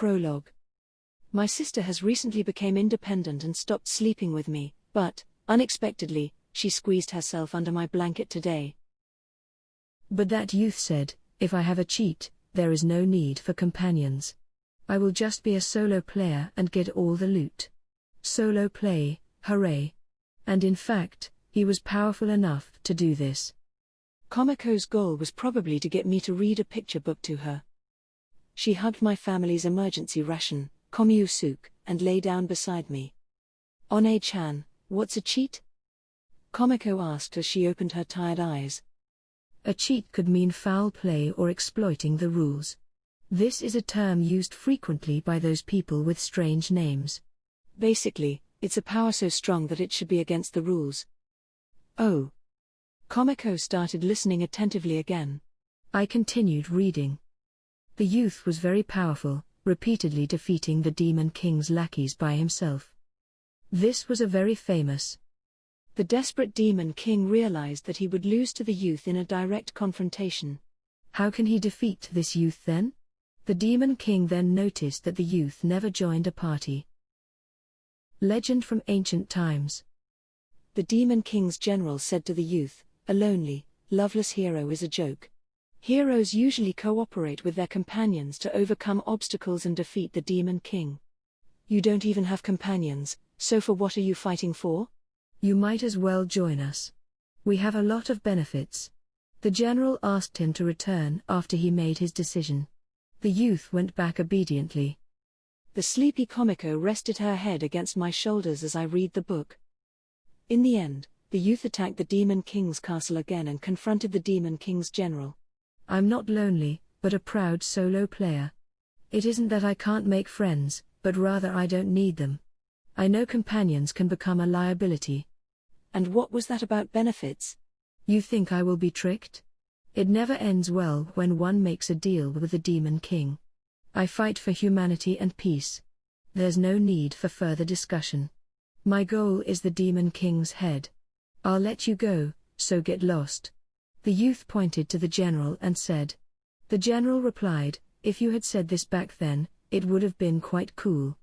Prologue. My sister has recently become independent and stopped sleeping with me, but, unexpectedly, she squeezed herself under my blanket today. But that youth said, if I have a cheat, there is no need for companions. I will just be a solo player and get all the loot. Solo play, hooray. And in fact, he was powerful enough to do this. Komiko's goal was probably to get me to read a picture book to her. She hugged my family's emergency ration, Komyu Suk, and lay down beside me. One-chan, what's a cheat? Komiko asked as she opened her tired eyes. A cheat could mean foul play or exploiting the rules. This is a term used frequently by those people with strange names. Basically, it's a power so strong that it should be against the rules. Oh. Komiko started listening attentively again. I continued reading. The youth was very powerful, repeatedly defeating the Demon King's lackeys by himself. This was a very famous. The desperate Demon King realized that he would lose to the youth in a direct confrontation. How can he defeat this youth then? The Demon King then noticed that the youth never joined a party. Legend from ancient times. The Demon King's general said to the youth, "A lonely, loveless hero is a joke. Heroes usually cooperate with their companions to overcome obstacles and defeat the Demon King. You don't even have companions, so for what are you fighting for? You might as well join us. We have a lot of benefits." The general asked him to return after he made his decision. The youth went back obediently. The sleepy Komiko rested her head against my shoulders as I read the book. In the end, the youth attacked the Demon King's castle again and confronted the Demon King's general. I'm not lonely, but a proud solo player. It isn't that I can't make friends, but rather I don't need them. I know companions can become a liability. And what was that about benefits? You think I will be tricked? It never ends well when one makes a deal with the Demon King. I fight for humanity and peace. There's no need for further discussion. My goal is the Demon King's head. I'll let you go, so get lost. The youth pointed to the general and said. The general replied, if you had said this back then, it would have been quite cool.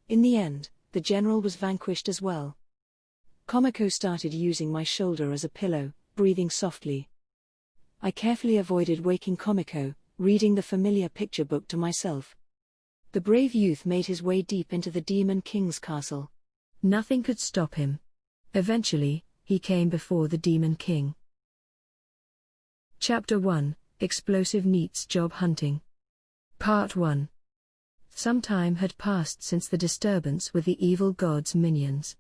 In the end, the general was vanquished as well. Komiko started using my shoulder as a pillow, breathing softly. I carefully avoided waking Komiko, reading the familiar picture book to myself. The brave youth made his way deep into the Demon King's castle. Nothing could stop him. Eventually, he came before the Demon King. Chapter 1, Explosive Neet's Job Hunting. Part 1. Some time had passed since the disturbance with the evil god's minions.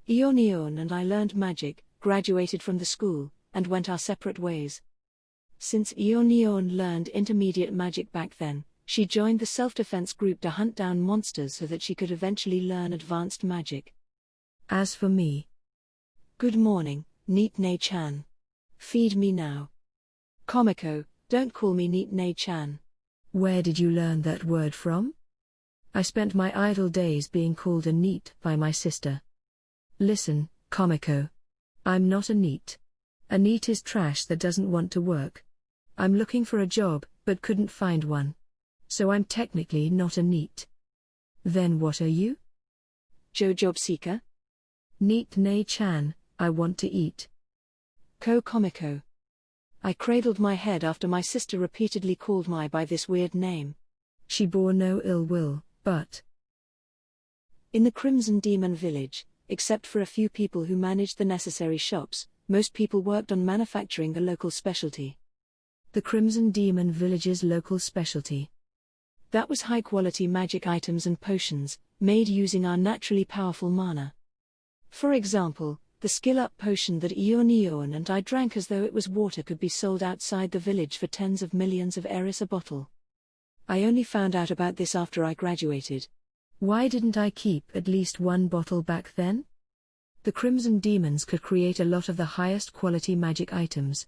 Yunyun and I learned magic, graduated from the school, and went our separate ways. Since Yunyun learned intermediate magic back then, she joined the self-defense group to hunt down monsters so that she could eventually learn advanced magic. As for me. Good morning, Neet-chan. Feed me now. Komiko, don't call me Neet-chan. Where did you learn that word from? I spent my idle days being called a Neet by my sister. Listen, Komiko. I'm not a Neet. A Neet is trash that doesn't want to work. I'm looking for a job, but couldn't find one. So I'm technically not a Neet. Then what are you? Job seeker? Neet-chan, I want to eat. Komiko. I cradled my head after my sister repeatedly called me by this weird name. She bore no ill will, but... In the Crimson Demon village, except for a few people who managed the necessary shops, most people worked on manufacturing the local specialty. The Crimson Demon village's local specialty. That was high-quality magic items and potions, made using our naturally powerful mana. For example, the skill-up potion that Yunyun and I drank as though it was water could be sold outside the village for tens of millions of eris a bottle. I only found out about this after I graduated. Why didn't I keep at least one bottle back then? The Crimson Demons could create a lot of the highest quality magic items.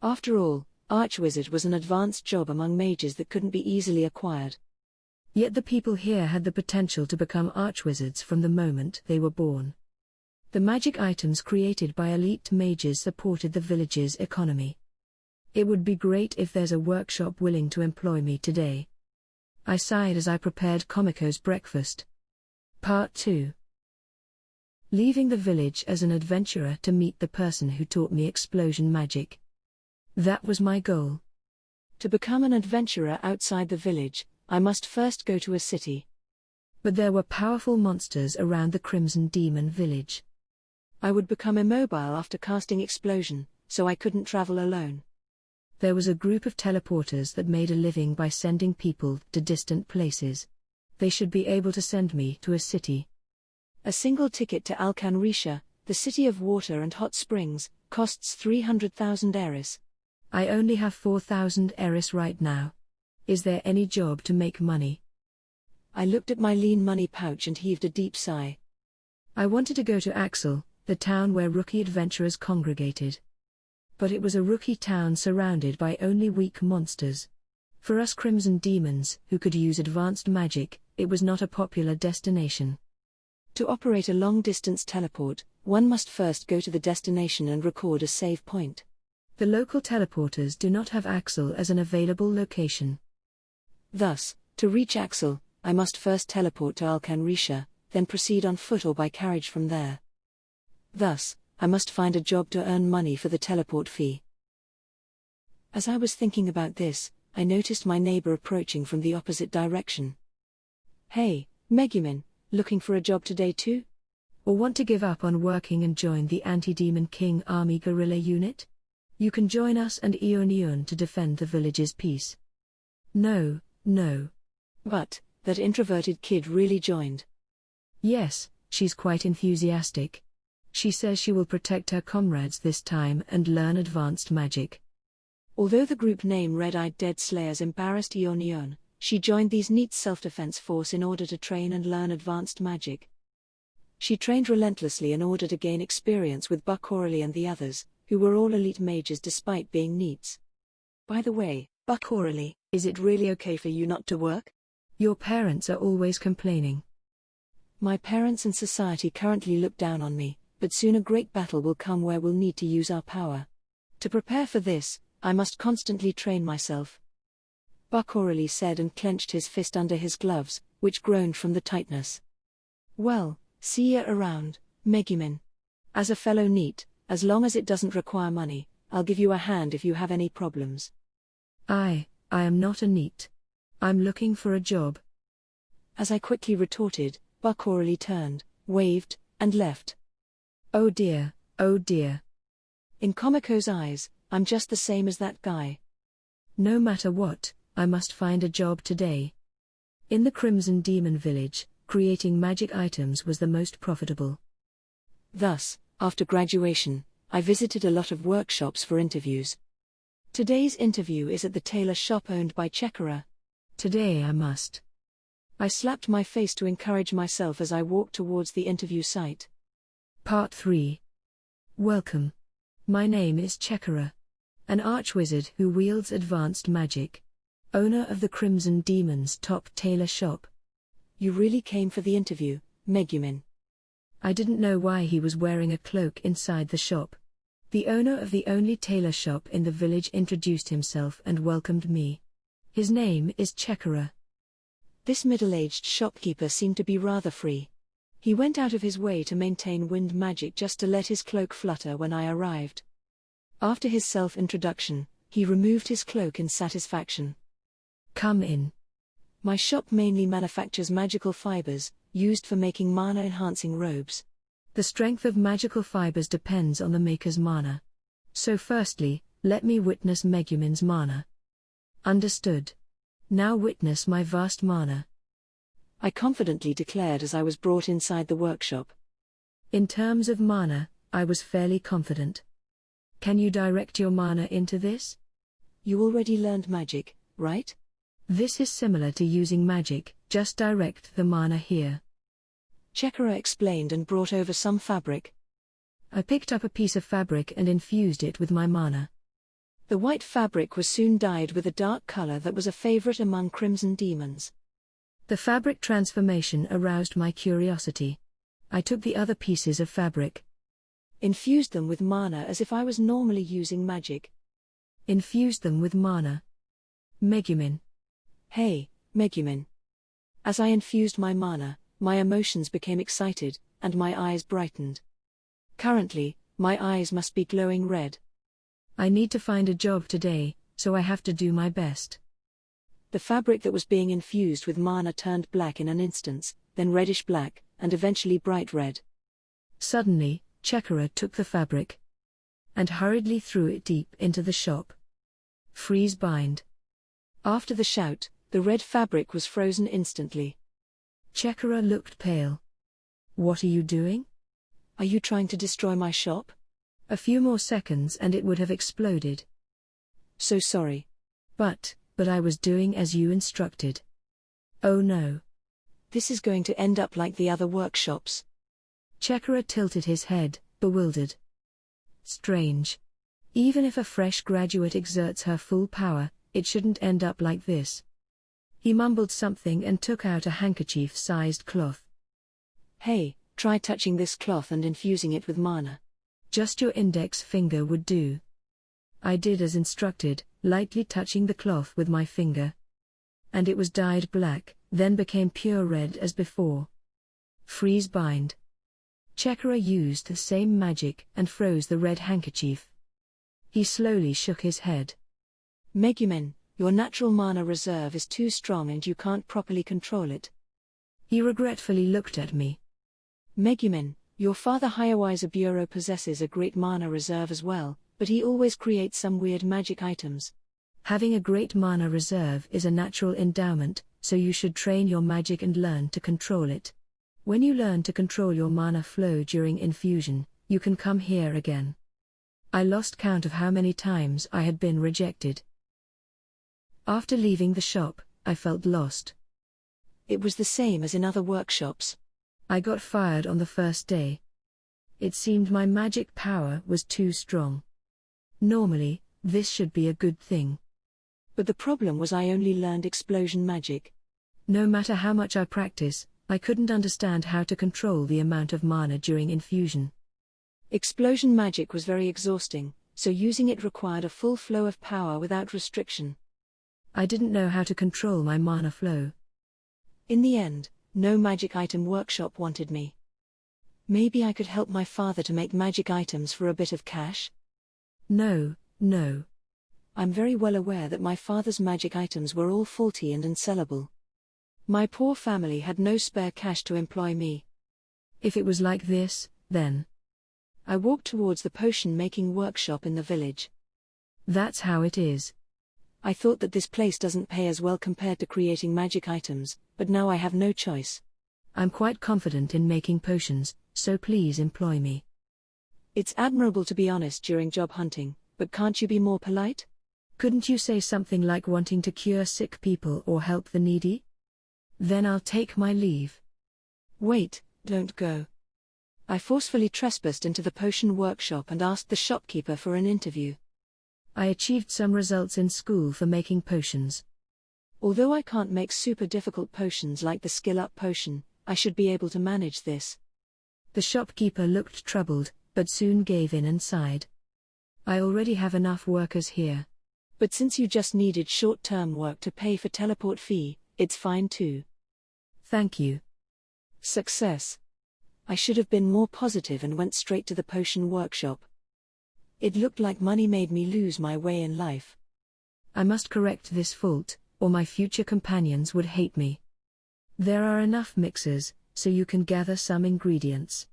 After all, Archwizard was an advanced job among mages that couldn't be easily acquired. Yet the people here had the potential to become Archwizards from the moment they were born. The magic items created by elite mages supported the village's economy. It would be great if there's a workshop willing to employ me today. I sighed as I prepared Komiko's breakfast. Part 2. Leaving the village as an adventurer to meet the person who taught me explosion magic. That was my goal. To become an adventurer outside the village, I must first go to a city. But there were powerful monsters around the Crimson Demon village. I would become immobile after casting explosion, so I couldn't travel alone. There was a group of teleporters that made a living by sending people to distant places. They should be able to send me to a city. A single ticket to Alkanrisha, the city of water and hot springs, costs 300,000 eris. I only have 4,000 eris right now. Is there any job to make money? I looked at my lean money pouch and heaved a deep sigh. I wanted to go to Axel, the town where rookie adventurers congregated. But it was a rookie town surrounded by only weak monsters. For us Crimson Demons, who could use advanced magic, it was not a popular destination. To operate a long-distance teleport, one must first go to the destination and record a save point. The local teleporters do not have Axel as an available location. Thus, to reach Axel, I must first teleport to Alkanrisha, then proceed on foot or by carriage from there. Thus, I must find a job to earn money for the teleport fee. As I was thinking about this, I noticed my neighbor approaching from the opposite direction. Hey, Megumin, looking for a job today too? Or want to give up on working and join the Anti-Demon King Army guerrilla unit? You can join us and Yunyun to defend the village's peace. No. But, that introverted kid really joined. Yes, she's quite enthusiastic. She says she will protect her comrades this time and learn advanced magic. Although the group name Red-Eyed Dead Slayers embarrassed Yunyun, she joined these Neet self-defense force in order to train and learn advanced magic. She trained relentlessly in order to gain experience with Buck Orally and the others, who were all elite mages despite being Neets. By the way, Buck Orally, is it really okay for you not to work? Your parents are always complaining. My parents and society currently look down on me, but soon a great battle will come where we'll need to use our power. To prepare for this, I must constantly train myself. Buck Orally said and clenched his fist under his gloves, which groaned from the tightness. Well, see ya around, Megumin. As a fellow Neet, as long as it doesn't require money, I'll give you a hand if you have any problems. I am not a Neet. I'm looking for a job. As I quickly retorted, Buck Orally turned, waved, and left. Oh dear. In Komiko's eyes, I'm just the same as that guy. No matter what, I must find a job today. In the Crimson Demon village, creating magic items was the most profitable. Thus, after graduation, I visited a lot of workshops for interviews. Today's interview is at the tailor shop owned by Chekara. Today I must. I slapped my face to encourage myself as I walked towards the interview site. Part 3. Welcome. My name is Chekara. An archwizard who wields advanced magic. Owner of the Crimson Demon's top tailor shop. You really came for the interview, Megumin. I didn't know why he was wearing a cloak inside the shop. The owner of the only tailor shop in the village introduced himself and welcomed me. His name is Chekara. This middle-aged shopkeeper seemed to be rather free. He went out of his way to maintain wind magic just to let his cloak flutter when I arrived. After his self-introduction, he removed his cloak in satisfaction. Come in. My shop mainly manufactures magical fibers, used for making mana-enhancing robes. The strength of magical fibers depends on the maker's mana. So firstly, let me witness Megumin's mana. Understood. Now witness my vast mana. I confidently declared as I was brought inside the workshop. In terms of mana, I was fairly confident. Can you direct your mana into this? You already learned magic, right? This is similar to using magic, just direct the mana here. Chekara explained and brought over some fabric. I picked up a piece of fabric and infused it with my mana. The white fabric was soon dyed with a dark color that was a favorite among Crimson Demons. The fabric transformation aroused my curiosity. I took the other pieces of fabric. Infused them with mana as if I was normally using magic. Infused them with mana. Megumin. Hey, Megumin. As I infused my mana, my emotions became excited, and my eyes brightened. Currently, my eyes must be glowing red. I need to find a job today, so I have to do my best. The fabric that was being infused with mana turned black in an instant, then reddish black, and eventually bright red. Suddenly, Chekara took the fabric and hurriedly threw it deep into the shop. Freeze bind. After the shout, the red fabric was frozen instantly. Chekara looked pale. What are you doing? Are you trying to destroy my shop? A few more seconds and it would have exploded. So sorry. But I was doing as you instructed. Oh no. This is going to end up like the other workshops. Chekara tilted his head, bewildered. Strange. Even if a fresh graduate exerts her full power, it shouldn't end up like this. He mumbled something and took out a handkerchief-sized cloth. Hey, try touching this cloth and infusing it with mana. Just your index finger would do. I did as instructed, lightly touching the cloth with my finger. And it was dyed black, then became pure red as before. Freeze bind. Chekara used the same magic and froze the red handkerchief. He slowly shook his head. Megumin, your natural mana reserve is too strong and you can't properly control it. He regretfully looked at me. Megumin, your father Hayawaiza possesses a great mana reserve as well, but he always creates some weird magic items. Having a great mana reserve is a natural endowment, so you should train your magic and learn to control it. When you learn to control your mana flow during infusion, you can come here again. I lost count of how many times I had been rejected. After leaving the shop, I felt lost. It was the same as in other workshops. I got fired on the first day. It seemed my magic power was too strong. Normally, this should be a good thing. But the problem was I only learned explosion magic. No matter how much I practice, I couldn't understand how to control the amount of mana during infusion. Explosion magic was very exhausting, so using it required a full flow of power without restriction. I didn't know how to control my mana flow. In the end, no magic item workshop wanted me. Maybe I could help my father to make magic items for a bit of cash? No. I'm very well aware that my father's magic items were all faulty and unsellable. My poor family had no spare cash to employ me. If it was like this, then I walked towards the potion-making workshop in the village. That's how it is. I thought that this place doesn't pay as well compared to creating magic items, but now I have no choice. I'm quite confident in making potions, so please employ me. It's admirable to be honest during job hunting, but can't you be more polite? Couldn't you say something like wanting to cure sick people or help the needy? Then I'll take my leave. Wait, don't go. I forcefully trespassed into the potion workshop and asked the shopkeeper for an interview. I achieved some results in school for making potions. Although I can't make super difficult potions like the skill-up potion, I should be able to manage this. The shopkeeper looked troubled, but soon gave in and sighed. I already have enough workers here. But since you just needed short-term work to pay for teleport fee, it's fine too. Thank you. Success. I should have been more positive and went straight to the potion workshop. It looked like money made me lose my way in life. I must correct this fault, or my future companions would hate me. There are enough mixers, so you can gather some ingredients.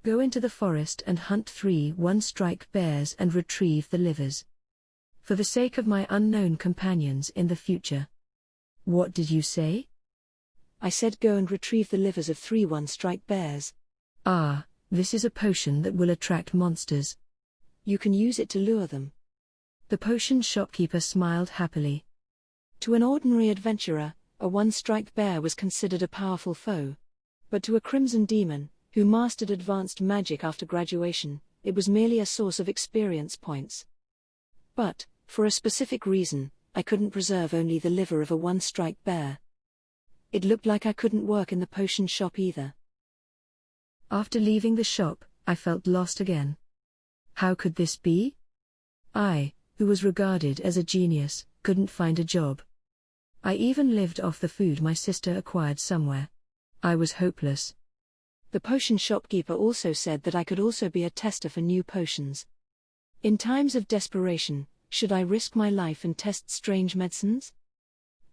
Go into the forest and hunt 3 one-strike bears and retrieve the livers. For the sake of my unknown companions in the future. What did you say? I said go and retrieve the livers of 3 one-strike bears. Ah, this is a potion that will attract monsters. You can use it to lure them. The potion shopkeeper smiled happily. To an ordinary adventurer, a one-strike bear was considered a powerful foe. But to a crimson demon, who mastered advanced magic after graduation, it was merely a source of experience points. But, for a specific reason, I couldn't preserve only the liver of a one-strike bear. It looked like I couldn't work in the potion shop either. After leaving the shop, I felt lost again. How could this be? I, who was regarded as a genius, couldn't find a job. I even lived off the food my sister acquired somewhere. I was hopeless. The potion shopkeeper also said that I could also be a tester for new potions. In times of desperation, should I risk my life and test strange medicines?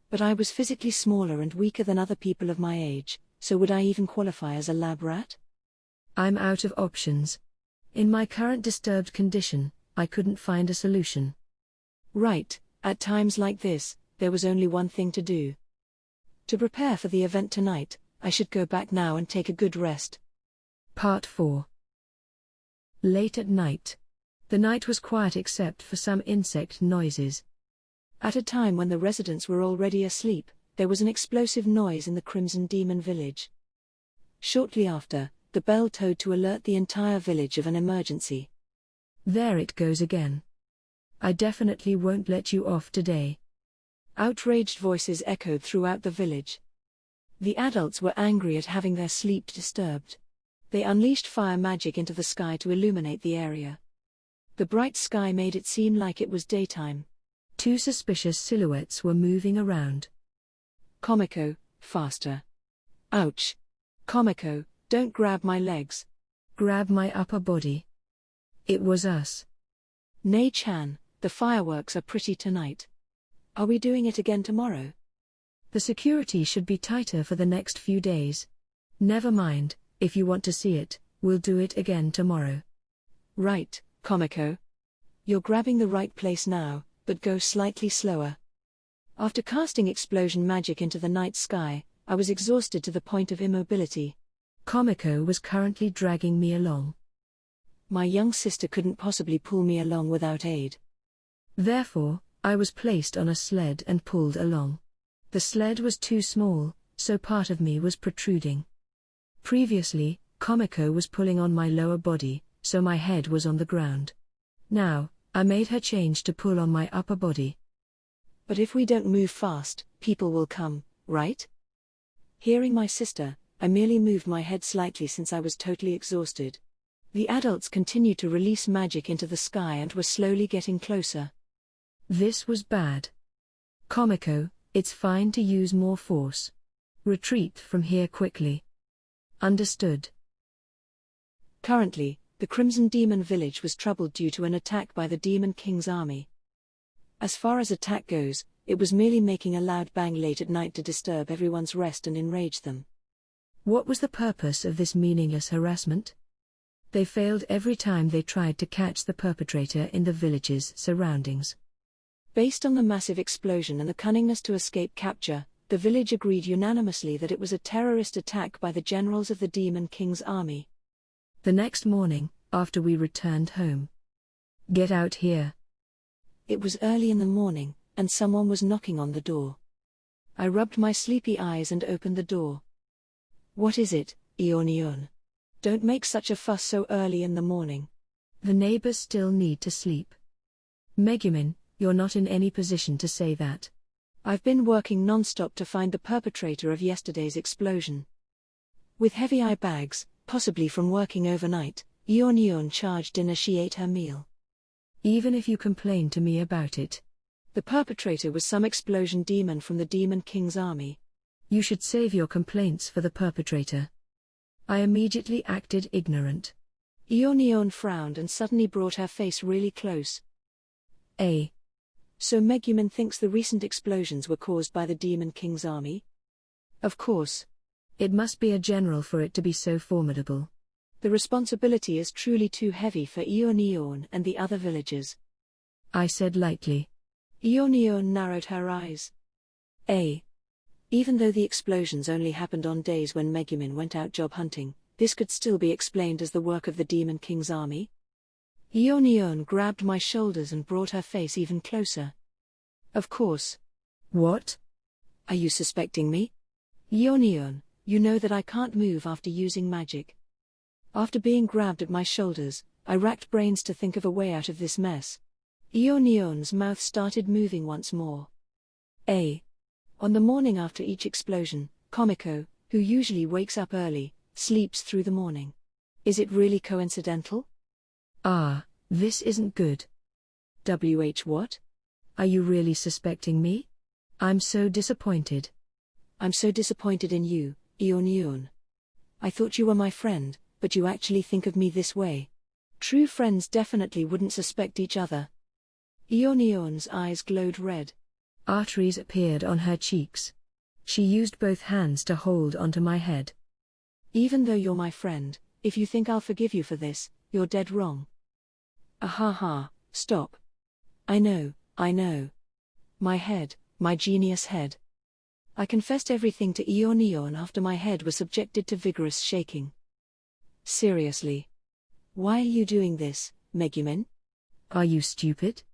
But I was physically smaller and weaker than other people of my age, so would I even qualify as a lab rat? I'm out of options. In my current disturbed condition, I couldn't find a solution. Right, at times like this, there was only one thing to do. To prepare for the event tonight, I should go back now and take a good rest. Part 4. Late at night. The night was quiet except for some insect noises. At a time when the residents were already asleep, there was an explosive noise in the Crimson Demon village. Shortly after, the bell tolled to alert the entire village of an emergency. There it goes again. I definitely won't let you off today. Outraged voices echoed throughout the village. The adults were angry at having their sleep disturbed. They unleashed fire magic into the sky to illuminate the area. The bright sky made it seem like it was daytime. 2 suspicious silhouettes were moving around. Komiko, faster. Ouch. Komiko, don't grab my legs. Grab my upper body. It was us. Nei-chan, the fireworks are pretty tonight. Are we doing it again tomorrow? The security should be tighter for the next few days. Never mind, if you want to see it, we'll do it again tomorrow. Right, Komiko. You're grabbing the right place now, but go slightly slower. After casting explosion magic into the night sky, I was exhausted to the point of immobility. Komiko was currently dragging me along. My young sister couldn't possibly pull me along without aid. Therefore, I was placed on a sled and pulled along. The sled was too small, so part of me was protruding. Previously, Komiko was pulling on my lower body, so my head was on the ground. Now, I made her change to pull on my upper body. But if we don't move fast, people will come, right? Hearing my sister, I merely moved my head slightly since I was totally exhausted. The adults continued to release magic into the sky and were slowly getting closer. This was bad. Komiko, it's fine to use more force. Retreat from here quickly. Understood. Currently, the Crimson Demon village was troubled due to an attack by the Demon King's army. As far as attack goes, it was merely making a loud bang late at night to disturb everyone's rest and enrage them. What was the purpose of this meaningless harassment? They failed every time they tried to catch the perpetrator in the village's surroundings. Based on the massive explosion and the cunningness to escape capture, the village agreed unanimously that it was a terrorist attack by the generals of the Demon King's army. The next morning, after we returned home. Get out here. It was early in the morning, and someone was knocking on the door. I rubbed my sleepy eyes and opened the door. What is it, Yunyun? Don't make such a fuss so early in the morning. The neighbors still need to sleep. Megumin, you're not in any position to say that. I've been working non-stop to find the perpetrator of yesterday's explosion. With heavy eye bags, possibly from working overnight, Yunyun charged in as she ate her meal. Even if you complain to me about it. The perpetrator was some explosion demon from the Demon King's army. You should save your complaints for the perpetrator. I immediately acted ignorant. Yunyun frowned and suddenly brought her face really close. So Megumin thinks the recent explosions were caused by the Demon King's army? Of course. It must be a general for it to be so formidable. The responsibility is truly too heavy for Yunyun and the other villagers. I said lightly. Yunyun narrowed her eyes. Even though the explosions only happened on days when Megumin went out job hunting, this could still be explained as the work of the Demon King's army? Yunyun grabbed my shoulders and brought her face even closer. Of course. What? Are you suspecting me? Yunyun, you know that I can't move after using magic. After being grabbed at my shoulders, I racked brains to think of a way out of this mess. Yunyun's mouth started moving once more. On the morning after each explosion, Komiko, who usually wakes up early, sleeps through the morning. Is it really coincidental? This isn't good. What? Are you really suspecting me? I'm so disappointed. I'm so disappointed in you, Yunyun. I thought you were my friend, but you actually think of me this way. True friends definitely wouldn't suspect each other. Yunyun's eyes glowed red. Arteries appeared on her cheeks. She used both hands to hold onto my head. Even though you're my friend, if you think I'll forgive you for this, you're dead wrong. Ahaha, stop. I know. My head, my genius head. I confessed everything to Yunyun after my head was subjected to vigorous shaking. Seriously. Why are you doing this, Megumin? Are you stupid?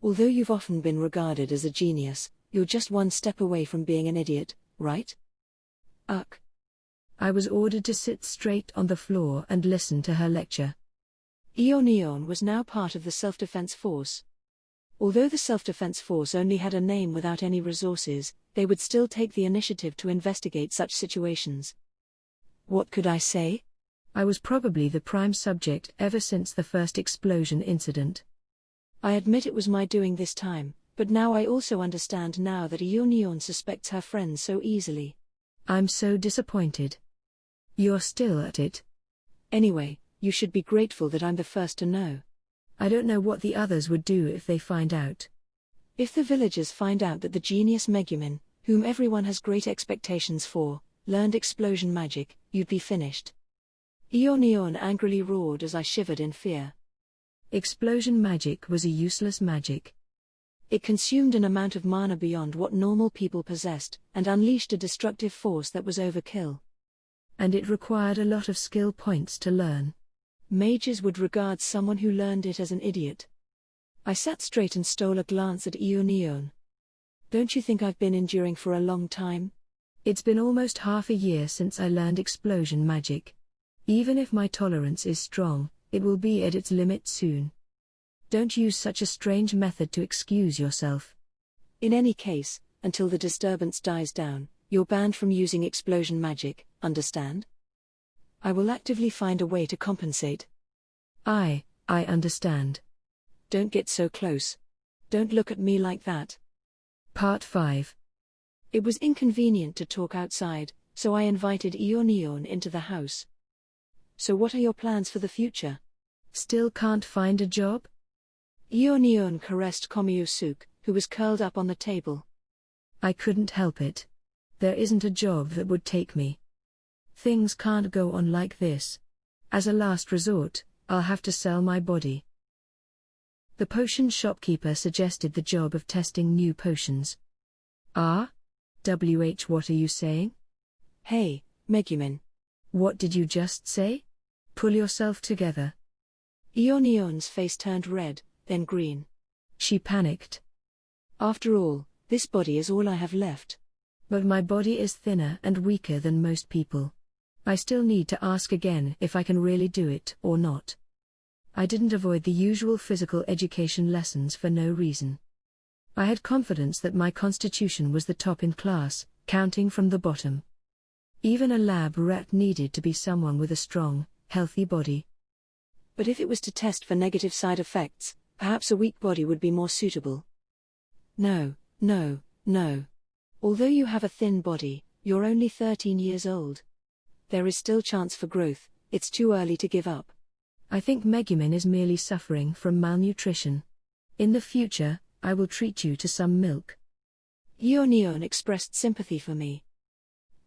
Although you've often been regarded as a genius, you're just one step away from being an idiot, right? Ugh. I was ordered to sit straight on the floor and listen to her lecture. Yunyun was now part of the self-defense force. Although the self-defense force only had a name without any resources, they would still take the initiative to investigate such situations. What could I say? I was probably the prime subject ever since the first explosion incident. I admit it was my doing this time, but now I also understand now that Yunyun suspects her friends so easily. I'm so disappointed. You're still at it. Anyway, you should be grateful that I'm the first to know. I don't know what the others would do if they find out. If the villagers find out that the genius Megumin, whom everyone has great expectations for, learned explosion magic, you'd be finished. Yunyun angrily roared as I shivered in fear. Explosion magic was a useless magic. It consumed an amount of mana beyond what normal people possessed, and unleashed a destructive force that was overkill. And it required a lot of skill points to learn. Mages would regard someone who learned it as an idiot. I sat straight and stole a glance at Yunyun. Don't you think I've been enduring for a long time? It's been almost half a year since I learned explosion magic. Even if my tolerance is strong, it will be at its limit soon. Don't use such a strange method to excuse yourself. In any case, until the disturbance dies down, you're banned from using explosion magic, understand? I will actively find a way to compensate. I understand. Don't get so close. Don't look at me like that. Part 5. It was inconvenient to talk outside, so I invited Yunyun into the house. So what are your plans for the future? Still can't find a job? Yunyun caressed Konosuba, who was curled up on the table. I couldn't help it. There isn't a job that would take me. Things can't go on like this. As a last resort, I'll have to sell my body. The potion shopkeeper suggested the job of testing new potions. What are you saying? Hey, Megumin. What did you just say? Pull yourself together. Yunyun's face turned red, then green. She panicked. After all, this body is all I have left. But my body is thinner and weaker than most people. I still need to ask again if I can really do it or not. I didn't avoid the usual physical education lessons for no reason. I had confidence that my constitution was the top in class, counting from the bottom. Even a lab rat needed to be someone with a strong, healthy body. But if it was to test for negative side effects, perhaps a weak body would be more suitable. No. Although you have a thin body, you're only 13 years old. There is still chance for growth, it's too early to give up. I think Megumin is merely suffering from malnutrition. In the future, I will treat you to some milk. Yunyun expressed sympathy for me.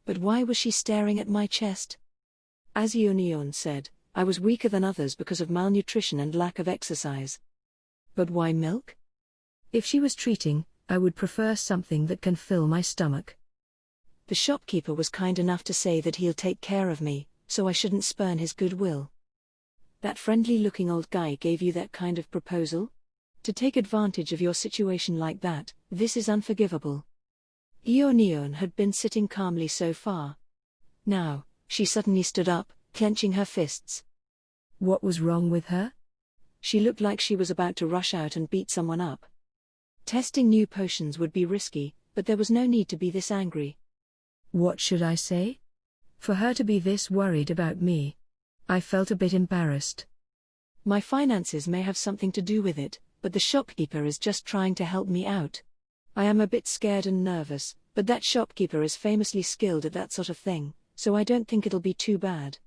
But why was she staring at my chest? As Yunyun said, I was weaker than others because of malnutrition and lack of exercise. But why milk? If she was treating, I would prefer something that can fill my stomach. The shopkeeper was kind enough to say that he'll take care of me, so I shouldn't spurn his goodwill. That friendly-looking old guy gave you that kind of proposal? To take advantage of your situation like that, this is unforgivable. Yunyun had been sitting calmly so far. Now, she suddenly stood up, clenching her fists. What was wrong with her? She looked like she was about to rush out and beat someone up. Testing new potions would be risky, but there was no need to be this angry. What should I say? For her to be this worried about me. I felt a bit embarrassed. My finances may have something to do with it, but the shopkeeper is just trying to help me out. I am a bit scared and nervous, but that shopkeeper is famously skilled at that sort of thing, so I don't think it'll be too bad.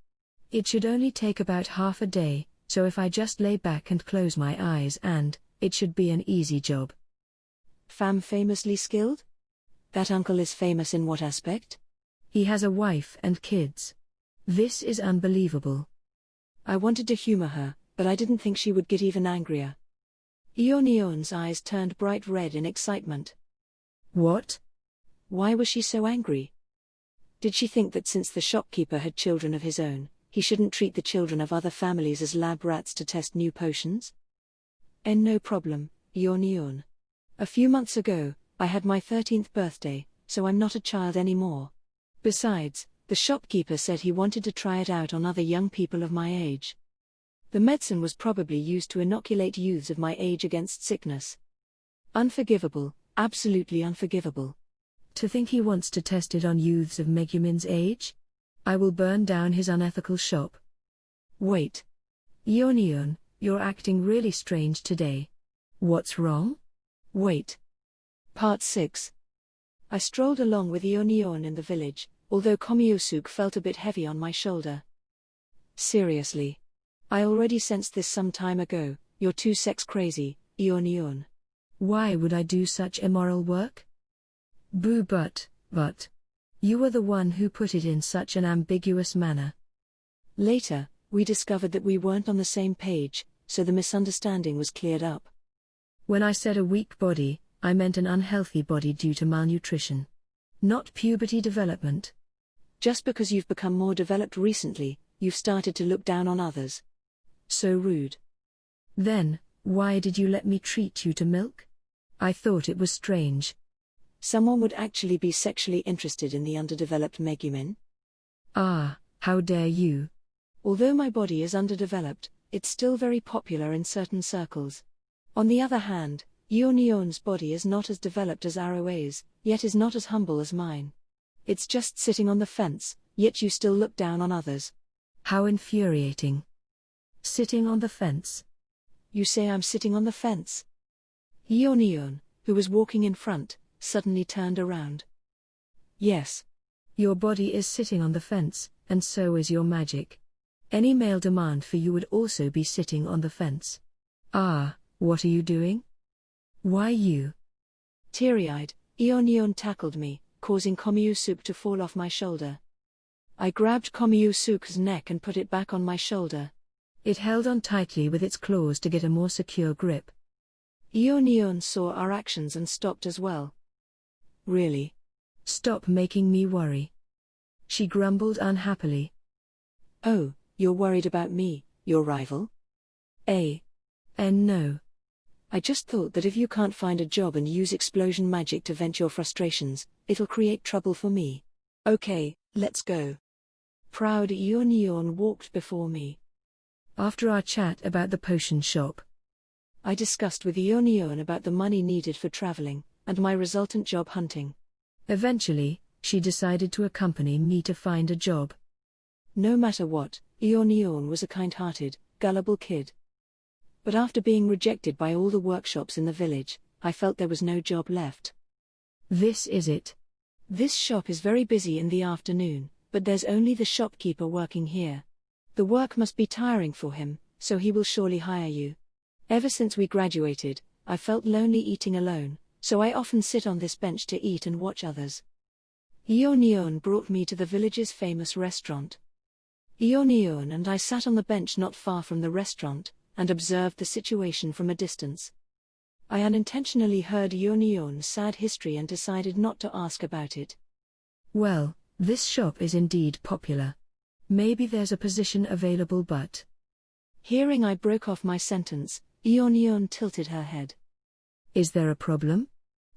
It should only take about half a day, so if I just lay back and close my eyes it should be an easy job. Famously skilled? That uncle is famous in what aspect? He has a wife and kids. This is unbelievable. I wanted to humor her, but I didn't think she would get even angrier. Yunyun's eyes turned bright red in excitement. What? Why was she so angry? Did she think that since the shopkeeper had children of his own, he shouldn't treat the children of other families as lab rats to test new potions? No problem, Yunyun. A few months ago, I had my 13th birthday, so I'm not a child anymore. Besides, the shopkeeper said he wanted to try it out on other young people of my age. The medicine was probably used to inoculate youths of my age against sickness. Unforgivable, absolutely unforgivable. To think he wants to test it on youths of Megumin's age? I will burn down his unethical shop. Wait. Yunyun, you're acting really strange today. What's wrong? Wait. Part 6. I strolled along with Yunyun in the village, although Konosuba felt a bit heavy on my shoulder. Seriously. I already sensed this some time ago, you're too sex crazy, Yunyun. Why would I do such immoral work? Boo, but. You were the one who put it in such an ambiguous manner. Later, we discovered that we weren't on the same page, so the misunderstanding was cleared up. When I said a weak body, I meant an unhealthy body due to malnutrition. Not puberty development. Just because you've become more developed recently, you've started to look down on others. So rude. Then, why did you let me treat you to milk? I thought it was strange. Someone would actually be sexually interested in the underdeveloped Megumin? Ah, how dare you! Although my body is underdeveloped, it's still very popular in certain circles. On the other hand, Yunyun's body is not as developed as Aroe's, yet is not as humble as mine. It's just sitting on the fence, yet you still look down on others. How infuriating. Sitting on the fence. You say I'm sitting on the fence? Yunyun, who was walking in front, suddenly turned around. Yes. Your body is sitting on the fence, and so is your magic. Any male demand for you would also be sitting on the fence. Ah, what are you doing? Why you? Teary-eyed, Yunyun tackled me, causing Konosuba to fall off my shoulder. I grabbed Konosuba's neck and put it back on my shoulder. It held on tightly with its claws to get a more secure grip. Yunyun saw our actions and stopped as well. Really? Stop making me worry. She grumbled unhappily. Oh, you're worried about me, your rival? No. I just thought that if you can't find a job and use explosion magic to vent your frustrations, it'll create trouble for me. Okay, let's go. Proud Yunyun walked before me. After our chat about the potion shop, I discussed with Yunyun about the money needed for traveling, and my resultant job hunting. Eventually, she decided to accompany me to find a job. No matter what, Yunyun was a kind-hearted, gullible kid. But after being rejected by all the workshops in the village, I felt there was no job left. This is it. This shop is very busy in the afternoon, but there's only the shopkeeper working here. The work must be tiring for him, so he will surely hire you. Ever since we graduated, I felt lonely eating alone, so I often sit on this bench to eat and watch others. Yunyun brought me to the village's famous restaurant. Yunyun and I sat on the bench not far from the restaurant, and observed the situation from a distance. I unintentionally heard Yunyun's sad history and decided not to ask about it. Well, this shop is indeed popular. Maybe there's a position available, but... Hearing I broke off my sentence, Yunyun tilted her head. Is there a problem?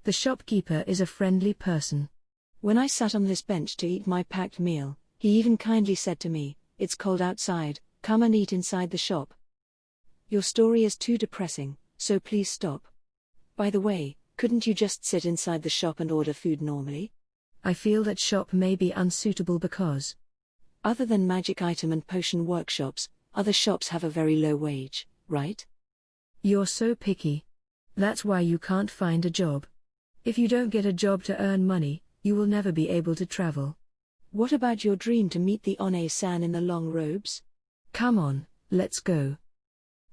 The shopkeeper is a friendly person. When I sat on this bench to eat my packed meal, he even kindly said to me, "It's cold outside, come and eat inside the shop." Your story is too depressing, so please stop. By the way, couldn't you just sit inside the shop and order food normally? I feel that shop may be unsuitable because... Other than magic item and potion workshops, other shops have a very low wage, right? You're so picky. That's why you can't find a job. If you don't get a job to earn money, you will never be able to travel. What about your dream to meet the One-san in the long robes? Come on, let's go.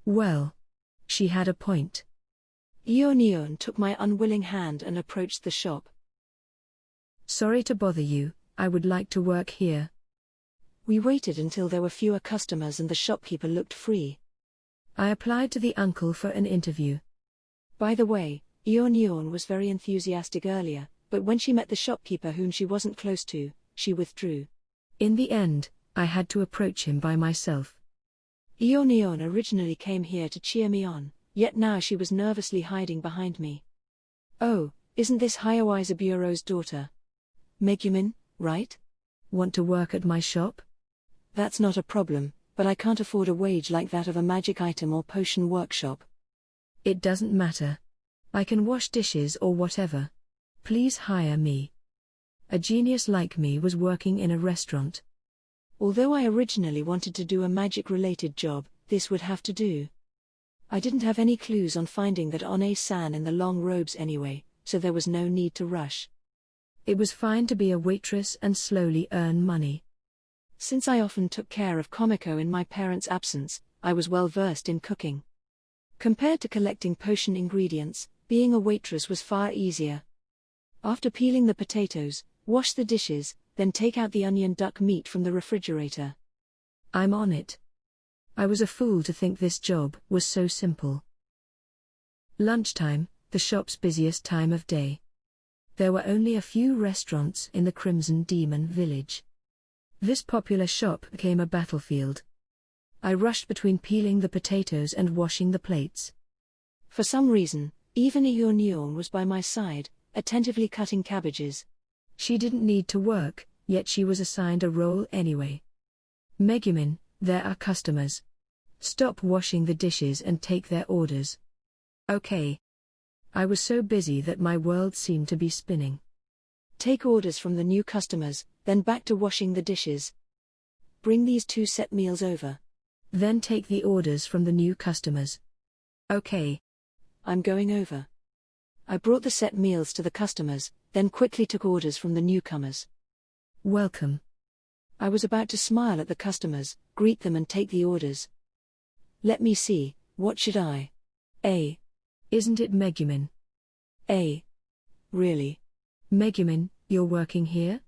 Well, she had a point. Yunyun took my unwilling hand and approached the shop. Sorry to bother you, I would like to work here. We waited until there were fewer customers and the shopkeeper looked free. I applied to the uncle for an interview. By the way, Yunyun was very enthusiastic earlier, but when she met the shopkeeper whom she wasn't close to, she withdrew. In the end, I had to approach him by myself. Yunyun originally came here to cheer me on, yet now she was nervously hiding behind me. Oh, isn't this Hayao Isaburo's daughter? Megumin, right? Want to work at my shop? That's not a problem, but I can't afford a wage like that of a magic item or potion workshop. It doesn't matter. I can wash dishes or whatever. Please hire me. A genius like me was working in a restaurant. Although I originally wanted to do a magic-related job, this would have to do. I didn't have any clues on finding that One-san in the long robes anyway, so there was no need to rush. It was fine to be a waitress and slowly earn money. Since I often took care of Komiko in my parents' absence, I was well versed in cooking. Compared to collecting potion ingredients, being a waitress was far easier. After peeling the potatoes, wash the dishes, then take out the onion duck meat from the refrigerator. I'm on it. I was a fool to think this job was so simple. Lunchtime, the shop's busiest time of day. There were only a few restaurants in the Crimson Demon village. This popular shop became a battlefield. I rushed between peeling the potatoes and washing the plates. For some reason, even Yunyun was by my side, attentively cutting cabbages. She didn't need to work, yet she was assigned a role anyway. Megumin, there are customers. Stop washing the dishes and take their orders. Okay. I was so busy that my world seemed to be spinning. Take orders from the new customers, then back to washing the dishes. Bring these 2 set meals over. Then take the orders from the new customers. Okay. I'm going over. I brought the set meals to the customers, then quickly took orders from the newcomers. Welcome. I was about to smile at the customers, greet them and take the orders. Let me see, what should I? Isn't it Megumin? Really? Megumin, you're working here?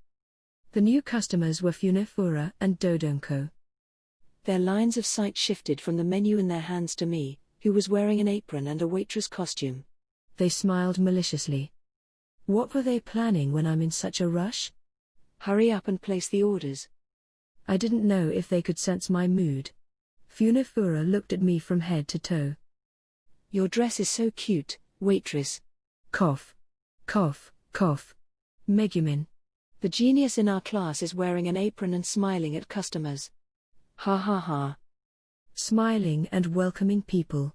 The new customers were Funefura and Dodonko. Their lines of sight shifted from the menu in their hands to me, who was wearing an apron and a waitress costume. They smiled maliciously. What were they planning when I'm in such a rush? Hurry up and place the orders. I didn't know if they could sense my mood. Funefura looked at me from head to toe. Your dress is so cute, waitress. Cough. Cough, cough. Megumin. The genius in our class is wearing an apron and smiling at customers. Ha ha ha. Smiling and welcoming people.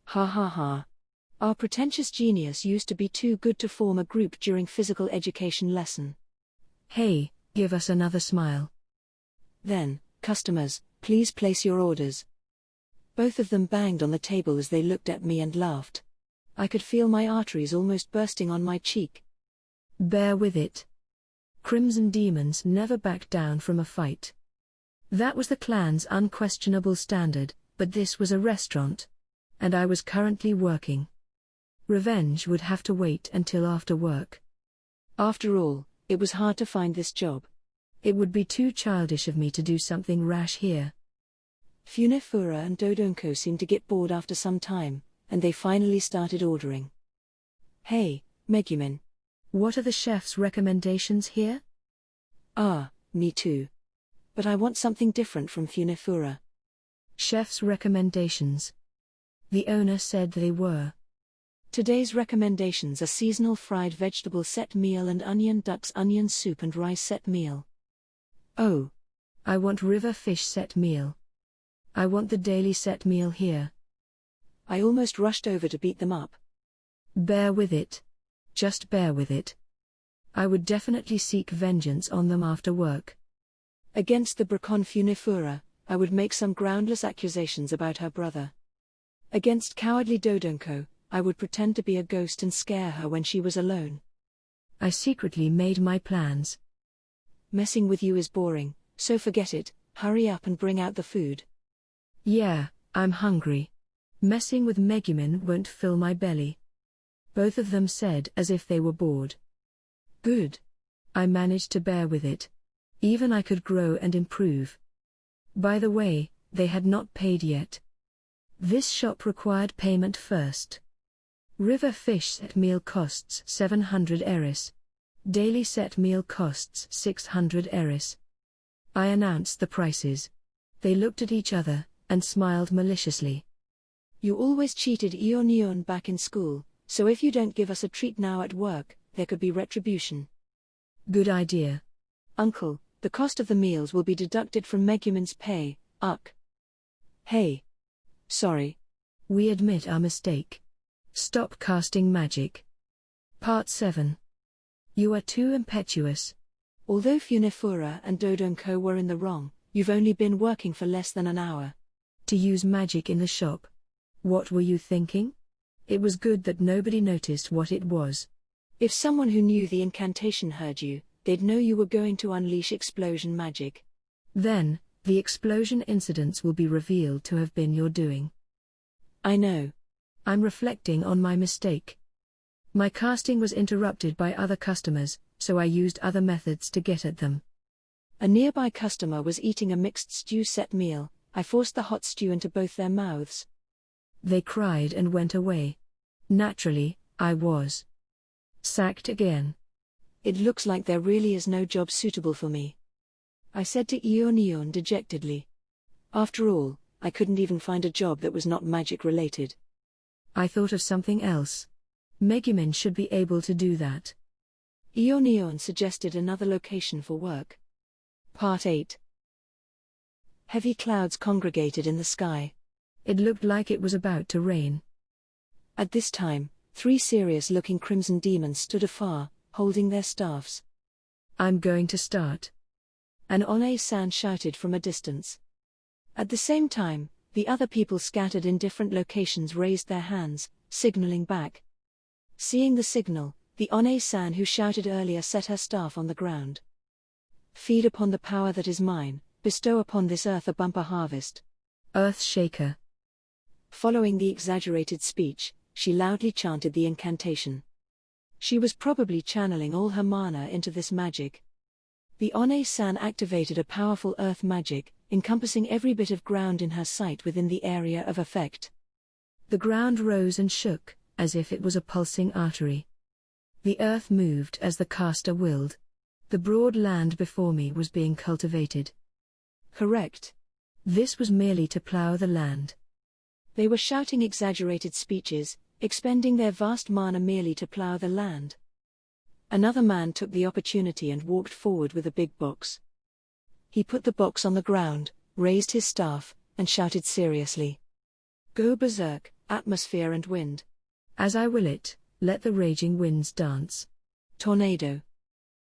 Ha ha ha. Our pretentious genius used to be too good to form a group during physical education lesson. Hey, give us another smile. Then, customers, please place your orders. Both of them banged on the table as they looked at me and laughed. I could feel my arteries almost bursting on my cheek. Bear with it. Crimson demons never back down from a fight. That was the clan's unquestionable standard, but this was a restaurant. And I was currently working. Revenge would have to wait until after work. After all, it was hard to find this job. It would be too childish of me to do something rash here. Funefura and Dodonko seemed to get bored after some time, and they finally started ordering. Hey, Megumin. What are the chef's recommendations here? Me too. But I want something different from Funefura. Chef's recommendations. The owner said they were. Today's recommendations are seasonal fried vegetable set meal and onion ducks onion soup and rice set meal. Oh. I want river fish set meal. I want the daily set meal here. I almost rushed over to beat them up. Bear with it. Just bear with it. I would definitely seek vengeance on them after work. Against the Bracon Funefura, I would make some groundless accusations about her brother. Against cowardly Dodonko, I would pretend to be a ghost and scare her when she was alone. I secretly made my plans. Messing with you is boring, so forget it. Hurry up and bring out the food. Yeah, I'm hungry. Messing with Megumin won't fill my belly. Both of them said as if they were bored. Good. I managed to bear with it. Even I could grow and improve. By the way, they had not paid yet. This shop required payment first. River fish set meal costs 700 eris. Daily set meal costs 600 eris. I announced the prices. They looked at each other and smiled maliciously. You always cheated Yunyun back in school, so if you don't give us a treat now at work, there could be retribution. Good idea. Uncle, the cost of the meals will be deducted from Megumin's pay, Hey. Sorry. We admit our mistake. Stop casting magic. Part 7. You are too impetuous. Although Funifura and Dodonko were in the wrong, you've only been working for less than an hour. To use magic in the shop. What were you thinking? It was good that nobody noticed what it was. If someone who knew the incantation heard you, they'd know you were going to unleash explosion magic. Then, the explosion incidents will be revealed to have been your doing. I know. I'm reflecting on my mistake. My casting was interrupted by other customers, so I used other methods to get at them. A nearby customer was eating a mixed stew set meal. I forced the hot stew into both their mouths. They cried and went away. Naturally, I was sacked again. It looks like there really is no job suitable for me, I said to Yunyun dejectedly. After all, I couldn't even find a job that was not magic-related. I thought of something else. Megumin should be able to do that. Yunyun suggested another location for work. Part 8. Heavy clouds congregated in the sky. It looked like it was about to rain. At this time, 3 serious-looking crimson demons stood afar, holding their staffs. I'm going to start. An One-san shouted from a distance. At the same time, the other people scattered in different locations raised their hands, signaling back. Seeing the signal, the One-san who shouted earlier set her staff on the ground. Feed upon the power that is mine, bestow upon this earth a bumper harvest. Earth Shaker. Following the exaggerated speech, she loudly chanted the incantation. She was probably channeling all her mana into this magic. The One-san activated a powerful earth magic, encompassing every bit of ground in her sight within the area of effect. The ground rose and shook, as if it was a pulsing artery. The earth moved as the caster willed. The broad land before me was being cultivated. Correct. This was merely to plough the land. They were shouting exaggerated speeches, expending their vast mana merely to plough the land. Another man took the opportunity and walked forward with a big box. He put the box on the ground, raised his staff, and shouted seriously. Go berserk, atmosphere and wind. As I will it, let the raging winds dance. Tornado.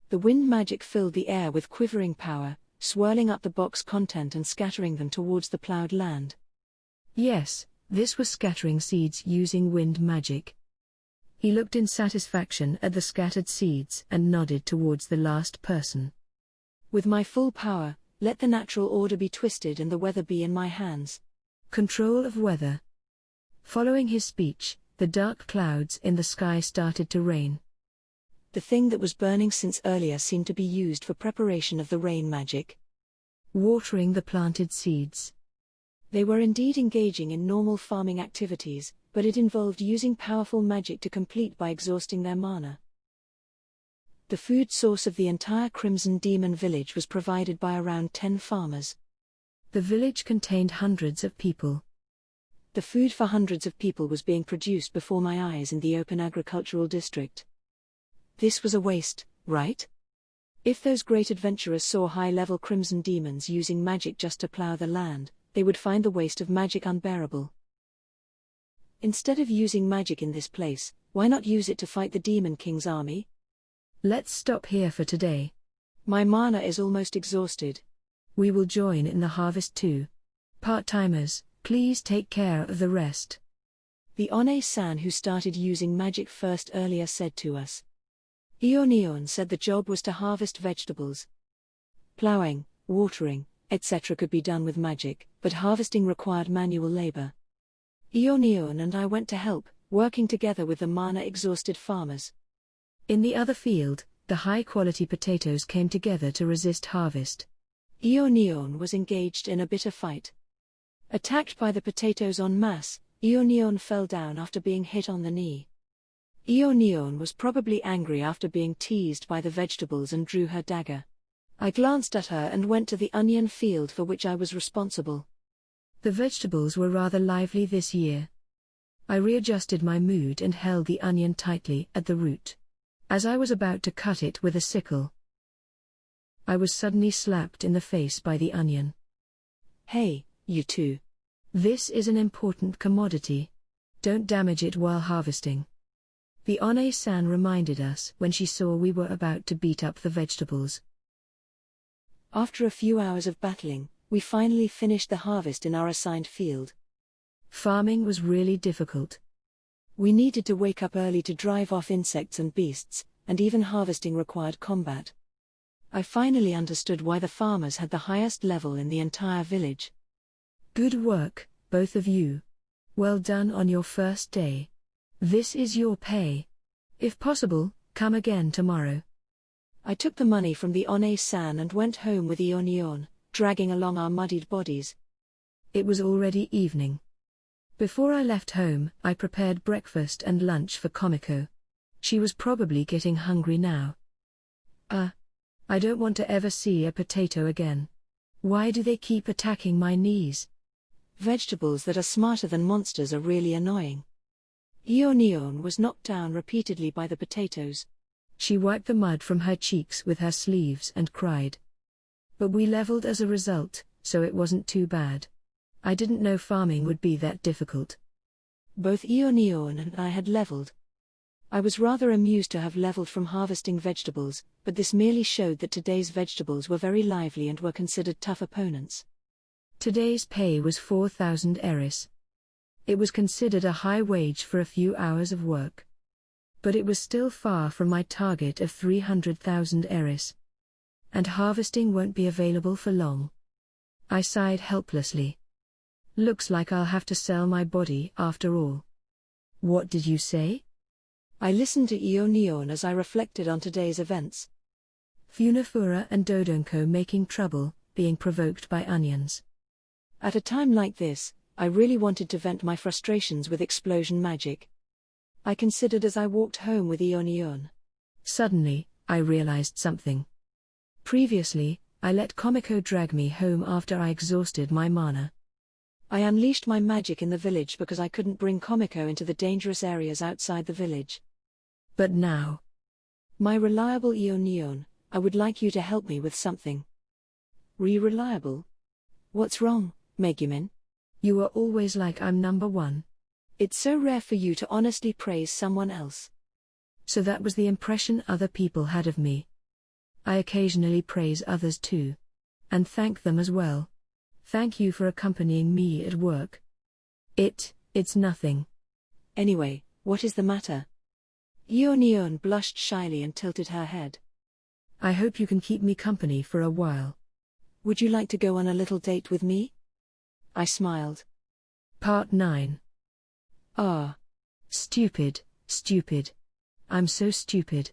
The wind magic filled the air with quivering power, swirling up the box content and scattering them towards the ploughed land. Yes, this was scattering seeds using wind magic. He looked in satisfaction at the scattered seeds and nodded towards the last person. With my full power, let the natural order be twisted and the weather be in my hands. Control of weather. Following his speech, the dark clouds in the sky started to rain. The thing that was burning since earlier seemed to be used for preparation of the rain magic. Watering the planted seeds. They were indeed engaging in normal farming activities, but it involved using powerful magic to complete by exhausting their mana. The food source of the entire Crimson Demon village was provided by around 10 farmers. The village contained hundreds of people. The food for hundreds of people was being produced before my eyes in the open agricultural district. This was a waste, right? If those great adventurers saw high-level Crimson Demons using magic just to plough the land, they would find the waste of magic unbearable. Instead of using magic in this place, why not use it to fight the Demon King's army? Let's stop here for today. My mana is almost exhausted. We will join in the harvest too. Part-timers, please take care of the rest. The One-san who started using magic first earlier said to us. Yunyun said the job was to harvest vegetables. Plowing, watering, etc. could be done with magic, but harvesting required manual labor. Yunyun and I went to help, working together with the mana-exhausted farmers. In the other field, the high-quality potatoes came together to resist harvest. Yunyun was engaged in a bitter fight. Attacked by the potatoes en masse, Yunyun fell down after being hit on the knee. Yunyun was probably angry after being teased by the vegetables and drew her dagger. I glanced at her and went to the onion field for which I was responsible. The vegetables were rather lively this year. I readjusted my mood and held the onion tightly at the root. As I was about to cut it with a sickle, I was suddenly slapped in the face by the onion. Hey, you two. This is an important commodity. Don't damage it while harvesting. The One-san reminded us when she saw we were about to beat up the vegetables. After a few hours of battling, we finally finished the harvest in our assigned field. Farming was really difficult. We needed to wake up early to drive off insects and beasts, and even harvesting required combat. I finally understood why the farmers had the highest level in the entire village. Good work, both of you. Well done on your first day. This is your pay. If possible, come again tomorrow. I took the money from the One-san and went home with Yunyun, dragging along our muddied bodies. It was already evening. Before I left home, I prepared breakfast and lunch for Komiko. She was probably getting hungry now. I don't want to ever see a potato again. Why do they keep attacking my knees? Vegetables that are smarter than monsters are really annoying. Yunyun was knocked down repeatedly by the potatoes. She wiped the mud from her cheeks with her sleeves and cried. But we leveled as a result, so it wasn't too bad. I didn't know farming would be that difficult. Both Yunyun and I had leveled. I was rather amused to have leveled from harvesting vegetables, but this merely showed that today's vegetables were very lively and were considered tough opponents. Today's pay was 4,000 eris. It was considered a high wage for a few hours of work. But it was still far from my target of 300,000 eris. And harvesting won't be available for long. I sighed helplessly. Looks like I'll have to sell my body after all. What did you say? I listened to Yunyun as I reflected on today's events. Funafura and Dodonko making trouble, being provoked by onions. At a time like this, I really wanted to vent my frustrations with explosion magic. I considered as I walked home with Yunyun. Suddenly, I realized something. Previously, I let Komiko drag me home after I exhausted my mana. I unleashed my magic in the village because I couldn't bring Komiko into the dangerous areas outside the village. But now, my reliable Yunyun, I would like you to help me with something. Reliable? What's wrong, Megumin? You are always like I'm number one. It's so rare for you to honestly praise someone else. So that was the impression other people had of me. I occasionally praise others too. And thank them as well. Thank you for accompanying me at work. It's nothing. Anyway, what is the matter? Yunyun blushed shyly and tilted her head. I hope you can keep me company for a while. Would you like to go on a little date with me? I smiled. Part 9. Stupid. I'm so stupid.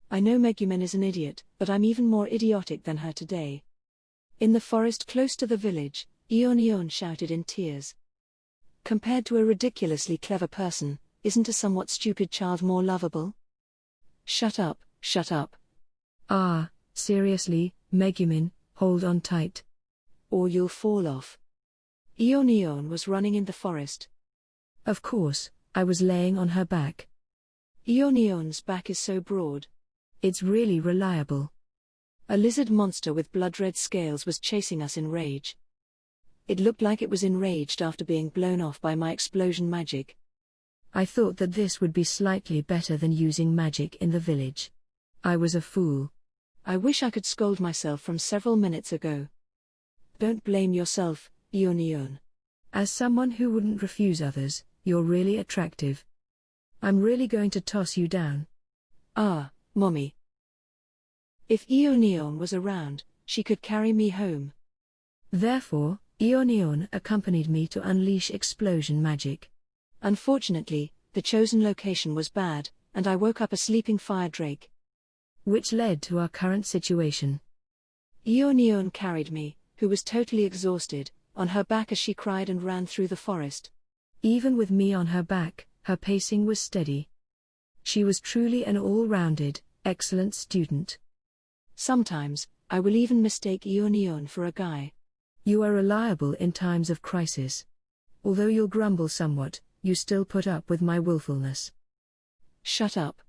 I know Megumin is an idiot, but I'm even more idiotic than her today. In the forest close to the village, Yunyun shouted in tears. Compared to a ridiculously clever person, isn't a somewhat stupid child more lovable? Shut up. Seriously, Megumin, hold on tight. Or you'll fall off. Yunyun was running in the forest. Of course, I was laying on her back. Yunyun's back is so broad. It's really reliable. A lizard monster with blood-red scales was chasing us in rage. It looked like it was enraged after being blown off by my explosion magic. I thought that this would be slightly better than using magic in the village. I was a fool. I wish I could scold myself from several minutes ago. Don't blame yourself, Yunyun. As someone who wouldn't refuse others, you're really attractive. I'm really going to toss you down. Ah, Mommy. If Yunyun was around, she could carry me home. Therefore, Yunyun accompanied me to unleash explosion magic. Unfortunately, the chosen location was bad, and I woke up a sleeping fire drake. Which led to our current situation. Yunyun carried me, who was totally exhausted, on her back as she cried and ran through the forest. Even with me on her back, her pacing was steady. She was truly an all-rounded, excellent student. Sometimes, I will even mistake Yunyun for a guy. You are reliable in times of crisis. Although you'll grumble somewhat, you still put up with my willfulness. Shut up.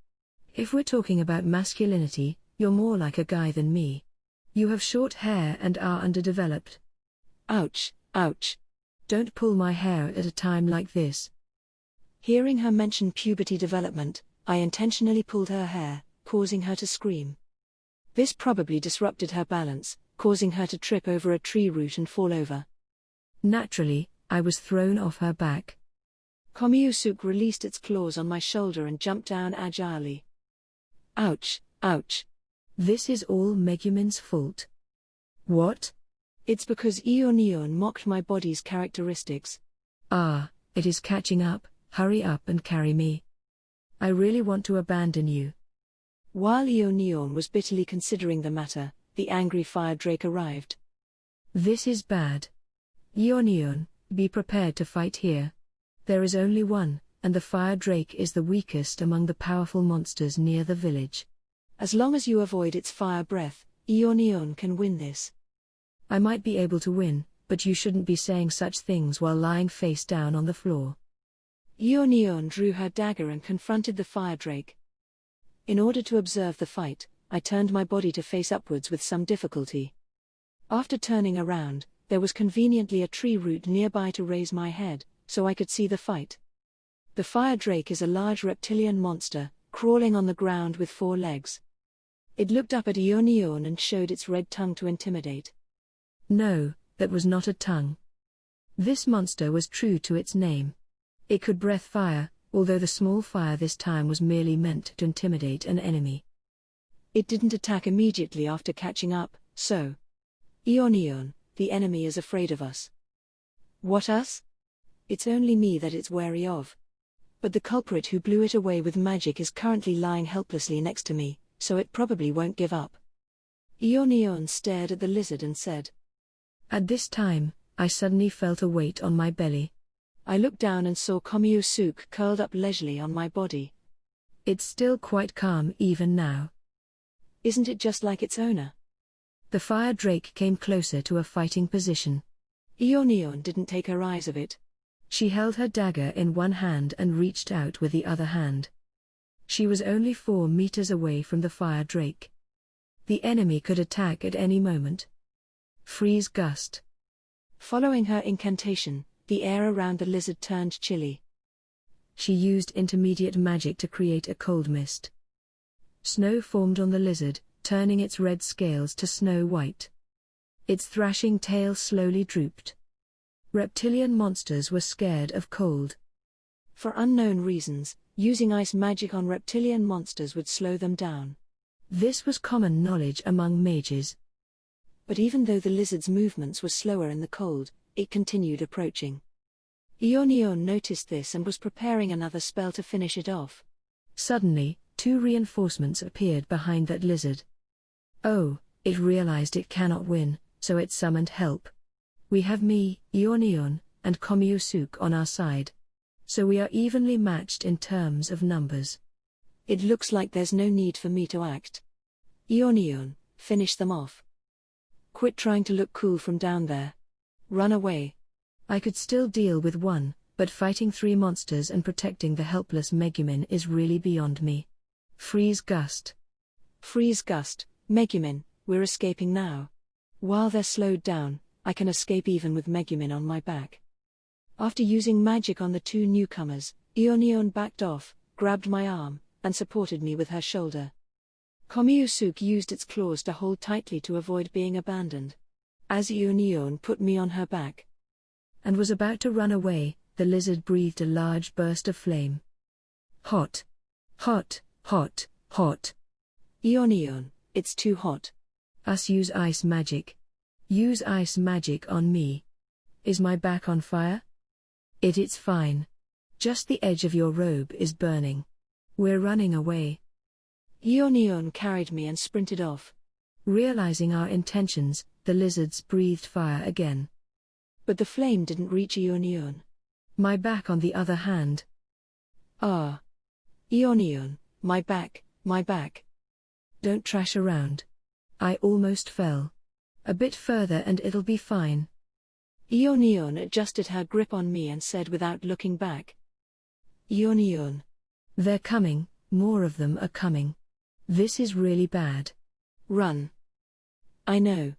If we're talking about masculinity, you're more like a guy than me. You have short hair and are underdeveloped. Ouch, ouch. Don't pull my hair at a time like this. Hearing her mention puberty development, I intentionally pulled her hair, causing her to scream. This probably disrupted her balance, causing her to trip over a tree root and fall over. Naturally, I was thrown off her back. Konosuba released its claws on my shoulder and jumped down agilely. Ouch, ouch. This is all Megumin's fault. What? It's because Yunyun mocked my body's characteristics. Ah, it is catching up. Hurry up and carry me. I really want to abandon you. While Yunyun was bitterly considering the matter, the angry fire drake arrived. This is bad. Yunyun, be prepared to fight here. There is only one, and the fire drake is the weakest among the powerful monsters near the village. As long as you avoid its fire breath, Yunyun can win this. I might be able to win, but you shouldn't be saying such things while lying face down on the floor. Yunyun drew her dagger and confronted the fire drake. In order to observe the fight, I turned my body to face upwards with some difficulty. After turning around, there was conveniently a tree root nearby to raise my head, so I could see the fight. The fire drake is a large reptilian monster, crawling on the ground with 4 legs. It looked up at Yunyun and showed its red tongue to intimidate. No, that was not a tongue. This monster was true to its name. It could breathe fire, although the small fire this time was merely meant to intimidate an enemy. It didn't attack immediately after catching up, so. Yunyun, the enemy is afraid of us. What us? It's only me that it's wary of. But the culprit who blew it away with magic is currently lying helplessly next to me, so it probably won't give up. Yunyun stared at the lizard and said. At this time, I suddenly felt a weight on my belly. I looked down and saw Konosuba curled up leisurely on my body. It's still quite calm even now. Isn't it just like its owner? The fire drake came closer to a fighting position. Yunyun didn't take her eyes of it. She held her dagger in one hand and reached out with the other hand. She was only 4 meters away from the fire drake. The enemy could attack at any moment. Freeze gust. Following her incantation, the air around the lizard turned chilly. She used intermediate magic to create a cold mist. Snow formed on the lizard, turning its red scales to snow white. Its thrashing tail slowly drooped. Reptilian monsters were scared of cold. For unknown reasons, using ice magic on reptilian monsters would slow them down. This was common knowledge among mages. But even though the lizard's movements were slower in the cold, it continued approaching. Yunyun noticed this and was preparing another spell to finish it off. Suddenly, 2 reinforcements appeared behind that lizard. Oh, it realized it cannot win, so it summoned help. We have me, Yunyun, and Konosuba on our side. So we are evenly matched in terms of numbers. It looks like there's no need for me to act. Yunyun, finish them off. Quit trying to look cool from down there. Run away. I could still deal with one, but fighting 3 monsters and protecting the helpless Megumin is really beyond me. Freeze gust. Freeze gust, Megumin, we're escaping now. While they're slowed down, I can escape even with Megumin on my back. After using magic on the 2 newcomers, Yunyun backed off, grabbed my arm, and supported me with her shoulder. Konosuba used its claws to hold tightly to avoid being abandoned. As Yunyun put me on her back and was about to run away, the lizard breathed a large burst of flame. Hot. Hot, hot, hot. Yunyun, it's too hot. Us use ice magic. Use ice magic on me. Is my back on fire? It's fine. Just the edge of your robe is burning. We're running away. Yunyun carried me and sprinted off. Realizing our intentions, the lizards breathed fire again. But the flame didn't reach Yunyun. My back on the other hand. Ah. Yunyun, my back, my back. Don't trash around. I almost fell. A bit further and it'll be fine. Yunyun adjusted her grip on me and said without looking back. Yunyun. They're coming, more of them are coming. This is really bad. Run. I know.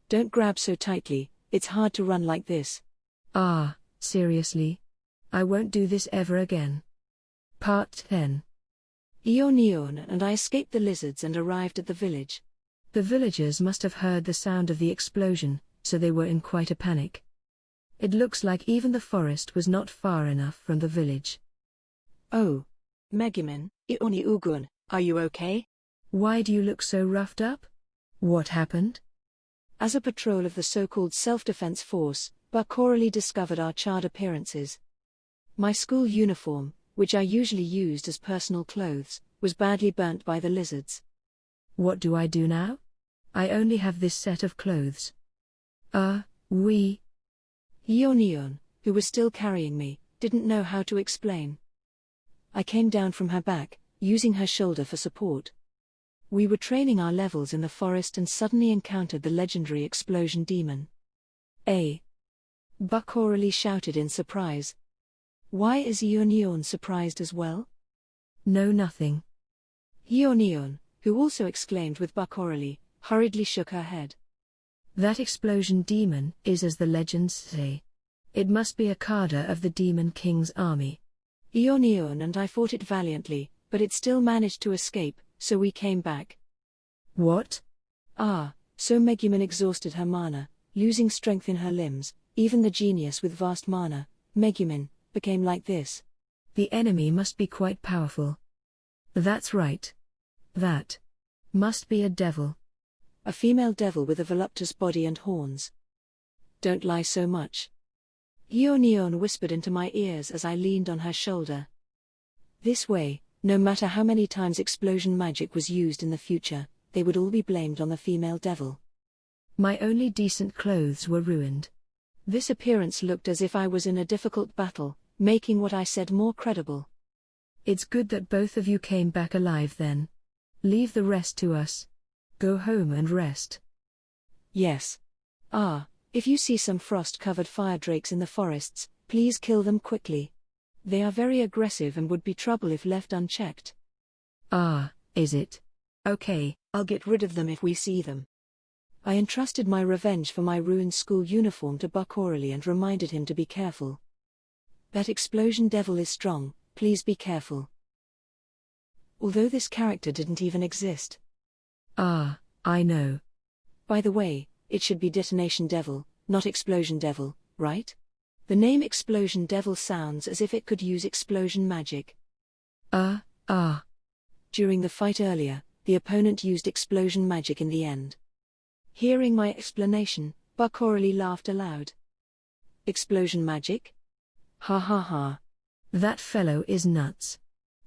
Don't grab so tightly, it's hard to run like this. Ah, seriously? I won't do this ever again. Part 10. Yunyun and I escaped the lizards and arrived at the village. The villagers must have heard the sound of the explosion, so they were in quite a panic. It looks like even the forest was not far enough from the village. Oh. Megumin, Ioni Ugun, are you okay? Why do you look so roughed up? What happened? As a patrol of the so-called self-defense force, Bakorali discovered our charred appearances. My school uniform, which I usually used as personal clothes, was badly burnt by the lizards. What do I do now? I only have this set of clothes. We. Yunyun, who was still carrying me, didn't know how to explain. I came down from her back, using her shoulder for support. We were training our levels in the forest and suddenly encountered the legendary explosion demon. Bakorali shouted in surprise. Why is Yunyun surprised as well? No, nothing. Yunyun, who also exclaimed with Bakorali, hurriedly shook her head. That explosion demon is as the legends say. It must be a cadre of the Demon King's army. Yunyun and I fought it valiantly, but it still managed to escape, so we came back. What? So Megumin exhausted her mana, losing strength in her limbs. Even the genius with vast mana, Megumin, became like this. The enemy must be quite powerful. That's right. That must be a devil. A female devil with a voluptuous body and horns. Don't lie so much. Yunyun whispered into my ears as I leaned on her shoulder. This way, no matter how many times explosion magic was used in the future, they would all be blamed on the female devil. My only decent clothes were ruined. This appearance looked as if I was in a difficult battle, making what I said more credible. It's good that both of you came back alive then. Leave the rest to us. Go home and rest. Yes. If you see some frost-covered fire drakes in the forests, please kill them quickly. They are very aggressive and would be trouble if left unchecked. Is it? Okay, I'll get rid of them if we see them. I entrusted my revenge for my ruined school uniform to Bakorali and reminded him to be careful. That explosion devil is strong, please be careful. Although this character didn't even exist. I know. By the way, it should be Detonation Devil, not Explosion Devil, right? The name Explosion Devil sounds as if it could use explosion magic. During the fight earlier, the opponent used explosion magic in the end. Hearing my explanation, Bakorali laughed aloud. Explosion magic? Ha ha ha. That fellow is nuts.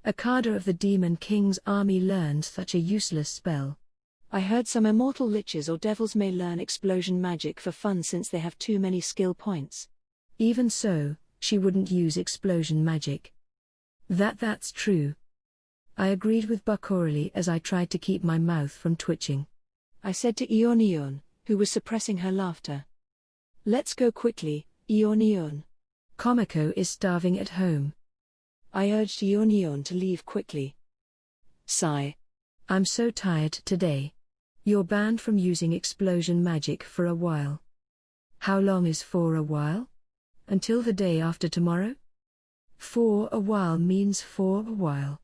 A cadre of the Demon King's army learned such a useless spell. I heard some immortal liches or devils may learn explosion magic for fun since they have too many skill points. Even so, she wouldn't use explosion magic. That's true. I agreed with Bakorali as I tried to keep my mouth from twitching. I said to Yunyun, who was suppressing her laughter. Let's go quickly, Yunyun. Komiko is starving at home. I urged Yunyun to leave quickly. Sigh. I'm so tired today. You're banned from using explosion magic for a while. How long is for a while? Until the day after tomorrow? For a while means for a while.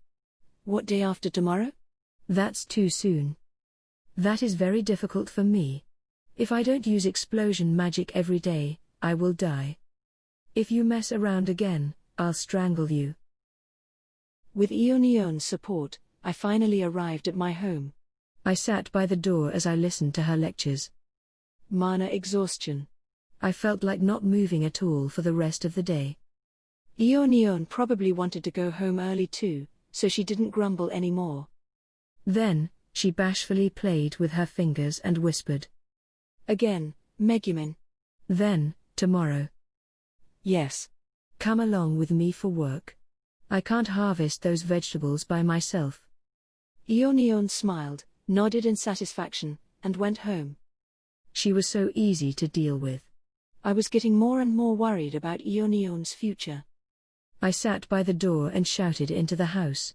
What day after tomorrow? That's too soon. That is very difficult for me. If I don't use explosion magic every day, I will die. If you mess around again, I'll strangle you. With Yunyun's support, I finally arrived at my home. I sat by the door as I listened to her lectures. Mana exhaustion. I felt like not moving at all for the rest of the day. Yunyun probably wanted to go home early too, so she didn't grumble anymore. Then, she bashfully played with her fingers and whispered. Again, Megumin. Then, tomorrow. Yes. Come along with me for work. I can't harvest those vegetables by myself. Yunyun smiled, nodded in satisfaction, and went home. She was so easy to deal with. I was getting more and more worried about Yunyun's future. I sat by the door and shouted into the house.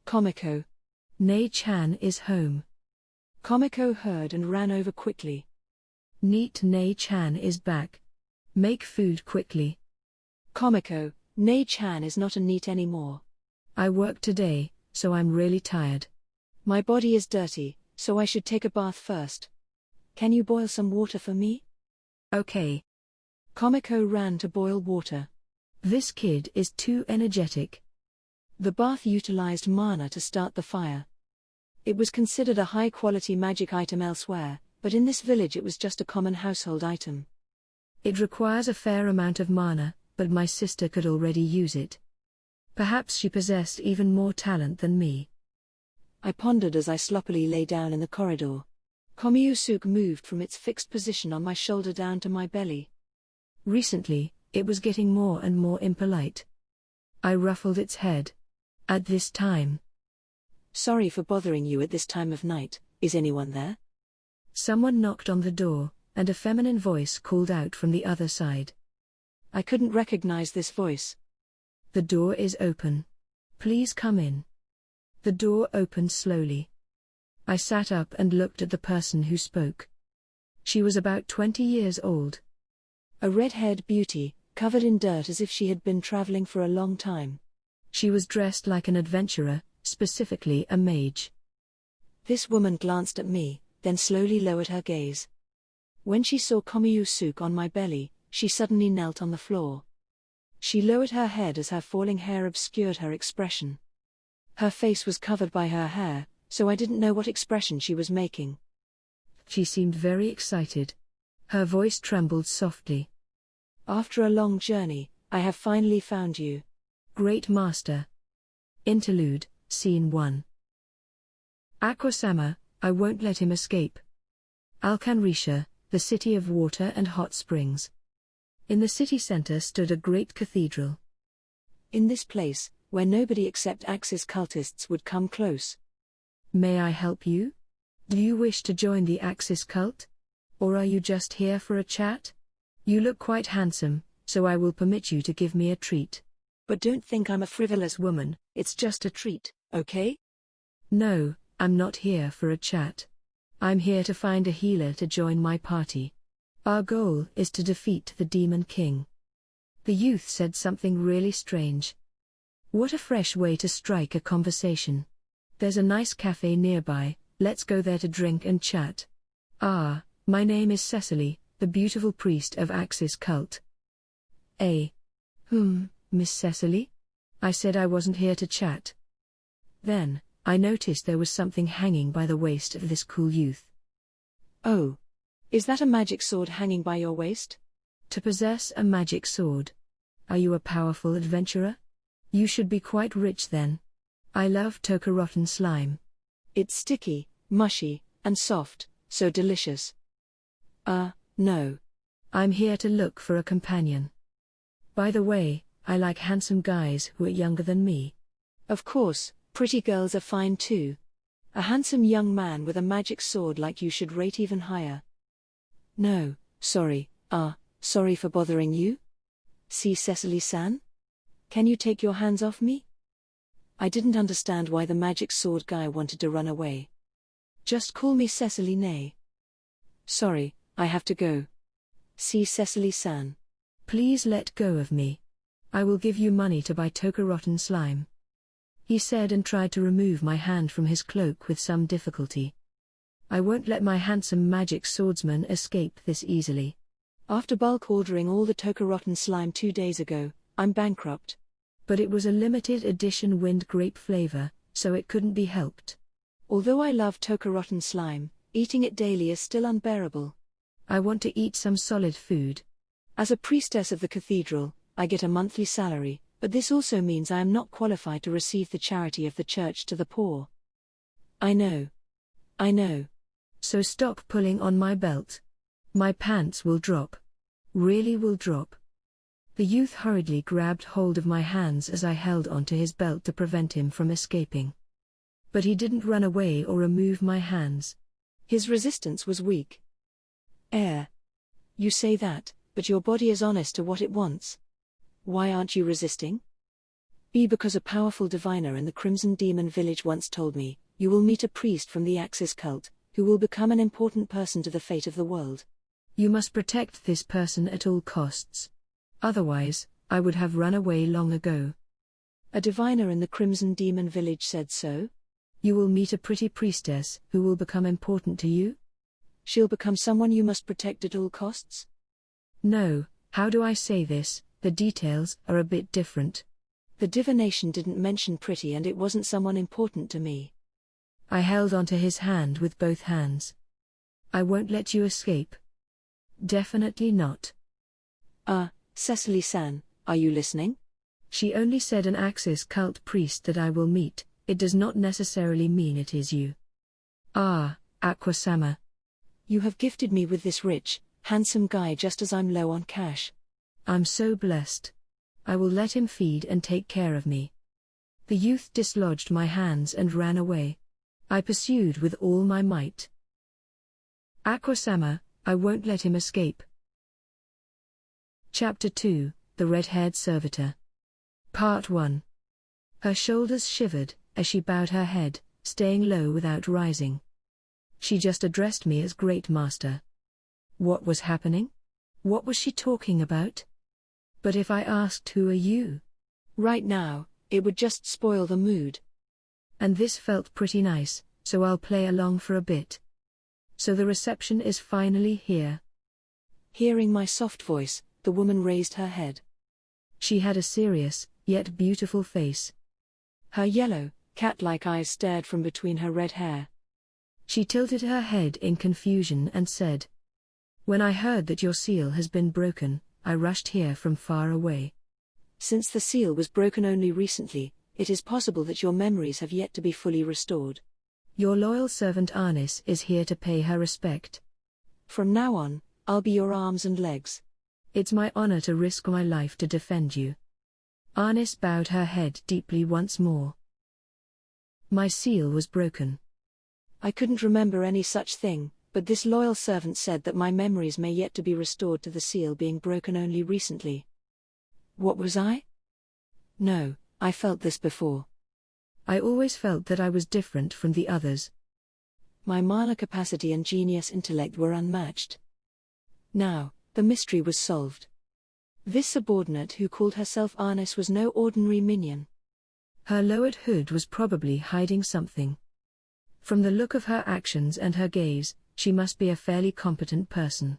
Komiko. Nei-chan is home. Komiko heard and ran over quickly. Neet, Nei-chan is back. Make food quickly. Komiko, Nei-chan is not a Neet anymore. I worked today, so I'm really tired. My body is dirty, so I should take a bath first. Can you boil some water for me? Okay. Komiko ran to boil water. This kid is too energetic. The bath utilized mana to start the fire. It was considered a high-quality magic item elsewhere, but in this village it was just a common household item. It requires a fair amount of mana, but my sister could already use it. Perhaps she possessed even more talent than me. I pondered as I sloppily lay down in the corridor. Komiusuke moved from its fixed position on my shoulder down to my belly. Recently, it was getting more and more impolite. I ruffled its head. At this time. Sorry for bothering you at this time of night, is anyone there? Someone knocked on the door, and a feminine voice called out from the other side. I couldn't recognize this voice. The door is open. Please come in. The door opened slowly. I sat up and looked at the person who spoke. She was about 20 years old. A red-haired beauty, covered in dirt as if she had been traveling for a long time. She was dressed like an adventurer, specifically a mage. This woman glanced at me, then slowly lowered her gaze. When she saw Komiusuke on my belly, she suddenly knelt on the floor. She lowered her head as her falling hair obscured her expression. Her face was covered by her hair, so I didn't know what expression she was making. She seemed very excited. Her voice trembled softly. After a long journey, I have finally found you. Great Master. Interlude, Scene 1. Aquasama, I won't let him escape. Alcanrisha, the city of water and hot springs. In the city center stood a great cathedral. In this place, where nobody except Axis cultists would come close. May I help you? Do you wish to join the Axis cult? Or are you just here for a chat? You look quite handsome, so I will permit you to give me a treat. But don't think I'm a frivolous woman, it's just a treat, okay? No, I'm not here for a chat. I'm here to find a healer to join my party. Our goal is to defeat the Demon King. The youth said something really strange. What a fresh way to strike a conversation. There's a nice cafe nearby, let's go there to drink and chat. Ah, my name is Cecily, the beautiful priest of Axis cult. Miss Cecily? I said I wasn't here to chat. Then, I noticed there was something hanging by the waist of this cool youth. Oh. Is that a magic sword hanging by your waist? To possess a magic sword. Are you a powerful adventurer? You should be quite rich then. I love Tokarotten slime. It's sticky, mushy, and soft, so delicious. No. I'm here to look for a companion. By the way, I like handsome guys who are younger than me. Of course, pretty girls are fine too. A handsome young man with a magic sword like you should rate even higher. No, sorry, sorry for bothering you? See Cecily-san? Can you take your hands off me? I didn't understand why the magic sword guy wanted to run away. Just call me Cecily Nay. Sorry, I have to go. See Cecily-san. Please let go of me. I will give you money to buy Tokarotten slime. He said and tried to remove my hand from his cloak with some difficulty. I won't let my handsome magic swordsman escape this easily. After bulk ordering all the Tokarotten slime 2 days ago, I'm bankrupt. But it was a limited edition wind grape flavor, so it couldn't be helped. Although I love Tokarotten slime, eating it daily is still unbearable. I want to eat some solid food. As a priestess of the cathedral, I get a monthly salary, but this also means I am not qualified to receive the charity of the church to the poor. I know. So stop pulling on my belt. My pants will drop. Really will drop. The youth hurriedly grabbed hold of my hands as I held onto his belt to prevent him from escaping. But he didn't run away or remove my hands. His resistance was weak. You say that, but your body is honest to what it wants. Why aren't you resisting? Because a powerful diviner in the Crimson Demon village once told me, you will meet a priest from the Axis cult, who will become an important person to the fate of the world. You must protect this person at all costs. Otherwise, I would have run away long ago. A diviner in the Crimson Demon village said so? You will meet a pretty priestess who will become important to you? She'll become someone you must protect at all costs? No, how do I say this? The details are a bit different. The divination didn't mention pretty, and it wasn't someone important to me. I held onto his hand with both hands. I won't let you escape. Definitely not. Cecily-san, are you listening? She only said an Axis cult priest that I will meet. It does not necessarily mean it is you. Aqua-sama. You have gifted me with this rich, handsome guy just as I'm low on cash. I'm so blessed. I will let him feed and take care of me. The youth dislodged my hands and ran away. I pursued with all my might. Aqua-sama, I won't let him escape. Chapter 2, The Red-Haired Servitor. Part 1. Her shoulders shivered as she bowed her head, staying low without rising. She just addressed me as Great Master. What was happening? What was she talking about? But if I asked, who are you? Right now, it would just spoil the mood. And this felt pretty nice, so I'll play along for a bit. So the reception is finally here. Hearing my soft voice, the woman raised her head. She had a serious, yet beautiful face. Her yellow, cat-like eyes stared from between her red hair. She tilted her head in confusion and said, "When I heard that your seal has been broken, I rushed here from far away." Since the seal was broken only recently, it is possible that your memories have yet to be fully restored. Your loyal servant Arnis is here to pay her respect. From now on, I'll be your arms and legs. It's my honor to risk my life to defend you. Arnis bowed her head deeply once more. My seal was broken. I couldn't remember any such thing, but this loyal servant said that my memories may yet to be restored to the seal being broken only recently. What was I? No, I felt this before. I always felt that I was different from the others. My mana capacity and genius intellect were unmatched. Now, the mystery was solved. This subordinate who called herself Arnis was no ordinary minion. Her lowered hood was probably hiding something. From the look of her actions and her gaze, she must be a fairly competent person.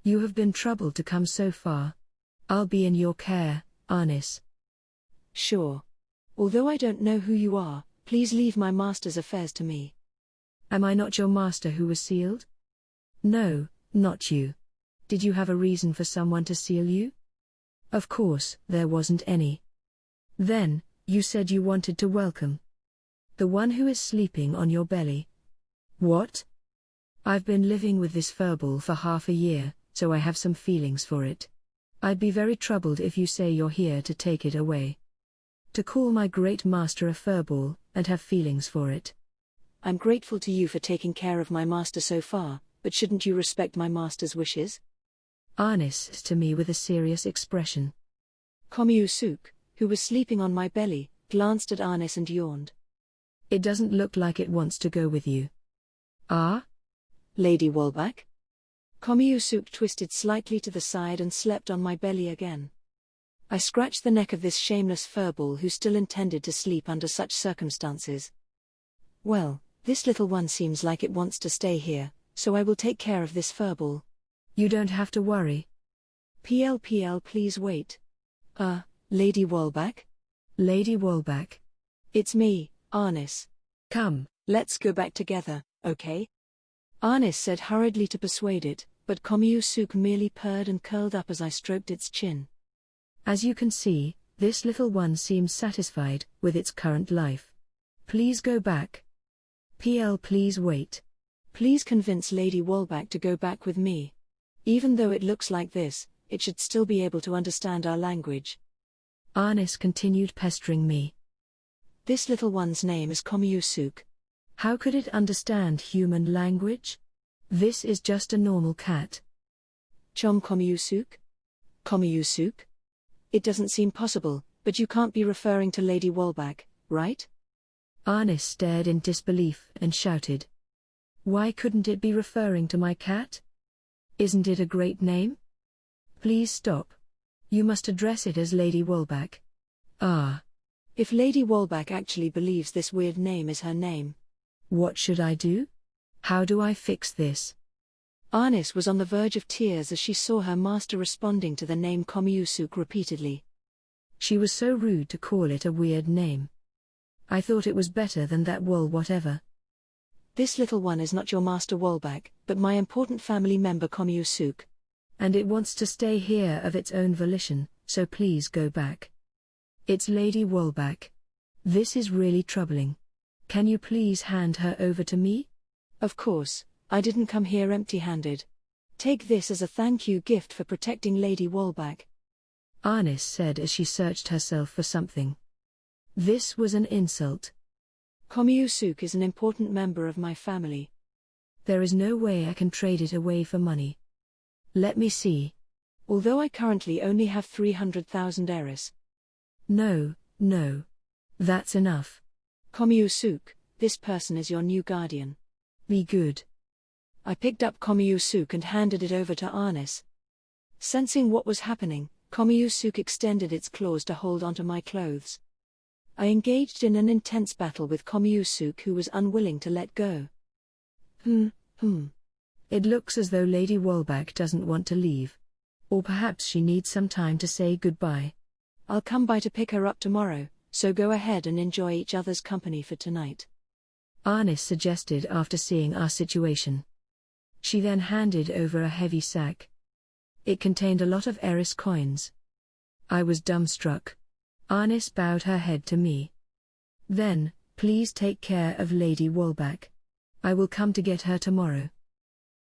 You have been troubled to come so far. I'll be in your care, Arnis. Sure. Although I don't know who you are, please leave my master's affairs to me. Am I not your master who was sealed? No, not you. Did you have a reason for someone to seal you? Of course, there wasn't any. Then, you said you wanted to welcome the one who is sleeping on your belly. What? I've been living with this furball for half a year, so I have some feelings for it. I'd be very troubled if you say you're here to take it away. To call my great master a furball, and have feelings for it. I'm grateful to you for taking care of my master so far, but shouldn't you respect my master's wishes? Arnis to me with a serious expression. Konosuba, who was sleeping on my belly, glanced at Arnis and yawned. It doesn't look like it wants to go with you. Ah? Lady Wolbach? Konosuba twisted slightly to the side and slept on my belly again. I scratched the neck of this shameless furball who still intended to sleep under such circumstances. Well, this little one seems like it wants to stay here, so I will take care of this furball. You don't have to worry. PL, please wait. Lady Walback? Lady Walback. It's me, Arnis. Come. Let's go back together, okay? Arnis said hurriedly to persuade it, but Komiusuke merely purred and curled up as I stroked its chin. As you can see, this little one seems satisfied with its current life. Please go back. PL, please wait. Please convince Lady Walback to go back with me. Even though it looks like this, it should still be able to understand our language. Arnis continued pestering me. This little one's name is Komiusuke. How could it understand human language? This is just a normal cat. Chom Komiusuke? Komiusuke? It doesn't seem possible, but you can't be referring to Lady Walback, right? Arnis stared in disbelief and shouted. Why couldn't it be referring to my cat? Isn't it a great name? Please stop. You must address it as Lady Walback. Ah. If Lady Walback actually believes this weird name is her name. What should I do? How do I fix this? Arnis was on the verge of tears as she saw her master responding to the name Komiusuke repeatedly. She was so rude to call it a weird name. I thought it was better than that whatever. This little one is not your master Walback, but my important family member Komiusuke. And it wants to stay here of its own volition, so please go back. It's Lady Walback. This is really troubling. Can you please hand her over to me? Of course, I didn't come here empty-handed. Take this as a thank you gift for protecting Lady Walback. Arnis said as she searched herself for something. This was an insult. Komiusuke is an important member of my family. There is no way I can trade it away for money. Let me see. Although I currently only have 300,000 eris. No. That's enough. Komiusuke, this person is your new guardian. Be good. I picked up Komiusuke and handed it over to Arnis. Sensing what was happening, Komiusuke extended its claws to hold onto my clothes. I engaged in an intense battle with Komiusuke, who was unwilling to let go. It looks as though Lady Walback doesn't want to leave. Or perhaps she needs some time to say goodbye. I'll come by to pick her up tomorrow, so go ahead and enjoy each other's company for tonight. Arnis suggested after seeing our situation. She then handed over a heavy sack. It contained a lot of eris coins. I was dumbstruck. Arnis bowed her head to me. Then, please take care of Lady Walback. I will come to get her tomorrow.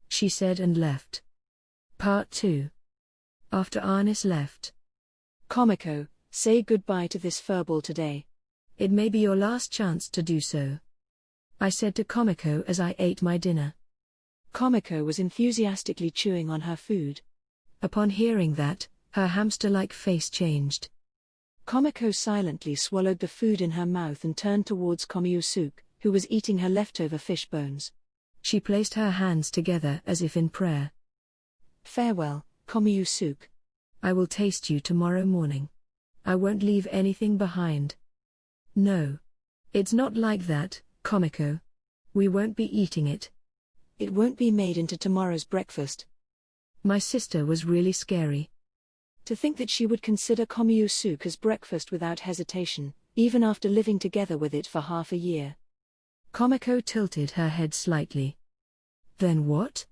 She said and left. Part 2. After Arnis left. Komiko, say goodbye to this furball today. It may be your last chance to do so. I said to Komiko as I ate my dinner. Komiko was enthusiastically chewing on her food. Upon hearing that, her hamster-like face changed. Komiko silently swallowed the food in her mouth and turned towards Komiusuke, who was eating her leftover fish bones. She placed her hands together as if in prayer. Farewell, Komiusuke. I will taste you tomorrow morning. I won't leave anything behind. No. It's not like that, Komiko. We won't be eating it. It won't be made into tomorrow's breakfast. My sister was really scary. To think that she would consider Komiusuke as breakfast without hesitation, even after living together with it for half a year. Komiko tilted her head slightly. Then what?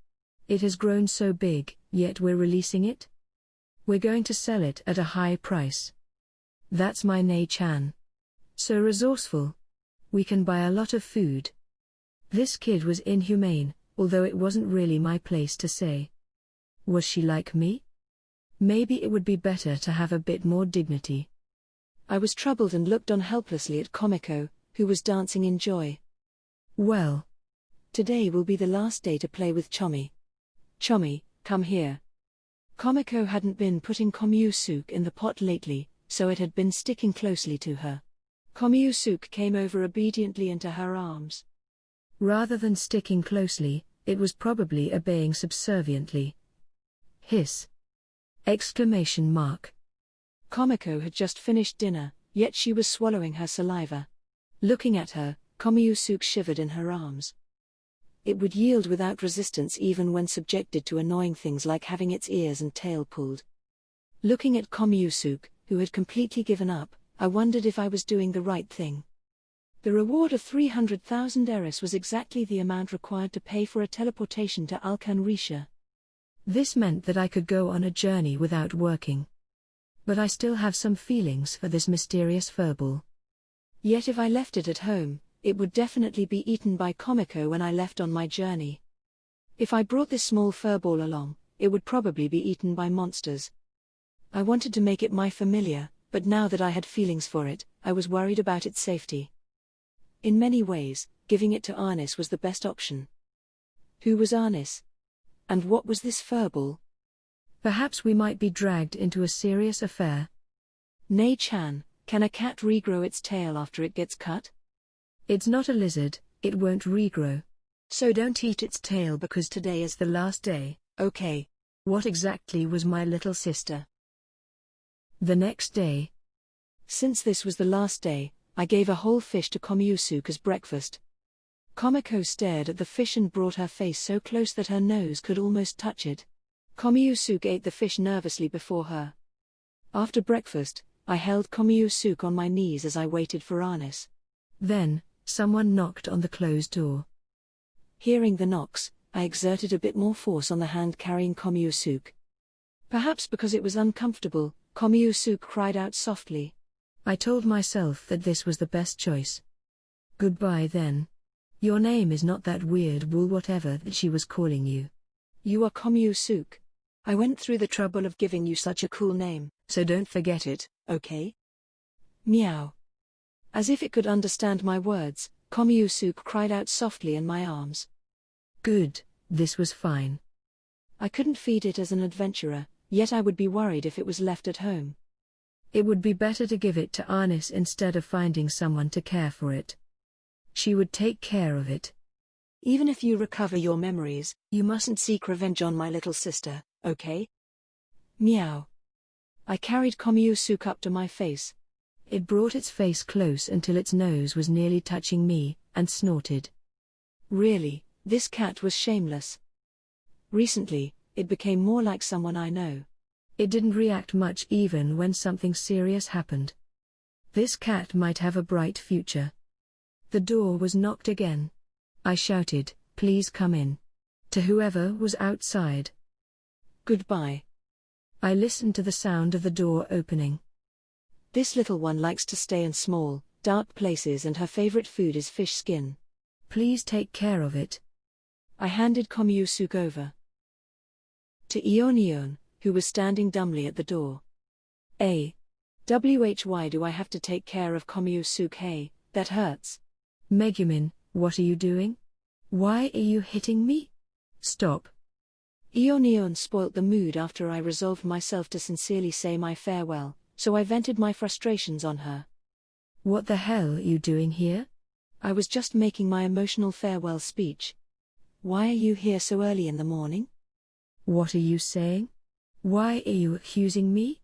It has grown so big, yet we're releasing it? We're going to sell it at a high price. That's my Nei-chan. So resourceful. We can buy a lot of food. This kid was inhumane, although it wasn't really my place to say. Was she like me? Maybe it would be better to have a bit more dignity. I was troubled and looked on helplessly at Komiko, who was dancing in joy. Well. Today will be the last day to play with Chommy. Chommy, come here. Komiko hadn't been putting Komiusuke in the pot lately, so it had been sticking closely to her. Komiusuke came over obediently into her arms. Rather than sticking closely, it was probably obeying subserviently. Hiss! Exclamation mark. Komiko had just finished dinner, yet she was swallowing her saliva. Looking at her, Komiusuke shivered in her arms. it would yield without resistance even when subjected to annoying things like having its ears and tail pulled. Looking at Komiusuke, who had completely given up, I wondered if I was doing the right thing. The reward of 300,000 eris was exactly the amount required to pay for a teleportation to Alkan Risha. This meant that I could go on a journey without working. But I still have some feelings for this mysterious furball. Yet if I left it at home, it would definitely be eaten by Komiko when I left on my journey. If I brought this small furball along, it would probably be eaten by monsters. I wanted to make it my familiar, but now that I had feelings for it, I was worried about its safety. In many ways, giving it to Arnis was the best option. Who was Arnis? And what was this furball? Perhaps we might be dragged into a serious affair. Nei-chan, can a cat regrow its tail after it gets cut? It's not a lizard, it won't regrow. So don't eat its tail because today is the last day, okay? What exactly was my little sister? The next day. Since this was the last day, I gave a whole fish to Komiusuke as breakfast. Komiko stared at the fish and brought her face so close that her nose could almost touch it. Komiusuke ate the fish nervously before her. After breakfast, I held Komiusuke on my knees as I waited for Arnis. Then, someone knocked on the closed door. Hearing the knocks, I exerted a bit more force on the hand carrying Komiusuke. Perhaps because it was uncomfortable, Komiusuke cried out softly. I told myself that this was the best choice. Goodbye then. Your name is not that weird wool whatever that she was calling you. You are Komiusuke. I went through the trouble of giving you such a cool name, so don't forget it, okay? Meow. As if it could understand my words, Komiusuke cried out softly in my arms. Good, this was fine. I couldn't feed it as an adventurer, yet I would be worried if it was left at home. It would be better to give it to Arnis instead of finding someone to care for it. She would take care of it. Even if you recover your memories, you mustn't seek revenge on my little sister, okay? Meow. I carried Komiusuke up to my face. It brought its face close until its nose was nearly touching me, and snorted. Really, this cat was shameless. Recently, it became more like someone I know. It didn't react much even when something serious happened. This cat might have a bright future. The door was knocked again. I shouted, "Please come in," to whoever was outside. Goodbye. I listened to the sound of the door opening. This little one likes to stay in small, dark places and her favorite food is fish skin. Please take care of it. I handed Komiusuke over to Yunyun, who was standing dumbly at the door. Why do I have to take care of Komiusuke? Hey, that hurts. Megumin, what are you doing? Why are you hitting me? Stop. Yunyun spoilt the mood after I resolved myself to sincerely say my farewell, so I vented my frustrations on her. What the hell are you doing here? I was just making my emotional farewell speech. Why are you here so early in the morning? What are you saying? Why are you accusing me?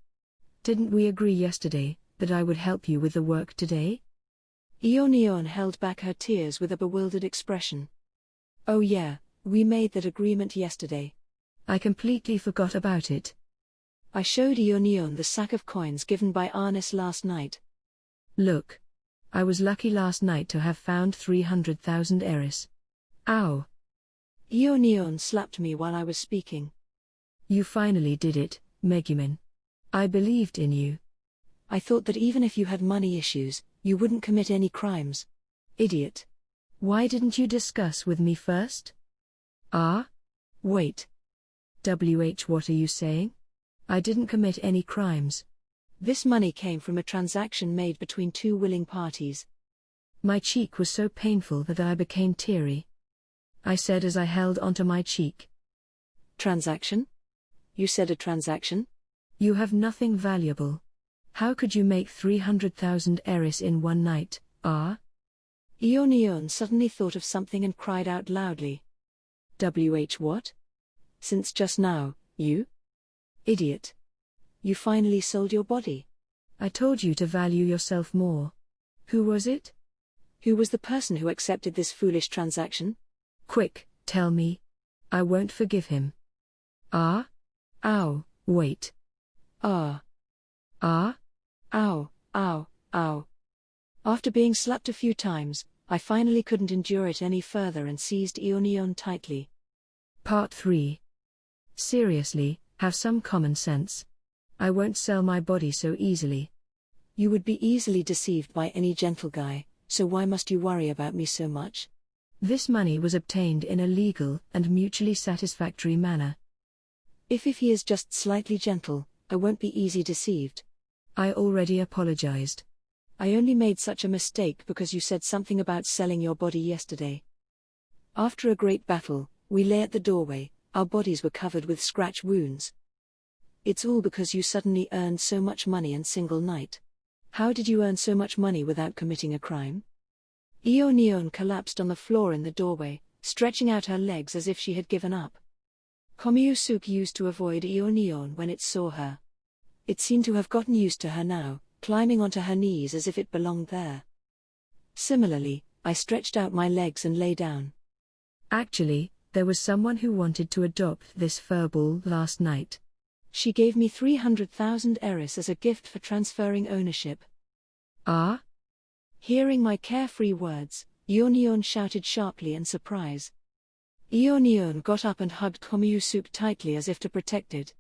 Didn't we agree yesterday that I would help you with the work today? Yunyun held back her tears with a bewildered expression. Oh yeah, we made that agreement yesterday. I completely forgot about it. I showed Yunyun the sack of coins given by Arnis last night. Look. I was lucky last night to have found 300,000 eris. Ow. Yunyun slapped me while I was speaking. You finally did it, Megumin. I believed in you. I thought that even if you had money issues, you wouldn't commit any crimes. Idiot. Why didn't you discuss with me first? Wait. What are you saying? I didn't commit any crimes. This money came from a transaction made between two willing parties. My cheek was so painful that I became teary. I said as I held onto my cheek. Transaction? You said a transaction? You have nothing valuable. How could you make 300,000 eris in one night, Yunyun suddenly thought of something and cried out loudly. What? Since just now, you? Idiot. You finally sold your body. I told you to value yourself more. Who was it? Who was the person who accepted this foolish transaction? Quick, Tell me. I won't forgive him. Ah? Ow, wait. Ah. Ah? Ow, ow, ow. After being slapped a few times, I finally couldn't endure it any further and seized Yunyun tightly. Part 3. Seriously, have some common sense. I won't sell my body so easily. You would be easily deceived by any gentle guy, so why must you worry about me so much? This money was obtained in a legal and mutually satisfactory manner. If he is just slightly gentle, I won't be easy deceived. I already apologized. I only made such a mistake because you said something about selling your body yesterday. After a great battle, we lay at the doorway, our bodies were covered with scratch wounds. It's all because you suddenly earned so much money in single night. How did you earn so much money without committing a crime? Yunyun collapsed on the floor in the doorway, stretching out her legs as if she had given up. Konosuba used to avoid Yunyun when it saw her. It seemed to have gotten used to her now, climbing onto her knees as if it belonged there. Similarly, I stretched out my legs and lay down. Actually, there was someone who wanted to adopt this furball last night. She gave me 300,000 eris as a gift for transferring ownership. Ah? Hearing my carefree words, Yunyun shouted sharply in surprise. Yunyun got up and hugged Konosuba tightly as if to protect it.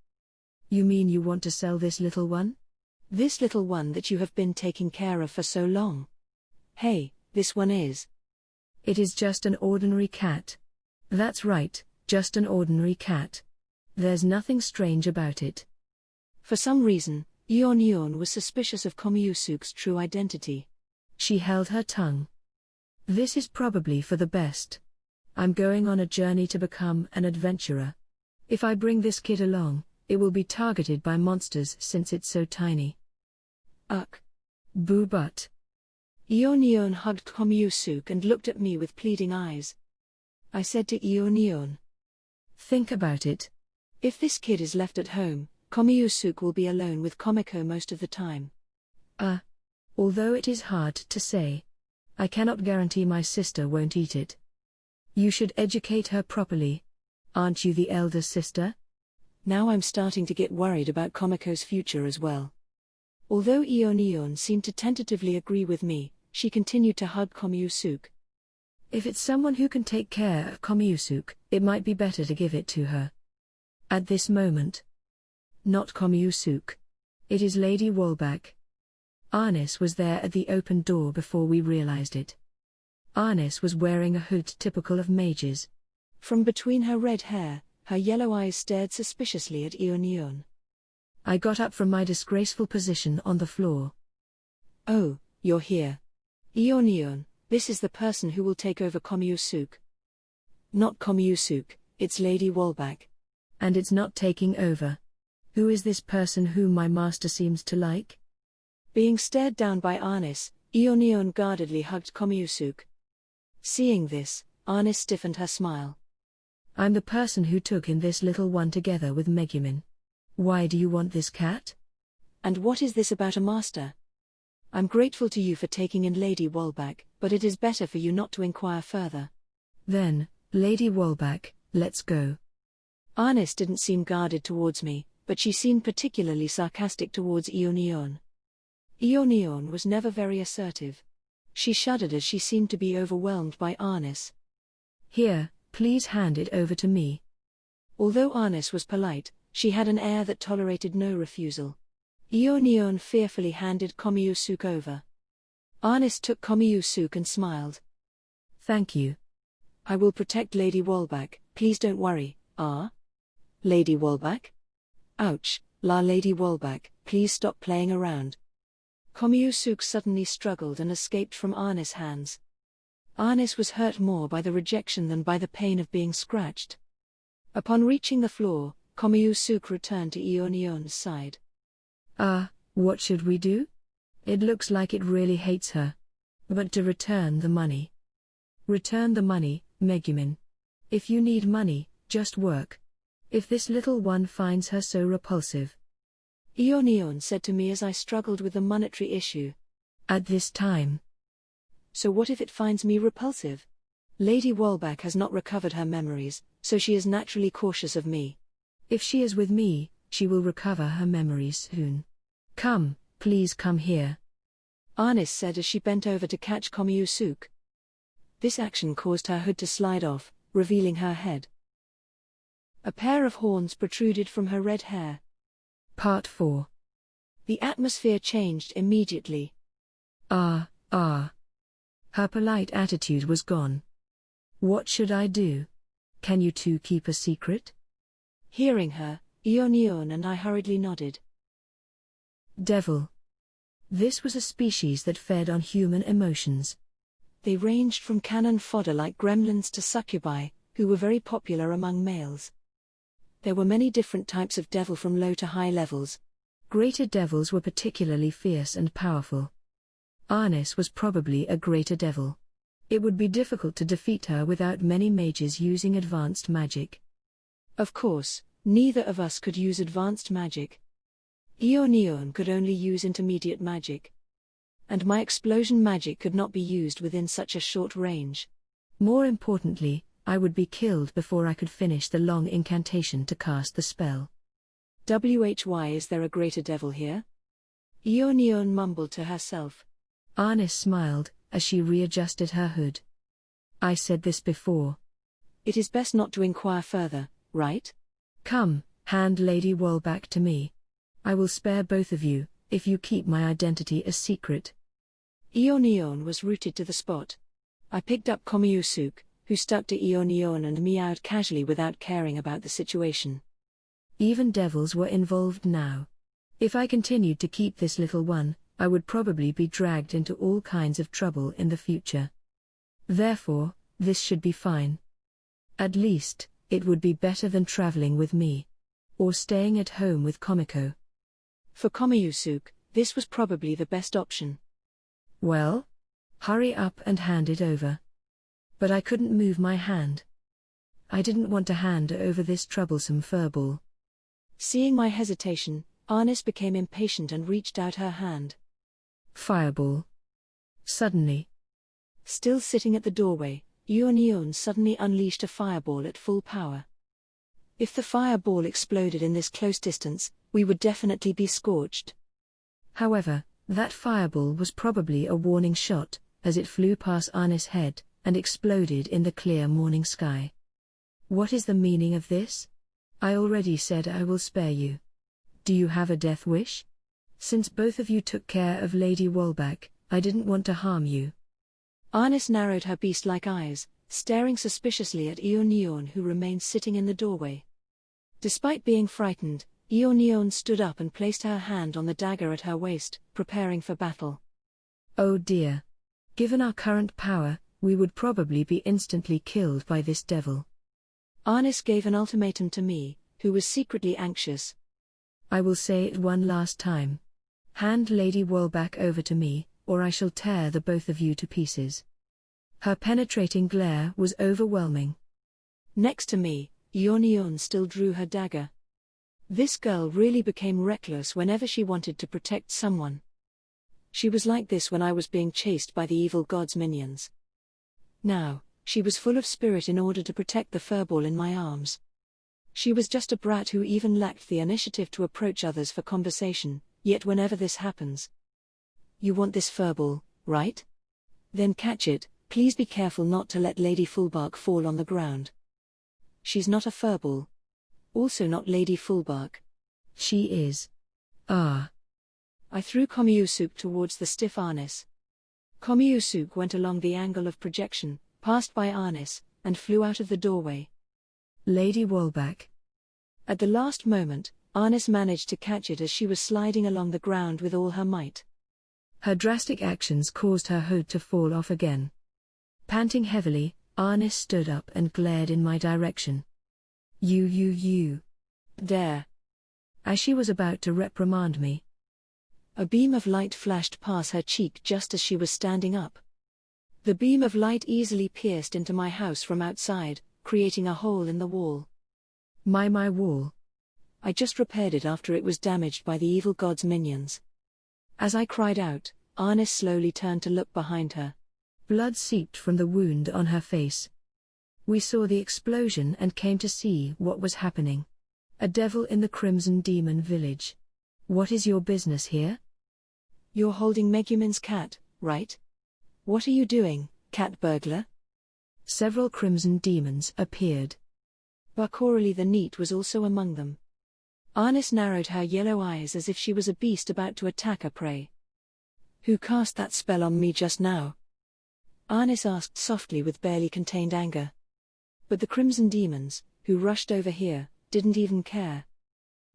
You mean you want to sell this little one? This little one that you have been taking care of for so long. Hey, this one is. It is just an ordinary cat. That's right, just an ordinary cat. There's nothing strange about it. For some reason, Yunyun was suspicious of Konosuba's true identity. She held her tongue. This is probably for the best. I'm going on a journey to become an adventurer. If I bring this kid along, it will be targeted by monsters since it's so tiny. Boo butt. Yunyun hugged Konosuba and looked at me with pleading eyes. I said to Yunyun, think about it. If this kid is left at home, Konosuba will be alone with Komiko most of the time. Although it is hard to say. I cannot guarantee my sister won't eat it. You should educate her properly. Aren't you the elder sister? Now I'm starting to get worried about Komiko's future as well. Although Yunyun seemed to tentatively agree with me, she continued to hug Konosuba. If it's someone who can take care of Konosuba, it might be better to give it to her. At this moment. Not Konosuba. It is Lady Wolbach. Arnis was there at the open door before we realized it. Arnis was wearing a hood typical of mages. From between her red hair, her yellow eyes stared suspiciously at Yunyun. I got up from my disgraceful position on the floor. Oh, you're here. Yunyun, this is the person who will take over Konosuba. Not Konosuba, it's Lady Wolbach. And it's not taking over. Who is this person whom my master seems to like? Being stared down by Arnis, Yunyun guardedly hugged Konosuba. Seeing this, Arnis stiffened her smile. I'm the person who took in this little one together with Megumin. Why do you want this cat? And what is this about a master? I'm grateful to you for taking in Lady Wolbach, but it is better for you not to inquire further. Then, Lady Wolbach, let's go. Arnis didn't seem guarded towards me, but she seemed particularly sarcastic towards Yunyun. Yunyun was never very assertive. She shuddered as she seemed to be overwhelmed by Arnis. Here, please hand it over to me. Although Arnis was polite, she had an air that tolerated no refusal. Yunyun fearfully handed Konosuba over. Arnis took Konosuba and smiled. Thank you. I will protect Lady Wolbach, please don't worry. Lady Wolbach? Ouch, Lady Wolbach, please stop playing around. Konosuba suddenly struggled and escaped from Arnis' hands. Arnis was hurt more by the rejection than by the pain of being scratched. Upon reaching the floor, Konosuba returned to Yunyun's side. What should we do? It looks like it really hates her. But to return the money. Return the money, Megumin. If you need money, just work. If this little one finds her so repulsive. Yunyun said to me as I struggled with the monetary issue. At this time. So what if it finds me repulsive? Lady Wolbach has not recovered her memories, so she is naturally cautious of me. If she is with me, she will recover her memories soon. Come, please come here. Arnis said as she bent over to catch Konosuba. This action caused her hood to slide off, revealing her head. A pair of horns protruded from her red hair. Part 4. The atmosphere changed immediately. Ah. Her polite attitude was gone. What should I do? Can you two keep a secret? Hearing her, Yunyun and I hurriedly nodded. Devil. This was a species that fed on human emotions. They ranged from cannon fodder like gremlins to succubi, who were very popular among males. There were many different types of devil from low to high levels. Greater devils were particularly fierce and powerful. Arnis was probably a greater devil. It would be difficult to defeat her without many mages using advanced magic. Of course, neither of us could use advanced magic. Yunyun could only use intermediate magic. And my explosion magic could not be used within such a short range. More importantly, I would be killed before I could finish the long incantation to cast the spell. Why is there a greater devil here? Yunyun mumbled to herself. Arnis smiled, as she readjusted her hood. I said this before. It is best not to inquire further, right? Come, hand Lady Wolbach to me. I will spare both of you, if you keep my identity a secret. Yunyun was rooted to the spot. I picked up Konosuba, who stuck to Yunyun and meowed casually without caring about the situation. Even devils were involved now. If I continued to keep this little one, I would probably be dragged into all kinds of trouble in the future. Therefore, this should be fine. At least, it would be better than traveling with me. Or staying at home with Komiko. For Konosuba, this was probably the best option. Well? Hurry up and hand it over. But I couldn't move my hand. I didn't want to hand over this troublesome furball. Seeing my hesitation, Arnis became impatient and reached out her hand. Fireball. Suddenly. Still sitting at the doorway, Yunyun suddenly unleashed a fireball at full power. If the fireball exploded in this close distance, we would definitely be scorched. However, that fireball was probably a warning shot, as it flew past Arnis' head, and exploded in the clear morning sky. What is the meaning of this? I already said I will spare you. Do you have a death wish? Since both of you took care of Lady Wolbach, I didn't want to harm you. Arnis narrowed her beast-like eyes, staring suspiciously at Yunyun, who remained sitting in the doorway. Despite being frightened, Yunyun stood up and placed her hand on the dagger at her waist, preparing for battle. Oh dear. Given our current power, we would probably be instantly killed by this devil. Arnis gave an ultimatum to me, who was secretly anxious. I will say it one last time. Hand Lady Wolbach over to me, or I shall tear the both of you to pieces. Her penetrating glare was overwhelming. Next to me, Yunyun still drew her dagger. This girl really became reckless whenever she wanted to protect someone. She was like this when I was being chased by the evil god's minions. Now, she was full of spirit in order to protect the furball in my arms. She was just a brat who even lacked the initiative to approach others for conversation, yet whenever this happens. You want this furball, right? Then catch it, please be careful not to let Lady Wolbach fall on the ground. She's not a furball. Also not Lady Wolbach. She is. Ah. I threw Konosuba towards the stiff Arnis. Konosuba went along the angle of projection, passed by Arnis, and flew out of the doorway. Lady Wolbach. At the last moment, Arnis managed to catch it as she was sliding along the ground with all her might. Her drastic actions caused her hood to fall off again. Panting heavily, Arnis stood up and glared in my direction. You. Dare. As she was about to reprimand me. A beam of light flashed past her cheek just as she was standing up. The beam of light easily pierced into my house from outside, creating a hole in the wall. My wall. I just repaired it after it was damaged by the evil god's minions. As I cried out, Arnis slowly turned to look behind her. Blood seeped from the wound on her face. We saw the explosion and came to see what was happening. A devil in the Crimson Demon village. What is your business here? You're holding Megumin's cat, right? What are you doing, cat burglar? Several Crimson Demons appeared. Bakorali the Neet was also among them. Arnis narrowed her yellow eyes as if she was a beast about to attack a prey. Who cast that spell on me just now? Arnis asked softly with barely contained anger. But the Crimson Demons, who rushed over here, didn't even care.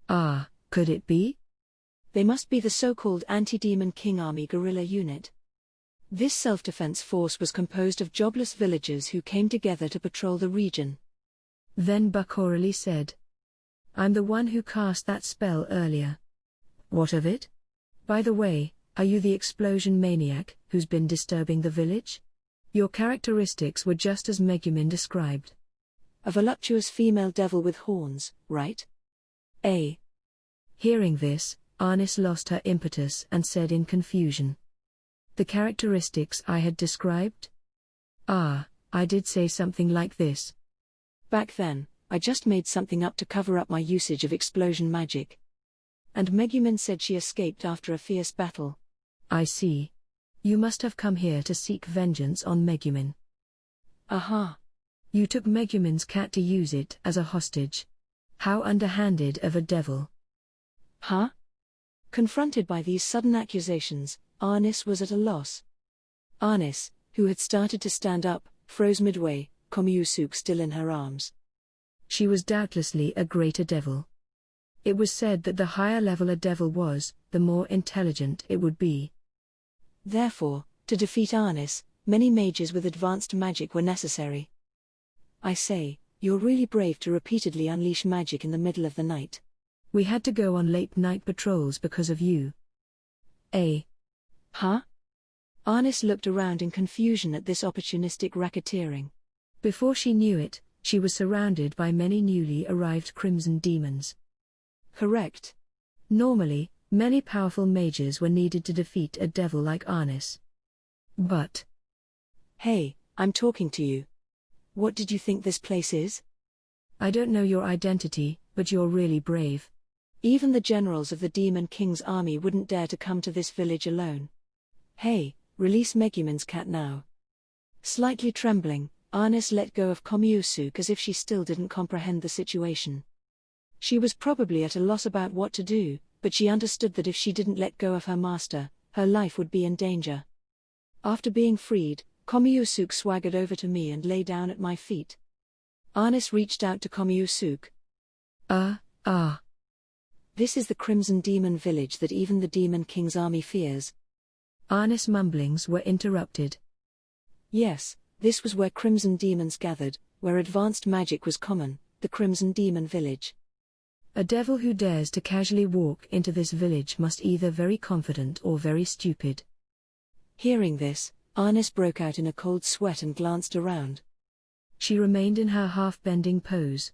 Ah, could it be? They must be the so-called Anti-Demon King Army guerrilla unit. This self-defense force was composed of jobless villagers who came together to patrol the region. Then Bakorali said, I'm the one who cast that spell earlier. What of it? By the way, are you the explosion maniac who's been disturbing the village? Your characteristics were just as Megumin described. A voluptuous female devil with horns, right? Hearing this, Arnis lost her impetus and said in confusion. The characteristics I had described? I did say something like this. Back then, I just made something up to cover up my usage of explosion magic. And Megumin said she escaped after a fierce battle. I see. You must have come here to seek vengeance on Megumin. Aha. You took Megumin's cat to use it as a hostage. How underhanded of a devil. Huh? Confronted by these sudden accusations, Arnis was at a loss. Arnis, who had started to stand up, froze midway, Konosuba still in her arms. She was doubtlessly a greater devil. It was said that the higher level a devil was, the more intelligent it would be. Therefore, to defeat Arnis, many mages with advanced magic were necessary. I say, you're really brave to repeatedly unleash magic in the middle of the night. We had to go on late-night patrols because of you. Huh? Arnis looked around in confusion at this opportunistic racketeering. Before she knew it, she was surrounded by many newly arrived Crimson Demons. Correct. Normally, many powerful mages were needed to defeat a devil like Arnis. But... Hey, I'm talking to you. What did you think this place is? I don't know your identity, but you're really brave. Even the generals of the Demon King's army wouldn't dare to come to this village alone. Hey, release Megumin's cat now. Slightly trembling, Arnis let go of Konosuba as if she still didn't comprehend the situation. She was probably at a loss about what to do, but she understood that if she didn't let go of her master, her life would be in danger. After being freed, Konosuba swaggered over to me and lay down at my feet. Arnis reached out to Konosuba. This is the Crimson Demon village that even the Demon King's army fears. Arnis' mumblings were interrupted. Yes, this was where Crimson Demons gathered, where advanced magic was common, the Crimson Demon village. A devil who dares to casually walk into this village must either very confident or very stupid. Hearing this, Arnis broke out in a cold sweat and glanced around. She remained in her half-bending pose.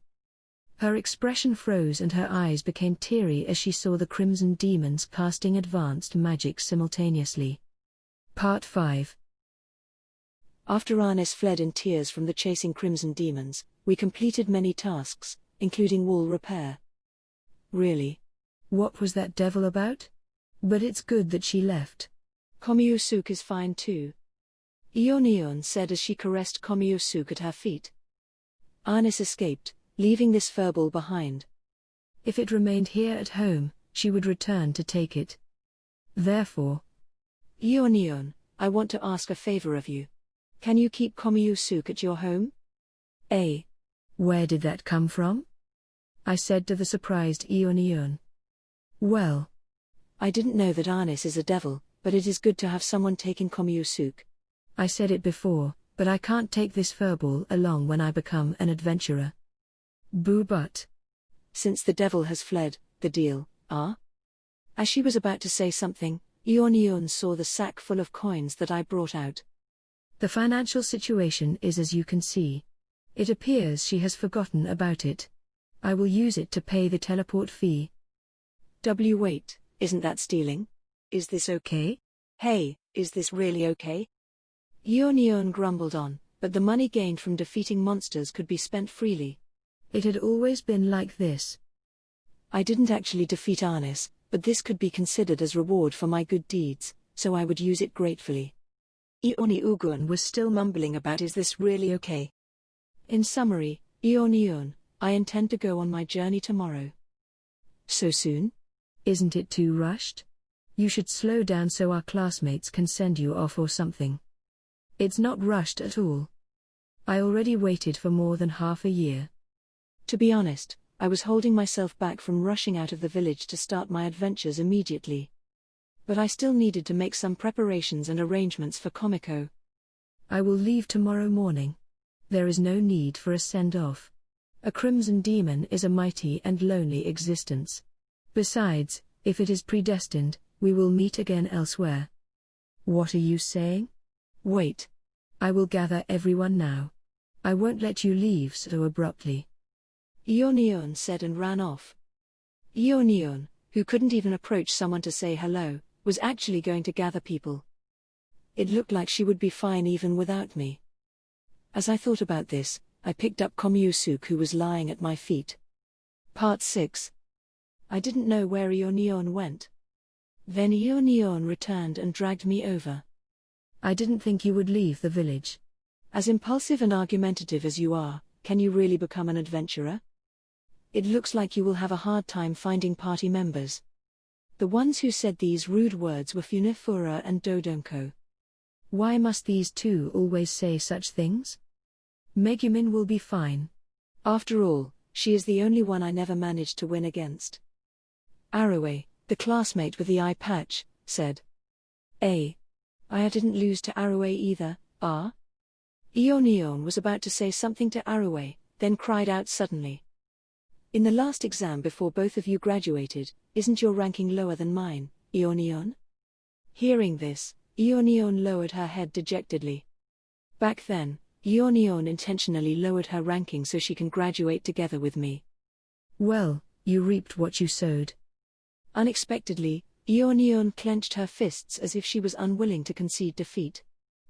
Her expression froze and her eyes became teary as she saw the Crimson Demons casting advanced magic simultaneously. Part 5. After Arnis fled in tears from the chasing Crimson Demons, we completed many tasks, including wall repair. Really? What was that devil about? But it's good that she left. Konosuba is fine too. Yunyun said as she caressed Konosuba at her feet. Arnis escaped, leaving this furball behind. If it remained here at home, she would return to take it. Therefore, Yunyun, I want to ask a favor of you. Can you keep Konosuba at your home? Where did that come from? I said to the surprised Yunyun. Well, I didn't know that Arnis is a devil, but it is good to have someone taking Konosuba. I said it before, but I can't take this furball along when I become an adventurer. Boo, but since the devil has fled, the deal, As she was about to say something, Yunyun saw the sack full of coins that I brought out. The financial situation is as you can see. It appears she has forgotten about it. I will use it to pay the teleport fee. Wait, isn't that stealing? Is this okay? Hey, is this really okay? Yunyun grumbled on, but the money gained from defeating monsters could be spent freely. It had always been like this. I didn't actually defeat Arnis, but this could be considered as reward for my good deeds, so I would use it gratefully. Ugun was still mumbling about is this really okay? In summary, Yunyun, I intend to go on my journey tomorrow. So soon? Isn't it too rushed? You should slow down so our classmates can send you off or something. It's not rushed at all. I already waited for more than half a year. To be honest, I was holding myself back from rushing out of the village to start my adventures immediately. But I still needed to make some preparations and arrangements for Komiko. I will leave tomorrow morning. There is no need for a send-off. A crimson demon is a mighty and lonely existence. Besides, if it is predestined, we will meet again elsewhere. What are you saying? Wait. I will gather everyone now. I won't let you leave so abruptly. Yunyun said and ran off. Yunyun, who couldn't even approach someone to say hello, was actually going to gather people. It looked like she would be fine even without me. As I thought about this, I picked up Konosuba who was lying at my feet. Part 6. I didn't know where Yunyun went. Then Yunyun returned and dragged me over. I didn't think you would leave the village. As impulsive and argumentative as you are, can you really become an adventurer? It looks like you will have a hard time finding party members. The ones who said these rude words were Funifura and Dodonko. Why must these two always say such things? Megumin will be fine. After all, she is the only one I never managed to win against. Arue, the classmate with the eye patch, said. I didn't lose to Arue either, Yunyun was about to say something to Arue, then cried out suddenly. In the last exam before both of you graduated, isn't your ranking lower than mine, Yunyun? Hearing this, Yunyun lowered her head dejectedly. Back then, Yunyun intentionally lowered her ranking so she can graduate together with me. Well, you reaped what you sowed. Unexpectedly, Yunyun clenched her fists as if she was unwilling to concede defeat.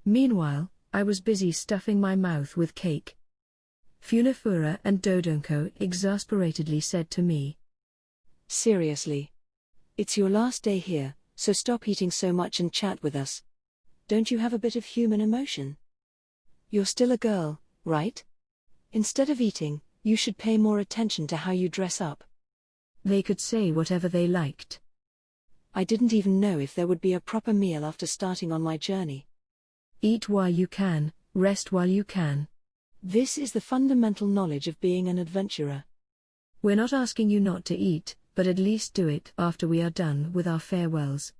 Meanwhile, I was busy stuffing my mouth with cake. Funifura and Dodonko exasperatedly said to me. Seriously? It's your last day here, so stop eating so much and chat with us. Don't you have a bit of human emotion? You're still a girl, right? Instead of eating, you should pay more attention to how you dress up. They could say whatever they liked. I didn't even know if there would be a proper meal after starting on my journey. Eat while you can, rest while you can. This is the fundamental knowledge of being an adventurer. We're not asking you not to eat, but at least do it after we are done with our farewells.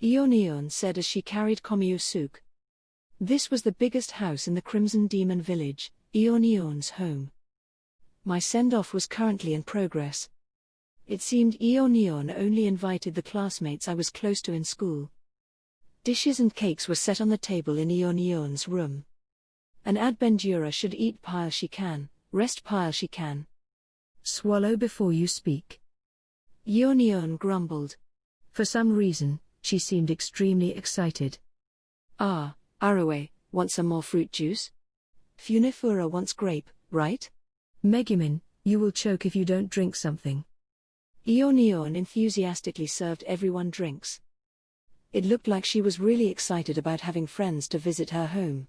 Yunyun said as she carried Konosuba. This was the biggest house in the Crimson Demon village, Yunyun's home. My send-off was currently in progress. It seemed Yunyun only invited the classmates I was close to in school. Dishes and cakes were set on the table in Yunyun's room. An adventurer should eat while she can, rest while she can. Swallow before you speak. Yunyun grumbled. For some reason, she seemed extremely excited. Arue, want some more fruit juice? Funifura wants grape, right? Megumin, you will choke if you don't drink something. Yunyun enthusiastically served everyone drinks. It looked like she was really excited about having friends to visit her home.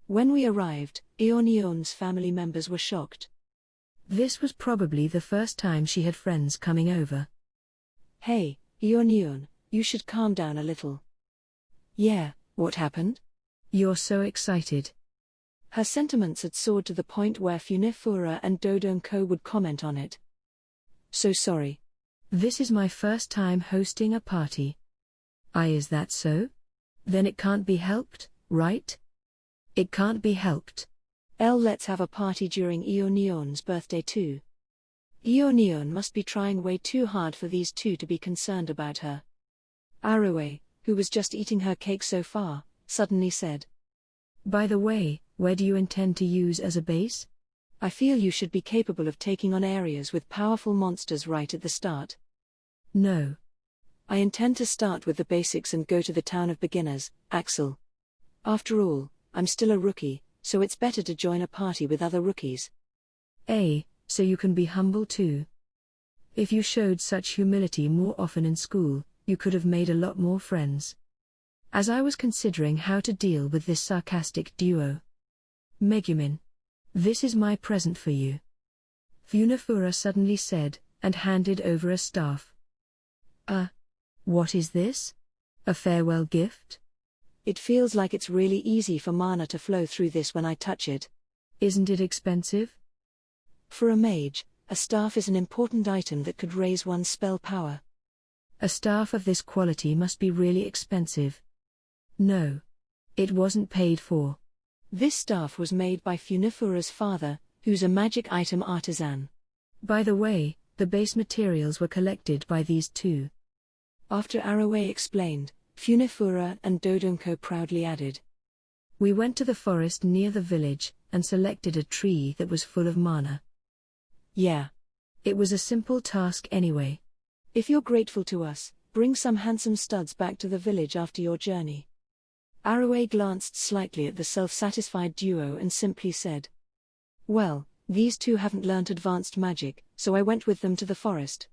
When we arrived, Yunyun's family members were shocked. This was probably the first time she had friends coming over. Hey, Yunyun, you should calm down a little. Yeah, what happened? You're so excited. Her sentiments had soared to the point where Funifura and Dodonko would comment on it. So sorry. This is my first time hosting a party. Is that so? Then it can't be helped, right? It can't be helped. Let's have a party during Yunyun's birthday too. Yunyun must be trying way too hard for these two to be concerned about her. Arue, who was just eating her cake so far, suddenly said. By the way, where do you intend to use as a base? I feel you should be capable of taking on areas with powerful monsters right at the start. No. I intend to start with the basics and go to the town of beginners, Axel. After all, I'm still a rookie, so it's better to join a party with other rookies. So you can be humble too. If you showed such humility more often in school, you could have made a lot more friends. As I was considering how to deal with this sarcastic duo. Megumin. This is my present for you. Funafura suddenly said, and handed over a staff. What is this? A farewell gift? It feels like it's really easy for mana to flow through this when I touch it. Isn't it expensive? For a mage, a staff is an important item that could raise one's spell power. A staff of this quality must be really expensive. No. It wasn't paid for. This staff was made by Funifura's father, who's a magic item artisan. By the way, the base materials were collected by these two. After Arue explained, Funifura and Dodonko proudly added. We went to the forest near the village, and selected a tree that was full of mana. Yeah. It was a simple task anyway. If you're grateful to us, bring some handsome studs back to the village after your journey. Arue glanced slightly at the self-satisfied duo and simply said. Well, these two haven't learnt advanced magic, so I went with them to the forest.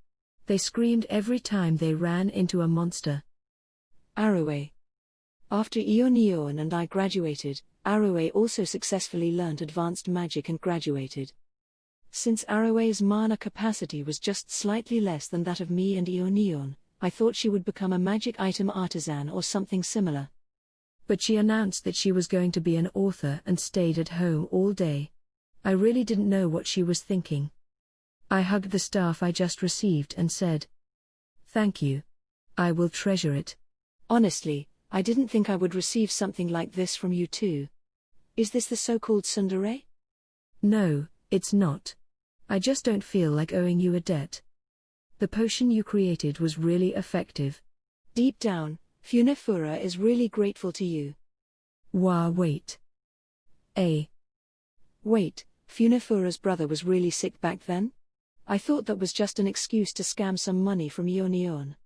They screamed every time they ran into a monster. Arue. After Yunyun and I graduated, Arue also successfully learnt advanced magic and graduated. Since Arue's mana capacity was just slightly less than that of me and Yunyun, I thought she would become a magic item artisan or something similar. But she announced that she was going to be an author and stayed at home all day. I really didn't know what she was thinking. I hugged the staff I just received and said, "Thank you. I will treasure it." Honestly, I didn't think I would receive something like this from you too. Is this the so-called tsundere? No, it's not. I just don't feel like owing you a debt. The potion you created was really effective. Deep down, Funifura is really grateful to you. Wait. Wait, Funifura's brother was really sick back then? I thought that was just an excuse to scam some money from Yunyun.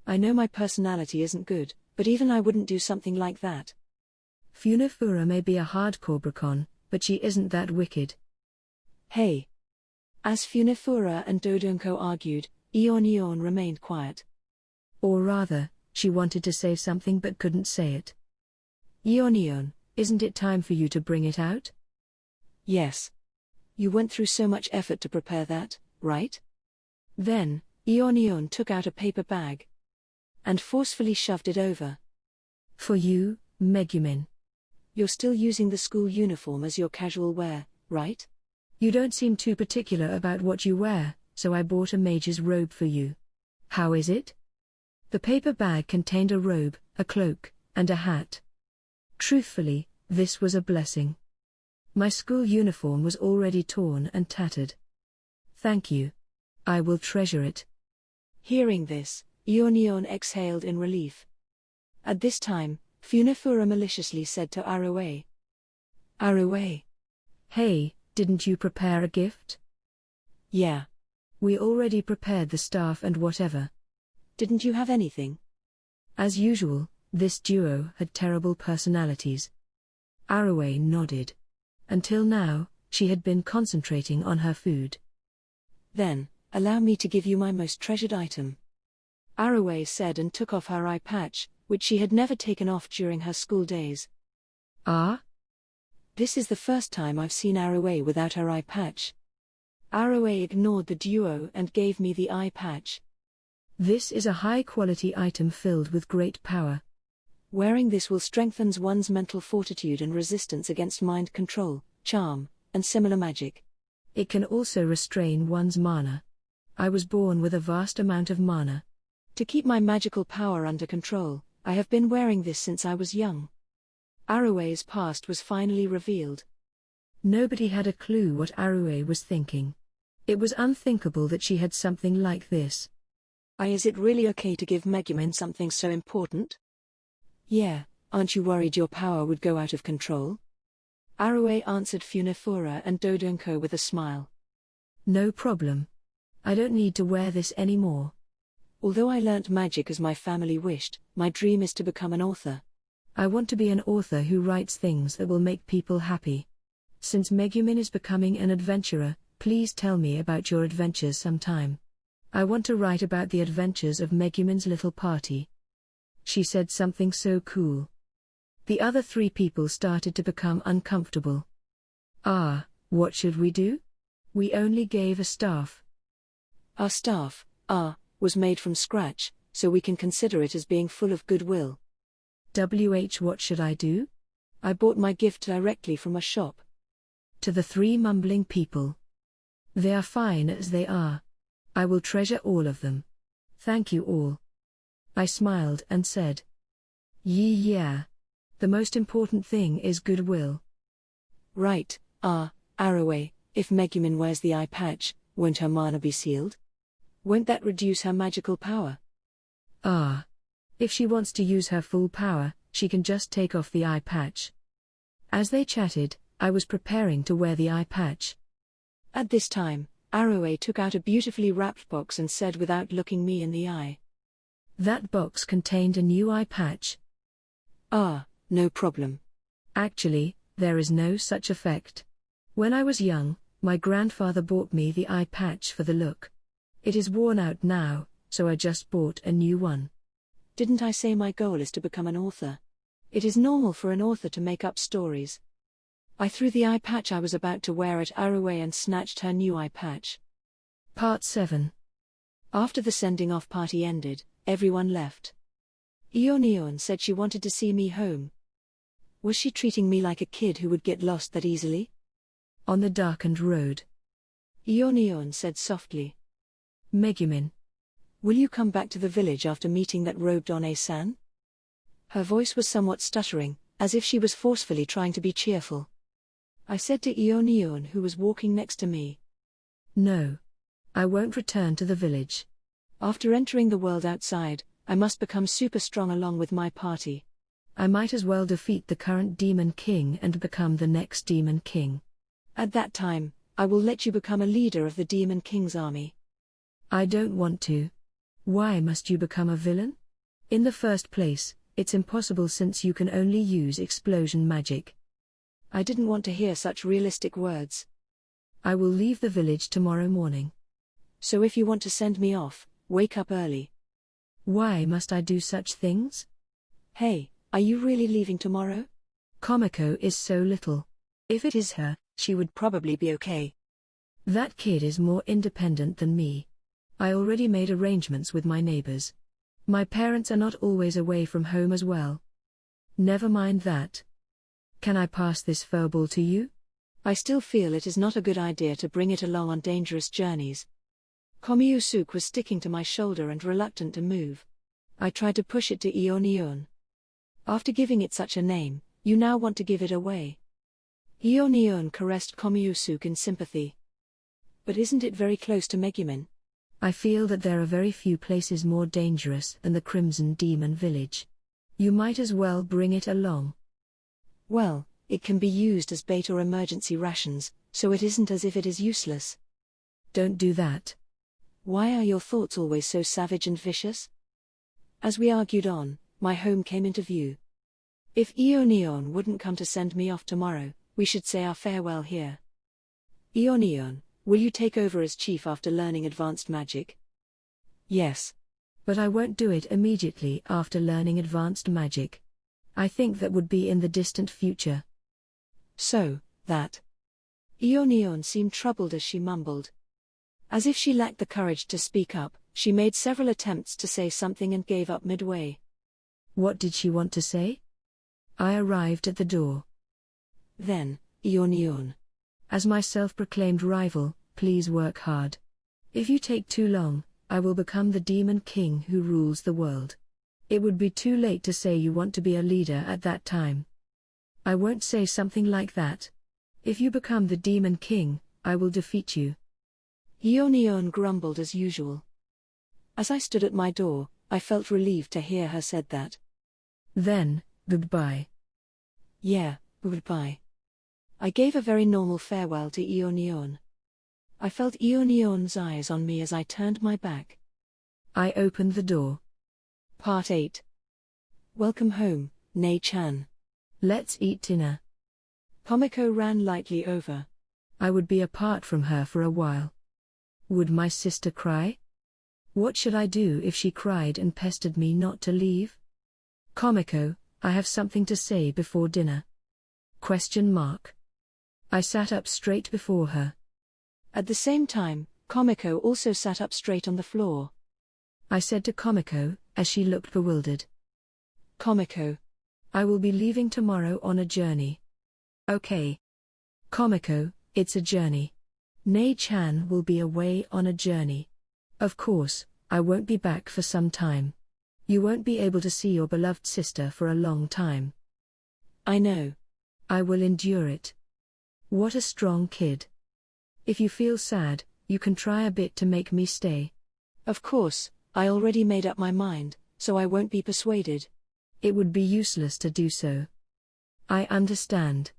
I know my personality isn't good, but even I wouldn't do something like that. Funifura may be a hardcore bracon, but she isn't that wicked. Hey. As Funifura and Dodonko argued, Yunyun remained quiet. Or rather, she wanted to say something but couldn't say it. Yunyun, isn't it time for you to bring it out? Yes. You went through so much effort to prepare that, right? Then, Yunyun took out a paper bag and forcefully shoved it over. For you, Megumin. You're still using the school uniform as your casual wear, right? You don't seem too particular about what you wear, so I bought a mage's robe for you. How is it? The paper bag contained a robe, a cloak, and a hat. Truthfully, this was a blessing. My school uniform was already torn and tattered. Thank you. I will treasure it. Hearing this, Yunyun exhaled in relief. At this time, Funifura maliciously said to Arue. Arue. Hey, didn't you prepare a gift? Yeah. We already prepared the staff and whatever. Didn't you have anything? As usual, this duo had terrible personalities. Arue nodded. Until now, she had been concentrating on her food. Then, allow me to give you my most treasured item. Arue said and took off her eye patch, which she had never taken off during her school days. Ah? This is the first time I've seen Arue without her eye patch. Arue ignored the duo and gave me the eye patch. This is a high-quality item filled with great power. Wearing this will strengthen one's mental fortitude and resistance against mind control, charm, and similar magic. It can also restrain one's mana. I was born with a vast amount of mana. To keep my magical power under control, I have been wearing this since I was young. Arue's past was finally revealed. Nobody had a clue what Arue was thinking. It was unthinkable that she had something like this. Is it really okay to give Megumin something so important? Yeah, aren't you worried your power would go out of control? Arue answered Funifura and Dodonko with a smile. No problem. I don't need to wear this anymore. Although I learnt magic as my family wished, my dream is to become an author. I want to be an author who writes things that will make people happy. Since Megumin is becoming an adventurer, please tell me about your adventures sometime. I want to write about the adventures of Megumin's little party. She said something so cool. The other 3 people started to become uncomfortable. What should we do? We only gave a staff. Our staff, was made from scratch, so we can consider it as being full of goodwill. What should I do? I bought my gift directly from a shop. To the 3 mumbling people. They are fine as they are. I will treasure all of them. Thank you all. I smiled and said. Yeah. The most important thing is goodwill. Right, Arroway, if Megumin wears the eye patch, won't her mana be sealed? Won't that reduce her magical power? If she wants to use her full power, she can just take off the eye patch. As they chatted, I was preparing to wear the eye patch. At this time, Arroway took out a beautifully wrapped box and said without looking me in the eye. That box contained a new eye patch. No problem. Actually, there is no such effect. When I was young, my grandfather bought me the eye patch for the look. It is worn out now, so I just bought a new one. Didn't I say my goal is to become an author? It is normal for an author to make up stories. I threw the eye patch I was about to wear at Arroway and snatched her new eye patch. Part 7. After the sending off party ended, everyone left. Yunyun said she wanted to see me home. Was she treating me like a kid who would get lost that easily? On the darkened road. Yunyun said softly. Megumin. Will you come back to the village after meeting that robed One-san? Her voice was somewhat stuttering, as if she was forcefully trying to be cheerful. I said to Yunyun, who was walking next to me. No. I won't return to the village. After entering the world outside, I must become super strong along with my party. I might as well defeat the current Demon King and become the next Demon King. At that time, I will let you become a leader of the Demon King's army. I don't want to. Why must you become a villain? In the first place, it's impossible since you can only use explosion magic. I didn't want to hear such realistic words. I will leave the village tomorrow morning. So if you want to send me off, wake up early. Why must I do such things? Hey, are you really leaving tomorrow? Komiko is so little. If it is her, she would probably be okay. That kid is more independent than me. I already made arrangements with my neighbors. My parents are not always away from home as well. Never mind that. Can I pass this furball to you? I still feel it is not a good idea to bring it along on dangerous journeys. Komiusuke was sticking to my shoulder and reluctant to move. I tried to push it to Yunyun. After giving it such a name, you now want to give it away. Yunyun caressed Komiusuke in sympathy. But isn't it very close to Megumin? I feel that there are very few places more dangerous than the Crimson Demon Village. You might as well bring it along. Well, it can be used as bait or emergency rations, so it isn't as if it is useless. Don't do that. Why are your thoughts always so savage and vicious? As we argued on, my home came into view. If Yunyun wouldn't come to send me off tomorrow, we should say our farewell here. Yunyun, will you take over as chief after learning advanced magic? Yes. But I won't do it immediately after learning advanced magic. I think that would be in the distant future. So, that. Yunyun seemed troubled as she mumbled. As if she lacked the courage to speak up, she made several attempts to say something and gave up midway. What did she want to say? I arrived at the door. Then, Yunyun. As my self-proclaimed rival, please work hard. If you take too long, I will become the Demon King who rules the world. It would be too late to say you want to be a leader at that time. I won't say something like that. If you become the Demon King, I will defeat you. Yunyun grumbled as usual. As I stood at my door, I felt relieved to hear her said that. Then, goodbye. Yeah, goodbye. I gave a very normal farewell to Yunyun. I felt Yunyun's eyes on me as I turned my back. I opened the door. Part 8. Welcome home, Nei-chan. Let's eat dinner. Komiko ran lightly over. I would be apart from her for a while. Would my sister cry? What should I do if she cried and pestered me not to leave? Komiko, I have something to say before dinner. ? I sat up straight before her. At the same time, Komiko also sat up straight on the floor. I said to Komiko, as she looked bewildered. Komiko. I will be leaving tomorrow on a journey. Okay. Komiko, it's a journey. Nei-chan will be away on a journey. Of course, I won't be back for some time. You won't be able to see your beloved sister for a long time. I know. I will endure it. What a strong kid. If you feel sad, you can try a bit to make me stay. Of course, I already made up my mind, so I won't be persuaded. It would be useless to do so. I understand.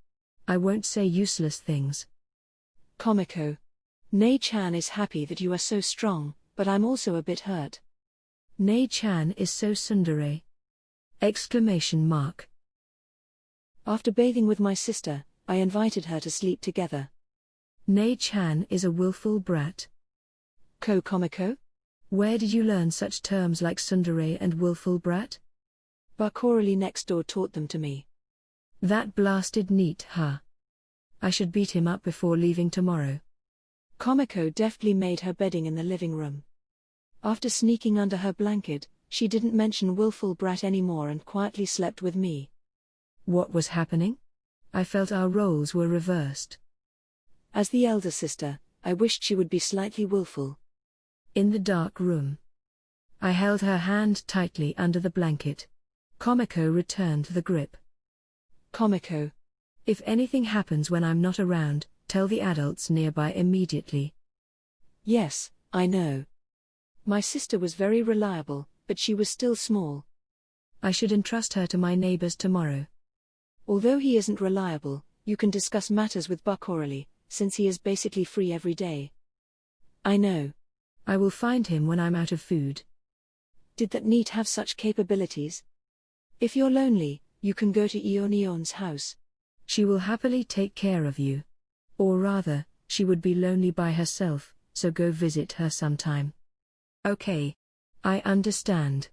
I won't say useless things. Komiko. Nei-chan is happy that you are so strong, but I'm also a bit hurt. Nei-chan is so tsundere. ! After bathing with my sister, I invited her to sleep together. Nei-chan is a willful brat. Komiko? Where did you learn such terms like tsundere and willful brat? Coralie next door taught them to me. That blasted Neet, huh? I should beat him up before leaving tomorrow. Komiko deftly made her bedding in the living room. After sneaking under her blanket, she didn't mention willful brat anymore and quietly slept with me. What was happening? I felt our roles were reversed. As the elder sister, I wished she would be slightly willful. In the dark room, I held her hand tightly under the blanket. Komiko returned the grip. Komiko. If anything happens when I'm not around, tell the adults nearby immediately. Yes, I know. My sister was very reliable, but she was still small. I should entrust her to my neighbors tomorrow. Although he isn't reliable, you can discuss matters with Coralie, since he is basically free every day. I know. I will find him when I'm out of food. Did that Neet have such capabilities? If you're lonely, you can go to Yunyun's house. She will happily take care of you. Or rather, she would be lonely by herself, so go visit her sometime. Okay. I understand.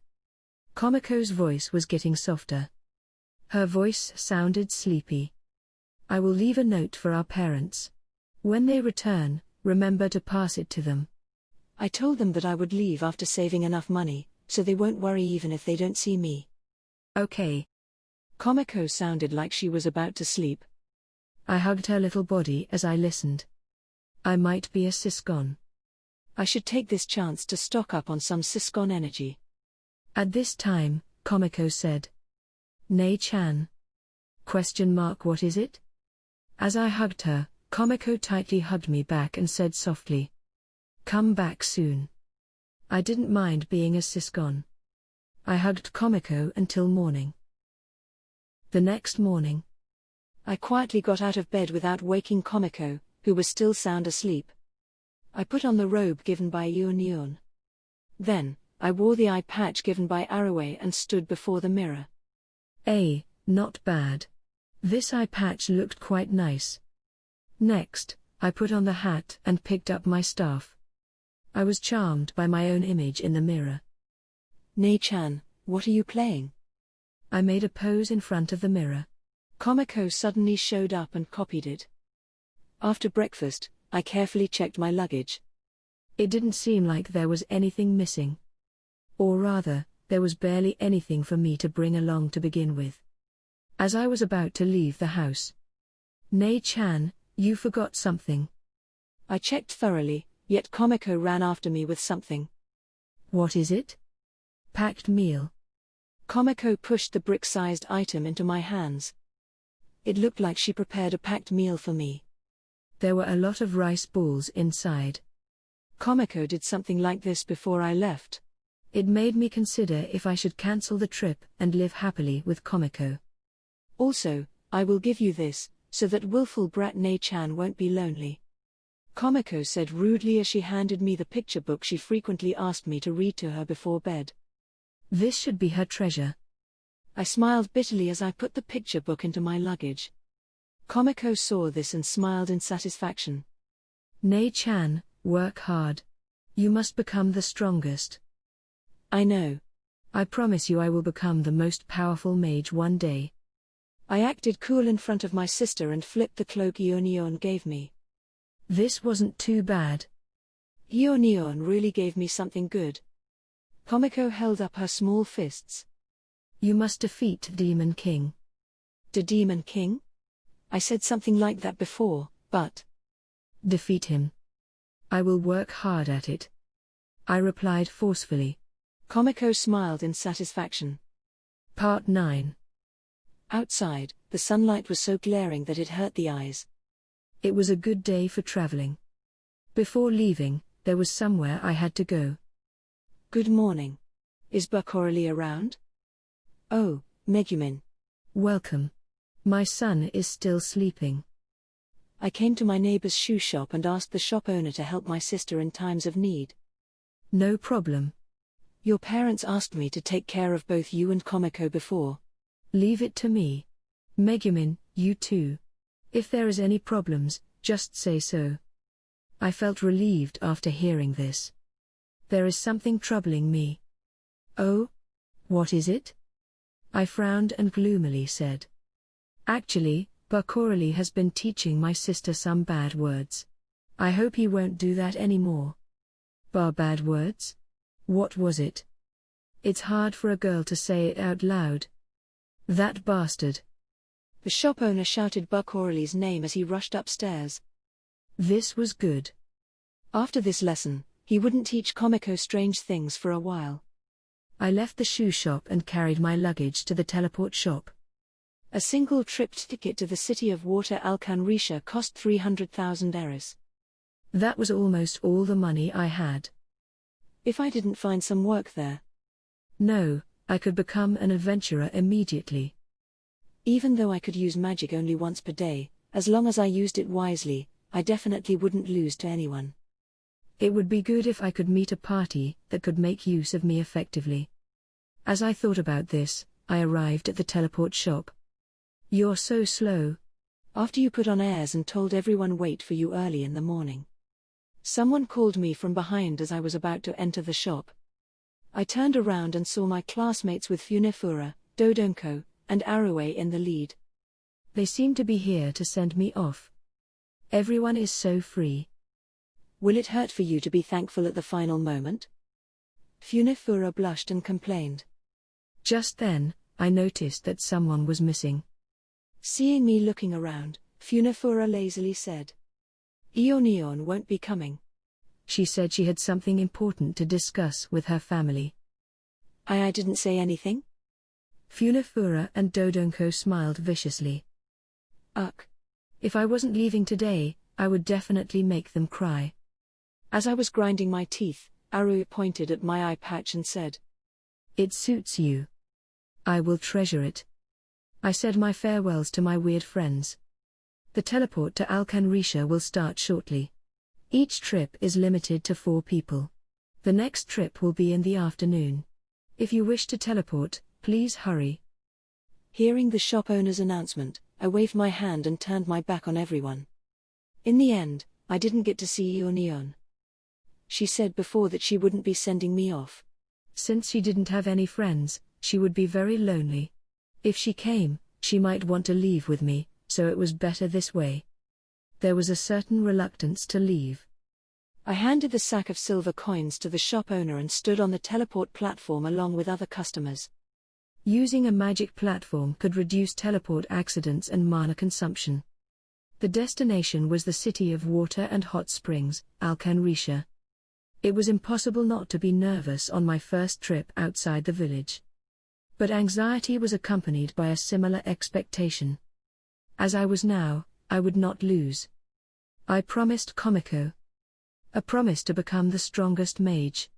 Komiko's voice was getting softer. Her voice sounded sleepy. I will leave a note for our parents. When they return, remember to pass it to them. I told them that I would leave after saving enough money, so they won't worry even if they don't see me. Okay. Komiko sounded like she was about to sleep. I hugged her little body as I listened. I might be a siscon. I should take this chance to stock up on some siscon energy. At this time, Komiko said. Nei-chan? ? What is it? As I hugged her, Komiko tightly hugged me back and said softly. Come back soon. I didn't mind being a siscon. I hugged Komiko until morning. The next morning, I quietly got out of bed without waking Komiko, who was still sound asleep. I put on the robe given by Yunyun. Then, I wore the eye patch given by Arue and stood before the mirror. Not bad. This eye patch looked quite nice. Next, I put on the hat and picked up my staff. I was charmed by my own image in the mirror. Nei-chan, what are you playing? I made a pose in front of the mirror. Komiko suddenly showed up and copied it. After breakfast, I carefully checked my luggage. It didn't seem like there was anything missing. Or rather, there was barely anything for me to bring along to begin with. As I was about to leave the house. Nei-chan, you forgot something. I checked thoroughly, yet Komiko ran after me with something. What is it? Packed meal. Komiko pushed the brick-sized item into my hands. It looked like she prepared a packed meal for me. There were a lot of rice balls inside. Komiko did something like this before I left. It made me consider if I should cancel the trip and live happily with Komiko. Also, I will give you this, so that willful brat Nei-chan won't be lonely. Komiko said rudely as she handed me the picture book she frequently asked me to read to her before bed. This should be her treasure. I smiled bitterly as I put the picture book into my luggage. Komiko saw this and smiled in satisfaction. Nei-chan, work hard. You must become the strongest. I know. I promise you I will become the most powerful mage one day. I acted cool in front of my sister and flipped the cloak Yunyun gave me. This wasn't too bad. Yunyun really gave me something good. Komiko held up her small fists. You must defeat Demon King. The Demon King? I said something like that before, but... Defeat him. I will work hard at it. I replied forcefully. Komiko smiled in satisfaction. Part 9. Outside, the sunlight was so glaring that it hurt the eyes. It was a good day for traveling. Before leaving, there was somewhere I had to go. Good morning. Is Bakoroly around? Oh, Megumin. Welcome. My son is still sleeping. I came to my neighbor's shoe shop and asked the shop owner to help my sister in times of need. No problem. Your parents asked me to take care of both you and Komiko before. Leave it to me. Megumin, you too. If there is any problems, just say so. I felt relieved after hearing this. There is something troubling me. Oh? What is it? I frowned and gloomily said. Actually, Bakoroly has been teaching my sister some bad words. I hope he won't do that anymore. Bad words? What was it? It's hard for a girl to say it out loud. That bastard. The shop owner shouted Bakoroly's name as he rushed upstairs. This was good. After this lesson, he wouldn't teach Komiko strange things for a while. I left the shoe shop and carried my luggage to the teleport shop. A single trip ticket to the city of water Alkanrisha cost 300,000 eris. That was almost all the money I had. If I didn't find some work there. No, I could become an adventurer immediately. Even though I could use magic only once per day, as long as I used it wisely, I definitely wouldn't lose to anyone. It would be good if I could meet a party that could make use of me effectively. As I thought about this, I arrived at the teleport shop. You're so slow. After you put on airs and told everyone wait for you early in the morning. Someone called me from behind as I was about to enter the shop. I turned around and saw my classmates with Funefura, Dodonko, and Arue in the lead. They seem to be here to send me off. Everyone is so free. Will it hurt for you to be thankful at the final moment? Funefura blushed and complained. Just then, I noticed that someone was missing. Seeing me looking around, Funefura lazily said. Yunyun won't be coming. She said she had something important to discuss with her family. I didn't say anything? Funefura and Dodonko smiled viciously. Ugh. If I wasn't leaving today, I would definitely make them cry. As I was grinding my teeth, Arue pointed at my eye patch and said. It suits you. I will treasure it. I said my farewells to my weird friends. The teleport to Alkanrisha will start shortly. Each trip is limited to 4 people. The next trip will be in the afternoon. If you wish to teleport, please hurry. Hearing the shop owner's announcement, I waved my hand and turned my back on everyone. In the end, I didn't get to see Yunyun. She said before that she wouldn't be sending me off. Since she didn't have any friends, she would be very lonely. If she came, she might want to leave with me, so it was better this way. There was a certain reluctance to leave. I handed the sack of silver coins to the shop owner and stood on the teleport platform along with other customers. Using a magic platform could reduce teleport accidents and mana consumption. The destination was the city of water and hot springs, Alkanrisha. It was impossible not to be nervous on my first trip outside the village. But anxiety was accompanied by a similar expectation. As I was now, I would not lose. I promised Komiko. A promise to become the strongest mage.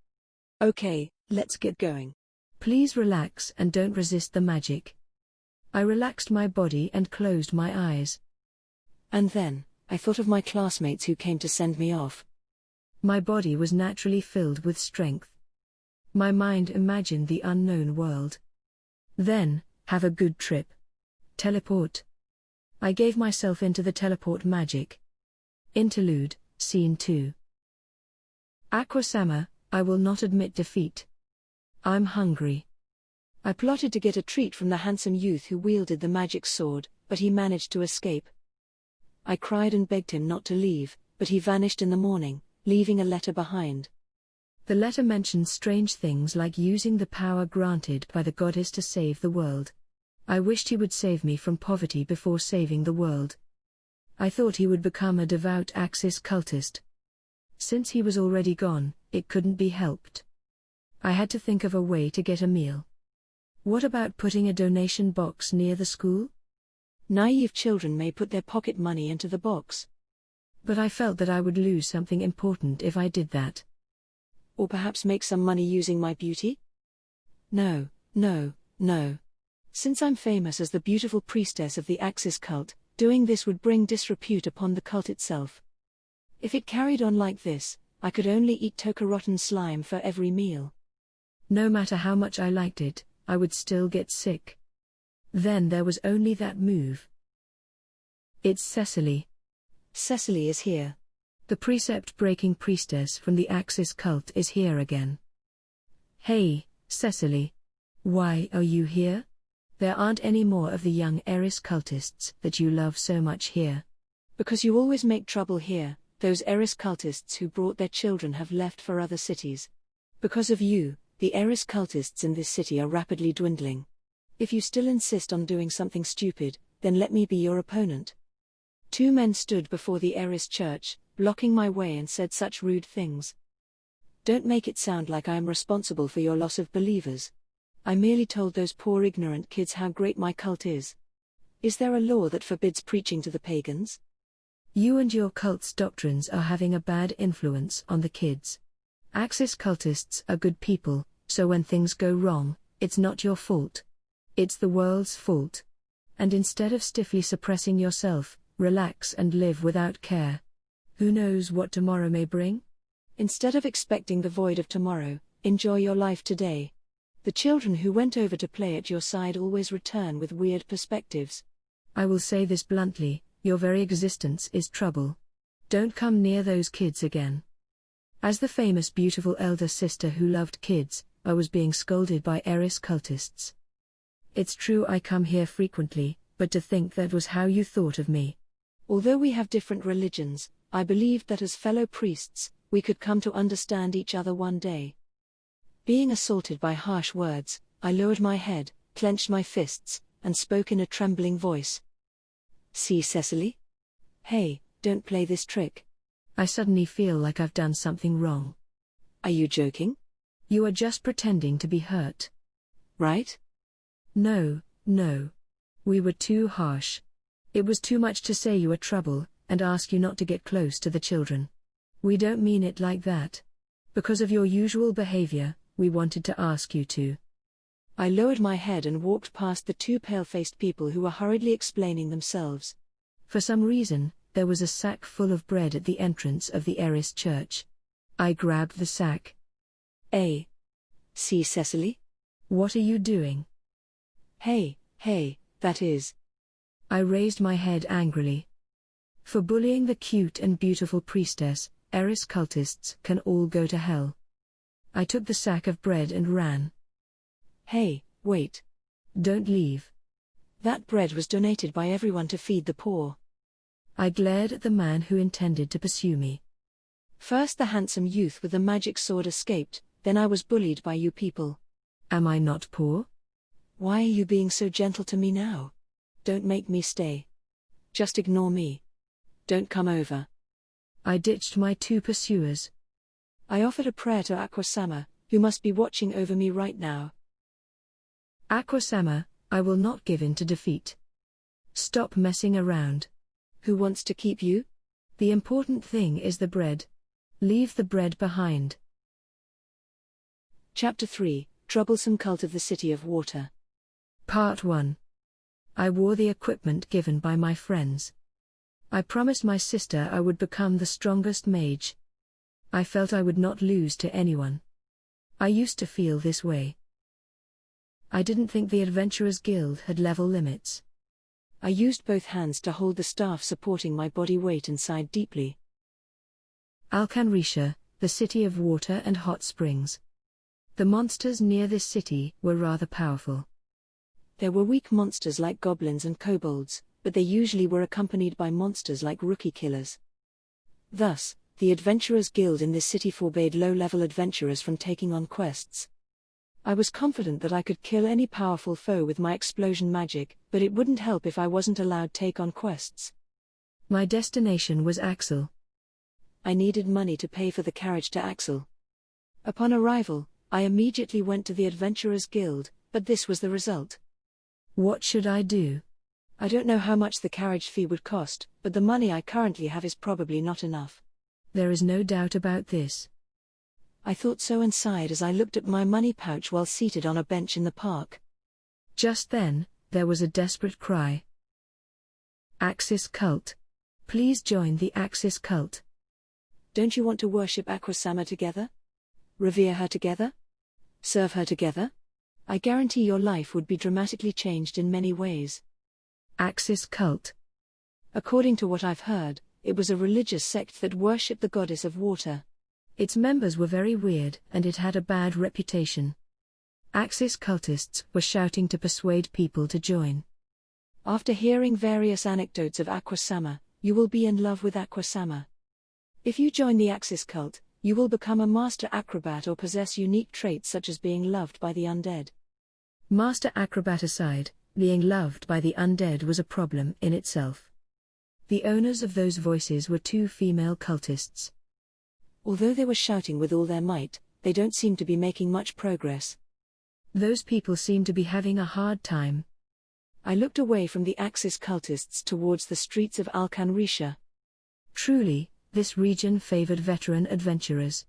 Okay, let's get going. Please relax and don't resist the magic. I relaxed my body and closed my eyes. And then, I thought of my classmates who came to send me off. My body was naturally filled with strength. My mind imagined the unknown world. Then, Have a good trip. Teleport. I gave myself into the teleport magic. Interlude, Scene 2. Aqua-sama, I will not admit defeat. I'm hungry. I plotted to get a treat from the handsome youth who wielded the magic sword, but he managed to escape. I cried and begged him not to leave, but he vanished in the morning, leaving a letter behind. The letter mentions strange things like using the power granted by the goddess to save the world. I wished he would save me from poverty before saving the world. I thought he would become a devout Axis cultist. Since he was already gone, it couldn't be helped. I had to think of a way to get a meal. What about putting a donation box near the school? Naive children may put their pocket money into the box. But I felt that I would lose something important if I did that. Or perhaps make some money using my beauty? No, no, no. Since I'm famous as the beautiful priestess of the Axis cult, doing this would bring disrepute upon the cult itself. If it carried on like this, I could only eat rotten slime for every meal. No matter how much I liked it, I would still get sick. Then there was only that move. It's Cecily. Cecily is here. The precept-breaking priestess from the Axis cult is here again. Hey, Cecily. Why are you here? There aren't any more of the young Eris cultists that you love so much here. Because you always make trouble here. Those Eris cultists who brought their children have left for other cities. Because of you, the Eris cultists in this city are rapidly dwindling. If you still insist on doing something stupid, then let me be your opponent. 2 men stood before the Eris church, blocking my way and said such rude things. Don't make it sound like I am responsible for your loss of believers. I merely told those poor ignorant kids how great my cult is. Is there a law that forbids preaching to the pagans? You and your cult's doctrines are having a bad influence on the kids. Axis cultists are good people, so when things go wrong, it's not your fault. It's the world's fault. And instead of stiffly suppressing yourself, relax and live without care. Who knows what tomorrow may bring? Instead of expecting the void of tomorrow, enjoy your life today. The children who went over to play at your side always return with weird perspectives. I will say this bluntly, your very existence is trouble. Don't come near those kids again. As the famous beautiful elder sister who loved kids, I was being scolded by Eris cultists. It's true I come here frequently, but to think that was how you thought of me. Although we have different religions, I believed that as fellow priests, we could come to understand each other one day. Being assaulted by harsh words, I lowered my head, clenched my fists, and spoke in a trembling voice. See, Cecily? Hey, don't play this trick. I suddenly feel like I've done something wrong. Are you joking? You are just pretending to be hurt. Right? No, no. We were too harsh. It was too much to say you are trouble, and ask you not to get close to the children. We don't mean it like that. Because of your usual behavior, we wanted to ask you to. I lowered my head and walked past the 2 pale-faced people who were hurriedly explaining themselves. For some reason, there was a sack full of bread at the entrance of the Eris church. I grabbed the sack. See, Cecily? What are you doing? Hey, that is. I raised my head angrily. For bullying the cute and beautiful priestess, Eris cultists can all go to hell. I took the sack of bread and ran. Hey, wait. Don't leave. That bread was donated by everyone to feed the poor. I glared at the man who intended to pursue me. First the handsome youth with the magic sword escaped, then I was bullied by you people. Am I not poor? Why are you being so gentle to me now? Don't make me stay. Just ignore me. Don't come over. I ditched my 2 pursuers. I offered a prayer to Aqua-sama, who must be watching over me right now. Aqua-sama, I will not give in to defeat. Stop messing around. Who wants to keep you? The important thing is the bread. Leave the bread behind. Chapter 3, Troublesome Cult of the City of Water. Part 1. I wore the equipment given by my friends. I promised my sister I would become the strongest mage. I felt I would not lose to anyone. I used to feel this way. I didn't think the Adventurers Guild had level limits. I used both hands to hold the staff supporting my body weight and sighed deeply. Alcanrisha, the city of water and hot springs. The monsters near this city were rather powerful. There were weak monsters like goblins and kobolds, but they usually were accompanied by monsters like rookie killers. Thus, the Adventurers Guild in this city forbade low-level adventurers from taking on quests. I was confident that I could kill any powerful foe with my explosion magic, but it wouldn't help if I wasn't allowed to take on quests. My destination was Axel. I needed money to pay for the carriage to Axel. Upon arrival, I immediately went to the Adventurers Guild, but this was the result. What should I do? I don't know how much the carriage fee would cost, but the money I currently have is probably not enough. There is no doubt about this. I thought so and sighed as I looked at my money pouch while seated on a bench in the park. Just then, there was a desperate cry. Axis cult. Please join the Axis cult. Don't you want to worship Aquasama together? Revere her together? Serve her together? I guarantee your life would be dramatically changed in many ways. Axis cult. According to what I've heard, it was a religious sect that worshipped the goddess of water. Its members were very weird and it had a bad reputation. Axis cultists were shouting to persuade people to join. After hearing various anecdotes of Aquasama, you will be in love with Aquasama. If you join the Axis cult, you will become a master acrobat or possess unique traits such as being loved by the undead. Master acrobat aside, being loved by the undead was a problem in itself. The owners of those voices were two female cultists. Although they were shouting with all their might, they don't seem to be making much progress. Those people seem to be having a hard time. I looked away from the Axis cultists towards the streets of Alcanrisha. Truly, this region favored veteran adventurers.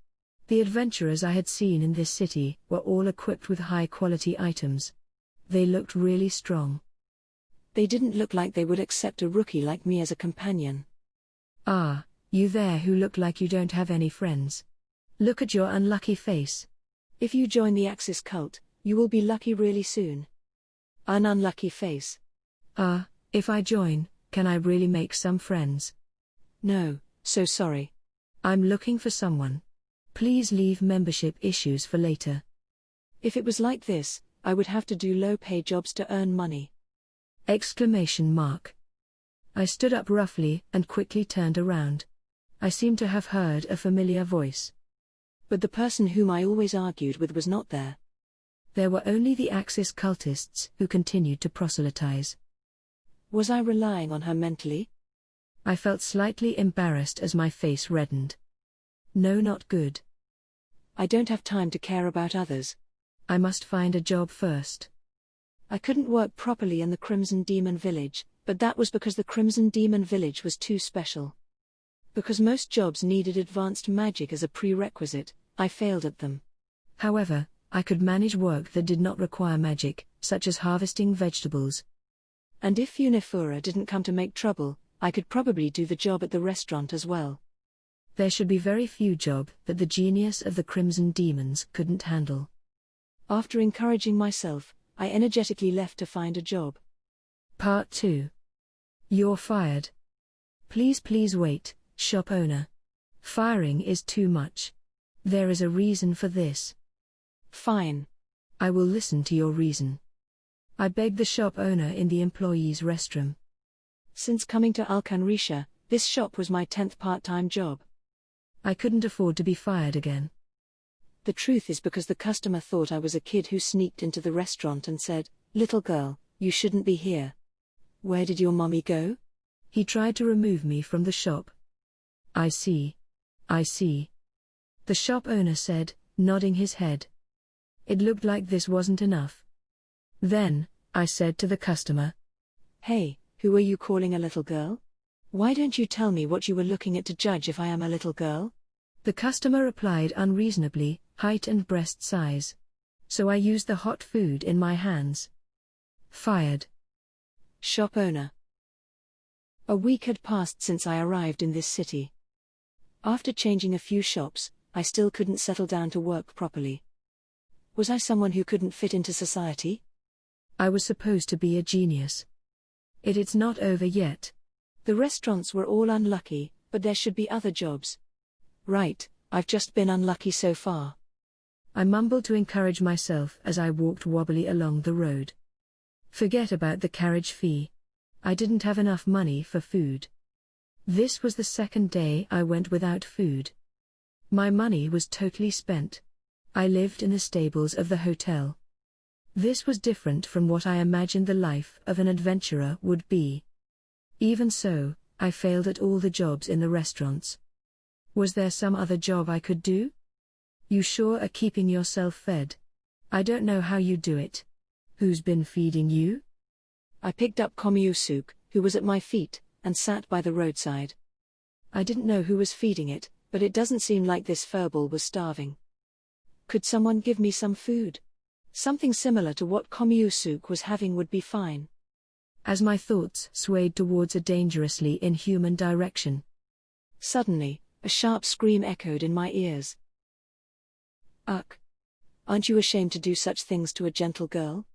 The adventurers I had seen in this city were all equipped with high-quality items. They looked really strong. They didn't look like they would accept a rookie like me as a companion. Ah, you there who look like you don't have any friends. Look at your unlucky face. If you join the Axis cult, you will be lucky really soon. An unlucky face. Ah, if I join, can I really make some friends? No, so sorry. I'm looking for someone. Please leave membership issues for later. If it was like this, I would have to do low-pay jobs to earn money. Exclamation mark. I stood up roughly and quickly turned around. I seemed to have heard a familiar voice. But the person whom I always argued with was not there. There were only the Axis cultists who continued to proselytize. Was I relying on her mentally? I felt slightly embarrassed as my face reddened. No, not good. I don't have time to care about others. I must find a job first. I couldn't work properly in the Crimson Demon Village, but that was because the Crimson Demon Village was too special. Because most jobs needed advanced magic as a prerequisite, I failed at them. However, I could manage work that did not require magic, such as harvesting vegetables. And if Funifura didn't come to make trouble, I could probably do the job at the restaurant as well. There should be very few jobs that the genius of the Crimson Demons couldn't handle. After encouraging myself, I energetically left to find a job. Part 2. You're fired. Please wait, shop owner. Firing is too much. There is a reason for this. Fine. I will listen to your reason. I begged the shop owner in the employee's restroom. Since coming to Alcanrisha, this shop was my 10th part-time job. I couldn't afford to be fired again. The truth is because the customer thought I was a kid who sneaked into the restaurant and said, "Little girl, you shouldn't be here. Where did your mommy go?" He tried to remove me from the shop. I see. The shop owner said, nodding his head. It looked like this wasn't enough. Then, I said to the customer, "Hey, who are you calling a little girl? Why don't you tell me what you were looking at to judge if I am a little girl?" The customer replied unreasonably, height and breast size. So I used the hot food in my hands. Fired. Shop owner. A week had passed since I arrived in this city. After changing a few shops, I still couldn't settle down to work properly. Was I someone who couldn't fit into society? I was supposed to be a genius. It's not over yet. The restaurants were all unlucky, but there should be other jobs. Right, I've just been unlucky so far. I mumbled to encourage myself as I walked wobbly along the road. Forget about the carriage fee. I didn't have enough money for food. This was the second day I went without food. My money was totally spent. I lived in the stables of the hotel. This was different from what I imagined the life of an adventurer would be. Even so, I failed at all the jobs in the restaurants. Was there some other job I could do? You sure are keeping yourself fed. I don't know how you do it. Who's been feeding you? I picked up Konosuba, who was at my feet, and sat by the roadside. I didn't know who was feeding it, but it doesn't seem like this furball was starving. Could someone give me some food? Something similar to what Konosuba was having would be fine. As my thoughts swayed towards a dangerously inhuman direction, suddenly, a sharp scream echoed in my ears. Ugh! Aren't you ashamed to do such things to a gentle girl?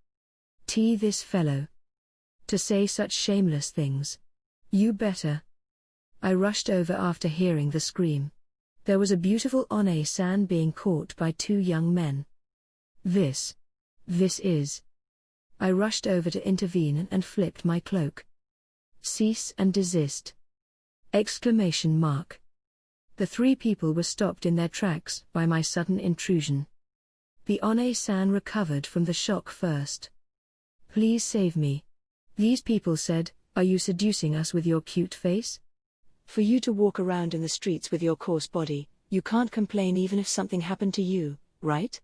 This fellow. To say such shameless things. You better. I rushed over after hearing the scream. There was a beautiful One-san being caught by two young men. This is. I rushed over to intervene and flipped my cloak. Cease and desist! Exclamation mark. The three people were stopped in their tracks by my sudden intrusion. The One-san recovered from the shock first. Please save me. These people said, are you seducing us with your cute face? For you to walk around in the streets with your coarse body, you can't complain even if something happened to you, right?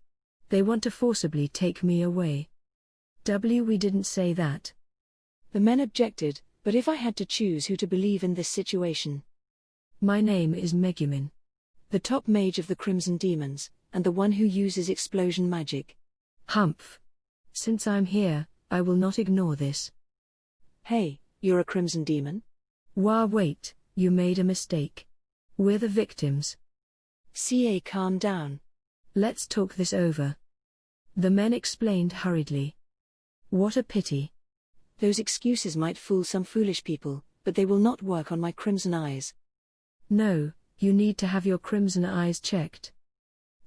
They want to forcibly take me away. We didn't say that. The men objected, but if I had to choose who to believe in this situation. My name is Megumin. The top mage of the Crimson Demons, and the one who uses explosion magic. Humph. Since I'm here, I will not ignore this. Hey, you're a Crimson Demon? Wait, you made a mistake. We're the victims. Calm down. Let's talk this over. The men explained hurriedly. What a pity. Those excuses might fool some foolish people, but they will not work on my crimson eyes. No, you need to have your crimson eyes checked.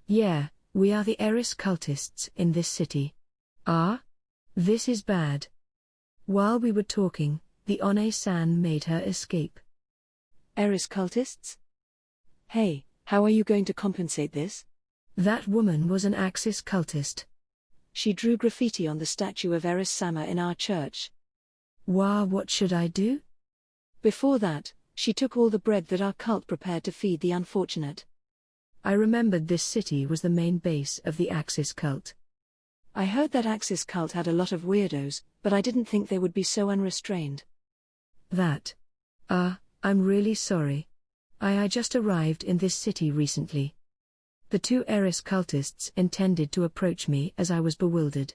Yeah, we are the Eris cultists in this city. Ah? This is bad. While we were talking, the One-san made her escape. Eris cultists? Hey, how are you going to compensate this? That woman was an Axis cultist. She drew graffiti on the statue of Eris-sama in our church. What should I do? Before that, she took all the bread that our cult prepared to feed the unfortunate. I remembered this city was the main base of the Axis cult. I heard that Axis cult had a lot of weirdos, but I didn't think they would be so unrestrained. I'm really sorry. I just arrived in this city recently. The two Eris cultists intended to approach me as I was bewildered.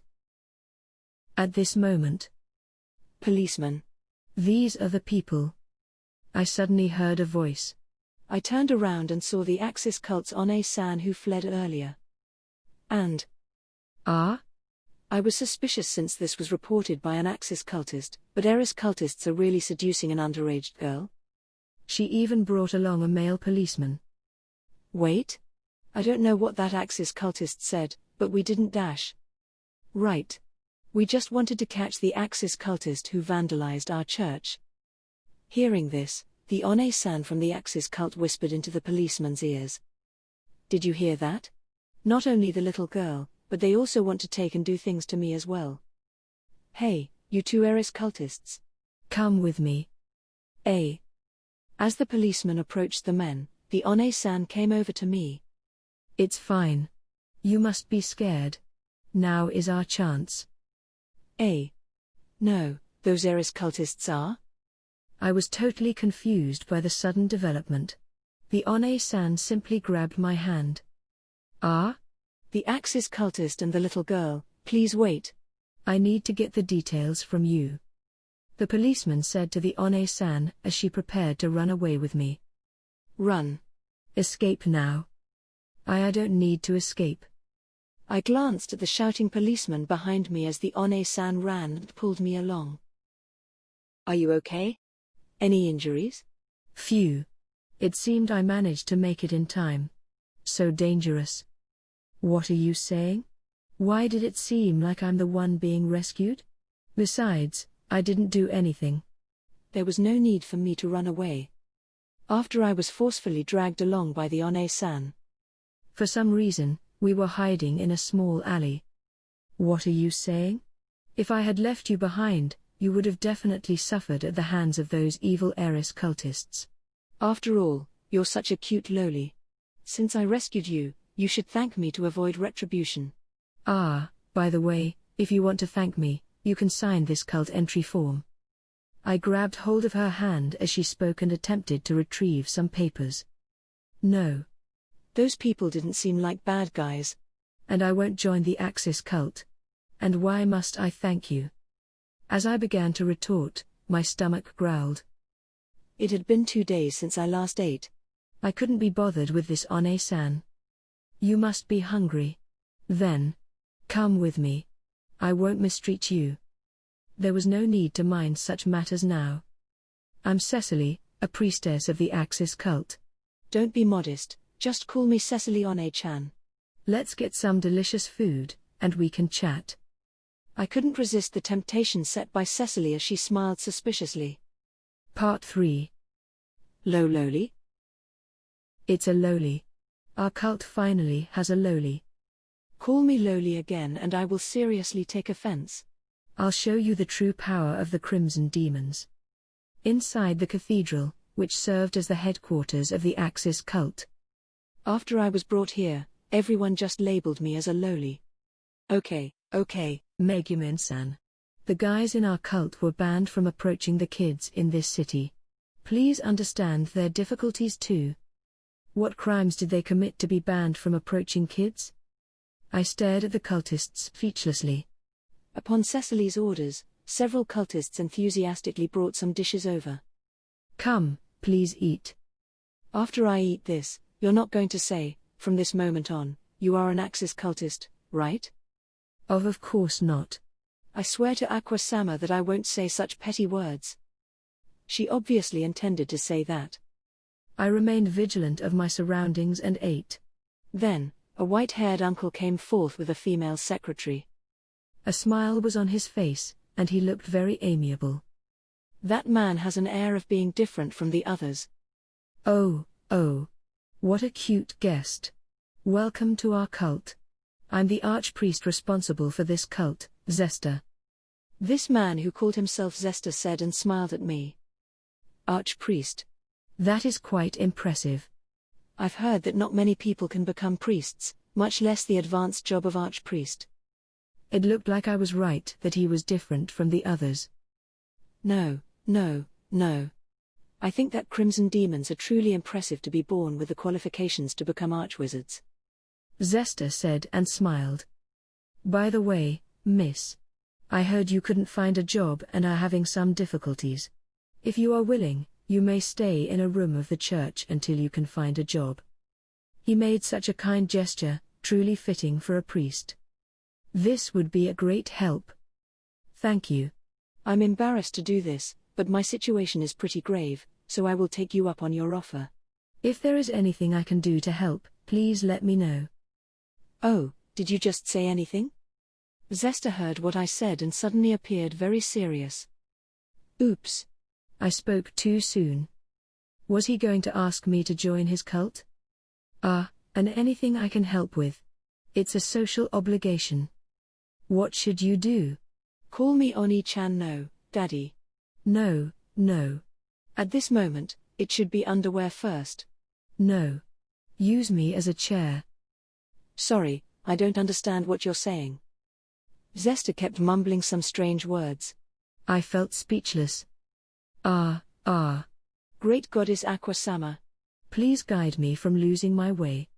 At this moment, policeman. These are the people. I suddenly heard a voice. I turned around and saw the Axis cult's One-san who fled earlier. And I was suspicious since this was reported by an Axis cultist, but Eris cultists are really seducing an underage girl? She even brought along a male policeman. Wait? I don't know what that Axis cultist said, but we didn't dash. Right. We just wanted to catch the Axis cultist who vandalized our church. Hearing this, the One-san from the Axis cult whispered into the policeman's ears. Did you hear that? Not only the little girl, but they also want to take and do things to me as well. Hey, you two Eris cultists. Come with me. As the policeman approached the men, the One-san came over to me. It's fine. You must be scared. Now is our chance. No, those Eris cultists are? I was totally confused by the sudden development. The One-san simply grabbed my hand. The Axis cultist and the little girl, please wait. I need to get the details from you. The policeman said to the One-san as she prepared to run away with me. Run. Escape now. I don't need to escape. I glanced at the shouting policeman behind me as the One-san ran and pulled me along. Are you okay? Any injuries? Phew. It seemed I managed to make it in time. So dangerous. What are you saying? Why did it seem like I'm the one being rescued? Besides, I didn't do anything. There was no need for me to run away. After I was forcefully dragged along by the One-san. For some reason, we were hiding in a small alley. What are you saying? If I had left you behind, you would have definitely suffered at the hands of those evil heiress cultists. After all, you're such a cute loli. Since I rescued you, you should thank me to avoid retribution. Ah, by the way, if you want to thank me, you can sign this cult entry form. I grabbed hold of her hand as she spoke and attempted to retrieve some papers. No. Those people didn't seem like bad guys. And I won't join the Axis cult. And why must I thank you? As I began to retort, my stomach growled. It had been 2 days since I last ate. I couldn't be bothered with this One-san. You must be hungry. Then. Come with me. I won't mistreat you. There was no need to mind such matters now. I'm Cecily, a priestess of the Axis cult. Don't be modest, just call me Cecily One-chan. Let's get some delicious food, and we can chat. I couldn't resist the temptation set by Cecily as she smiled suspiciously. Part 3. Loli? It's a loli. Our cult finally has a loli. Call me loli again and I will seriously take offense. I'll show you the true power of the Crimson Demons. Inside the cathedral, which served as the headquarters of the Axis cult. After I was brought here, everyone just labeled me as a loli. Okay, Megumin-san. The guys in our cult were banned from approaching the kids in this city. Please understand their difficulties too. What crimes did they commit to be banned from approaching kids? I stared at the cultists speechlessly. Upon Cecily's orders, several cultists enthusiastically brought some dishes over. Come, please eat. After I eat this, you're not going to say, from this moment on, you are an Axis cultist, right? Of course not. I swear to Aqua-sama that I won't say such petty words. She obviously intended to say that. I remained vigilant of my surroundings and ate. Then, a white-haired uncle came forth with a female secretary. A smile was on his face, and he looked very amiable. That man has an air of being different from the others. Oh, what a cute guest. Welcome to our cult. I'm the archpriest responsible for this cult, Zesta. This man who called himself Zesta said and smiled at me. Archpriest. That is quite impressive. I've heard that not many people can become priests, much less the advanced job of archpriest. It looked like I was right that he was different from the others. No. I think that Crimson Demons are truly impressive to be born with the qualifications to become archwizards. Zesta said and smiled. By the way, miss. I heard you couldn't find a job and are having some difficulties. If you are willing, you may stay in a room of the church until you can find a job. He made such a kind gesture, truly fitting for a priest. This would be a great help. Thank you. I'm embarrassed to do this, but my situation is pretty grave, so I will take you up on your offer. If there is anything I can do to help, please let me know. Oh, did you just say anything? Zesta heard what I said and suddenly appeared very serious. Oops. I spoke too soon. Was he going to ask me to join his cult? And anything I can help with. It's a social obligation. What should you do? Call me Oni-chan. No, Daddy. No. At this moment, it should be underwear first. No. Use me as a chair. Sorry, I don't understand what you're saying. Zesta kept mumbling some strange words. I felt speechless. Great Goddess Aqua-sama. Please guide me from losing my way.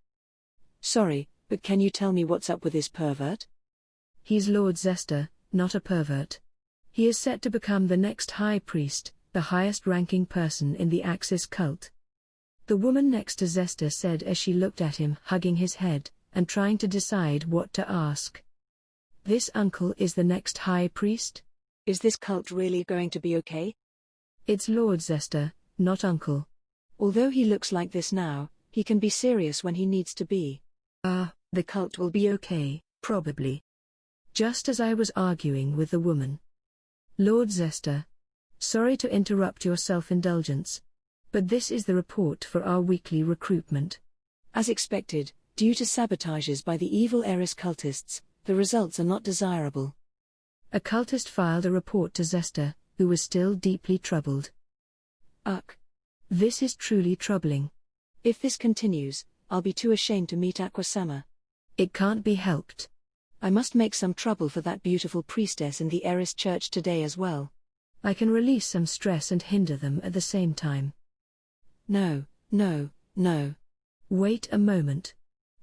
Sorry, but can you tell me what's up with this pervert? He's Lord Zesta, not a pervert. He is set to become the next high priest, the highest-ranking person in the Axis cult. The woman next to Zesta said as she looked at him hugging his head, and trying to decide what to ask. This uncle is the next high priest? Is this cult really going to be okay? It's Lord Zesta, not uncle. Although he looks like this now, he can be serious when he needs to be. The cult will be okay, probably. Just as I was arguing with the woman. Lord Zesta. Sorry to interrupt your self-indulgence. But this is the report for our weekly recruitment. As expected, due to sabotages by the evil Eris cultists, the results are not desirable. A cultist filed a report to Zesta, who was still deeply troubled. Ugh. This is truly troubling. If this continues, I'll be too ashamed to meet Aquasama. It can't be helped. I must make some trouble for that beautiful priestess in the Eris church today as well. I can release some stress and hinder them at the same time. No. Wait a moment.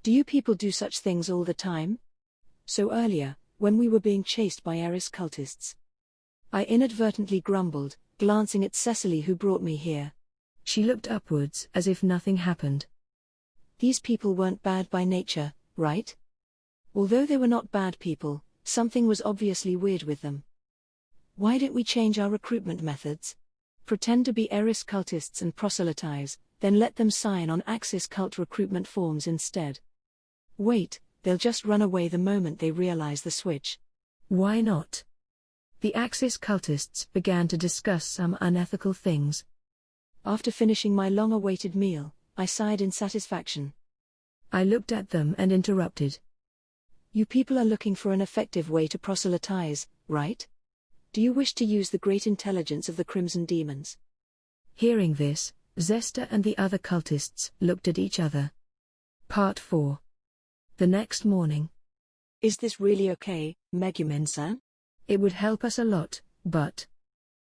Do you people do such things all the time? So earlier, when we were being chased by Eris cultists, I inadvertently grumbled, glancing at Cecily who brought me here. She looked upwards as if nothing happened. These people weren't bad by nature, right? Although they were not bad people, something was obviously weird with them. Why don't we change our recruitment methods? Pretend to be Eris cultists and proselytize, then let them sign on Axis cult recruitment forms instead. Wait, they'll just run away the moment they realize the switch. Why not? The Axis cultists began to discuss some unethical things. After finishing my long-awaited meal, I sighed in satisfaction. I looked at them and interrupted. You people are looking for an effective way to proselytize, right? Do you wish to use the great intelligence of the Crimson Demons? Hearing this, Zesta and the other cultists looked at each other. Part 4. The next morning. Is this really okay, Megumin-san? It would help us a lot, but...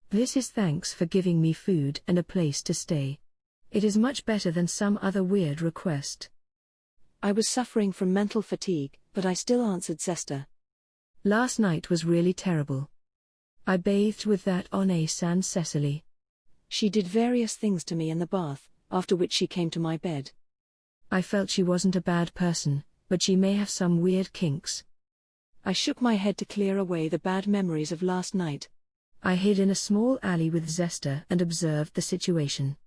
This is thanks for giving me food and a place to stay. It is much better than some other weird request. I was suffering from mental fatigue, but I still answered Zesta. Last night was really terrible. I bathed with that One-san Cecily. She did various things to me in the bath, after which she came to my bed. I felt she wasn't a bad person, but she may have some weird kinks. I shook my head to clear away the bad memories of last night. I hid in a small alley with Zesta and observed the situation.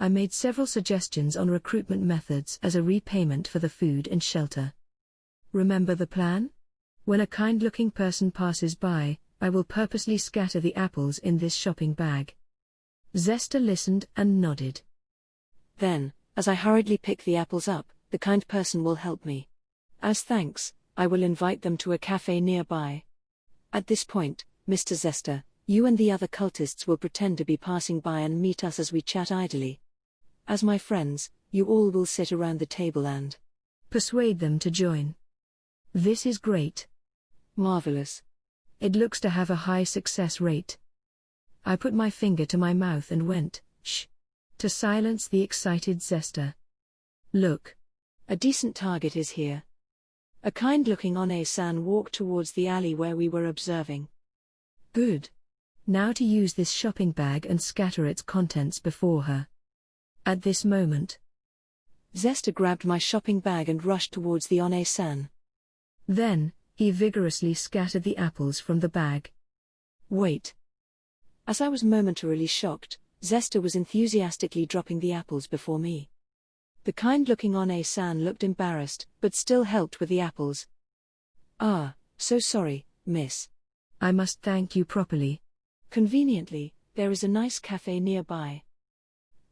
I made several suggestions on recruitment methods as a repayment for the food and shelter. Remember the plan? When a kind-looking person passes by, I will purposely scatter the apples in this shopping bag. Zesta listened and nodded. Then, as I hurriedly pick the apples up, the kind person will help me. As thanks, I will invite them to a cafe nearby. At this point, Mr. Zesta, you and the other cultists will pretend to be passing by and meet us as we chat idly. As my friends, you all will sit around the table and persuade them to join. This is great. Marvelous. It looks to have a high success rate. I put my finger to my mouth and went, shh, to silence the excited Zesta. Look. A decent target is here. A kind-looking One-san walked towards the alley where we were observing. Good. Now to use this shopping bag and scatter its contents before her. At this moment, Zesta grabbed my shopping bag and rushed towards the One-san. Then, he vigorously scattered the apples from the bag. Wait. As I was momentarily shocked, Zesta was enthusiastically dropping the apples before me. The kind-looking One-san looked embarrassed, but still helped with the apples. So sorry, miss. I must thank you properly. Conveniently, there is a nice cafe nearby.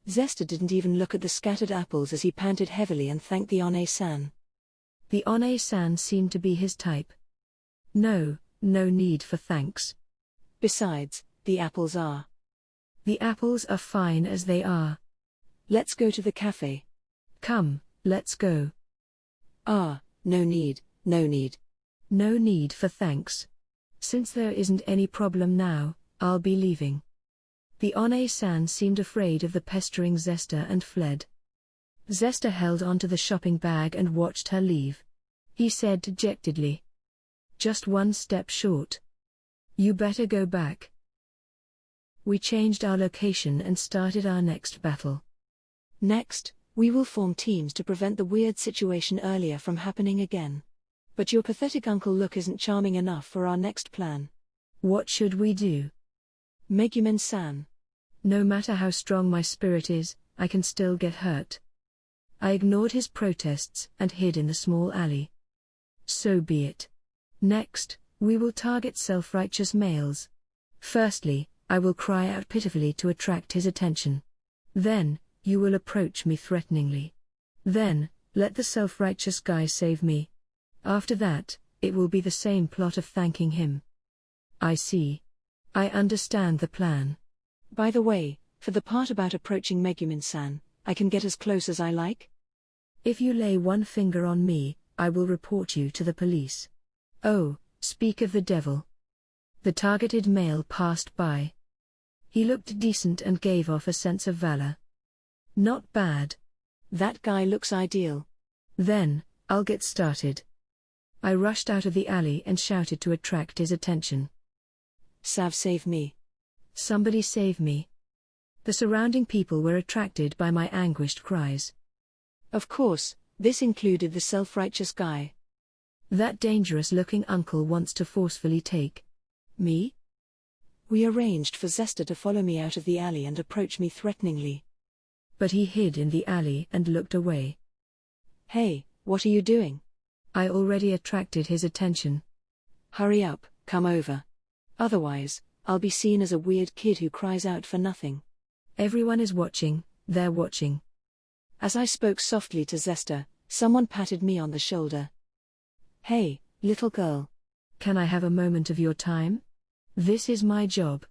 Zesta didn't even look at the scattered apples as he panted heavily and thanked the One-san. The One-san seemed to be his type. No need for thanks. Besides, the apples are. The apples are fine as they are. Let's go to the cafe. Come, let's go. No need. No need for thanks. Since there isn't any problem now, I'll be leaving. The One-san seemed afraid of the pestering Zesta and fled. Zesta held onto the shopping bag and watched her leave. He said dejectedly. Just one step short. You better go back. We changed our location and started our next battle. Next, We will form teams to prevent the weird situation earlier from happening again. But your pathetic uncle look isn't charming enough for our next plan. What should we do? Megumin-san. No matter how strong my spirit is, I can still get hurt. I ignored his protests and hid in the small alley. So be it. Next, we will target self-righteous males. Firstly, I will cry out pitifully to attract his attention. Then, you will approach me threateningly. Then, let the self-righteous guy save me. After that, it will be the same plot of thanking him. I see. I understand the plan. By the way, for the part about approaching Megumin-san, I can get as close as I like? If you lay one finger on me, I will report you to the police. Oh, speak of the devil. The targeted male passed by. He looked decent and gave off a sense of valor. Not bad. That guy looks ideal. Then, I'll get started. I rushed out of the alley and shouted to attract his attention. Sav, save me. Somebody save me. The surrounding people were attracted by my anguished cries. Of course, this included the self-righteous guy. That dangerous-looking uncle wants to forcefully take me? We arranged for Zesta to follow me out of the alley and approach me threateningly. But he hid in the alley and looked away. Hey, what are you doing? I already attracted his attention. Hurry up, come over. Otherwise, I'll be seen as a weird kid who cries out for nothing. Everyone is watching, they're watching. As I spoke softly to Zesta, someone patted me on the shoulder. Hey, little girl. Can I have a moment of your time? This is my job.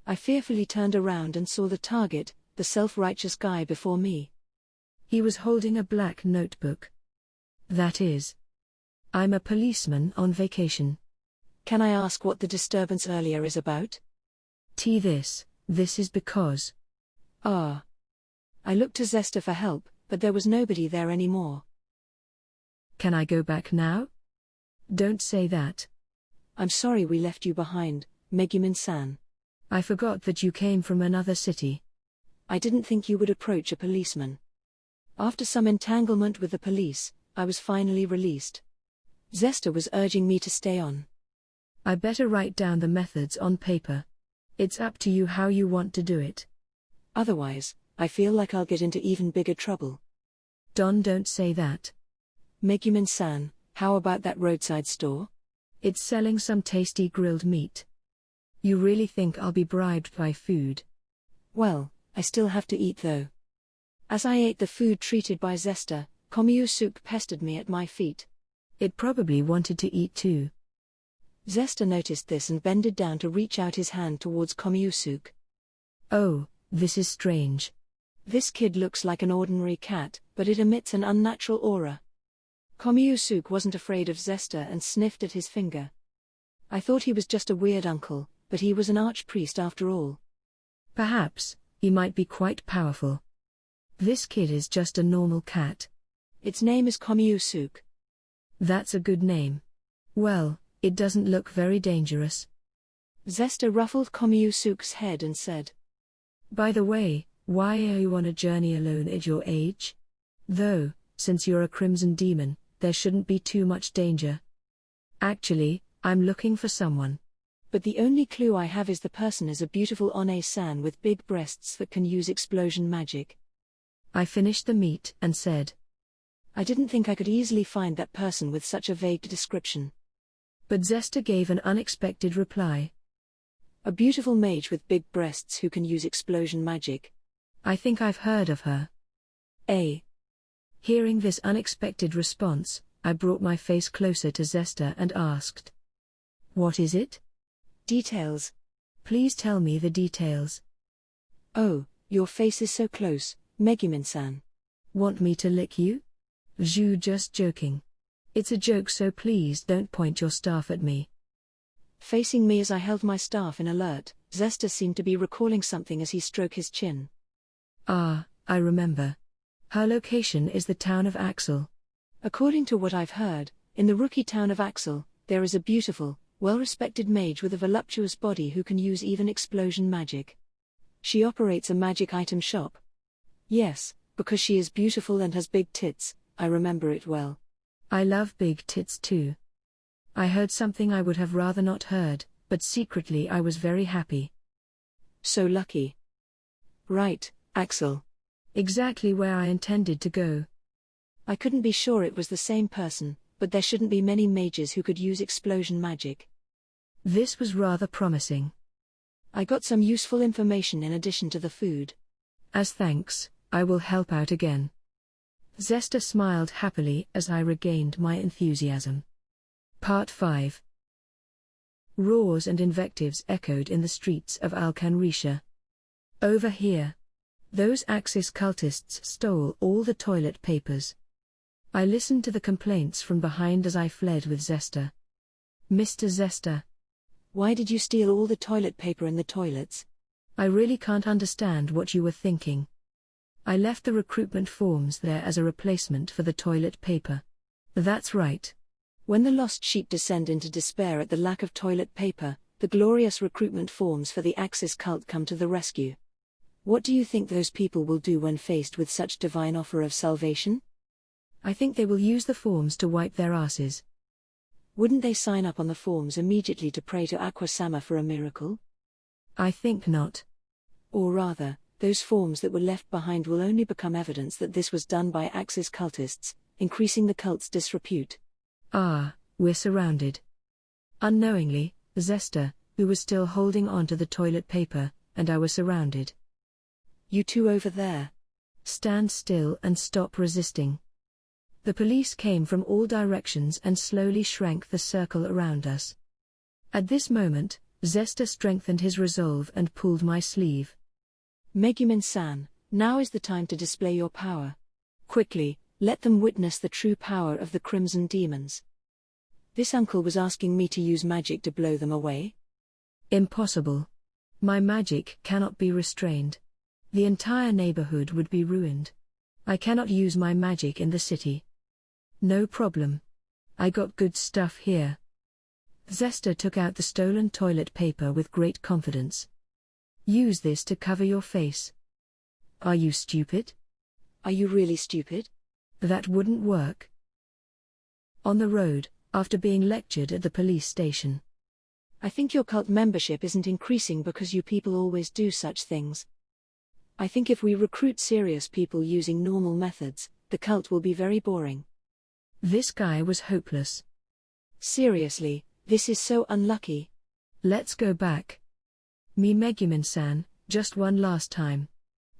I fearfully turned around and saw the target, the self-righteous guy before me. He was holding a black notebook. That is. I'm a policeman on vacation. Can I ask what the disturbance earlier is about? This is because. Ah. I looked to Zesta for help, but there was nobody there anymore. Can I go back now? Don't say that. I'm sorry we left you behind, Megumin-san. I forgot that you came from another city. I didn't think you would approach a policeman. After some entanglement with the police, I was finally released. Zesta was urging me to stay on. I better write down the methods on paper. It's up to you how you want to do it. Otherwise, I feel like I'll get into even bigger trouble. Don't say that. Megumin-san, how about that roadside store? It's selling some tasty grilled meat. You really think I'll be bribed by food? Well, I still have to eat though. As I ate the food treated by Zesta, Konosuba pestered me at my feet. It probably wanted to eat too. Zesta noticed this and bended down to reach out his hand towards Konosuba. Oh, this is strange. This kid looks like an ordinary cat, but it emits an unnatural aura. Konosuba wasn't afraid of Zesta and sniffed at his finger. I thought he was just a weird uncle, but he was an archpriest after all. Perhaps, he might be quite powerful. This kid is just a normal cat. Its name is Konosuba. That's a good name. Well, it doesn't look very dangerous. Zesta ruffled Konosuba's head and said, By the way, why are you on a journey alone at your age? Though, since you're a crimson demon, there shouldn't be too much danger. Actually, I'm looking for someone. But the only clue I have is the person is a beautiful One-san with big breasts that can use explosion magic. I finished the meat and said, I didn't think I could easily find that person with such a vague description. But Zesta gave an unexpected reply. A beautiful mage with big breasts who can use explosion magic. I think I've heard of her. Hearing this unexpected response, I brought my face closer to Zesta and asked, What is it? Details. Please tell me the details. Oh, your face is so close, Megumin-san. Want me to lick you? Just joking. It's a joke, so please don't point your staff at me. Facing me as I held my staff in alert, Zesta seemed to be recalling something as he stroked his chin. Ah, I remember. Her location is the town of Axel. According to what I've heard, in the rookie town of Axel, there is a beautiful, well-respected mage with a voluptuous body who can use even explosion magic. She operates a magic item shop. Yes, Because she is beautiful and has big tits, I remember it well. I love big tits too. I heard something I would have rather not heard, but secretly I was very happy. So lucky. Right, Axel. Exactly where I intended to go. I couldn't be sure it was the same person, but there shouldn't be many mages who could use explosion magic. This was rather promising. I got some useful information in addition to the food. As thanks, I will help out again. Zesta smiled happily as I regained my enthusiasm. Part 5. Roars and invectives echoed in the streets of Alcanrisha. Over here. Those Axis cultists stole all the toilet papers. I listened to the complaints from behind as I fled with Zesta. Mr. Zesta. Why did you steal all the toilet paper in the toilets? I really can't understand what you were thinking. I left the recruitment forms there as a replacement for the toilet paper. That's right. When the lost sheep descend into despair at the lack of toilet paper, the glorious recruitment forms for the Axis cult come to the rescue. What do you think those people will do when faced with such divine offer of salvation? I think they will use the forms to wipe their asses. Wouldn't they sign up on the forms immediately to pray to Aqua-sama for a miracle? I think not. Or rather, those forms that were left behind will only become evidence that this was done by Axis cultists, increasing the cult's disrepute. We're surrounded. Unknowingly, Zesta, who was still holding on to the toilet paper, and I were surrounded. You two over there. Stand still and stop resisting. The police came from all directions and slowly shrank the circle around us. At this moment, Zesta strengthened his resolve and pulled my sleeve. Megumin-san, now is the time to display your power. Quickly, let them witness the true power of the Crimson Demons. This uncle was asking me to use magic to blow them away? Impossible. My magic cannot be restrained. The entire neighborhood would be ruined. I cannot use my magic in the city. No problem. I got good stuff here. Zesta took out the stolen toilet paper with great confidence. Use this to cover your face. Are you stupid? Are you really stupid? That wouldn't work. On the road, after being lectured at the police station. I think your cult membership isn't increasing because you people always do such things. I think if we recruit serious people using normal methods, the cult will be very boring. This guy was hopeless. Seriously, this is so unlucky. Let's go back. Megumin-san, just one last time.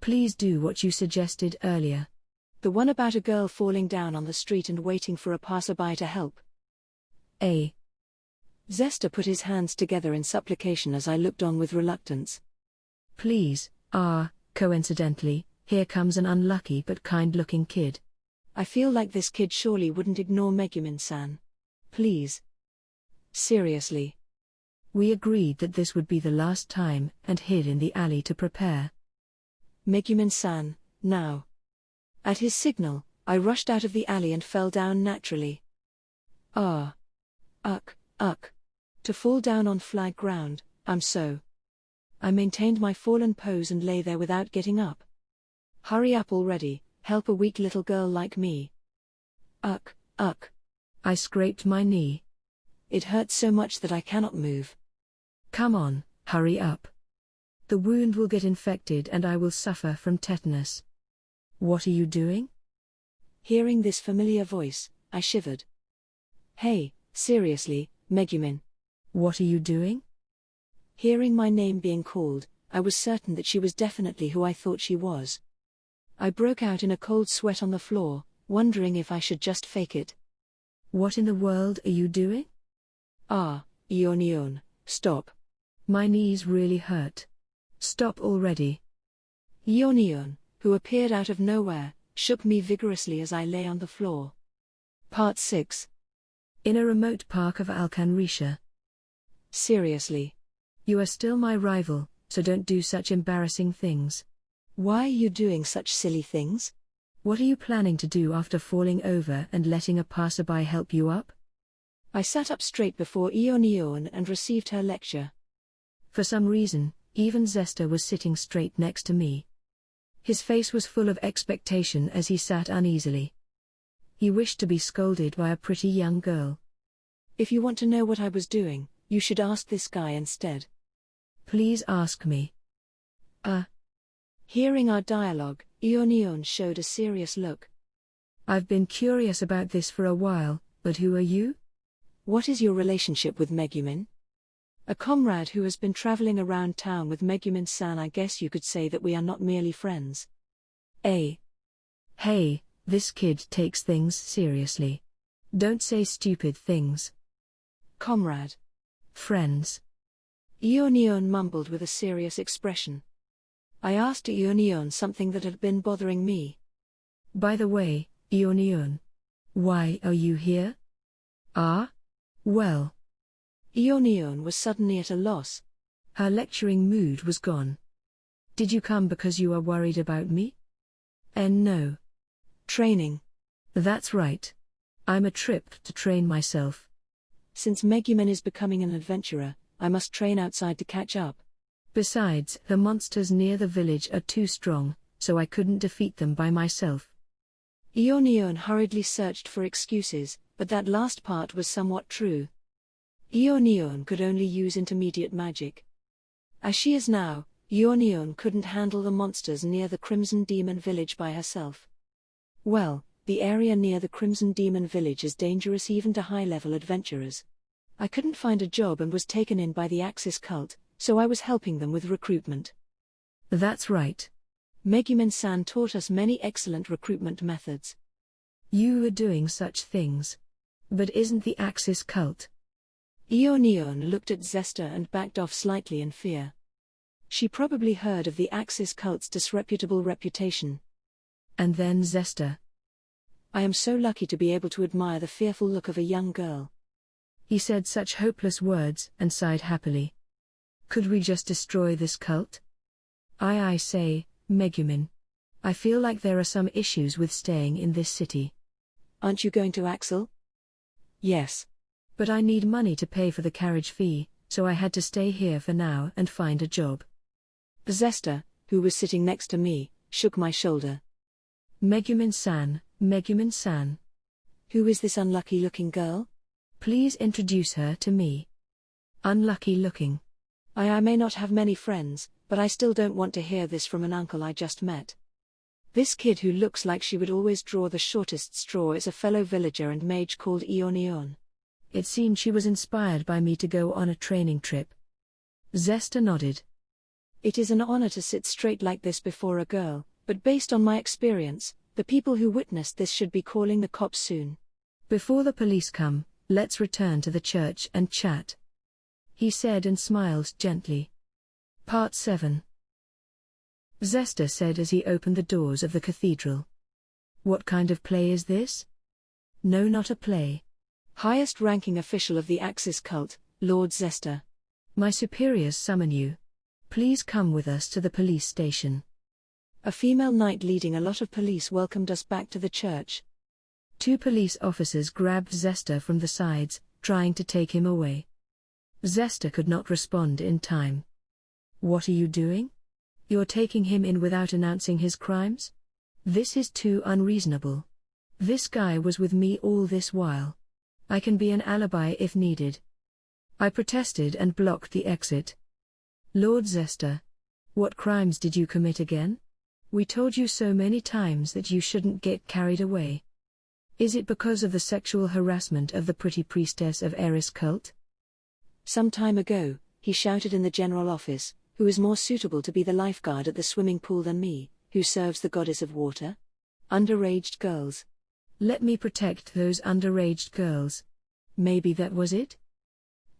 Please do what you suggested earlier. The one about a girl falling down on the street and waiting for a passerby to help. Zesta put his hands together in supplication as I looked on with reluctance. Please, coincidentally, here comes an unlucky but kind-looking kid. I feel like this kid surely wouldn't ignore Megumin-san. Please. Seriously. We agreed that this would be the last time and hid in the alley to prepare. Megumin-san, now. At his signal, I rushed out of the alley and fell down naturally. To fall down on flag ground, I maintained my fallen pose and lay there without getting up. Hurry up already, help a weak little girl like me. I scraped my knee. It hurts so much that I cannot move. Come on, hurry up. The wound will get infected and I will suffer from tetanus. What are you doing? Hearing this familiar voice, I shivered. Hey, seriously, Megumin. What are you doing? Hearing my name being called, I was certain that she was definitely who I thought she was. I broke out in a cold sweat on the floor, wondering if I should just fake it. What in the world are you doing? Yunyun, stop. My knees really hurt. Stop already. Yunyun, who appeared out of nowhere, shook me vigorously as I lay on the floor. Part 6. In a remote park of Alcanrisha. Seriously. You are still my rival, so don't do such embarrassing things. Why are you doing such silly things? What are you planning to do after falling over and letting a passerby help you up? I sat up straight before Yunyun and received her lecture. For some reason, even Zesta was sitting straight next to me. His face was full of expectation as he sat uneasily. He wished to be scolded by a pretty young girl. If you want to know what I was doing, you should ask this guy instead. Please ask me. Hearing our dialogue, Yunyun showed a serious look. I've been curious about this for a while, but who are you? What is your relationship with Megumin? A comrade who has been traveling around town with Megumin-san. I guess you could say that we are not merely friends. Hey, this kid takes things seriously. Don't say stupid things. Comrade. Friends. Yunyun mumbled with a serious expression. I asked Yunyun something that had been bothering me. By the way, Yunyun, why are you here? Well. Yunyun was suddenly at a loss. Her lecturing mood was gone. Did you come because you are worried about me? No. Training. That's right. I'm a trip to train myself. Since Megumin is becoming an adventurer, I must train outside to catch up. Besides, the monsters near the village are too strong, so I couldn't defeat them by myself. Yunyun hurriedly searched for excuses, but that last part was somewhat true. Yunyun could only use intermediate magic. As she is now, Yunyun couldn't handle the monsters near the Crimson Demon Village by herself. Well, the area near the Crimson Demon Village is dangerous even to high-level adventurers. I couldn't find a job and was taken in by the Axis cult, so I was helping them with recruitment. That's right. Megumin-san taught us many excellent recruitment methods. You were doing such things. But isn't the Axis cult? Yunyun looked at Zesta and backed off slightly in fear. She probably heard of the Axis cult's disreputable reputation. And then Zesta. I am so lucky to be able to admire the fearful look of a young girl. He said such hopeless words and sighed happily. Could we just destroy this cult? I say, Megumin. I feel like there are some issues with staying in this city. Aren't you going to Axel? Yes. But I need money to pay for the carriage fee, so I had to stay here for now and find a job. Zesta, who was sitting next to me, shook my shoulder. Megumin-san. Who is this unlucky-looking girl? Please introduce her to me. Unlucky-looking. I may not have many friends, but I still don't want to hear this from an uncle I just met. This kid who looks like she would always draw the shortest straw is a fellow villager and mage called Yunyun. It seemed she was inspired by me to go on a training trip. Zesta nodded. It is an honor to sit straight like this before a girl, but based on my experience, the people who witnessed this should be calling the cops soon. Before the police come, let's return to the church and chat. He said and smiled gently. Part 7. Zesta said as he opened the doors of the cathedral. What kind of play is this? No, not a play. Highest-ranking official of the Axis cult, Lord Zesta. My superiors summon you. Please come with us to the police station. A female knight leading a lot of police welcomed us back to the church. 2 police officers grabbed Zesta from the sides, trying to take him away. Zesta could not respond in time. What are you doing? You're taking him in without announcing his crimes? This is too unreasonable. This guy was with me all this while. I can be an alibi if needed. I protested and blocked the exit. Lord Zesta, what crimes did you commit again? We told you so many times that you shouldn't get carried away. Is it because of the sexual harassment of the pretty priestess of Eris cult? Some time ago, he shouted in the general office, who is more suitable to be the lifeguard at the swimming pool than me, who serves the goddess of water? Underaged girls. Let me protect those underaged girls. Maybe that was it?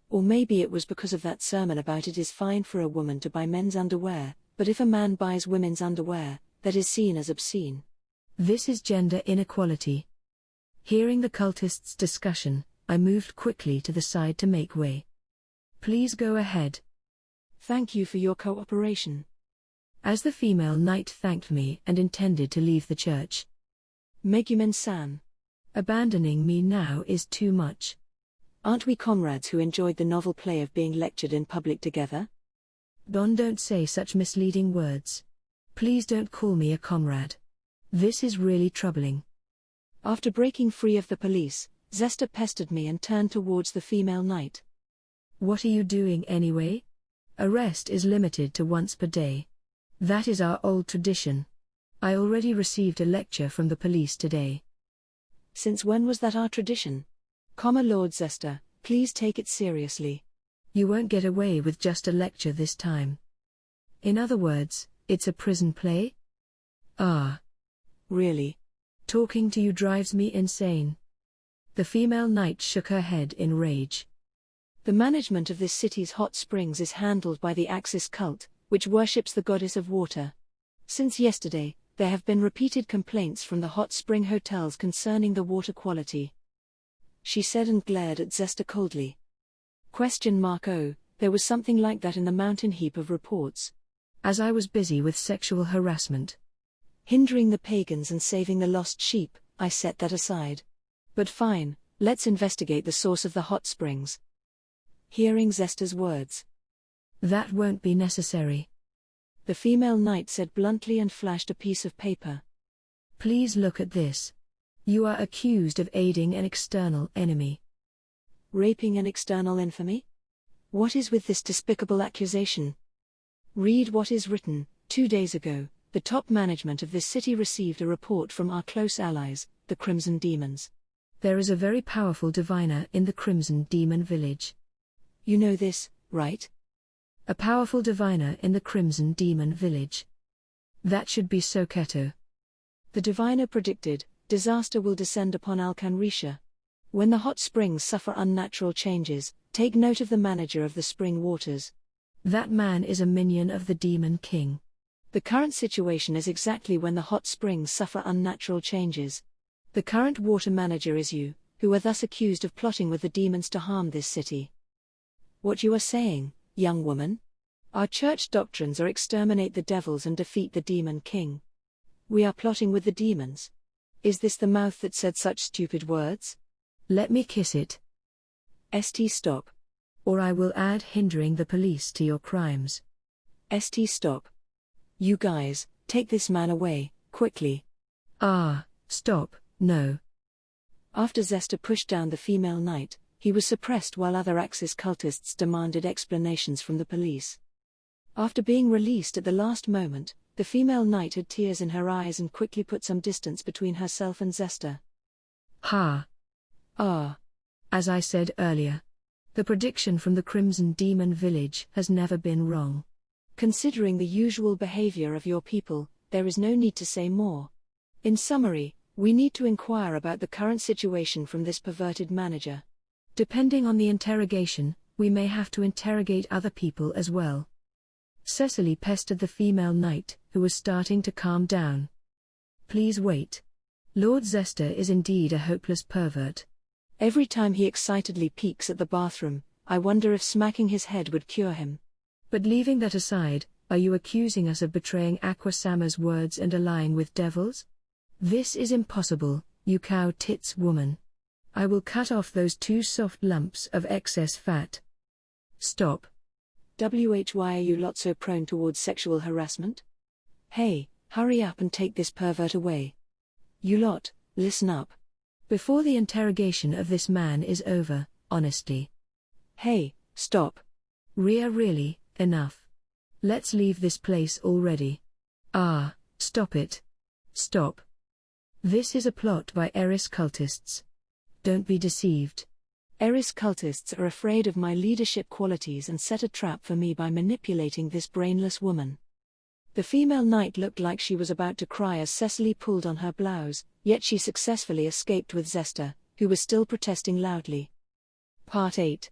Or maybe it was because of that sermon about it is fine for a woman to buy men's underwear, but if a man buys women's underwear, that is seen as obscene. This is gender inequality. Hearing the cultists' discussion, I moved quickly to the side to make way. Please go ahead. Thank you for your cooperation. As the female knight thanked me and intended to leave the church. Megumin-san. Abandoning me now is too much. Aren't we comrades who enjoyed the novel play of being lectured in public together? Don't say such misleading words. Please don't call me a comrade. This is really troubling. After breaking free of the police, Zesta pestered me and turned towards the female knight. What are you doing anyway? Arrest is limited to once per day. That is our old tradition. I already received a lecture from the police today. Since when was that our tradition? Lord Zesta, please take it seriously. You won't get away with just a lecture this time. In other words, it's a prison play? Ah. Really? Talking to you drives me insane. The female knight shook her head in rage. The management of this city's hot springs is handled by the Axis cult, which worships the goddess of water. Since yesterday, there have been repeated complaints from the hot spring hotels concerning the water quality. She said and glared at Zesta coldly. Oh, there was something like that in the mountain heap of reports. As I was busy with sexual harassment, hindering the pagans and saving the lost sheep, I set that aside. But fine, let's investigate the source of the hot springs. Hearing Zesta's words. That won't be necessary, the female knight said bluntly and flashed a piece of paper. Please look at this. You are accused of aiding an external enemy. Raping an external infamy? What is with this despicable accusation? Read what is written. 2 days ago, the top management of this city received a report from our close allies, the Crimson Demons. There is a very powerful diviner in the Crimson Demon village. You know this, right? A powerful diviner in the Crimson Demon village. That should be Soketo. The diviner predicted, disaster will descend upon Alcanrisha. When the hot springs suffer unnatural changes, take note of the manager of the spring waters. That man is a minion of the Demon King. The current situation is exactly when the hot springs suffer unnatural changes. The current water manager is you, who are thus accused of plotting with the demons to harm this city. What you are saying, young woman? Our church doctrines are exterminate the devils and defeat the Demon King. We are plotting with the demons. Is this the mouth that said such stupid words? Let me kiss it. Stop. Or I will add hindering the police to your crimes. Stop. You guys, take this man away, quickly. Stop, no. After Zesta pushed down the female knight, he was suppressed while other Axis cultists demanded explanations from the police. After being released at the last moment, the female knight had tears in her eyes and quickly put some distance between herself and Zesta. As I said earlier, the prediction from the Crimson Demon village has never been wrong. Considering the usual behavior of your people, there is no need to say more. In summary, we need to inquire about the current situation from this perverted manager. Depending on the interrogation, we may have to interrogate other people as well. Cecily pestered the female knight, who was starting to calm down. Please wait. Lord Zesta is indeed a hopeless pervert. Every time he excitedly peeks at the bathroom, I wonder if smacking his head would cure him. But leaving that aside, are you accusing us of betraying Aquasama's words and allying with devils? This is impossible, you cow tits woman. I will cut off those 2 soft lumps of excess fat. Stop. Why are you lot so prone towards sexual harassment? Hey, hurry up and take this pervert away. You lot, listen up. Before the interrogation of this man is over, honestly. Hey, stop. Really, enough. Let's leave this place already. Stop it. Stop. This is a plot by Eris cultists. Don't be deceived. Eris cultists are afraid of my leadership qualities and set a trap for me by manipulating this brainless woman. The female knight looked like she was about to cry as Cecily pulled on her blouse, yet she successfully escaped with Zesta, who was still protesting loudly. Part 8.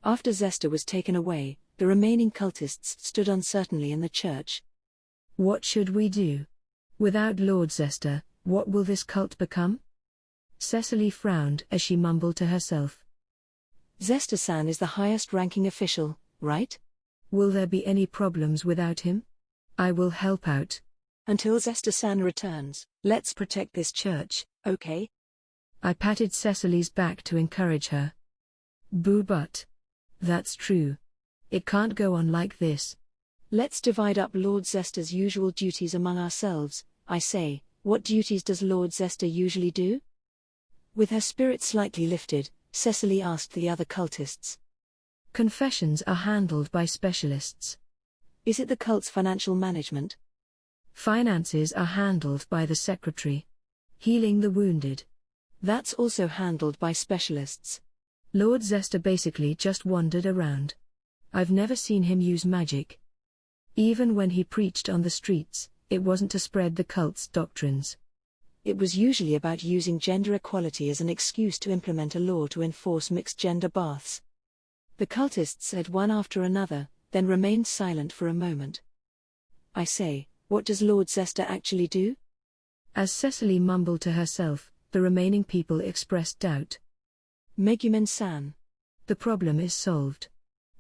After Zesta was taken away, the remaining cultists stood uncertainly in the church. What should we do? Without Lord Zesta, what will this cult become? Cecily frowned as she mumbled to herself. Zesta-san is the highest-ranking official, right? Will there be any problems without him? I will help out. Until Zesta-san returns, let's protect this church, okay? I patted Cecily's back to encourage her. Boo, but that's true. It can't go on like this. Let's divide up Lord Zester's usual duties among ourselves, I say. What duties does Lord Zester usually do? With her spirit slightly lifted, Cecily asked the other cultists. Confessions are handled by specialists. Is it the cult's financial management? Finances are handled by the secretary. Healing the wounded. That's also handled by specialists. Lord Zester basically just wandered around. I've never seen him use magic. Even when he preached on the streets, it wasn't to spread the cult's doctrines. It was usually about using gender equality as an excuse to implement a law to enforce mixed-gender baths. The cultists said one after another, then remained silent for a moment. I say, what does Lord Zester actually do? As Cecily mumbled to herself, the remaining people expressed doubt. Megumin-san. The problem is solved.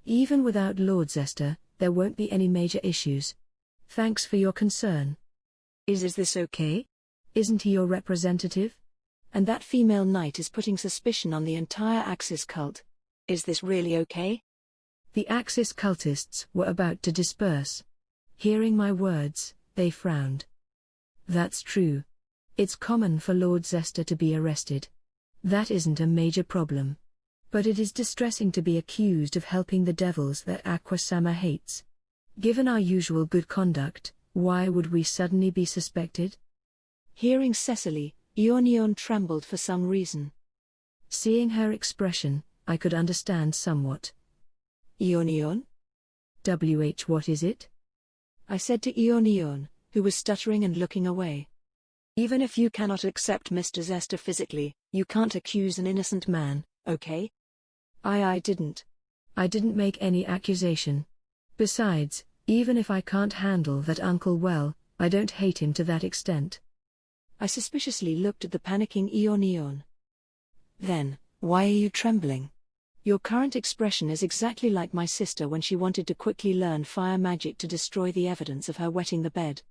Even without Lord Zester, there won't be any major issues. Thanks for your concern. Is this okay? Isn't he your representative? And that female knight is putting suspicion on the entire Axis cult. Is this really okay? The Axis cultists were about to disperse. Hearing my words, they frowned. That's true. It's common for Lord Zester to be arrested. That isn't a major problem. But it is distressing to be accused of helping the devils that Aquasama hates. Given our usual good conduct, why would we suddenly be suspected? Hearing Cecily, Yunyun trembled for some reason. Seeing her expression, I could understand somewhat. Yunyun? What is it? I said to Yunyun, who was stuttering and looking away. Even if you cannot accept Mr. Zester physically, you can't accuse an innocent man, okay? I didn't. I didn't make any accusation. Besides, even if I can't handle that uncle well, I don't hate him to that extent. I suspiciously looked at the panicking Yunyun. Then, why are you trembling? Your current expression is exactly like my sister when she wanted to quickly learn fire magic to destroy the evidence of her wetting the bed.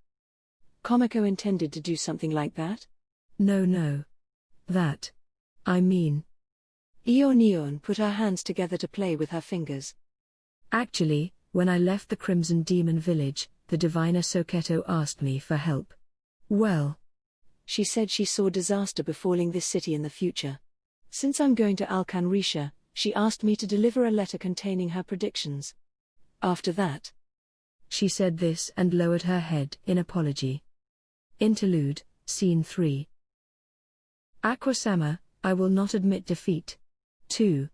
Komiko intended to do something like that? No. That. I mean. Yunyun put her hands together to play with her fingers. Actually, when I left the Crimson Demon Village, the diviner Soketo asked me for help. Well. She said she saw disaster befalling this city in the future. Since I'm going to Alkan Risha, she asked me to deliver a letter containing her predictions. After that. She said this and lowered her head in apology. Interlude, Scene 3. Aquasama, I will not admit defeat. 2.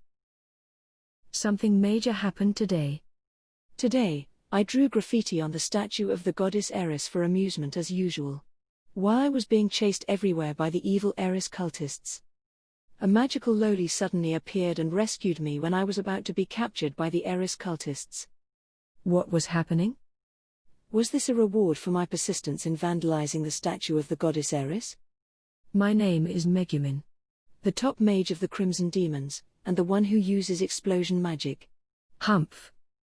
Something major happened today. Today, I drew graffiti on the statue of the goddess Eris for amusement as usual. While I was being chased everywhere by the evil Eris cultists. A magical loli suddenly appeared and rescued me when I was about to be captured by the Eris cultists. What was happening? Was this a reward for my persistence in vandalizing the statue of the goddess Eris? My name is Megumin. The top mage of the Crimson Demons, and the one who uses explosion magic. Humph.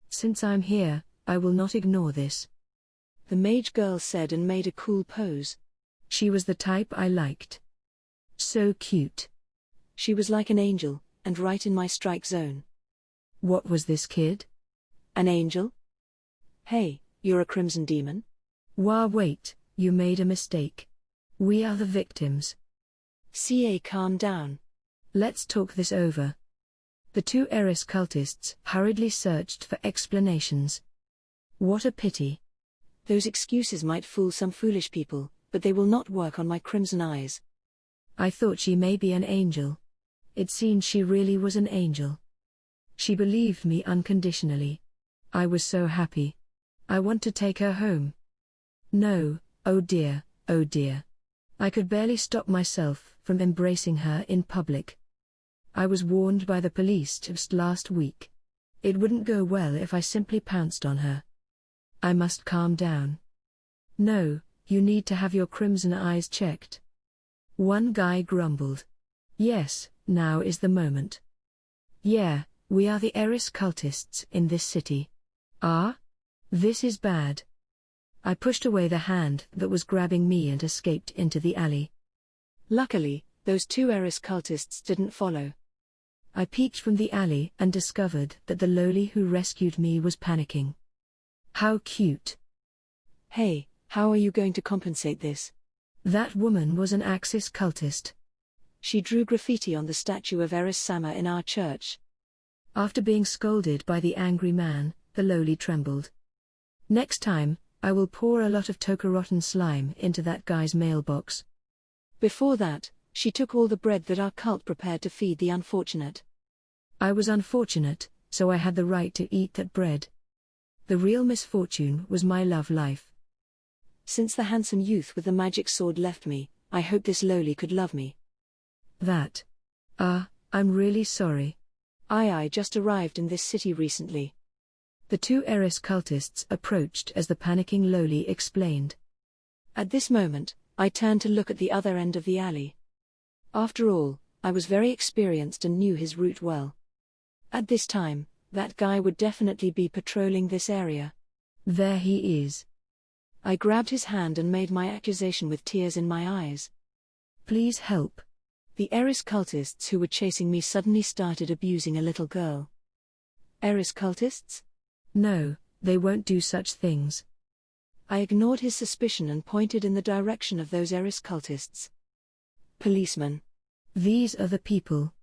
Since I'm here, I will not ignore this. The mage girl said and made a cool pose. She was the type I liked. So cute. She was like an angel, and right in my strike zone. What was this kid? An angel? Hey, you're a Crimson Demon? Wait, you made a mistake. We are the victims. Calm down. Let's talk this over. The two Eris cultists hurriedly searched for explanations. What a pity. Those excuses might fool some foolish people, but they will not work on my crimson eyes. I thought she may be an angel. It seemed she really was an angel. She believed me unconditionally. I was so happy. I want to take her home. No, oh dear, oh dear. I could barely stop myself from embracing her in public. I was warned by the police just last week. It wouldn't go well if I simply pounced on her. I must calm down. No, you need to have your crimson eyes checked. One guy grumbled. Yes, now is the moment. Yeah, we are the Eris cultists in this city. Ah? This is bad. I pushed away the hand that was grabbing me and escaped into the alley. Luckily, those two Eris cultists didn't follow. I peeked from the alley and discovered that the loli who rescued me was panicking. How cute. Hey, how are you going to compensate this? That woman was an Axis cultist. She drew graffiti on the statue of Eris-sama in our church. After being scolded by the angry man, the lowly trembled. Next time, I will pour a lot of toka-rotten slime into that guy's mailbox. Before that, she took all the bread that our cult prepared to feed the unfortunate. I was unfortunate, so I had the right to eat that bread. The real misfortune was my love life. Since the handsome youth with the magic sword left me, I hope this lowly could love me. That. I'm really sorry. I just arrived in this city recently. The two Eris cultists approached as the panicking lowly explained. At this moment, I turned to look at the other end of the alley. After all, I was very experienced and knew his route well. At this time, that guy would definitely be patrolling this area. There he is. I grabbed his hand and made my accusation with tears in my eyes. Please help. The Eris cultists who were chasing me suddenly started abusing a little girl. Eris cultists? No, they won't do such things. I ignored his suspicion and pointed in the direction of those Eris cultists. Policeman. These are the people.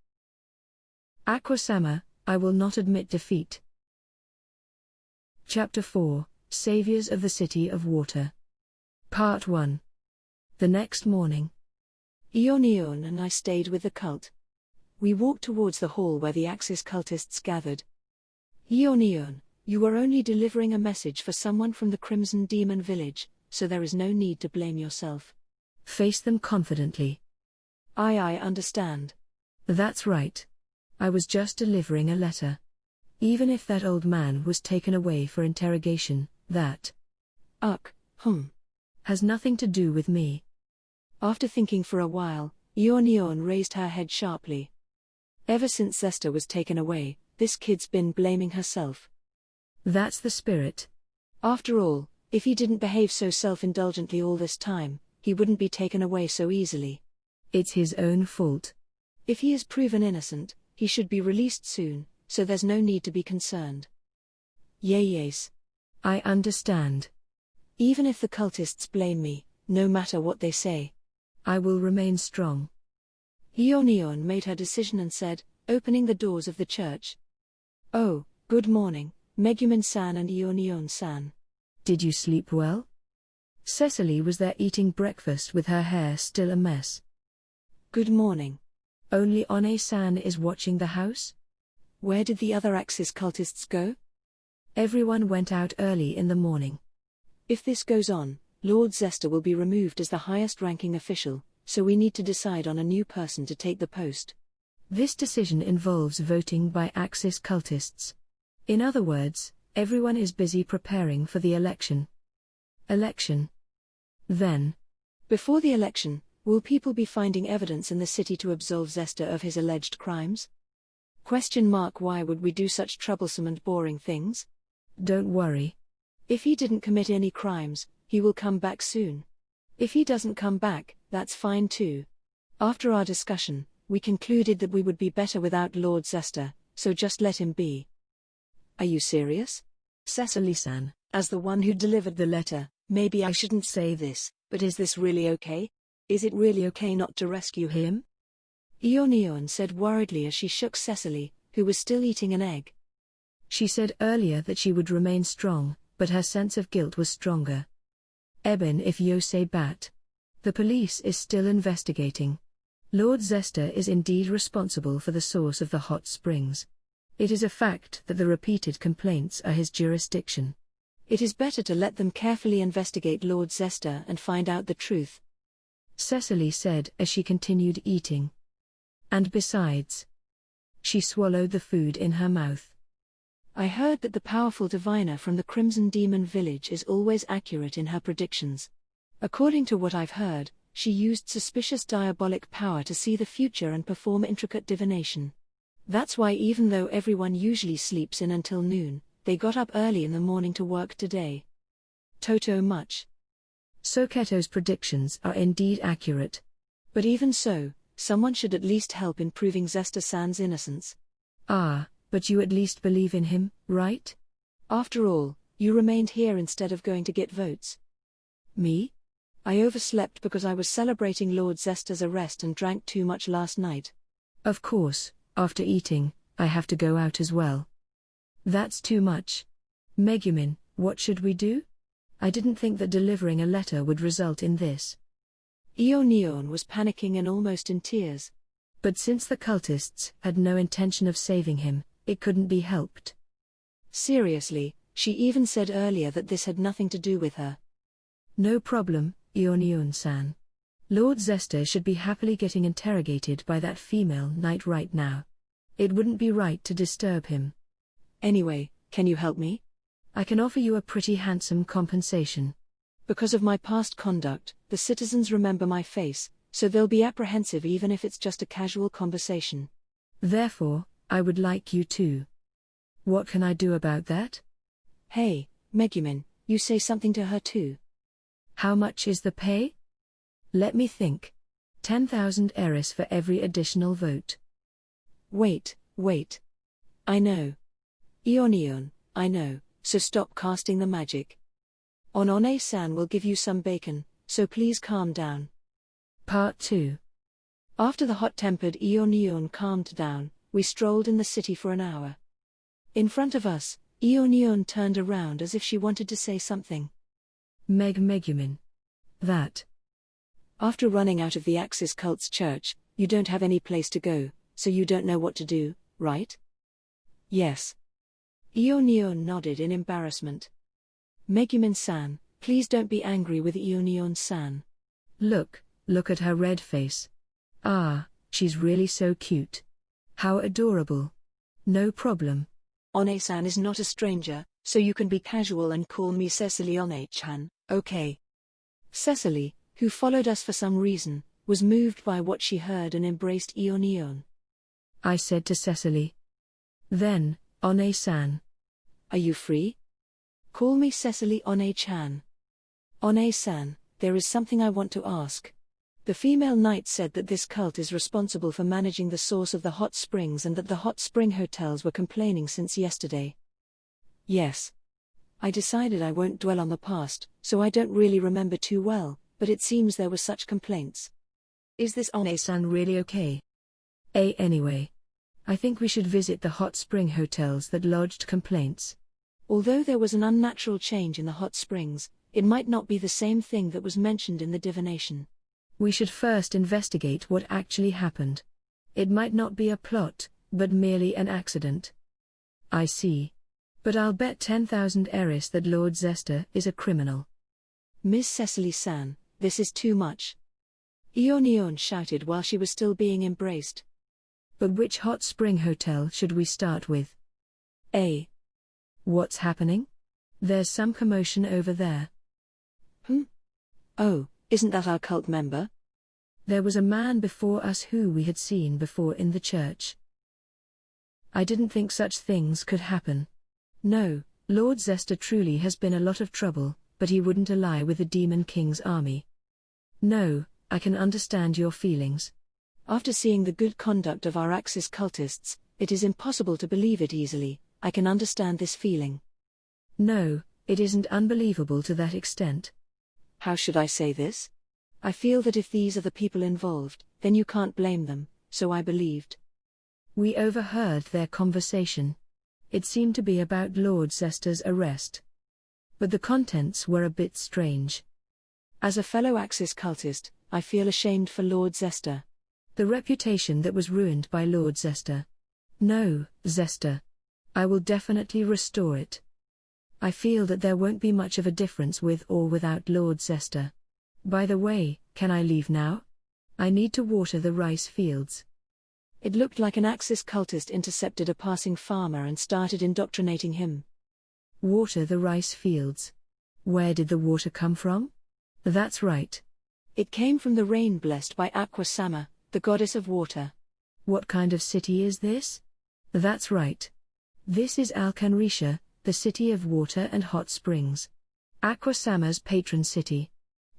Aqua-sama, I will not admit defeat. Chapter 4, Saviours of the City of Water. Part 1. The next morning. Yunyun and I stayed with the cult. We walked towards the hall where the Axis cultists gathered. Yunyun, you were only delivering a message for someone from the Crimson Demon Village, so there is no need to blame yourself. Face them confidently. I understand. That's right. I was just delivering a letter. Even if that old man was taken away for interrogation, that has nothing to do with me. After thinking for a while, Yunyun raised her head sharply. Ever since Zesta was taken away, this kid's been blaming herself. That's the spirit. After all, if he didn't behave so self-indulgently all this time, he wouldn't be taken away so easily. It's his own fault. If he is proven innocent, he should be released soon, so there's no need to be concerned. Yes. I understand. Even if the cultists blame me, no matter what they say, I will remain strong. Yunyun made her decision and said, opening the doors of the church. Oh, good morning, Megumin-san and Yunyun-san. Did you sleep well? Cecily was there eating breakfast with her hair still a mess. Good morning. Only One-san is watching the house? Where did the other Axis cultists go? Everyone went out early in the morning. If this goes on, Lord Zesta will be removed as the highest-ranking official, so we need to decide on a new person to take the post. This decision involves voting by Axis cultists. In other words, everyone is busy preparing for the election. Then, before the election, will people be finding evidence in the city to absolve Zesta of his alleged crimes? Why would we do such troublesome and boring things? Don't worry. If he didn't commit any crimes, he will come back soon. If he doesn't come back, that's fine too. After our discussion, we concluded that we would be better without Lord Zesta, so just let him be. Are you serious? Cecily-san, as the one who delivered the letter, maybe I shouldn't say this, but is this really okay? Is it really okay not to rescue him? Yunyun said worriedly as she shook Cecily, who was still eating an egg. She said earlier that she would remain strong, but her sense of guilt was stronger. Eben if Yosei bat. The police is still investigating. Lord Zesta is indeed responsible for the source of the hot springs. It is a fact that the repeated complaints are his jurisdiction. It is better to let them carefully investigate Lord Zesta and find out the truth, Cecily said as she continued eating. And besides, she swallowed the food in her mouth. I heard that the powerful diviner from the Crimson Demon Village is always accurate in her predictions. According to what I've heard, she used suspicious diabolic power to see the future and perform intricate divination. That's why even though everyone usually sleeps in until noon, they got up early in the morning to work today. Toto much. Soketo's predictions are indeed accurate. But even so, someone should at least help in proving Zesta-san's innocence. But you at least believe in him, right? After all, You remained here instead of going to get votes. Me? I overslept because I was celebrating Lord Zester's arrest and drank too much last night. Of course, after eating, I have to go out as well. That's too much. Megumin, what should we do? I didn't think that delivering a letter would result in this. Yunyun was panicking and almost in tears. But since the cultists had no intention of saving him, it couldn't be helped. Seriously, she even said earlier that this had nothing to do with her. No problem, Yunyun-san. Lord Zester should be happily getting interrogated by that female knight right now. It wouldn't be right to disturb him. Anyway, can you help me? I can offer you a pretty handsome compensation. Because of my past conduct, the citizens remember my face, so they'll be apprehensive even if it's just a casual conversation. Therefore, I would like you to. What can I do about that? Hey, Megumin, you say something to her too. How much is the pay? Let me think. 10,000 eris for every additional vote. Wait. I know. Yunyun, I know, so stop casting the magic. One-san will give you some bacon, so please calm down. Part 2. After the hot-tempered Yunyun calmed down, we strolled in the city for an hour. In front of us, Yunyun turned around as if she wanted to say something. Megumin. That. After running out of the Axis cult's church, you don't have any place to go, so you don't know what to do, right? Yes. Yunyun nodded in embarrassment. Megumin-san, please don't be angry with Yunyun-san. Look at her red face. Ah, she's really so cute. How adorable. No problem. One-san is not a stranger, so you can be casual and call me Cecily One-chan, okay? Cecily, who followed us for some reason, was moved by what she heard and embraced Yunyun. I said to Cecily. Then, One-san. Are you free? Call me Cecily One-chan. One-san, there is something I want to ask. The female knight said that this cult is responsible for managing the source of the hot springs and that the hot spring hotels were complaining since yesterday. Yes. I decided I won't dwell on the past, so I don't really remember too well, but it seems there were such complaints. Is this One-san really okay? Anyway. I think we should visit the hot spring hotels that lodged complaints. Although there was an unnatural change in the hot springs, it might not be the same thing that was mentioned in the divination. We should first investigate what actually happened. It might not be a plot, but merely an accident. I see. But I'll bet 10,000 eris that Lord Zester is a criminal. Miss Cecily-san, this is too much. Yunyun shouted while she was still being embraced. But which hot spring hotel should we start with? What's happening? There's some commotion over there. Oh, isn't that our cult member? There was a man before us who we had seen before in the church. I didn't think such things could happen. No, Lord Zester truly has been a lot of trouble, but he wouldn't ally with the Demon King's army. No, I can understand your feelings. After seeing the good conduct of our Axis cultists, it is impossible to believe it easily. I can understand this feeling. No, it isn't unbelievable to that extent. How should I say this? I feel that if these are the people involved, then you can't blame them, so I believed. We overheard their conversation. It seemed to be about Lord Zester's arrest. But the contents were a bit strange. As a fellow Axis cultist, I feel ashamed for Lord Zester. The reputation that was ruined by Lord Zester. No, Zester. I will definitely restore it. I feel that there won't be much of a difference with or without Lord Zester. By the way, can I leave now? I need to water the rice fields. It looked like an Axis cultist intercepted a passing farmer and started indoctrinating him. Water the rice fields. Where did the water come from? That's right. It came from the rain blessed by Aqua Sama, the goddess of water. What kind of city is this? That's right. This is Alcanrisha, the city of water and hot springs. Aqua Sama's patron city.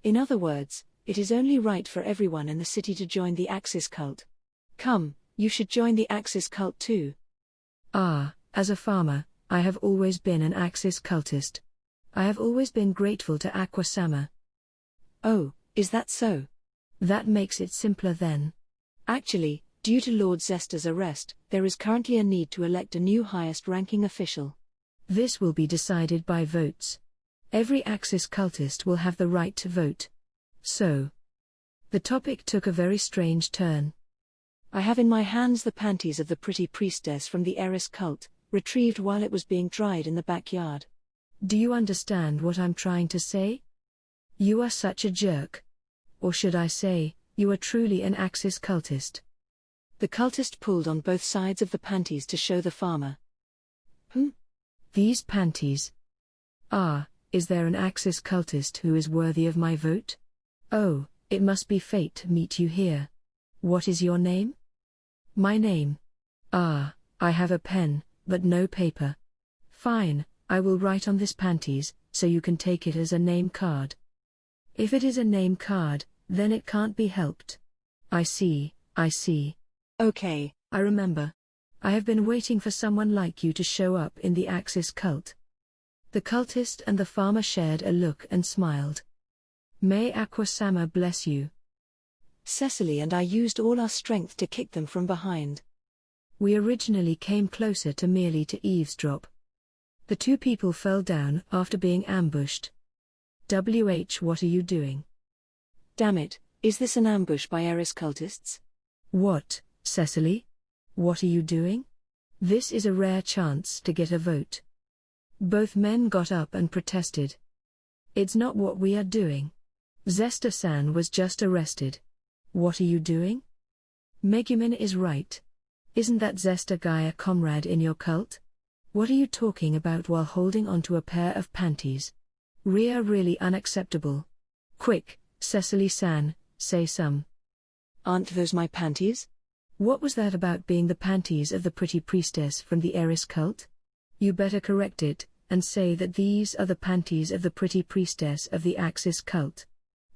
In other words, it is only right for everyone in the city to join the Axis cult. Come, you should join the Axis cult too. As a farmer, I have always been an Axis cultist. I have always been grateful to Aqua-sama. Oh, is that so? That makes it simpler then. Actually, due to Lord Zester's arrest, there is currently a need to elect a new highest-ranking official. This will be decided by votes. Every Axis cultist will have the right to vote. So, the topic took a very strange turn. I have in my hands the panties of the pretty priestess from the Eris cult, retrieved while it was being dried in the backyard. Do you understand what I'm trying to say? You are such a jerk. Or should I say, you are truly an Axis cultist. The cultist pulled on both sides of the panties to show the farmer. These panties. Is there an Axis cultist who is worthy of my vote? Oh, it must be fate to meet you here. What is your name? My name. I have a pen, but no paper. Fine, I will write on this panties, so you can take it as a name card. If it is a name card, then it can't be helped. I see. Okay, I remember. I have been waiting for someone like you to show up in the Axis cult. The cultist and the farmer shared a look and smiled. May Aqua-sama bless you. Cecily and I used all our strength to kick them from behind. We originally came closer to merely to eavesdrop. The two people fell down after being ambushed. What are you doing? Damn it, is this an ambush by Eris cultists? What, Cecily? What are you doing? This is a rare chance to get a vote. Both men got up and protested. It's not what we are doing. Zester-san was just arrested. What are you doing? Megumin is right. Isn't that Zester guy a comrade in your cult? What are you talking about while holding onto a pair of panties? Really unacceptable. Quick, Cecily-san, say some. Aren't those my panties? What was that about being the panties of the pretty priestess from the Eris cult? You better correct it, and say that these are the panties of the pretty priestess of the Axis cult.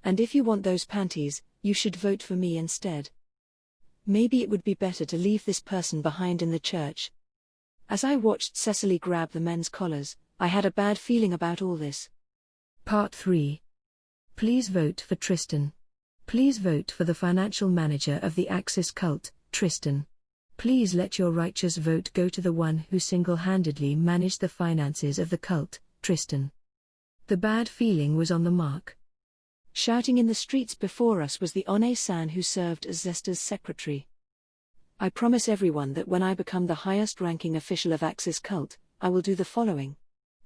And if you want those panties, you should vote for me instead. Maybe it would be better to leave this person behind in the church. As I watched Cecily grab the men's collars, I had a bad feeling about all this. Part 3. Please vote for Tristan. Please vote for the financial manager of the Axis cult, Tristan. Please let your righteous vote go to the one who single-handedly managed the finances of the cult, Tristan. The bad feeling was on the mark. Shouting in the streets before us was the One-san who served as Zester's secretary. I promise everyone that when I become the highest-ranking official of Axis cult, I will do the following.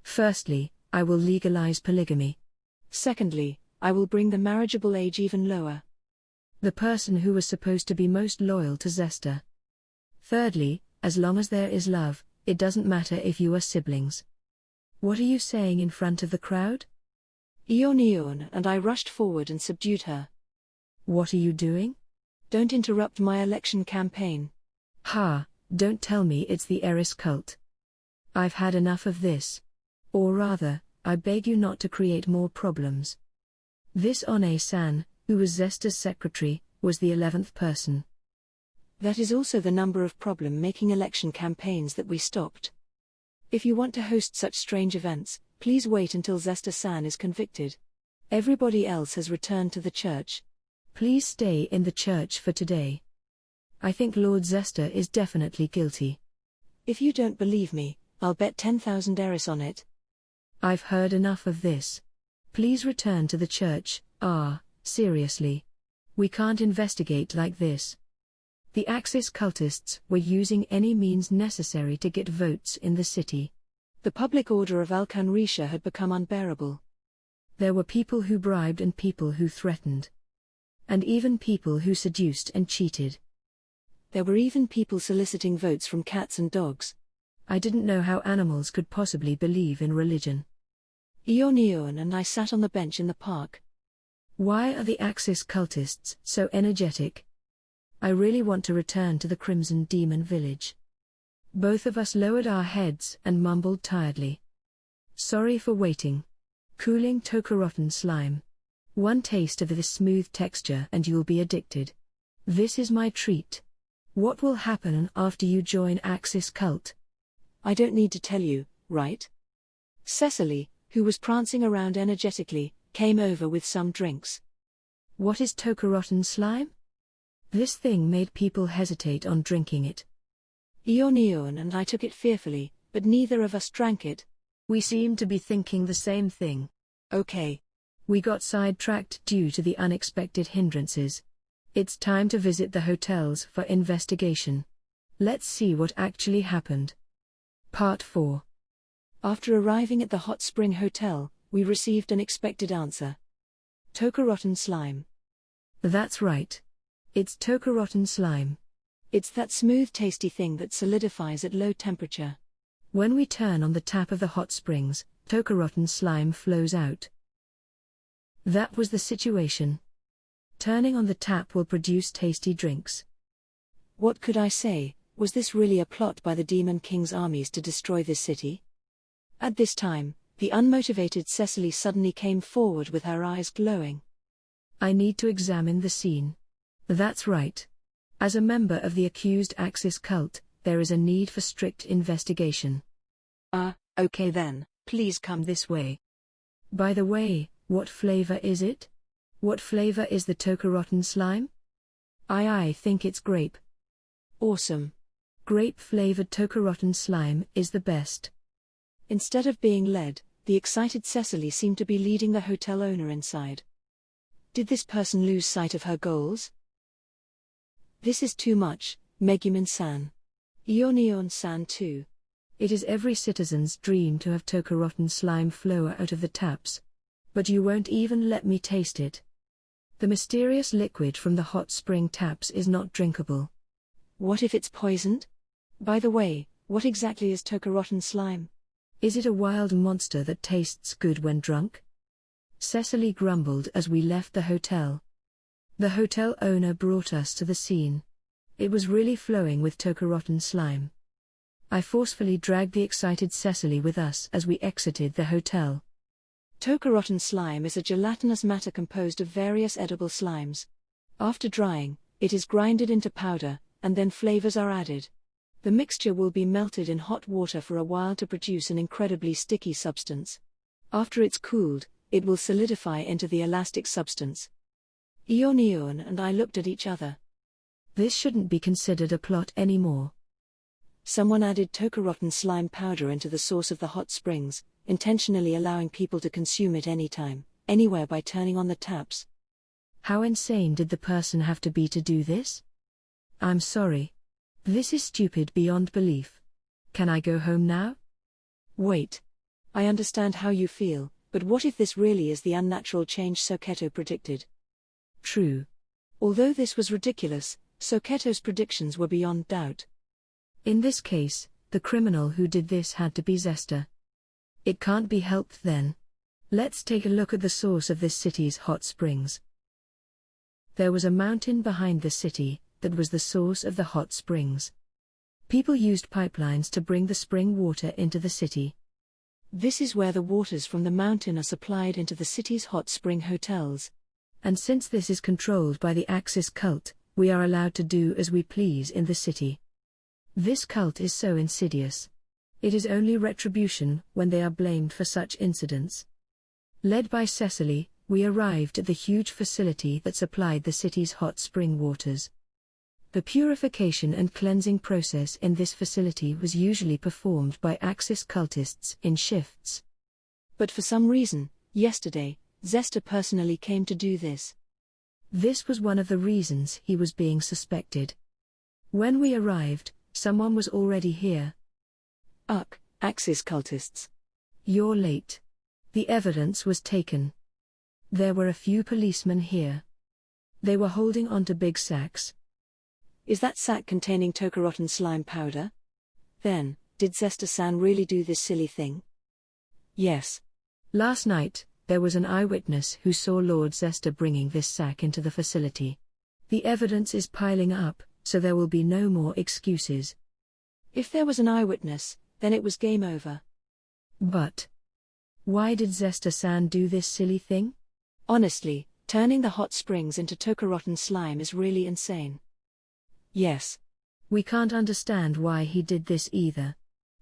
Firstly, I will legalize polygamy. Secondly, I will bring the marriageable age even lower. The person who was supposed to be most loyal to Zester. Thirdly, as long as there is love, it doesn't matter if you are siblings. What are you saying in front of the crowd? Yunyun and I rushed forward and subdued her. What are you doing? Don't interrupt my election campaign. Don't tell me it's the Eris cult. I've had enough of this. Or rather, I beg you not to create more problems. This One-san, who was Zester's secretary, was the 11th person. That is also the number of problem-making election campaigns that we stopped. If you want to host such strange events, please wait until Zester-san is convicted. Everybody else has returned to the church. Please stay in the church for today. I think Lord Zester is definitely guilty. If you don't believe me, I'll bet 10,000 Eris on it. I've heard enough of this. Please return to the church. Seriously. We can't investigate like this. The Axis cultists were using any means necessary to get votes in the city. The public order of Alkanrisha had become unbearable. There were people who bribed and people who threatened. And even people who seduced and cheated. There were even people soliciting votes from cats and dogs. I didn't know how animals could possibly believe in religion. Yunyun and I sat on the bench in the park. Why are the Axis cultists so energetic? I really want to return to the Crimson Demon Village. Both of us lowered our heads and mumbled tiredly. Sorry for waiting. Cooling Tokarotten slime. One taste of this smooth texture and you'll be addicted. This is my treat. What will happen after you join Axis cult? I don't need to tell you, right? Cecily, who was prancing around energetically, came over with some drinks. What is Tokorotten slime? This thing made people hesitate on drinking it. Yunyun and I took it fearfully, but neither of us drank it. We seem to be thinking the same thing. Okay. We got sidetracked due to the unexpected hindrances. It's time to visit the hotels for investigation. Let's see what actually happened. Part 4. After arriving at the hot spring hotel, we received an expected answer. Tokorotten slime. That's right. It's Tokorotten slime. It's that smooth tasty thing that solidifies at low temperature. When we turn on the tap of the hot springs, Tokorotten slime flows out. That was the situation. Turning on the tap will produce tasty drinks. What could I say? Was this really a plot by the Demon King's armies to destroy this city? At this time, the unmotivated Cecily suddenly came forward with her eyes glowing. I need to examine the scene. That's right. As a member of the accused Axis cult, there is a need for strict investigation. Okay then, please come this way. By the way, what flavor is it? What flavor is the Tokorotten slime? I think it's grape. Awesome. Grape-flavored Tokorotten slime is the best. Instead of being led, the excited Cecily seemed to be leading the hotel owner inside. Did this person lose sight of her goals? This is too much, Megumin-san. Yunyun-san too. It is every citizen's dream to have Tokorotten slime flow out of the taps. But you won't even let me taste it. The mysterious liquid from the hot spring taps is not drinkable. What if it's poisoned? By the way, what exactly is Tokorotten slime? Is it a wild monster that tastes good when drunk? Cecily grumbled as we left the hotel. The hotel owner brought us to the scene. It was really flowing with Tokorotten slime. I forcefully dragged the excited Cecily with us as we exited the hotel. Tokorotten slime is a gelatinous matter composed of various edible slimes. After drying, it is grinded into powder, and then flavors are added. The mixture will be melted in hot water for a while to produce an incredibly sticky substance. After it's cooled, it will solidify into the elastic substance. Yunyun and I looked at each other. This shouldn't be considered a plot anymore. Someone added Tokorotten slime powder into the source of the hot springs, intentionally allowing people to consume it anytime, anywhere by turning on the taps. How insane did the person have to be to do this? I'm sorry. This is stupid beyond belief. Can I go home now? Wait. I understand how you feel, but what if this really is the unnatural change Soketo predicted? True. Although this was ridiculous, Soketo's predictions were beyond doubt. In this case, the criminal who did this had to be Zesta. It can't be helped then. Let's take a look at the source of this city's hot springs. There was a mountain behind the city that was the source of the hot springs. People used pipelines to bring the spring water into the city. This is where the waters from the mountain are supplied into the city's hot spring hotels. And since this is controlled by the Axis cult, we are allowed to do as we please in the city. This cult is so insidious. It is only retribution when they are blamed for such incidents. Led by Cecily, we arrived at the huge facility that supplied the city's hot spring waters. The purification and cleansing process in this facility was usually performed by Axis cultists in shifts. But for some reason, yesterday, Zesta personally came to do this. This was one of the reasons he was being suspected. When we arrived, someone was already here. Axis cultists. You're late. The evidence was taken. There were a few policemen here. They were holding onto big sacks. Is that sack containing Tokorotten slime powder? Then, did Zesta-san really do this silly thing? Yes. Last night, there was an eyewitness who saw Lord Zesta bringing this sack into the facility. The evidence is piling up, so there will be no more excuses. If there was an eyewitness, then it was game over. But why did Zesta-san do this silly thing? Honestly, turning the hot springs into Tokorotten slime is really insane. Yes. We can't understand why he did this either.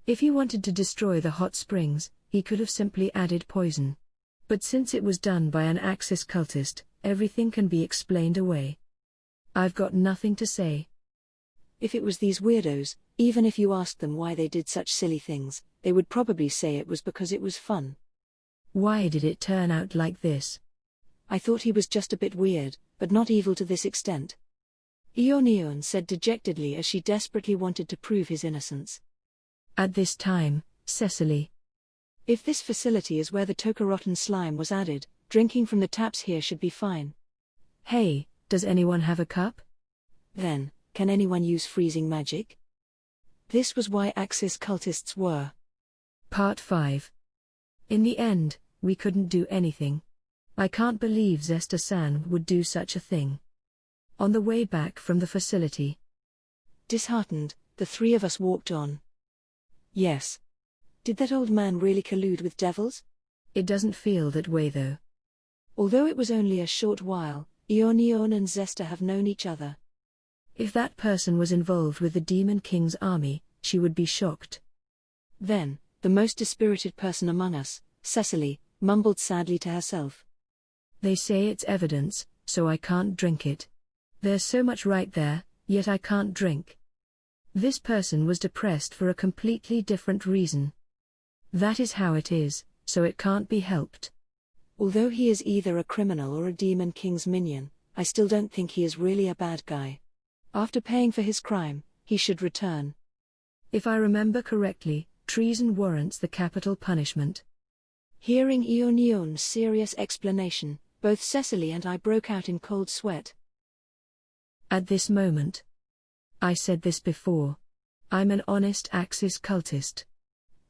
If he wanted to destroy the hot springs, he could have simply added poison. But since it was done by an Axis cultist, everything can be explained away. I've got nothing to say. If it was these weirdos, even if you asked them why they did such silly things, they would probably say it was because it was fun. Why did it turn out like this? I thought he was just a bit weird, but not evil to this extent. Yunyun said dejectedly as she desperately wanted to prove his innocence. At this time, Cecily. If this facility is where the Tokarotten slime was added, drinking from the taps here should be fine. Hey, does anyone have a cup? Then, can anyone use freezing magic? This was why Axis cultists were. Part 5. In the end, we couldn't do anything. I can't believe Zesta-san would do such a thing. On the way back from the facility. Disheartened, the three of us walked on. Yes. Did that old man really collude with devils? It doesn't feel that way though. Although it was only a short while, Yunyun and Zesta have known each other. If that person was involved with the Demon King's army, she would be shocked. Then, the most dispirited person among us, Cecily, mumbled sadly to herself. They say it's evidence, so I can't drink it. There's so much right there, yet I can't drink. This person was depressed for a completely different reason. That is how it is, so it can't be helped. Although he is either a criminal or a Demon King's minion, I still don't think he is really a bad guy. After paying for his crime, he should return. If I remember correctly, treason warrants the capital punishment. Hearing Yunyun's serious explanation, both Cecily and I broke out in cold sweat. At this moment. I said this before. I'm an honest Axis cultist.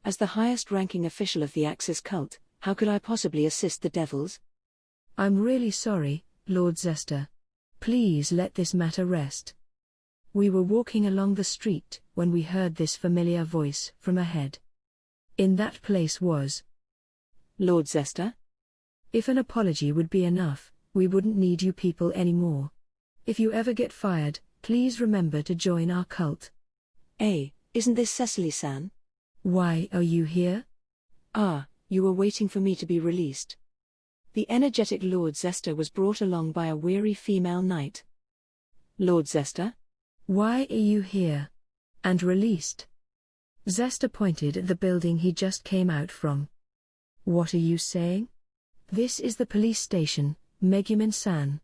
As the highest-ranking official of the Axis cult, how could I possibly assist the devils? I'm really sorry, Lord Zesta. Please let this matter rest. We were walking along the street when we heard this familiar voice from ahead. In that place was Lord Zesta? If an apology would be enough, we wouldn't need you people anymore. If you ever get fired, please remember to join our cult. Isn't this Cecily-san? Why are you here? Ah, you were waiting for me to be released. The energetic Lord Zesta was brought along by a weary female knight. Lord Zesta? Why are you here? And released? Zesta pointed at the building he just came out from. What are you saying? This is the police station, Megumin-san.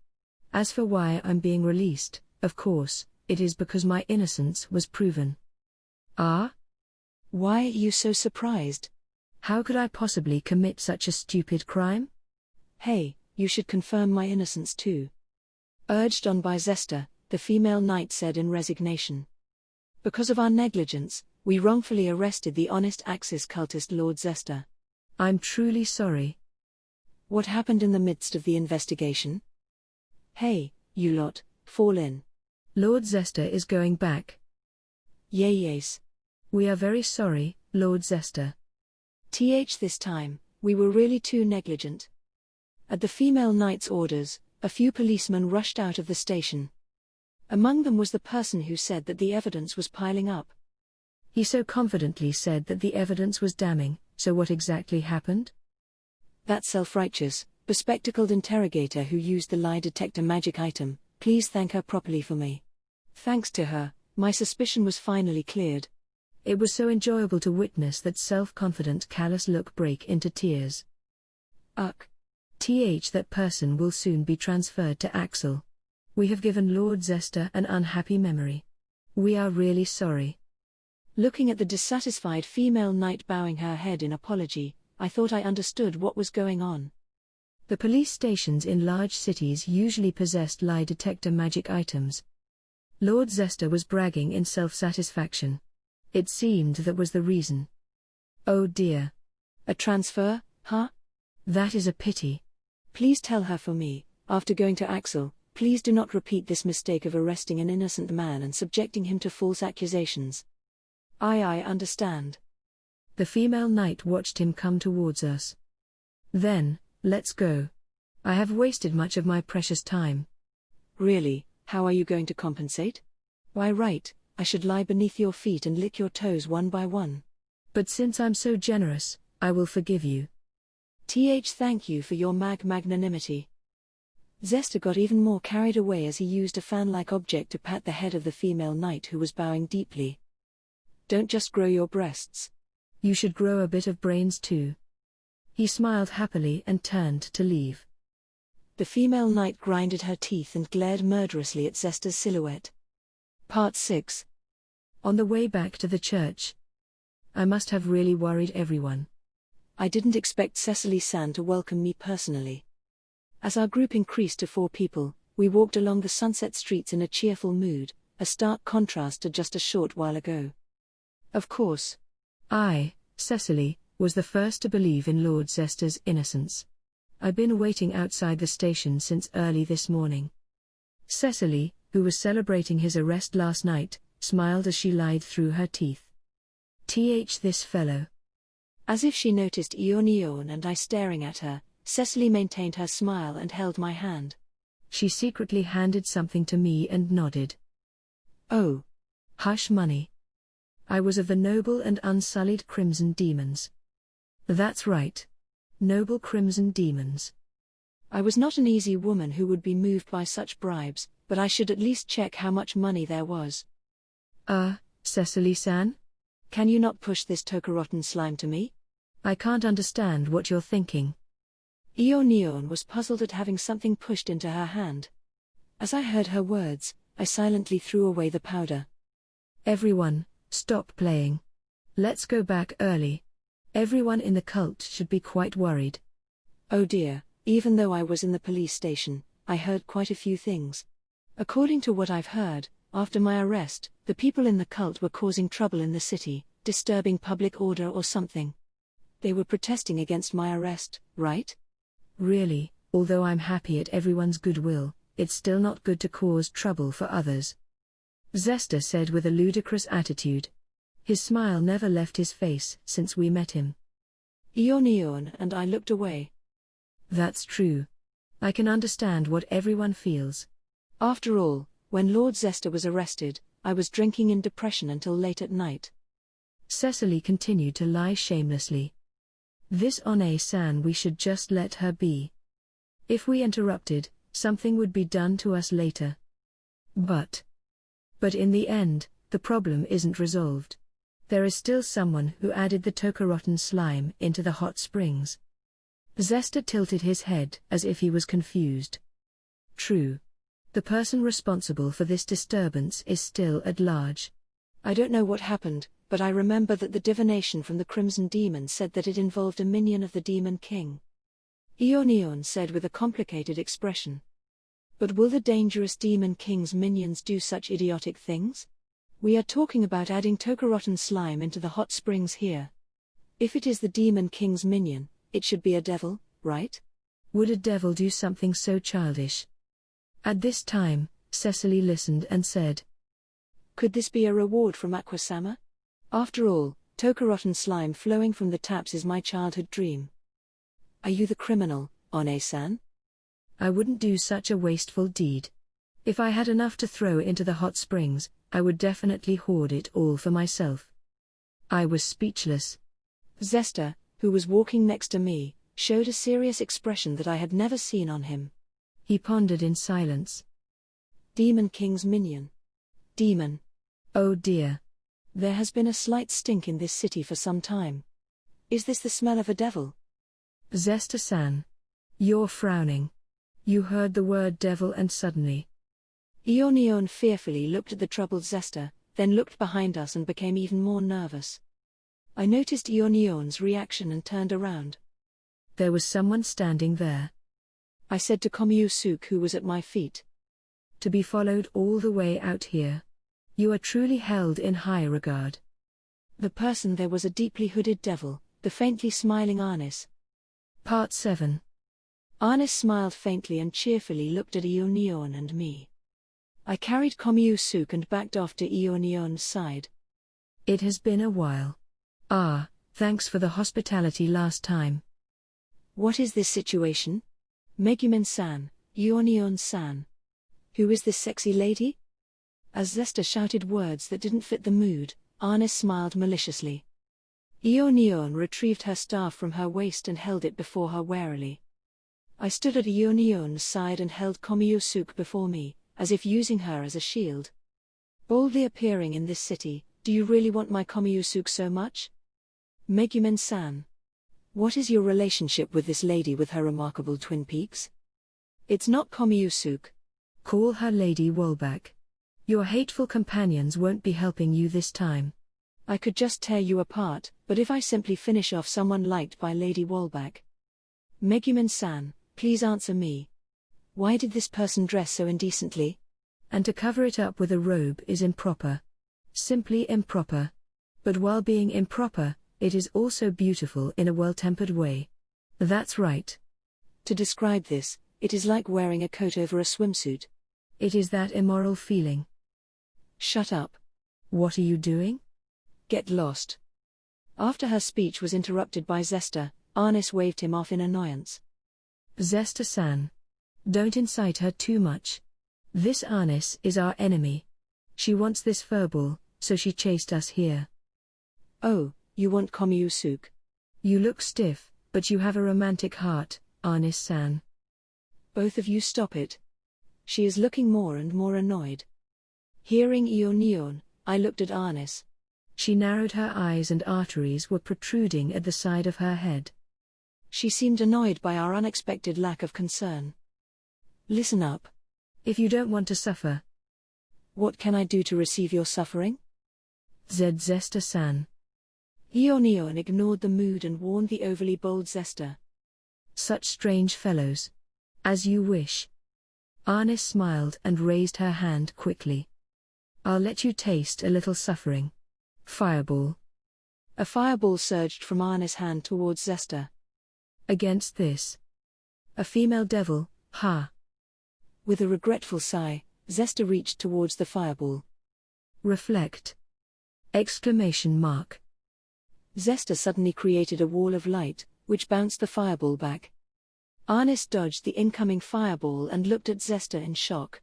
As for why I'm being released, of course, it is because my innocence was proven. Ah? Why are you so surprised? How could I possibly commit such a stupid crime? Hey, you should confirm my innocence too. Urged on by Zesta, the female knight said in resignation. Because of our negligence, we wrongfully arrested the honest Axis cultist Lord Zesta. I'm truly sorry. What happened in the midst of the investigation? Hey, you lot, fall in. Lord Zesta is going back. Yes. We are very sorry, Lord Zesta. This time, we were really too negligent. At the female knight's orders, a few policemen rushed out of the station. Among them was the person who said that the evidence was piling up. He so confidently said that the evidence was damning, so what exactly happened? That self-righteous, bespectacled interrogator who used the lie detector magic item, please thank her properly for me. Thanks to her, my suspicion was finally cleared. It was so enjoyable to witness that self-confident callous look break into tears. That person will soon be transferred to Axel. We have given Lord Zesta an unhappy memory. We are really sorry. Looking at the dissatisfied female knight bowing her head in apology, I thought I understood what was going on. The police stations in large cities usually possessed lie detector magic items. Lord Zesta was bragging in self-satisfaction. It seemed that was the reason. Oh dear. A transfer, huh? That is a pity. Please tell her for me, after going to Axel, please do not repeat this mistake of arresting an innocent man and subjecting him to false accusations. I understand. The female knight watched him come towards us. Then, let's go. I have wasted much of my precious time. Really, how are you going to compensate? Why right, I should lie beneath your feet and lick your toes one by one. But since I'm so generous, I will forgive you. Thank you for your magnanimity. Zesta got even more carried away as he used a fan-like object to pat the head of the female knight who was bowing deeply. Don't just grow your breasts. You should grow a bit of brains too. He smiled happily and turned to leave. The female knight grinded her teeth and glared murderously at Zesta's silhouette. Part 6. On the way back to the church. I must have really worried everyone. I didn't expect Cecily-san to welcome me personally. As our group increased to 4 people, we walked along the sunset streets in a cheerful mood, a stark contrast to just a short while ago. Of course, I, Cecily, was the first to believe in Lord Zesta's innocence. I'd been waiting outside the station since early this morning. Cecily, who was celebrating his arrest last night, smiled as she lied through her teeth. This fellow. As if she noticed Yunyun and I staring at her, Cecily maintained her smile and held my hand. She secretly handed something to me and nodded. Oh. Hush money. I was of the noble and unsullied Crimson Demons. That's right. Noble Crimson Demons. I was not an easy woman who would be moved by such bribes, but I should at least check how much money there was. Cecily-san? Can you not push this toka-rotten slime to me? I can't understand what you're thinking. Yunyun was puzzled at having something pushed into her hand. As I heard her words, I silently threw away the powder. Everyone, stop playing. Let's go back early. Everyone in the cult should be quite worried. Oh dear, even though I was in the police station, I heard quite a few things. According to what I've heard, after my arrest, the people in the cult were causing trouble in the city, disturbing public order or something. They were protesting against my arrest, right? Really, although I'm happy at everyone's goodwill, it's still not good to cause trouble for others. Zesta said with a ludicrous attitude. His smile never left his face since we met him. Yunyun and I looked away. That's true. I can understand what everyone feels. After all, when Lord Zesta was arrested, I was drinking in depression until late at night. Cecily continued to lie shamelessly. This One-san, we should just let her be. If we interrupted, something would be done to us later. But in the end, the problem isn't resolved. There is still someone who added the toka-rotten slime into the hot springs. Zesta tilted his head as if he was confused. True. The person responsible for this disturbance is still at large. I don't know what happened, but I remember that the divination from the Crimson Demon said that it involved a minion of the Demon King. Yunyun said with a complicated expression. But will the dangerous Demon King's minions do such idiotic things? We are talking about adding toka-rotten slime into the hot springs here. If it is the Demon King's minion, it should be a devil, right? Would a devil do something so childish? At this time, Cecily listened and said. Could this be a reward from Aquasama? After all, toka-rotten slime flowing from the taps is my childhood dream. Are you the criminal, One-san? I wouldn't do such a wasteful deed. If I had enough to throw into the hot springs, I would definitely hoard it all for myself. I was speechless. Zesta, who was walking next to me, showed a serious expression that I had never seen on him. He pondered in silence. Demon King's minion. Demon. Oh dear. There has been a slight stink in this city for some time. Is this the smell of a devil? Zesta-san. You're frowning. You heard the word devil and suddenly. Yunyun fearfully looked at the troubled Zesta, then looked behind us and became even more nervous. I noticed Yunyun's reaction and turned around. There was someone standing there. I said to Konosuba, who was at my feet. To be followed all the way out here. You are truly held in high regard. The person there was a deeply hooded devil, the faintly smiling Arnis. Part 7. Arnis smiled faintly and cheerfully looked at Yunyun and me. I carried Konosuba and backed off to Yunyun's side. It has been a while. Thanks for the hospitality last time. What is this situation? Megumin-san, Yunyun-san. Who is this sexy lady? As Zesta shouted words that didn't fit the mood, Arnis smiled maliciously. Yunyun retrieved her staff from her waist and held it before her warily. I stood at Yunyun's side and held Konosuba before me, as if using her as a shield. Boldly appearing in this city, do you really want my Konosuba so much? Megumin-san. What is your relationship with this lady with her remarkable twin peaks? It's not Konosuba. Call her Lady Wolbach. Your hateful companions won't be helping you this time. I could just tear you apart, but if I simply finish off someone liked by Lady Wolbach. Megumin-san, please answer me. Why did this person dress so indecently? And to cover it up with a robe is improper. Simply improper. But while being improper, it is also beautiful in a well-tempered way. That's right. To describe this, it is like wearing a coat over a swimsuit. It is that immoral feeling. Shut up. What are you doing? Get lost. After her speech was interrupted by Zesta, Arnis waved him off in annoyance. Zesta-san. Don't incite her too much. This Arnis is our enemy. She wants this furball, so she chased us here. Oh, you want Konosuba? You look stiff, but you have a romantic heart, Arnis-san. Both of you stop it. She is looking more and more annoyed. Hearing Yunyun, I looked at Arnis. She narrowed her eyes and arteries were protruding at the side of her head. She seemed annoyed by our unexpected lack of concern. Listen up. If you don't want to suffer. What can I do to receive your suffering? Zesta-san. Yunyun ignored the mood and warned the overly bold Zesta. Such strange fellows. As you wish. Arnis smiled and raised her hand quickly. I'll let you taste a little suffering. Fireball. A fireball surged from Arnis' hand towards Zesta. Against this. A female devil, ha. With a regretful sigh, Zesta reached towards the fireball. Reflect. Exclamation mark. Zesta suddenly created a wall of light, which bounced the fireball back. Arnis dodged the incoming fireball and looked at Zesta in shock.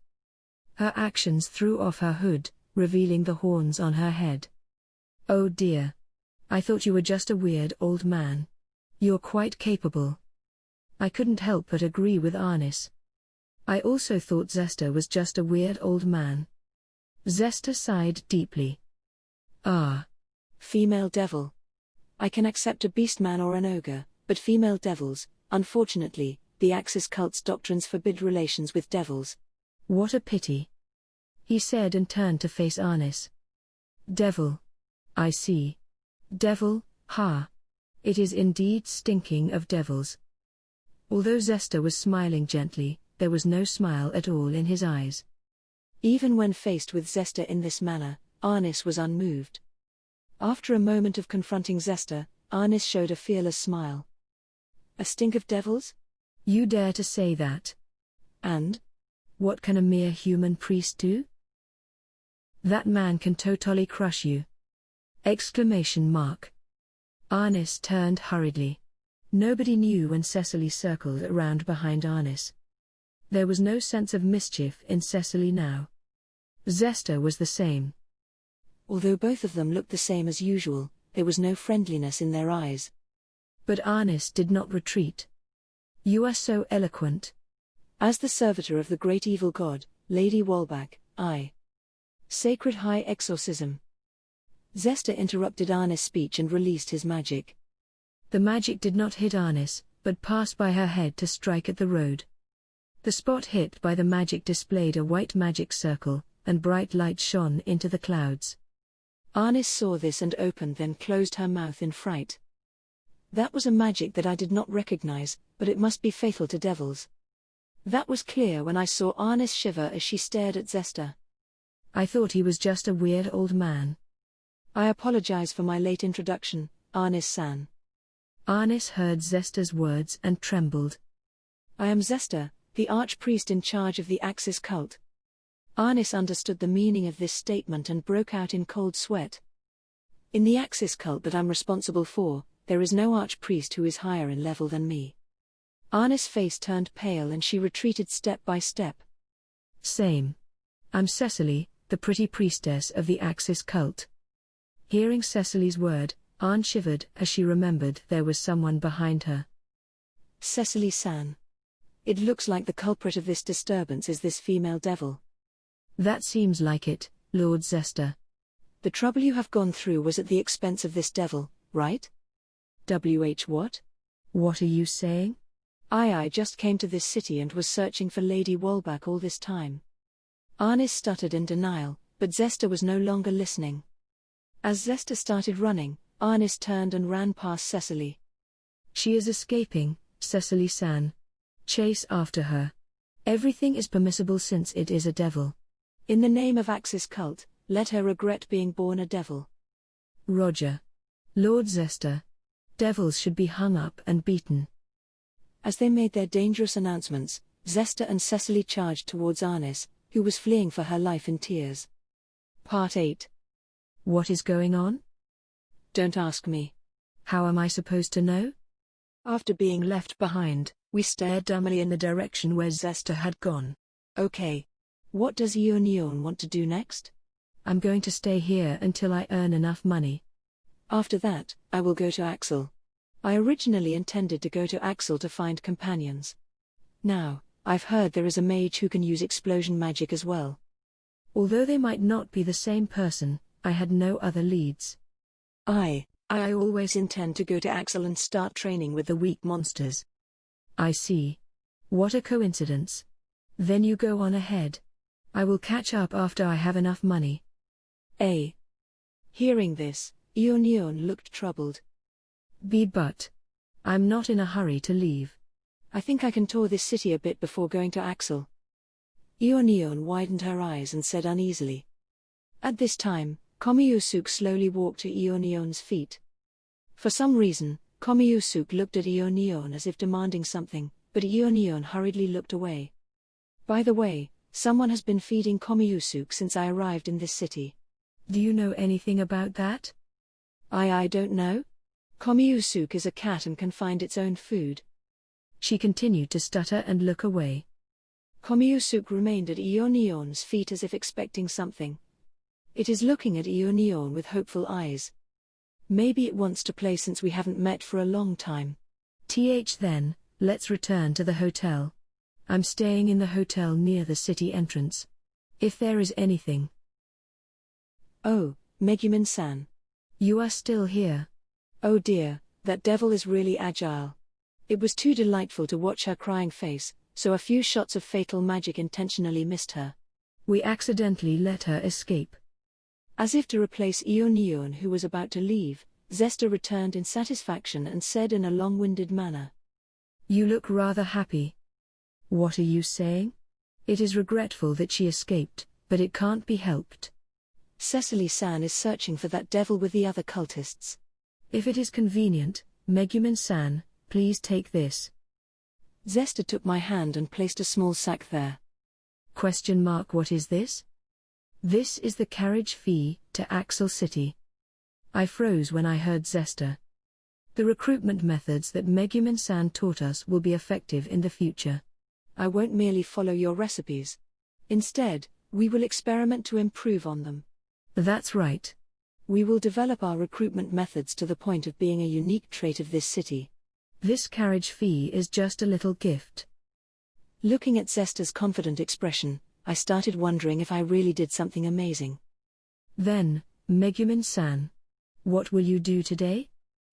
Her actions threw off her hood, revealing the horns on her head. Oh dear. I thought you were just a weird old man. You're quite capable. I couldn't help but agree with Arnis. I also thought Zesta was just a weird old man. Zesta sighed deeply. Ah. Female devil. I can accept a beastman or an ogre, but female devils, unfortunately, the Axis cult's doctrines forbid relations with devils. What a pity. He said and turned to face Arnis. Devil. I see. Devil, ha. It is indeed stinking of devils. Although Zesta was smiling gently, there was no smile at all in his eyes. Even when faced with Zesta in this manner, Arnis was unmoved. After a moment of confronting Zesta, Arnis showed a fearless smile. A stink of devils? You dare to say that? And? What can a mere human priest do? That man can totally crush you. Exclamation mark. Arnis turned hurriedly. Nobody knew when Cecily circled around behind Arnis. There was no sense of mischief in Cecily now. Zesta was the same. Although both of them looked the same as usual, there was no friendliness in their eyes. But Arnis did not retreat. You are so eloquent. As the servitor of the great evil god, Lady Wolbach, I. Sacred high exorcism. Zesta interrupted Arnis' speech and released his magic. The magic did not hit Arnis, but passed by her head to strike at the road. The spot hit by the magic displayed a white magic circle, and bright light shone into the clouds. Arnis saw this and opened then closed her mouth in fright. That was a magic that I did not recognize, but it must be fatal to devils. That was clear when I saw Arnis shiver as she stared at Zesta. I thought he was just a weird old man. I apologize for my late introduction, Arnis-san. Arnis heard Zesta's words and trembled. I am Zesta, the archpriest in charge of the Axis cult. Arnis understood the meaning of this statement and broke out in cold sweat. In the Axis cult that I'm responsible for, there is no archpriest who is higher in level than me. Arnis' face turned pale and she retreated step by step. Same. I'm Cecily, the pretty priestess of the Axis cult. Hearing Cecily's word, Anne shivered as she remembered there was someone behind her. Cecily-san. It looks like the culprit of this disturbance is this female devil. That seems like it, Lord Zester. The trouble you have gone through was at the expense of this devil, right? What? What are you saying? I just came to this city and was searching for Lady Wolbach all this time. Arnis stuttered in denial, but Zester was no longer listening. As Zester started running, Arnis turned and ran past Cecily. She is escaping, Cecily-san. Chase after her. Everything is permissible since it is a devil. In the name of Axis cult, let her regret being born a devil. Roger. Lord Zester. Devils should be hung up and beaten. As they made their dangerous announcements, Zester and Cecily charged towards Arnis, who was fleeing for her life in tears. Part 8. What is going on? Don't ask me. How am I supposed to know? After being left behind, we stared dumbly in the direction where Zester had gone. Okay. What does Yunyun want to do next? I'm going to stay here until I earn enough money. After that, I will go to Axel. I originally intended to go to Axel to find companions. Now, I've heard there is a mage who can use explosion magic as well. Although they might not be the same person, I had no other leads. I always intend to go to Axel and start training with the weak monsters. I see. What a coincidence. Then you go on ahead. I will catch up after I have enough money. Hearing this, Yunyun looked troubled. But I'm not in a hurry to leave. I think I can tour this city a bit before going to Axel. Yunyun widened her eyes and said uneasily. At this time, Komiusuke slowly walked to Yunyun's feet. For some reason, Komiusuke looked at Yunyun as if demanding something, but Yunyun hurriedly looked away. By the way, someone has been feeding Komiusuke since I arrived in this city. Do you know anything about that? I don't know. Komiusuke is a cat and can find its own food. She continued to stutter and look away. Komiusuke remained at Yunyun's feet as if expecting something. It is looking at Yunyun with hopeful eyes. Maybe it wants to play since we haven't met for a long time. Then, let's return to the hotel. I'm staying in the hotel near the city entrance. If there is anything. Oh, Megumin-san. You are still here. Oh dear, that devil is really agile. It was too delightful to watch her crying face, so a few shots of fatal magic intentionally missed her. We accidentally let her escape. As if to replace Yunyun, who was about to leave, Zester returned in satisfaction and said in a long-winded manner. You look rather happy. What are you saying? It is regretful that she escaped, but it can't be helped. Cecily-san is searching for that devil with the other cultists. If it is convenient, Megumin-san, please take this. Zester took my hand and placed a small sack there. What is this? This is the carriage fee to Axel City. I froze when I heard Zester. The recruitment methods that Megumin-san taught us will be effective in the future. I won't merely follow your recipes. Instead, we will experiment to improve on them. That's right. We will develop our recruitment methods to the point of being a unique trait of this city. This carriage fee is just a little gift. Looking at Zester's confident expression, I started wondering if I really did something amazing. Then, Megumin-san, what will you do today?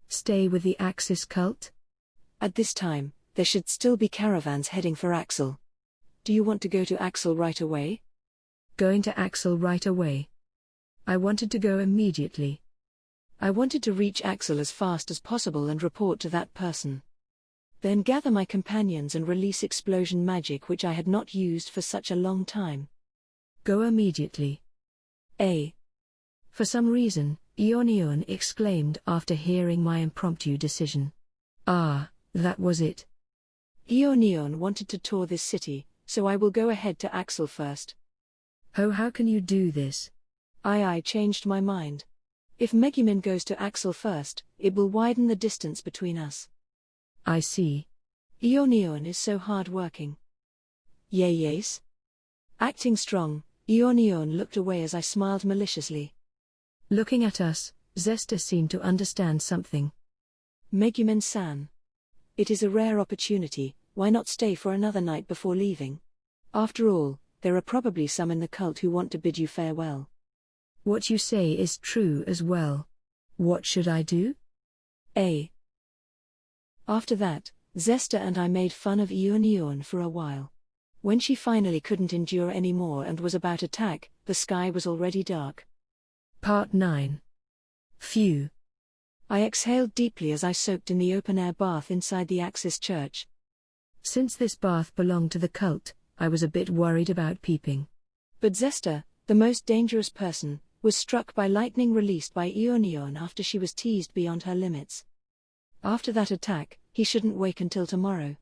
Stay with the Axis cult? At this time, there should still be caravans heading for Axel. Do you want to go to Axel right away? Going to Axel right away. I wanted to go immediately. I wanted to reach Axel as fast as possible and report to that person. Then gather my companions and release explosion magic which I had not used for such a long time. Go immediately. For some reason, Yunyun exclaimed after hearing my impromptu decision. Ah, that was it. Yunyun wanted to tour this city, so I will go ahead to Axel first. Oh, how can you do this? I changed my mind. If Megumin goes to Axel first, it will widen the distance between us. I see. Yunyun is so hard-working. Yes. Acting strong, Yunyun looked away as I smiled maliciously. Looking at us, Zesta seemed to understand something. Megumin-san. It is a rare opportunity, why not stay for another night before leaving? After all, there are probably some in the cult who want to bid you farewell. What you say is true as well. What should I do? After that, Zesta and I made fun of Yunyun for a while. When she finally couldn't endure any more and was about to attack, the sky was already dark. Part 9. Phew. I exhaled deeply as I soaked in the open-air bath inside the Axis church. Since this bath belonged to the cult, I was a bit worried about peeping. But Zesta, the most dangerous person, was struck by lightning released by Yunyun after she was teased beyond her limits. After that attack, he shouldn't wake until tomorrow.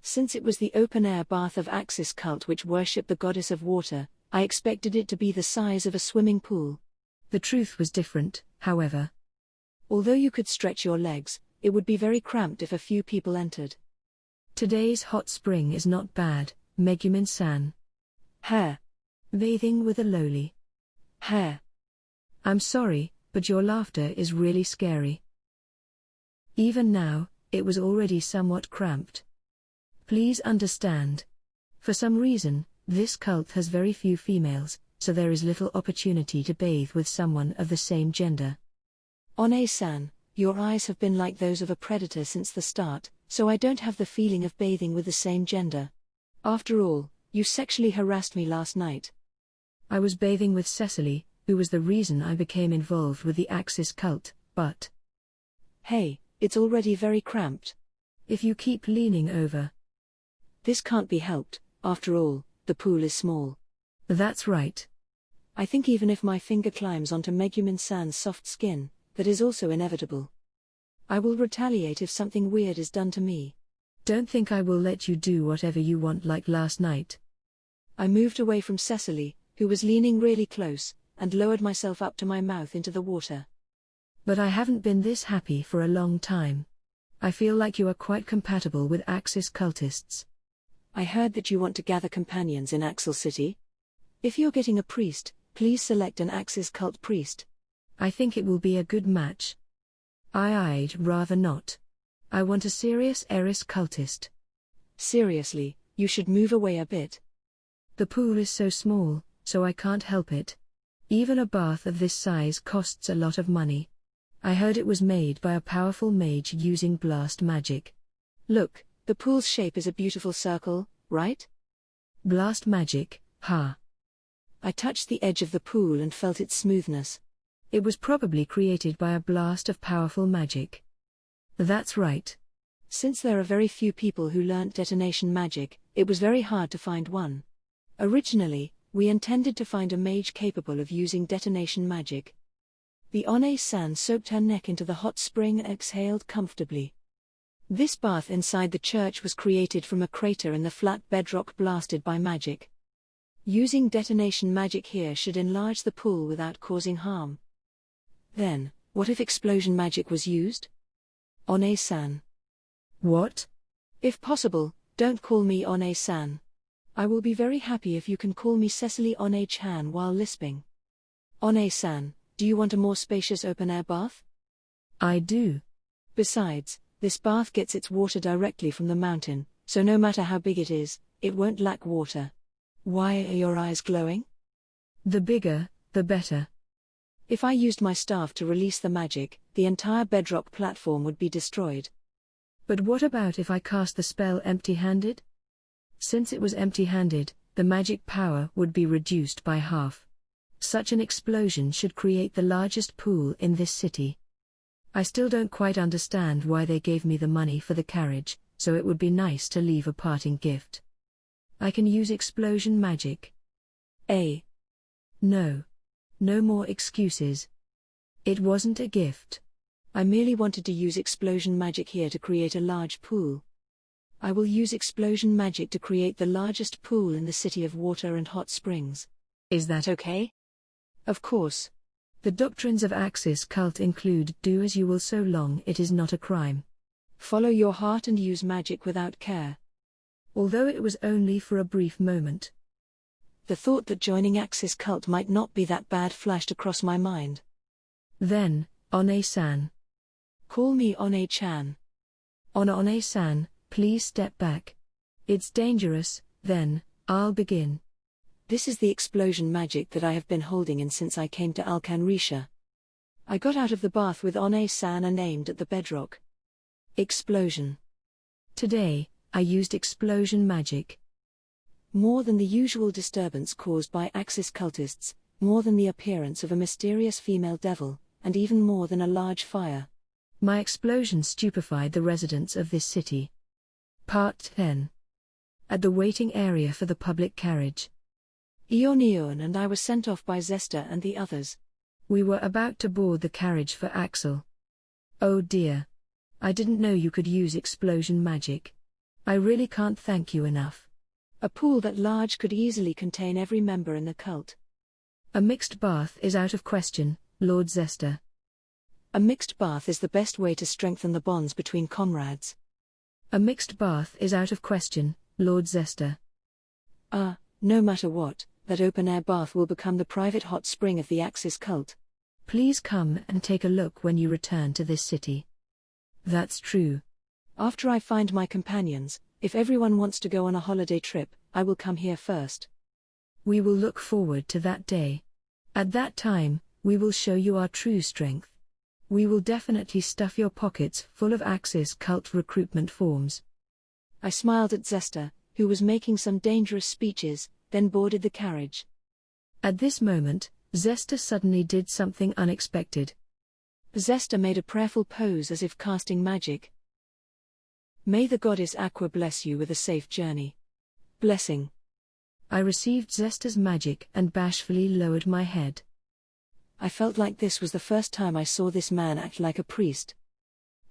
Since it was the open-air bath of Axis cult which worshipped the goddess of water, I expected it to be the size of a swimming pool. The truth was different, however. Although you could stretch your legs, it would be very cramped if a few people entered. Today's hot spring is not bad, Megumin-san. Hair. Bathing with a loli. Hair. I'm sorry, but your laughter is really scary. Even now, it was already somewhat cramped. Please understand. For some reason, this cult has very few females, so there is little opportunity to bathe with someone of the same gender. One-san, your eyes have been like those of a predator since the start, so I don't have the feeling of bathing with the same gender. After all, you sexually harassed me last night. I was bathing with Cecily, who was the reason I became involved with the Axis cult, but... Hey, it's already very cramped. If you keep leaning over... This can't be helped, after all, the pool is small. That's right. I think even if my finger climbs onto Megumin-san's soft skin, that is also inevitable. I will retaliate if something weird is done to me. Don't think I will let you do whatever you want like last night. I moved away from Cecily, who was leaning really close, and lowered myself up to my mouth into the water. But I haven't been this happy for a long time. I feel like you are quite compatible with Axis cultists. I heard that you want to gather companions in Axel City. If you're getting a priest, please select an Axis cult priest. I think it will be a good match. I'd rather not. I want a serious Eris cultist. Seriously, you should move away a bit. The pool is so small, so I can't help it. Even a bath of this size costs a lot of money. I heard it was made by a powerful mage using blast magic. Look, the pool's shape is a beautiful circle, right? Blast magic, huh? I touched the edge of the pool and felt its smoothness. It was probably created by a blast of powerful magic. That's right. Since there are very few people who learnt detonation magic, it was very hard to find one. Originally, we intended to find a mage capable of using detonation magic. The One-san soaked her neck into the hot spring and exhaled comfortably. This bath inside the church was created from a crater in the flat bedrock blasted by magic. Using detonation magic here should enlarge the pool without causing harm. Then, what if explosion magic was used? One-san. What? If possible, don't call me One-san. I will be very happy if you can call me Cecily One-chan while lisping. One-san, do you want a more spacious open-air bath? I do. Besides, this bath gets its water directly from the mountain, so no matter how big it is, it won't lack water. Why are your eyes glowing? The bigger, the better. If I used my staff to release the magic, the entire bedrock platform would be destroyed. But what about if I cast the spell empty-handed? Since it was empty-handed, the magic power would be reduced by half. Such an explosion should create the largest pool in this city. I still don't quite understand why they gave me the money for the carriage, so it would be nice to leave a parting gift. I can use explosion magic. No. No more excuses. It wasn't a gift. I merely wanted to use explosion magic here to create a large pool. I will use explosion magic to create the largest pool in the city of water and hot springs. Is that okay? Of course. The doctrines of Axis cult include do as you will so long it is not a crime. Follow your heart and use magic without care. Although it was only for a brief moment. The thought that joining Axis cult might not be that bad flashed across my mind. Then, One-san. Call me One-chan. One-san, please step back. It's dangerous, then, I'll begin. This is the explosion magic that I have been holding in since I came to Alcanrisha. I got out of the bath with One-san and aimed at the bedrock. Explosion. Today, I used explosion magic. More than the usual disturbance caused by Axis cultists, more than the appearance of a mysterious female devil, and even more than a large fire. My explosion stupefied the residents of this city. Part 10. At the waiting area for the public carriage. Yunyun and I were sent off by Zesta and the others. We were about to board the carriage for Axel. Oh dear. I didn't know you could use explosion magic. I really can't thank you enough. A pool that large could easily contain every member in the cult. A mixed bath is out of question, Lord Zesta. A mixed bath is the best way to strengthen the bonds between comrades. A mixed bath is out of question, Lord Zesta. No matter what, that open-air bath will become the private hot spring of the Axis cult. Please come and take a look when you return to this city. That's true. After I find my companions, if everyone wants to go on a holiday trip, I will come here first. We will look forward to that day. At that time, we will show you our true strength. We will definitely stuff your pockets full of Axis cult recruitment forms. I smiled at Zesta, who was making some dangerous speeches, then boarded the carriage. At this moment, Zesta suddenly did something unexpected. Zesta made a prayerful pose as if casting magic. May the goddess Aqua bless you with a safe journey. Blessing. I received Zesta's magic and bashfully lowered my head. I felt like this was the first time I saw this man act like a priest.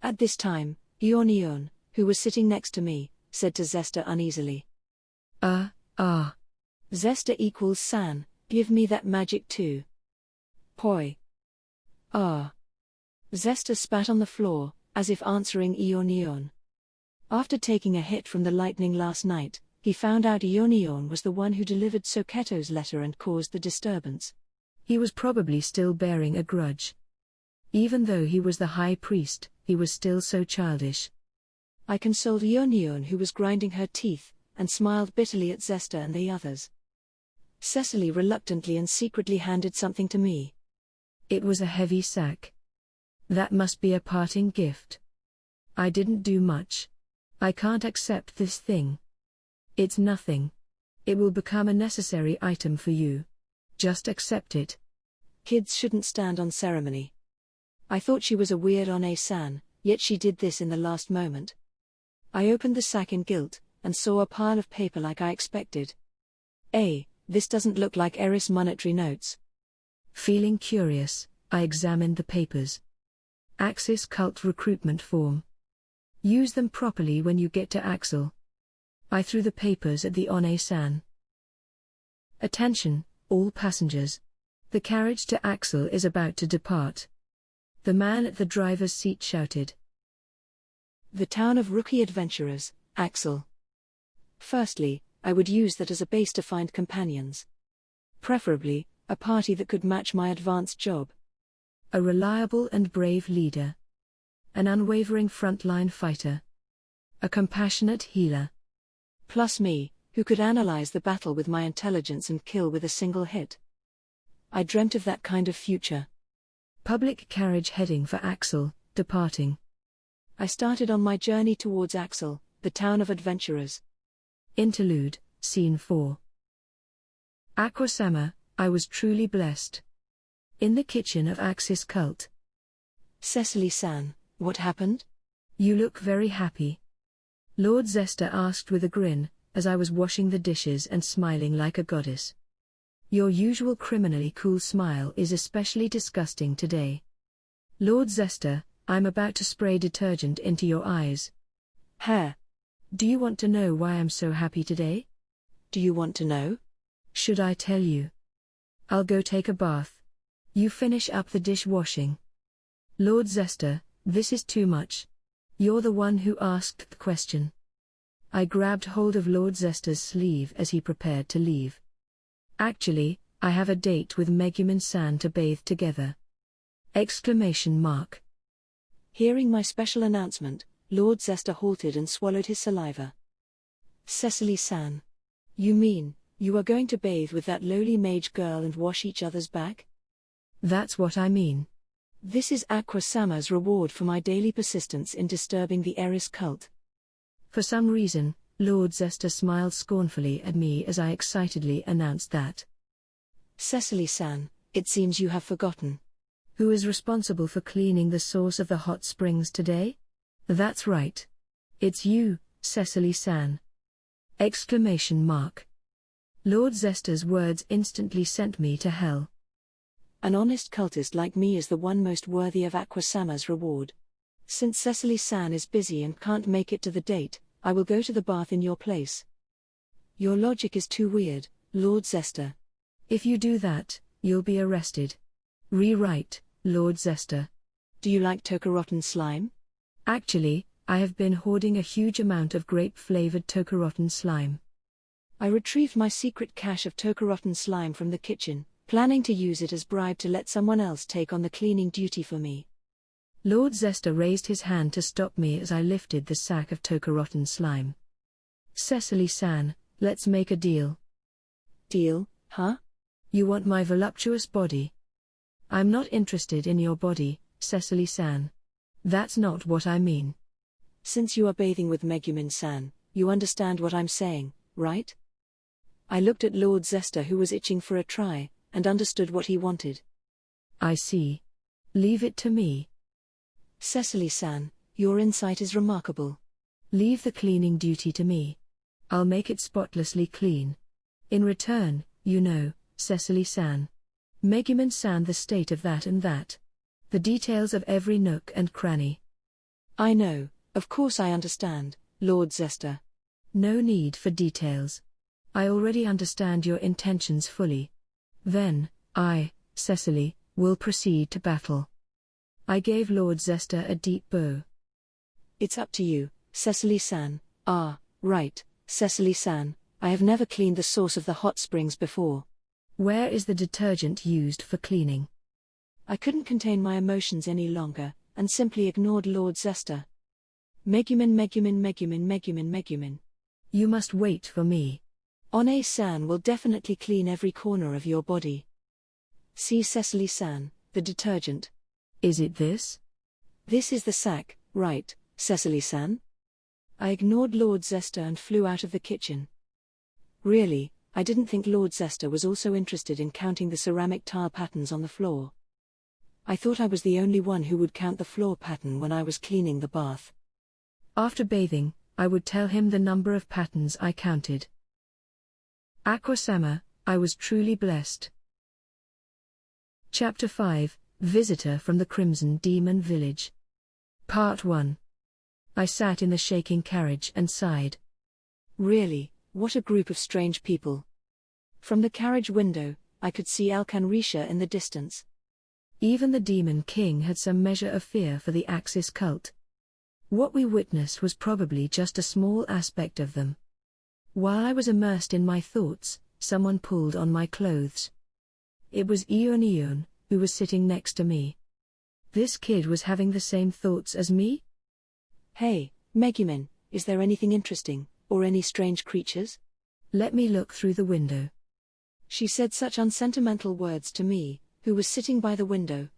At this time, Yunyun, who was sitting next to me, said to Zesta uneasily. Zesta equals San, give me that magic too. Poi. Zesta spat on the floor, as if answering Yunyun. After taking a hit from the lightning last night, he found out Yunyun was the one who delivered Soketo's letter and caused the disturbance. He was probably still bearing a grudge. Even though he was the high priest, he was still so childish. I consoled Yunyun, who was grinding her teeth, and smiled bitterly at Zesta and the others. Cecily reluctantly and secretly handed something to me. It was a heavy sack. That must be a parting gift. I didn't do much. I can't accept this thing. It's nothing. It will become a necessary item for you. Just accept it. Kids shouldn't stand on ceremony. I thought she was a weird One-san, yet she did this in the last moment. I opened the sack in guilt, and saw a pile of paper like I expected. This doesn't look like Eris monetary notes. Feeling curious, I examined the papers. Axis cult recruitment form. Use them properly when you get to Axel. I threw the papers at the One-san. Attention, all passengers. The carriage to Axel is about to depart. The man at the driver's seat shouted. The town of rookie adventurers, Axel. Firstly, I would use that as a base to find companions. Preferably, a party that could match my advanced job. A reliable and brave leader. An unwavering frontline fighter. A compassionate healer. Plus me, who could analyze the battle with my intelligence and kill with a single hit. I dreamt of that kind of future. Public carriage heading for Axel, departing. I started on my journey towards Axel, the town of adventurers. Interlude, Scene 4. Aquasama, I was truly blessed. In the kitchen of Axis cult. Cecily-san, what happened? You look very happy. Lord Zesta asked with a grin, as I was washing the dishes and smiling like a goddess. Your usual criminally cool smile is especially disgusting today. Lord Zesta, I'm about to spray detergent into your eyes. Hair. Do you want to know why I'm so happy today? Do you want to know? Should I tell you? I'll go take a bath. You finish up the dishwashing. Lord Zesta, this is too much. You're the one who asked the question. I grabbed hold of Lord Zesta's sleeve as he prepared to leave. Actually, I have a date with Megumin-san to bathe together. Exclamation mark. Hearing my special announcement, Lord Zester halted and swallowed his saliva. Cecily-san. You mean, you are going to bathe with that lowly mage girl and wash each other's back? That's what I mean. This is Aqua-sama's reward for my daily persistence in disturbing the Eris cult. For some reason, Lord Zester smiled scornfully at me as I excitedly announced that. Cecily-san, it seems you have forgotten. Who is responsible for cleaning the source of the hot springs today? That's right. It's you, Cecily-san. Exclamation mark. Lord Zester's words instantly sent me to hell. An honest cultist like me is the one most worthy of Aqua-sama's reward. Since Cecily-san is busy and can't make it to the date, I will go to the bath in your place. Your logic is too weird, Lord Zester. If you do that, you'll be arrested. Rewrite, Lord Zester. Do you like Tokarotten slime? Actually, I have been hoarding a huge amount of grape-flavored Tokarotten slime. I retrieved my secret cache of Tokarotten slime from the kitchen, planning to use it as bribe to let someone else take on the cleaning duty for me. Lord Zester raised his hand to stop me as I lifted the sack of Tokarotten slime. Cecily-san, let's make a deal. Deal, huh? You want my voluptuous body? I'm not interested in your body, Cecily-san. That's not what I mean. Since you are bathing with Megumin-san, you understand what I'm saying, right? I looked at Lord Zester, who was itching for a try, and understood what he wanted. I see. Leave it to me. Cecily-san, your insight is remarkable. Leave the cleaning duty to me. I'll make it spotlessly clean. In return, you know, Cecily-san. Megumin-san, the state of that and that. The details of every nook and cranny. I know, of course I understand, Lord Zester. No need for details. I already understand your intentions fully. Then, I, Cecily, will proceed to battle. I gave Lord Zester a deep bow. It's up to you, Cecily-san. Ah, right, Cecily-san, I have never cleaned the source of the hot springs before. Where is the detergent used for cleaning? I couldn't contain my emotions any longer, and simply ignored Lord Zester. Megumin. You must wait for me. One-san will definitely clean every corner of your body. See, Cecily-san, the detergent. Is it this? This is the sack, right, Cecily-san? I ignored Lord Zester and flew out of the kitchen. Really, I didn't think Lord Zester was also interested in counting the ceramic tile patterns on the floor. I thought I was the only one who would count the floor pattern when I was cleaning the bath. After bathing, I would tell him the number of patterns I counted. Aqua-sama, I was truly blessed. Chapter 5, Visitor from the Crimson Demon Village. Part 1. I sat in the shaking carriage and sighed. Really, what a group of strange people. From the carriage window, I could see Alcanrisha in the distance. Even the Demon King had some measure of fear for the Axis cult. What we witnessed was probably just a small aspect of them. While I was immersed in my thoughts, someone pulled on my clothes. It was Yunyun, who was sitting next to me. This kid was having the same thoughts as me? Hey, Megumin, is there anything interesting, or any strange creatures? Let me look through the window. She said such unsentimental words to me, who was sitting by the window.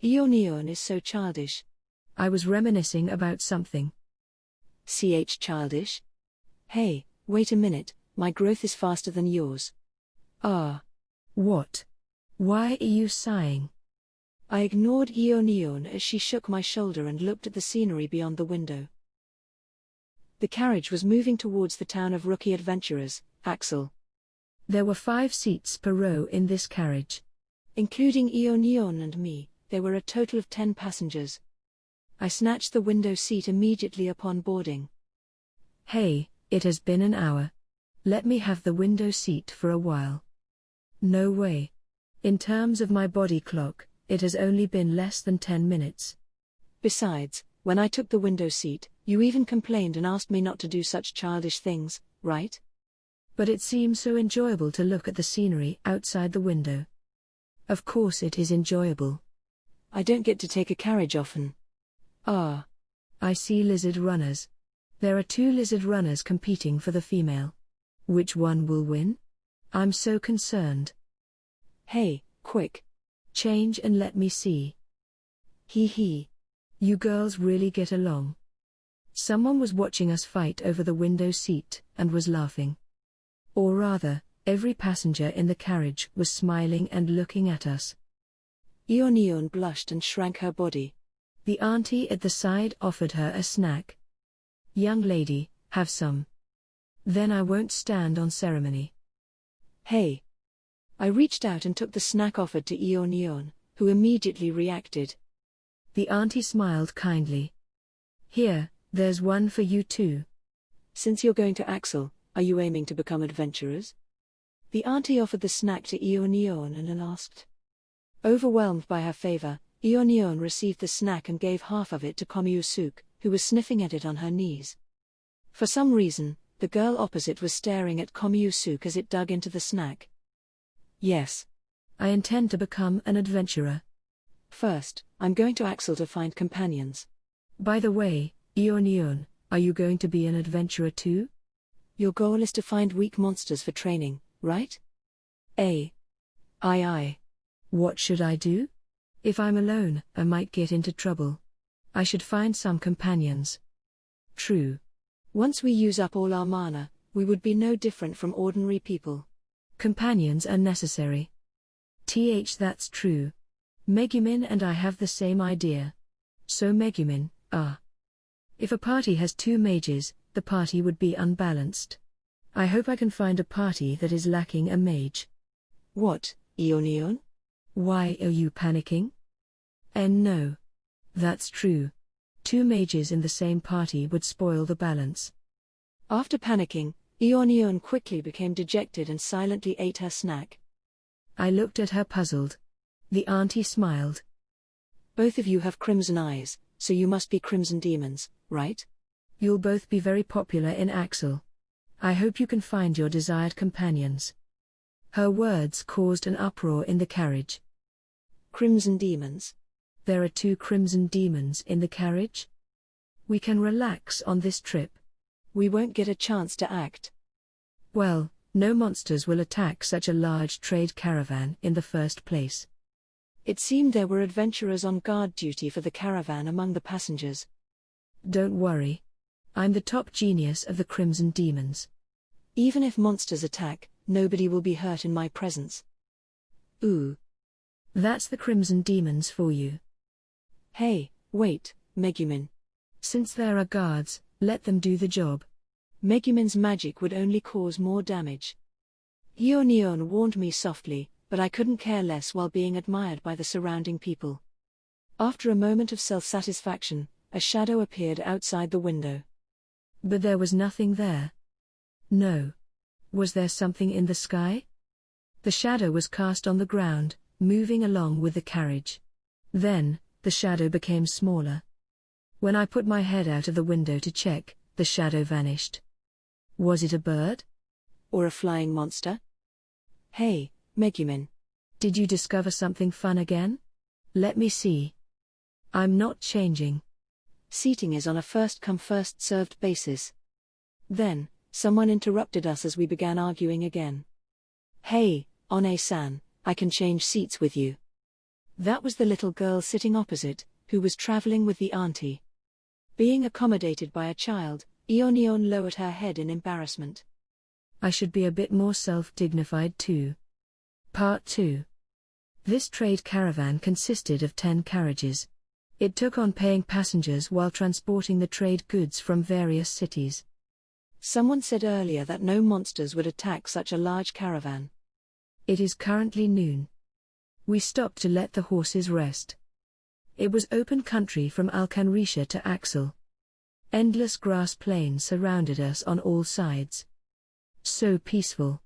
Yunyun is so childish. I was reminiscing about something. Childish? Hey, wait a minute, my growth is faster than yours. Ah. What? Why are you sighing? I ignored Yunyun as she shook my shoulder and looked at the scenery beyond the window. The carriage was moving towards the town of rookie adventurers, Axel. There were 5 seats per row in this carriage. Including Yunyun and me, there were a total of 10 passengers. I snatched the window seat immediately upon boarding. Hey, it has been an hour. Let me have the window seat for a while. No way. In terms of my body clock, it has only been less than 10 minutes. Besides, when I took the window seat, you even complained and asked me not to do such childish things, right? But it seems so enjoyable to look at the scenery outside the window. Of course it is enjoyable. I don't get to take a carriage often. Ah. I see lizard runners. There are 2 lizard runners competing for the female. Which one will win? I'm so concerned. Hey, quick. Change and let me see. Hee hee. You girls really get along. Someone was watching us fight over the window seat and was laughing. Or rather, every passenger in the carriage was smiling and looking at us. Yunyun blushed and shrank her body. The auntie at the side offered her a snack. Young lady, have some. Then I won't stand on ceremony. Hey. I reached out and took the snack offered to Yunyun, who immediately reacted. The auntie smiled kindly. Here, there's one for you too. Since you're going to Axel, are you aiming to become adventurers? The auntie offered the snack to Yunyun and asked. Overwhelmed by her favor, Yunyun received the snack and gave half of it to Konosuba, who was sniffing at it on her knees. For some reason, the girl opposite was staring at Konosuba as it dug into the snack. Yes. I intend to become an adventurer. First, I'm going to Axel to find companions. By the way, Yunyun, are you going to be an adventurer too? Your goal is to find weak monsters for training, right? Aye. Aye. What should I do? If I'm alone, I might get into trouble. I should find some companions. True. Once we use up all our mana, we would be no different from ordinary people. Companions are necessary. That's true. Megumin and I have the same idea. So Megumin, if a party has 2 mages, the party would be unbalanced. I hope I can find a party that is lacking a mage. What, Yunyun? Why are you panicking? No. That's true. 2 mages in the same party would spoil the balance. After panicking, Yunyun quickly became dejected and silently ate her snack. I looked at her puzzled. The auntie smiled. Both of you have crimson eyes, so you must be crimson demons, right? You'll both be very popular in Axel. I hope you can find your desired companions. Her words caused an uproar in the carriage. Crimson demons. There are 2 crimson demons in the carriage? We can relax on this trip. We won't get a chance to act. Well, no monsters will attack such a large trade caravan in the first place. It seemed there were adventurers on guard duty for the caravan among the passengers. Don't worry. I'm the top genius of the crimson demons. Even if monsters attack, nobody will be hurt in my presence. Ooh. That's the crimson demons for you. Hey, wait, Megumin. Since there are guards, let them do the job. Megumin's magic would only cause more damage. Yunyun warned me softly, but I couldn't care less while being admired by the surrounding people. After a moment of self-satisfaction, a shadow appeared outside the window. But there was nothing there. No. Was there something in the sky? The shadow was cast on the ground, moving along with the carriage. Then, the shadow became smaller. When I put my head out of the window to check, the shadow vanished. Was it a bird? Or a flying monster? Hey, Megumin. Did you discover something fun again? Let me see. I'm not changing. Seating is on a first-come first-served basis. Then, someone interrupted us as we began arguing again. Hey, One-san, I can change seats with you. That was the little girl sitting opposite, who was traveling with the auntie. Being accommodated by a child, Yunyun lowered her head in embarrassment. I should be a bit more self-dignified too. Part 2. This trade caravan consisted of 10 carriages. It took on paying passengers while transporting the trade goods from various cities. Someone said earlier that no monsters would attack such a large caravan. It is currently noon. We stopped to let the horses rest. It was open country from Alcanrisha to Axel. Endless grass plains surrounded us on all sides. So peaceful.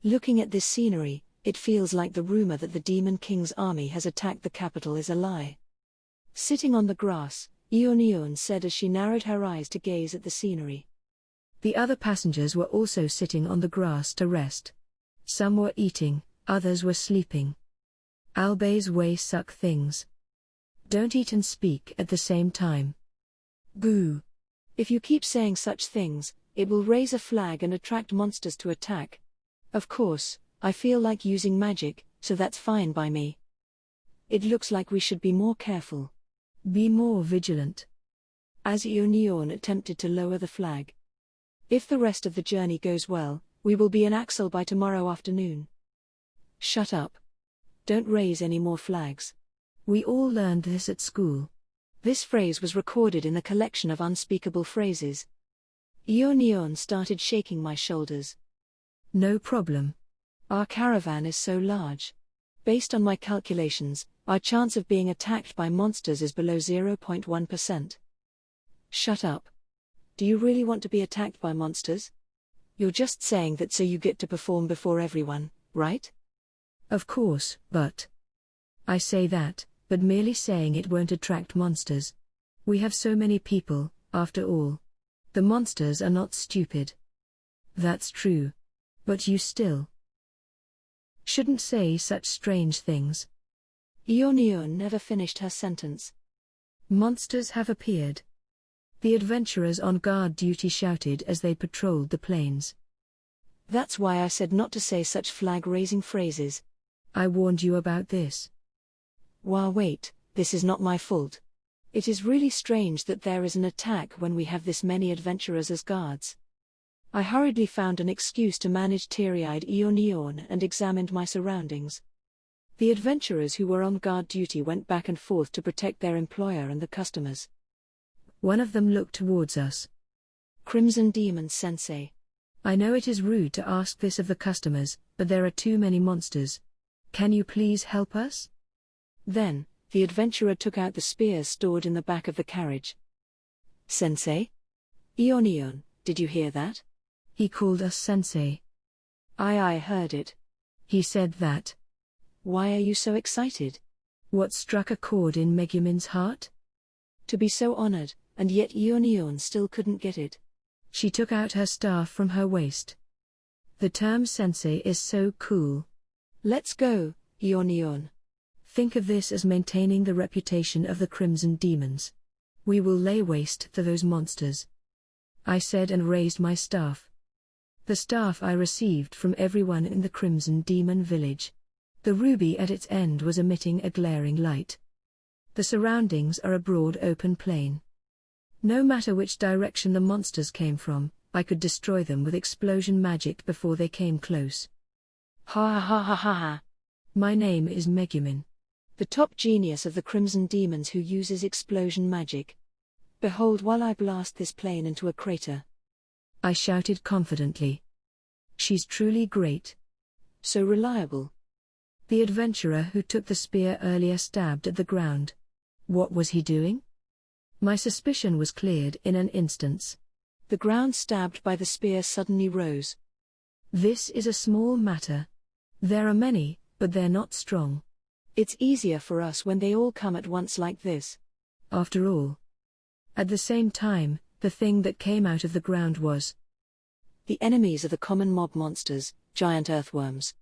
Looking at this scenery, it feels like the rumor that the Demon King's army has attacked the capital is a lie. Sitting on the grass, Yunyun said as she narrowed her eyes to gaze at the scenery. The other passengers were also sitting on the grass to rest. Some were eating, others were sleeping. Albay's way suck things. Don't eat and speak at the same time. Boo. If you keep saying such things, it will raise a flag and attract monsters to attack. Of course, I feel like using magic, so that's fine by me. It looks like we should be more careful. Be more vigilant. As Yunyun attempted to lower the flag. If the rest of the journey goes well, we will be in Axel by tomorrow afternoon. Shut up. Don't raise any more flags. We all learned this at school. This phrase was recorded in the collection of unspeakable phrases. Yunyun started shaking my shoulders. No problem. Our caravan is so large. Based on my calculations, our chance of being attacked by monsters is below 0.1%. Shut up. Do you really want to be attacked by monsters? You're just saying that so you get to perform before everyone, right? Of course, but I say that, but merely saying it won't attract monsters. We have so many people, after all. The monsters are not stupid. That's true. But you still shouldn't say such strange things. Yunyun never finished her sentence. Monsters have appeared. The adventurers on guard duty shouted as they patrolled the plains. That's why I said not to say such flag-raising phrases. I warned you about this. Wait, this is not my fault. It is really strange that there is an attack when we have this many adventurers as guards. I hurriedly found an excuse to manage teary-eyed Yunyun and examined my surroundings. The adventurers who were on guard duty went back and forth to protect their employer and the customers. One of them looked towards us. Crimson Demon Sensei. I know it is rude to ask this of the customers, but there are too many monsters. Can you please help us? Then, the adventurer took out the spears stored in the back of the carriage. Sensei? Yunyun, did you hear that? He called us Sensei. I heard it. He said that. Why are you so excited? What struck a chord in Megumin's heart? To be so honored, and yet Yunyun still couldn't get it. She took out her staff from her waist. The term Sensei is so cool. Let's go, Yunyun. Think of this as maintaining the reputation of the Crimson Demons. We will lay waste to those monsters. I said and raised my staff. The staff I received from everyone in the Crimson Demon village. The ruby at its end was emitting a glaring light. The surroundings are a broad open plain. No matter which direction the monsters came from, I could destroy them with explosion magic before they came close. Ha ha ha ha ha. My name is Megumin. The top genius of the Crimson Demons who uses explosion magic. Behold while I blast this plane into a crater. I shouted confidently. She's truly great. So reliable. The adventurer who took the spear earlier stabbed at the ground. What was he doing? My suspicion was cleared in an instant. The ground stabbed by the spear suddenly rose. This is a small matter. There are many, but they're not strong. It's easier for us when they all come at once like this. After all. At the same time, the thing that came out of the ground was the enemies are the common mob monsters, giant earthworms.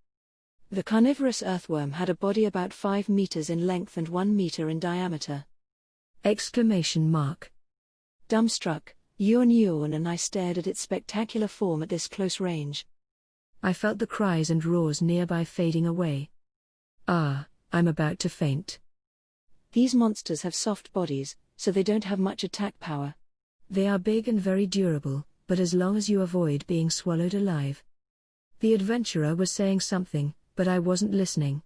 The carnivorous earthworm had a body about 5 meters in length and 1 meter in diameter. Exclamation mark. Dumbstruck, Yunyun and I stared at its spectacular form at this close range. I felt the cries and roars nearby fading away. I'm about to faint. These monsters have soft bodies, so they don't have much attack power. They are big and very durable, but as long as you avoid being swallowed alive. The adventurer was saying something, but I wasn't listening.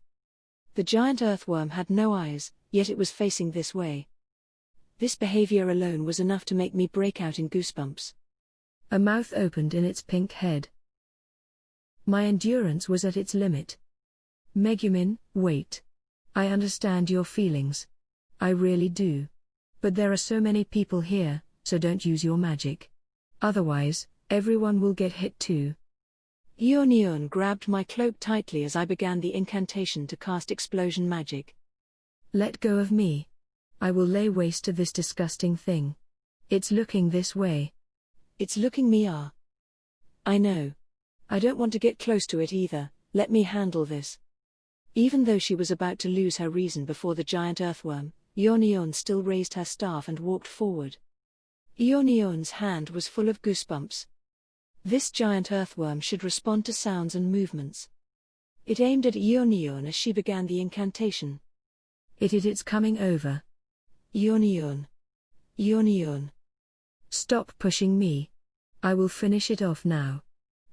The giant earthworm had no eyes, yet it was facing this way. This behavior alone was enough to make me break out in goosebumps. A mouth opened in its pink head. My endurance was at its limit. Megumin, wait. I understand your feelings. I really do. But there are so many people here, so don't use your magic. Otherwise, everyone will get hit too. Yunyun grabbed my cloak tightly as I began the incantation to cast explosion magic. Let go of me. I will lay waste to this disgusting thing. It's looking this way. It's looking me. I know. I don't want to get close to it either, let me handle this. Even though she was about to lose her reason before the giant earthworm, Yunyun still raised her staff and walked forward. Yunyun's hand was full of goosebumps. This giant earthworm should respond to sounds and movements. It aimed at Yunyun as she began the incantation. It's coming over. Yunyun. Yunyun. Stop pushing me. I will finish it off now.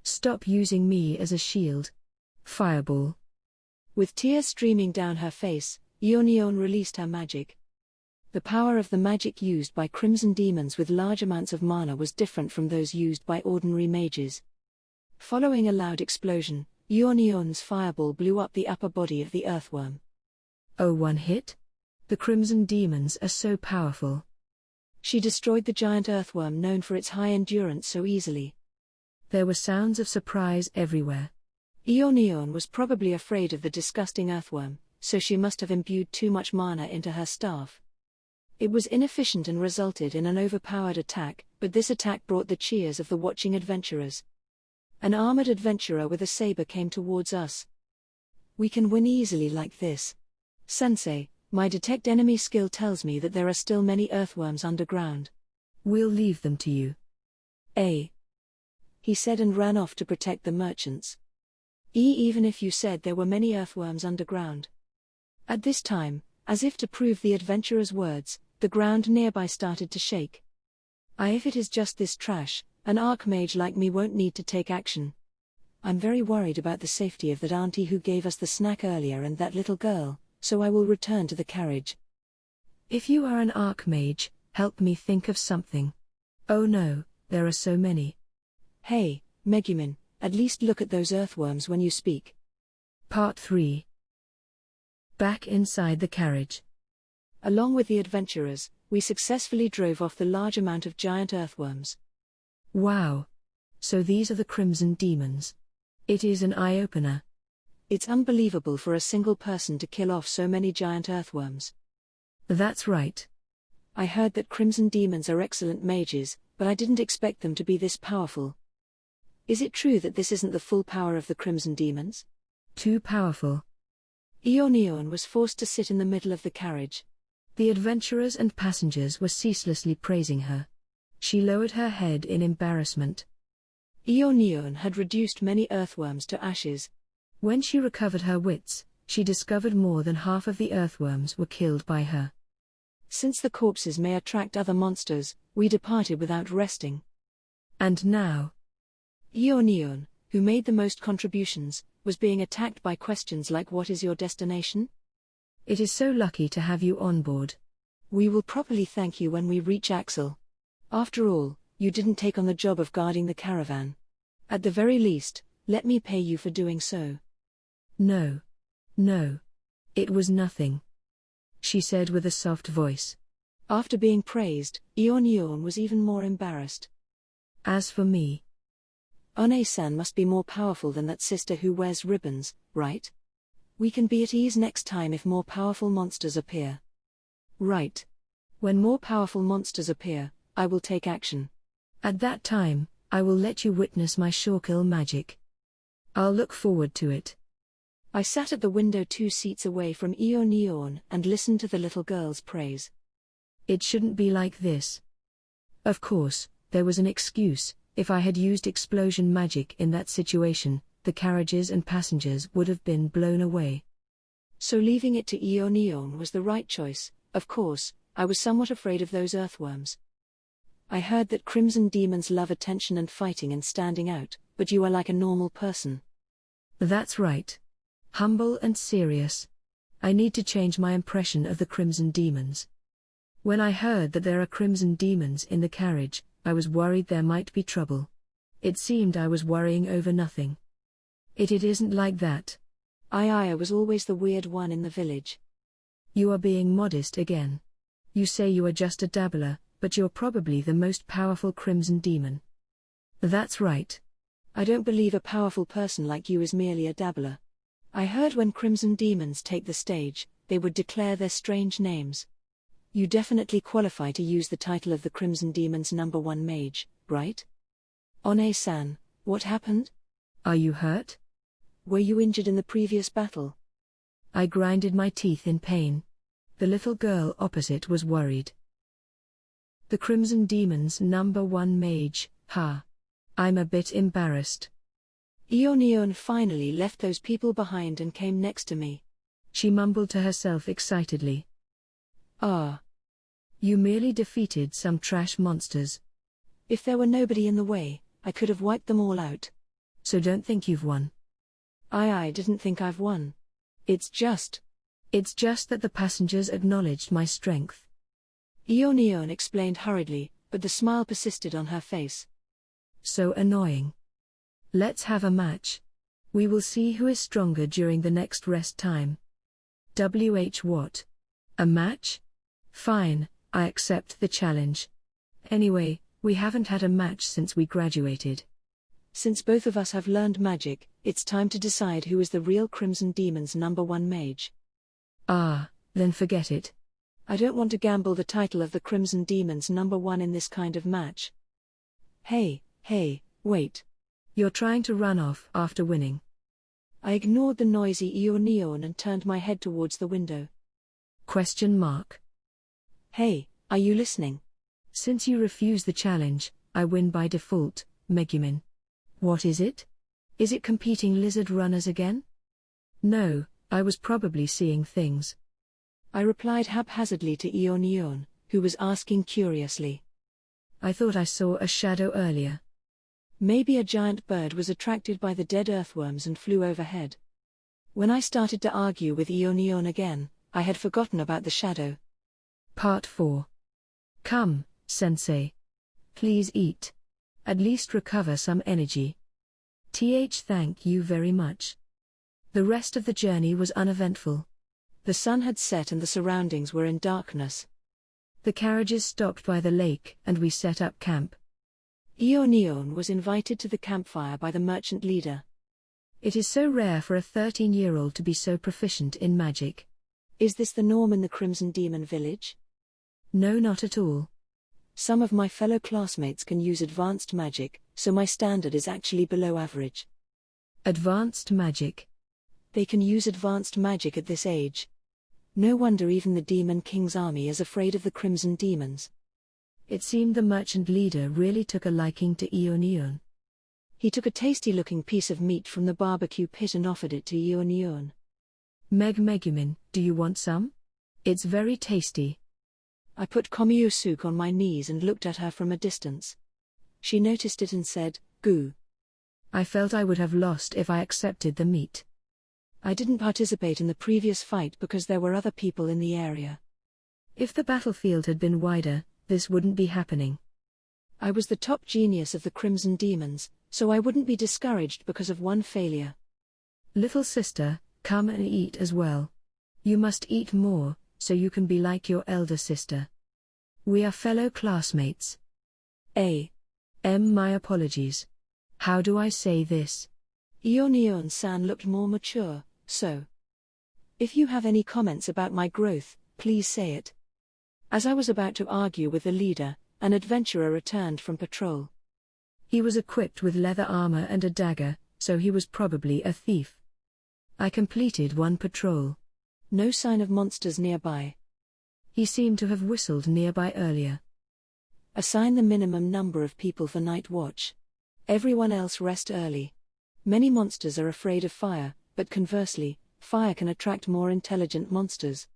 Stop using me as a shield. Fireball. With tears streaming down her face, Yunyun released her magic. The power of the magic used by crimson demons with large amounts of mana was different from those used by ordinary mages. Following a loud explosion, Yunyun's fireball blew up the upper body of the earthworm. Oh, one hit? The crimson demons are so powerful. She destroyed the giant earthworm known for its high endurance so easily. There were sounds of surprise everywhere. Yunyun was probably afraid of the disgusting earthworm, so she must have imbued too much mana into her staff. It was inefficient and resulted in an overpowered attack, but this attack brought the cheers of the watching adventurers. An armored adventurer with a saber came towards us. We can win easily like this. Sensei, my detect enemy skill tells me that there are still many earthworms underground. We'll leave them to you. He said and ran off to protect the merchants. Even if you said there were many earthworms underground. At this time, as if to prove the adventurer's words, the ground nearby started to shake. If it is just this trash, an archmage like me won't need to take action. I'm very worried about the safety of that auntie who gave us the snack earlier and that little girl, so I will return to the carriage. If you are an archmage, help me think of something. Oh no, there are so many. Hey, Megumin, at least look at those earthworms when you speak. Part 3. Back inside the carriage. Along with the adventurers, we successfully drove off the large amount of giant earthworms. Wow. So these are the crimson demons. It is an eye-opener. It's unbelievable for a single person to kill off so many giant earthworms. That's right. I heard that crimson demons are excellent mages, but I didn't expect them to be this powerful. Is it true that this isn't the full power of the crimson demons? Too powerful. Yunyun was forced to sit in the middle of the carriage. The adventurers and passengers were ceaselessly praising her. She lowered her head in embarrassment. Yunyun had reduced many earthworms to ashes. When she recovered her wits, she discovered more than half of the earthworms were killed by her. Since the corpses may attract other monsters, we departed without resting. And now, Yunyun, who made the most contributions, was being attacked by questions like "What is your destination?" It is so lucky to have you on board. We will properly thank you when we reach Axel. After all, you didn't take on the job of guarding the caravan. At the very least, let me pay you for doing so. No. It was nothing, she said with a soft voice. After being praised, Yunyun was even more embarrassed. As for me, One-san must be more powerful than that sister who wears ribbons, right? We can be at ease next time if more powerful monsters appear. Right. When more powerful monsters appear, I will take action. At that time, I will let you witness my sure-kill magic. I'll look forward to it. I sat at the window 2 seats away from Yunyun and listened to the little girl's praise. It shouldn't be like this. Of course, there was an excuse. If I had used explosion magic in that situation, the carriages and passengers would have been blown away. So leaving it to Yunyun was the right choice. Of course, I was somewhat afraid of those earthworms. I heard that crimson demons love attention and fighting and standing out, but you are like a normal person. That's right. Humble and serious. I need to change my impression of the crimson demons. When I heard that there are crimson demons in the carriage, I was worried there might be trouble. It seemed I was worrying over nothing. It isn't like that. I was always the weird one in the village. You are being modest again. You say you are just a dabbler, but you're probably the most powerful crimson demon. That's right. I don't believe a powerful person like you is merely a dabbler. I heard when crimson demons take the stage, they would declare their strange names. You definitely qualify to use the title of the crimson demon's #1 mage, right? One-san, what happened? Are you hurt? Were you injured in the previous battle? I grinded my teeth in pain. The little girl opposite was worried. The Crimson Demon's #1 mage, ha. I'm a bit embarrassed. Yunyun finally left those people behind and came next to me. She mumbled to herself excitedly. Ah. You merely defeated some trash monsters. If there were nobody in the way, I could have wiped them all out. So don't think you've won. I didn't think I've won. It's just that the passengers acknowledged my strength. Yunyun explained hurriedly, but the smile persisted on her face. So annoying. Let's have a match. We will see who is stronger during the next rest time. What? A match? Fine, I accept the challenge. Anyway, we haven't had a match since we graduated. Since both of us have learned magic, it's time to decide who is the real Crimson Demon's #1 mage. Ah, then forget it. I don't want to gamble the title of the Crimson Demon's #1 in this kind of match. Hey, wait. You're trying to run off after winning. I ignored the noisy Yunyun and turned my head towards the window. Question mark. Hey, are you listening? Since you refuse the challenge, I win by default, Megumin. What is it? Is it competing lizard runners again? No, I was probably seeing things. I replied haphazardly to Yunyun, who was asking curiously. I thought I saw a shadow earlier. Maybe a giant bird was attracted by the dead earthworms and flew overhead. When I started to argue with Yunyun again, I had forgotten about the shadow. Part 4. Come, Sensei. Please eat. At least recover some energy. Thank you very much. The rest of the journey was uneventful. The sun had set and the surroundings were in darkness. The carriages stopped by the lake and we set up camp. Yunyun was invited to the campfire by the merchant leader. It is so rare for a 13-year-old to be so proficient in magic. Is this the norm in the Crimson Demon village? No, not at all. Some of my fellow classmates can use advanced magic, so my standard is actually below average. Advanced magic? They can use advanced magic at this age. No wonder even the Demon King's army is afraid of the Crimson Demons. It seemed the merchant leader really took a liking to Yunyun. He took a tasty-looking piece of meat from the barbecue pit and offered it to Yunyun. Megumin, do you want some? It's very tasty. I put Konosuba on my knees and looked at her from a distance. She noticed it and said, "Goo." I felt I would have lost if I accepted the meat. I didn't participate in the previous fight because there were other people in the area. If the battlefield had been wider, this wouldn't be happening. I was the top genius of the Crimson Demons, so I wouldn't be discouraged because of one failure. Little sister, come and eat as well. You must eat more, so you can be like your elder sister. We are fellow classmates. My apologies. How do I say this? Yunyun-san looked more mature, so. If you have any comments about my growth, please say it. As I was about to argue with the leader, an adventurer returned from patrol. He was equipped with leather armor and a dagger, so he was probably a thief. I completed one patrol. No sign of monsters nearby. He seemed to have whistled nearby earlier. Assign the minimum number of people for night watch. Everyone else rest early. Many monsters are afraid of fire, but conversely, fire can attract more intelligent monsters.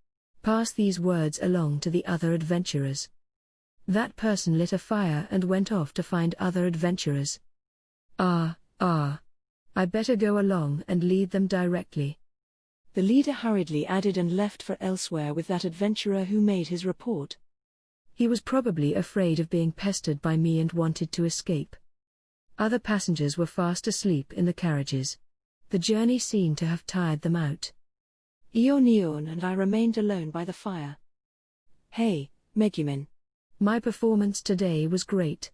Pass these words along to the other adventurers. That person lit a fire and went off to find other adventurers. I better go along and lead them directly. The leader hurriedly added and left for elsewhere with that adventurer who made his report. He was probably afraid of being pestered by me and wanted to escape. Other passengers were fast asleep in the carriages. The journey seemed to have tired them out. Yunyun and I remained alone by the fire. Hey, Megumin. My performance today was great.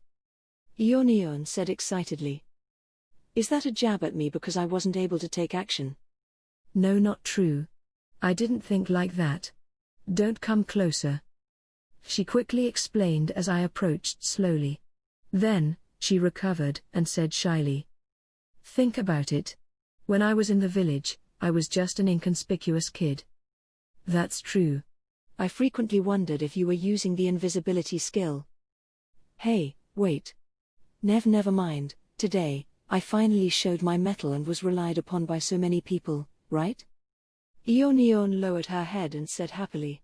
Yunyun said excitedly. Is that a jab at me because I wasn't able to take action? No, not true. I didn't think like that. Don't come closer. She quickly explained as I approached slowly. Then, she recovered and said shyly. Think about it. When I was in the village, I was just an inconspicuous kid. That's true. I frequently wondered if you were using the invisibility skill. Hey, wait. Never mind, today, I finally showed my mettle and was relied upon by so many people, right? Yunyun lowered her head and said happily.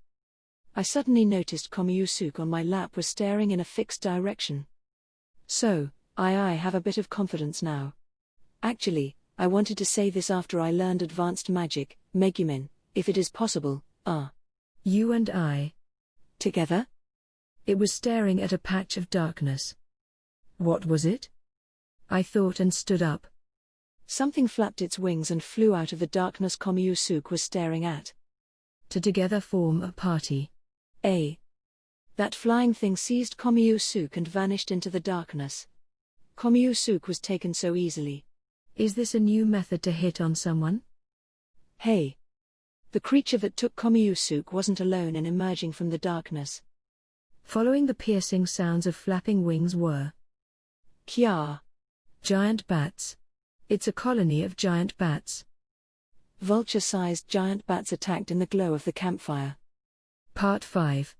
I suddenly noticed Konosuba on my lap was staring in a fixed direction. So, I have a bit of confidence now. Actually, I wanted to say this after I learned advanced magic, Megumin, if it is possible, You and I. Together? It was staring at a patch of darkness. What was it? I thought and stood up. Something flapped its wings and flew out of the darkness Konosuba was staring at. To together form a party. That flying thing seized Konosuba and vanished into the darkness. Konosuba was taken so easily. Is this a new method to hit on someone? Hey. The creature that took Konosuba wasn't alone in emerging from the darkness. Following the piercing sounds of flapping wings were Kya. Giant bats. It's a colony of giant bats. Vulture-sized giant bats attacked in the glow of the campfire. Part 5.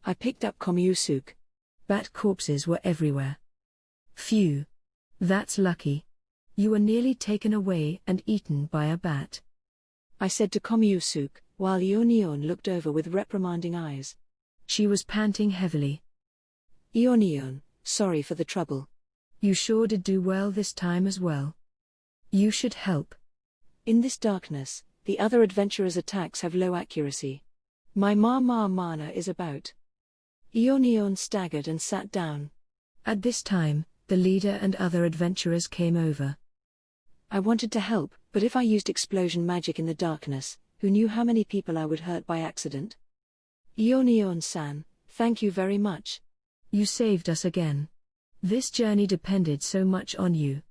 I picked up Konosuba. Bat corpses were everywhere. Phew. That's lucky. You were nearly taken away and eaten by a bat, I said to Konosuba, while Yunyun looked over with reprimanding eyes. She was panting heavily. Yunyun, sorry for the trouble. You sure did do well this time as well. You should help. In this darkness, the other adventurers' attacks have low accuracy. My mana is about. Yunyun staggered and sat down. At this time, the leader and other adventurers came over. I wanted to help, but if I used explosion magic in the darkness, who knew how many people I would hurt by accident? Yunyun-san, thank you very much. You saved us again. This journey depended so much on you.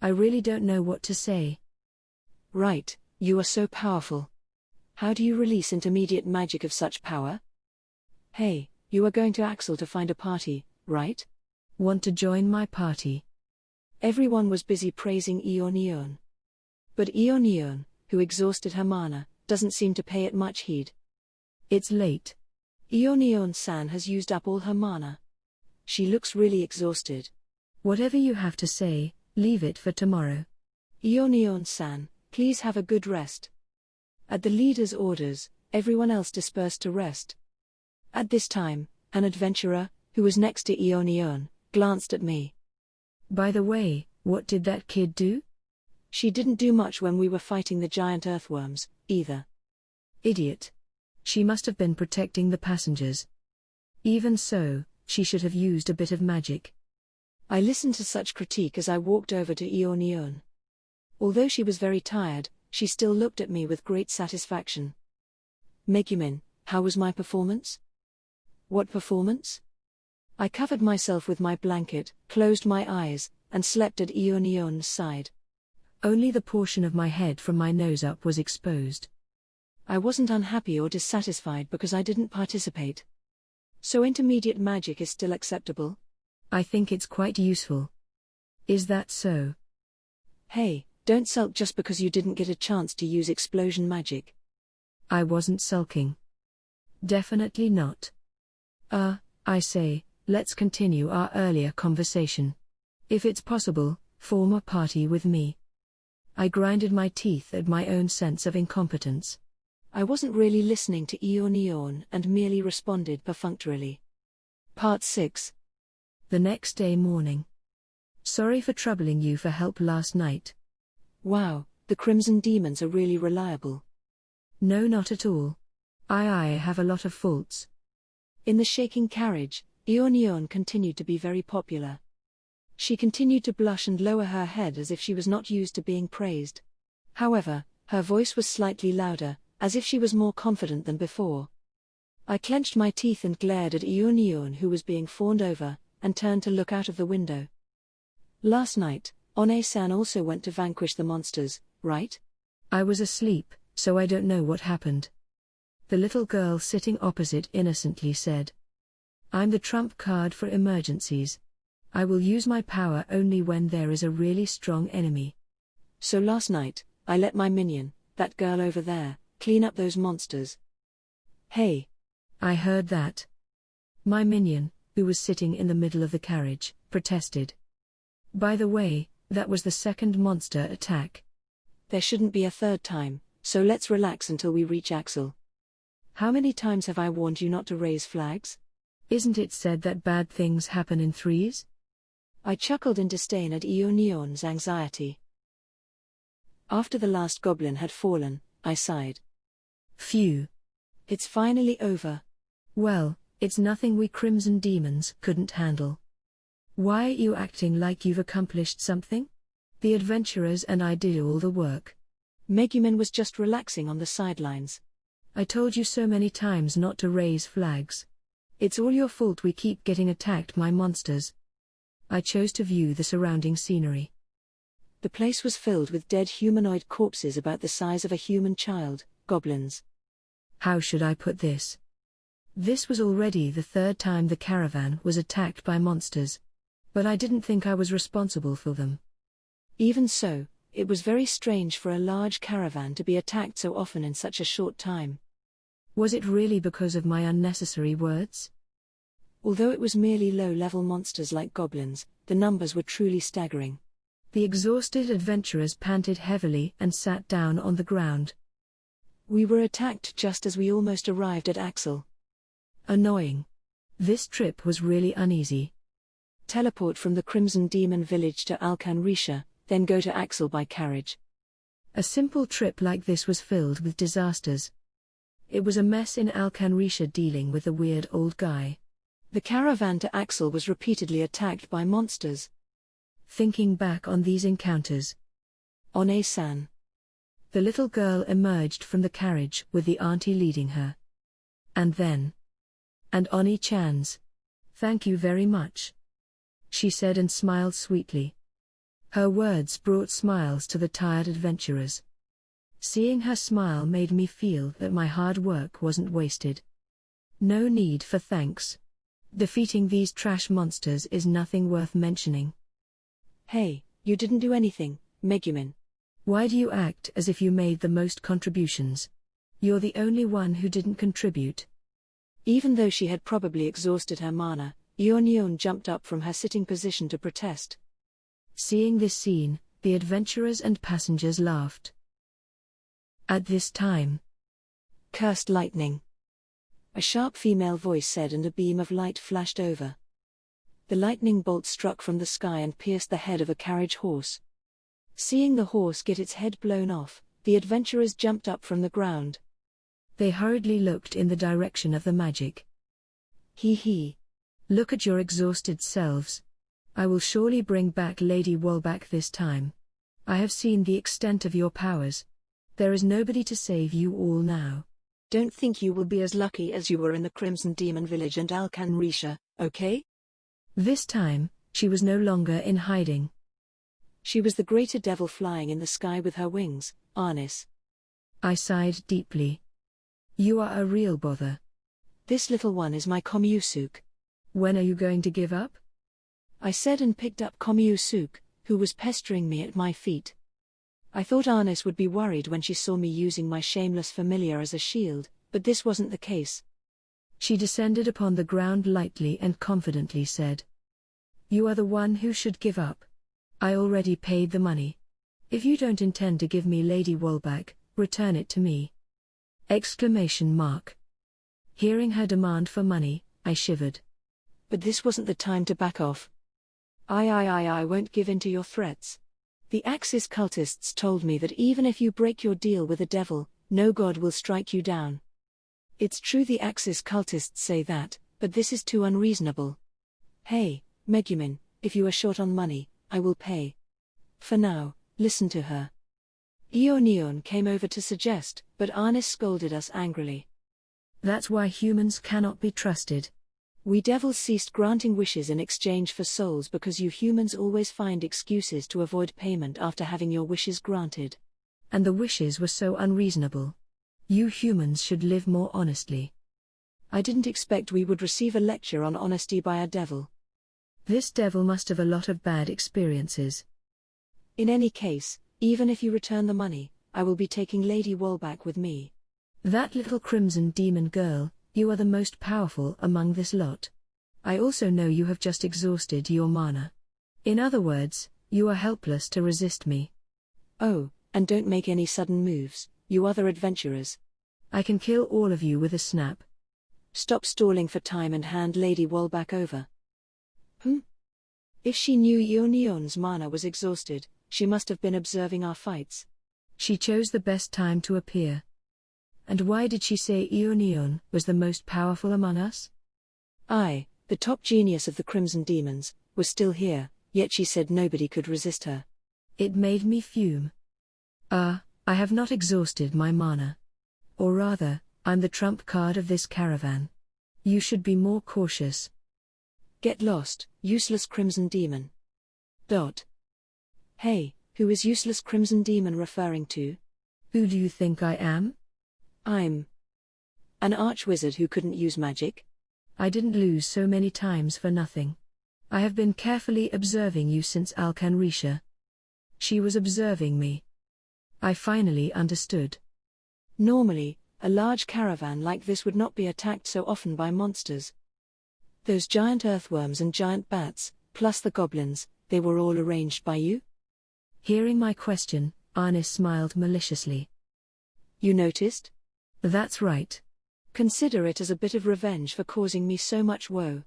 I really don't know what to say. Right, you are so powerful. How do you release intermediate magic of such power? Hey, you are going to Axel to find a party, right? Want to join my party? Everyone was busy praising Yunyun. But Yunyun, who exhausted her mana, doesn't seem to pay it much heed. It's late. Yunyun-san has used up all her mana. She looks really exhausted. Whatever you have to say, leave it for tomorrow. Yunyun-san, please have a good rest. At the leader's orders, everyone else dispersed to rest. At this time, an adventurer, who was next to Yunyun, glanced at me. By the way, what did that kid do? She didn't do much when we were fighting the giant earthworms, either. Idiot. She must have been protecting the passengers. Even so, she should have used a bit of magic. I listened to such critique as I walked over to Yunyun. Although she was very tired, she still looked at me with great satisfaction. Megumin, how was my performance? What performance? I covered myself with my blanket, closed my eyes, and slept at Yunyun's side. Only the portion of my head from my nose up was exposed. I wasn't unhappy or dissatisfied because I didn't participate. So intermediate magic is still acceptable? I think it's quite useful. Is that so? Hey, don't sulk just because you didn't get a chance to use explosion magic. I wasn't sulking. Definitely not. I say, let's continue our earlier conversation. If it's possible, form a party with me. I grinded my teeth at my own sense of incompetence. I wasn't really listening to Yunyun and merely responded perfunctorily. Part 6. The next day morning. Sorry for troubling you for help last night. Wow, the Crimson Demons are really reliable. No, not at all. I have a lot of faults. In the shaking carriage, Yunyun continued to be very popular. She continued to blush and lower her head as if she was not used to being praised. However, her voice was slightly louder, as if she was more confident than before. I clenched my teeth and glared at Yunyun, who was being fawned over, and turned to look out of the window. Last night, One-san also went to vanquish the monsters, right? I was asleep, so I don't know what happened. The little girl sitting opposite innocently said. I'm the trump card for emergencies. I will use my power only when there is a really strong enemy. So last night, I let my minion, that girl over there, clean up those monsters. Hey, I heard that. My minion, who was sitting in the middle of the carriage, protested. By the way, that was the second monster attack. There shouldn't be a third time, so let's relax until we reach Axel. How many times have I warned you not to raise flags? Isn't it said that bad things happen in threes? I chuckled in disdain at Yunyun's anxiety. After the last goblin had fallen, I sighed. Phew. It's finally over. Well, it's nothing we Crimson Demons couldn't handle. Why are you acting like you've accomplished something? The adventurers and I did all the work. Megumin was just relaxing on the sidelines. I told you so many times not to raise flags. It's all your fault we keep getting attacked by monsters. I chose to view the surrounding scenery. The place was filled with dead humanoid corpses about the size of a human child, goblins. How should I put this? This was already the third time the caravan was attacked by monsters. But I didn't think I was responsible for them. Even so, it was very strange for a large caravan to be attacked so often in such a short time. Was it really because of my unnecessary words? Although it was merely low-level monsters like goblins, the numbers were truly staggering. The exhausted adventurers panted heavily and sat down on the ground. We were attacked just as we almost arrived at Axel. Annoying. This trip was really uneasy. Teleport from the Crimson Demon village to Alcanrisha, then go to Axel by carriage. A simple trip like this was filled with disasters. It was a mess in Alcanrisha dealing with the weird old guy. The caravan to Axel was repeatedly attacked by monsters. Thinking back on these encounters. One-san. The little girl emerged from the carriage with the auntie leading her. And then. And Oni-chan's. Thank you very much, she said and smiled sweetly. Her words brought smiles to the tired adventurers. Seeing her smile made me feel that my hard work wasn't wasted. No need for thanks. Defeating these trash monsters is nothing worth mentioning. Hey, you didn't do anything, Megumin. Why do you act as if you made the most contributions? You're the only one who didn't contribute. Even though she had probably exhausted her mana, Yunyun jumped up from her sitting position to protest. Seeing this scene, the adventurers and passengers laughed. At this time, cursed lightning, a sharp female voice said, and a beam of light flashed over. The lightning bolt struck from the sky and pierced the head of a carriage horse. Seeing the horse get its head blown off, the adventurers jumped up from the ground. They hurriedly looked in the direction of the magic. Hee. Look at your exhausted selves. I will surely bring back Lady Wolbach this time. I have seen the extent of your powers. There is nobody to save you all now. Don't think you will be as lucky as you were in the Crimson Demon village and Alcanrisha, okay? This time, she was no longer in hiding. She was the greater devil flying in the sky with her wings, Arnis. I sighed deeply. You are a real bother. This little one is my Konosuba. When are you going to give up? I said and picked up Konosuba, who was pestering me at my feet. I thought Arnis would be worried when she saw me using my shameless familiar as a shield, but this wasn't the case. She descended upon the ground lightly and confidently said, You are the one who should give up. I already paid the money. If you don't intend to give me Lady Wolbach, return it to me. Exclamation mark. Hearing her demand for money, I shivered. But this wasn't the time to back off. I won't give in to your threats. The Axis cultists told me that even if you break your deal with the devil, no god will strike you down. It's true the Axis cultists say that, but this is too unreasonable. Hey, Megumin, if you are short on money, I will pay. For now, listen to her. Yunyun came over to suggest, but Arnis scolded us angrily. That's why humans cannot be trusted. We devils ceased granting wishes in exchange for souls because you humans always find excuses to avoid payment after having your wishes granted. And the wishes were so unreasonable. You humans should live more honestly. I didn't expect we would receive a lecture on honesty by a devil. This devil must have a lot of bad experiences. In any case, even if you return the money, I will be taking Lady Wolbach with me. That little Crimson Demon girl, You are the most powerful among this lot. I also know you have just exhausted your mana. In other words, you are helpless to resist me. Oh, and don't make any sudden moves, you other adventurers. I can kill all of you with a snap. Stop stalling for time and hand Lady Wall back over. If she knew Yunyun's mana was exhausted, she must have been observing our fights. She chose the best time to appear. And why did she say Yunyun was the most powerful among us? I, the top genius of the Crimson Demons, was still here, yet she said nobody could resist her. It made me fume. I have not exhausted my mana. Or rather, I'm the trump card of this caravan. You should be more cautious. Get lost, useless Crimson Demon. Hey, who is useless Crimson Demon referring to? Who do you think I am? I'm an archwizard who couldn't use magic. I didn't lose so many times for nothing. I have been carefully observing you since Alcanrisha. She was observing me. I finally understood. Normally, a large caravan like this would not be attacked so often by monsters. Those giant earthworms and giant bats, plus the goblins, they were all arranged by you? Hearing my question, Arnis smiled maliciously. You noticed? That's right. Consider it as a bit of revenge for causing me so much woe.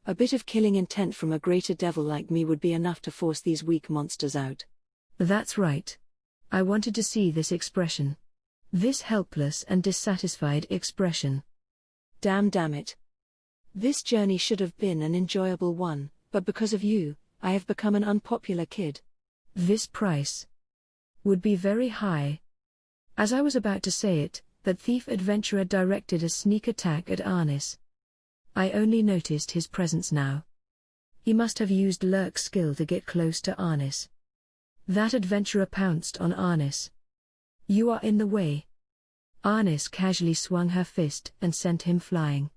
A bit of killing intent from a greater devil like me would be enough to force these weak monsters out. That's right. I wanted to see this expression. This helpless and dissatisfied expression. Damn it. This journey should have been an enjoyable one, but because of you, I have become an unpopular kid. This price would be very high. As I was about to say it, that thief adventurer directed a sneak attack at Arnis. I only noticed his presence now. He must have used lurk skill to get close to Arnis. That adventurer pounced on Arnis. You are in the way. Arnis casually swung her fist and sent him flying.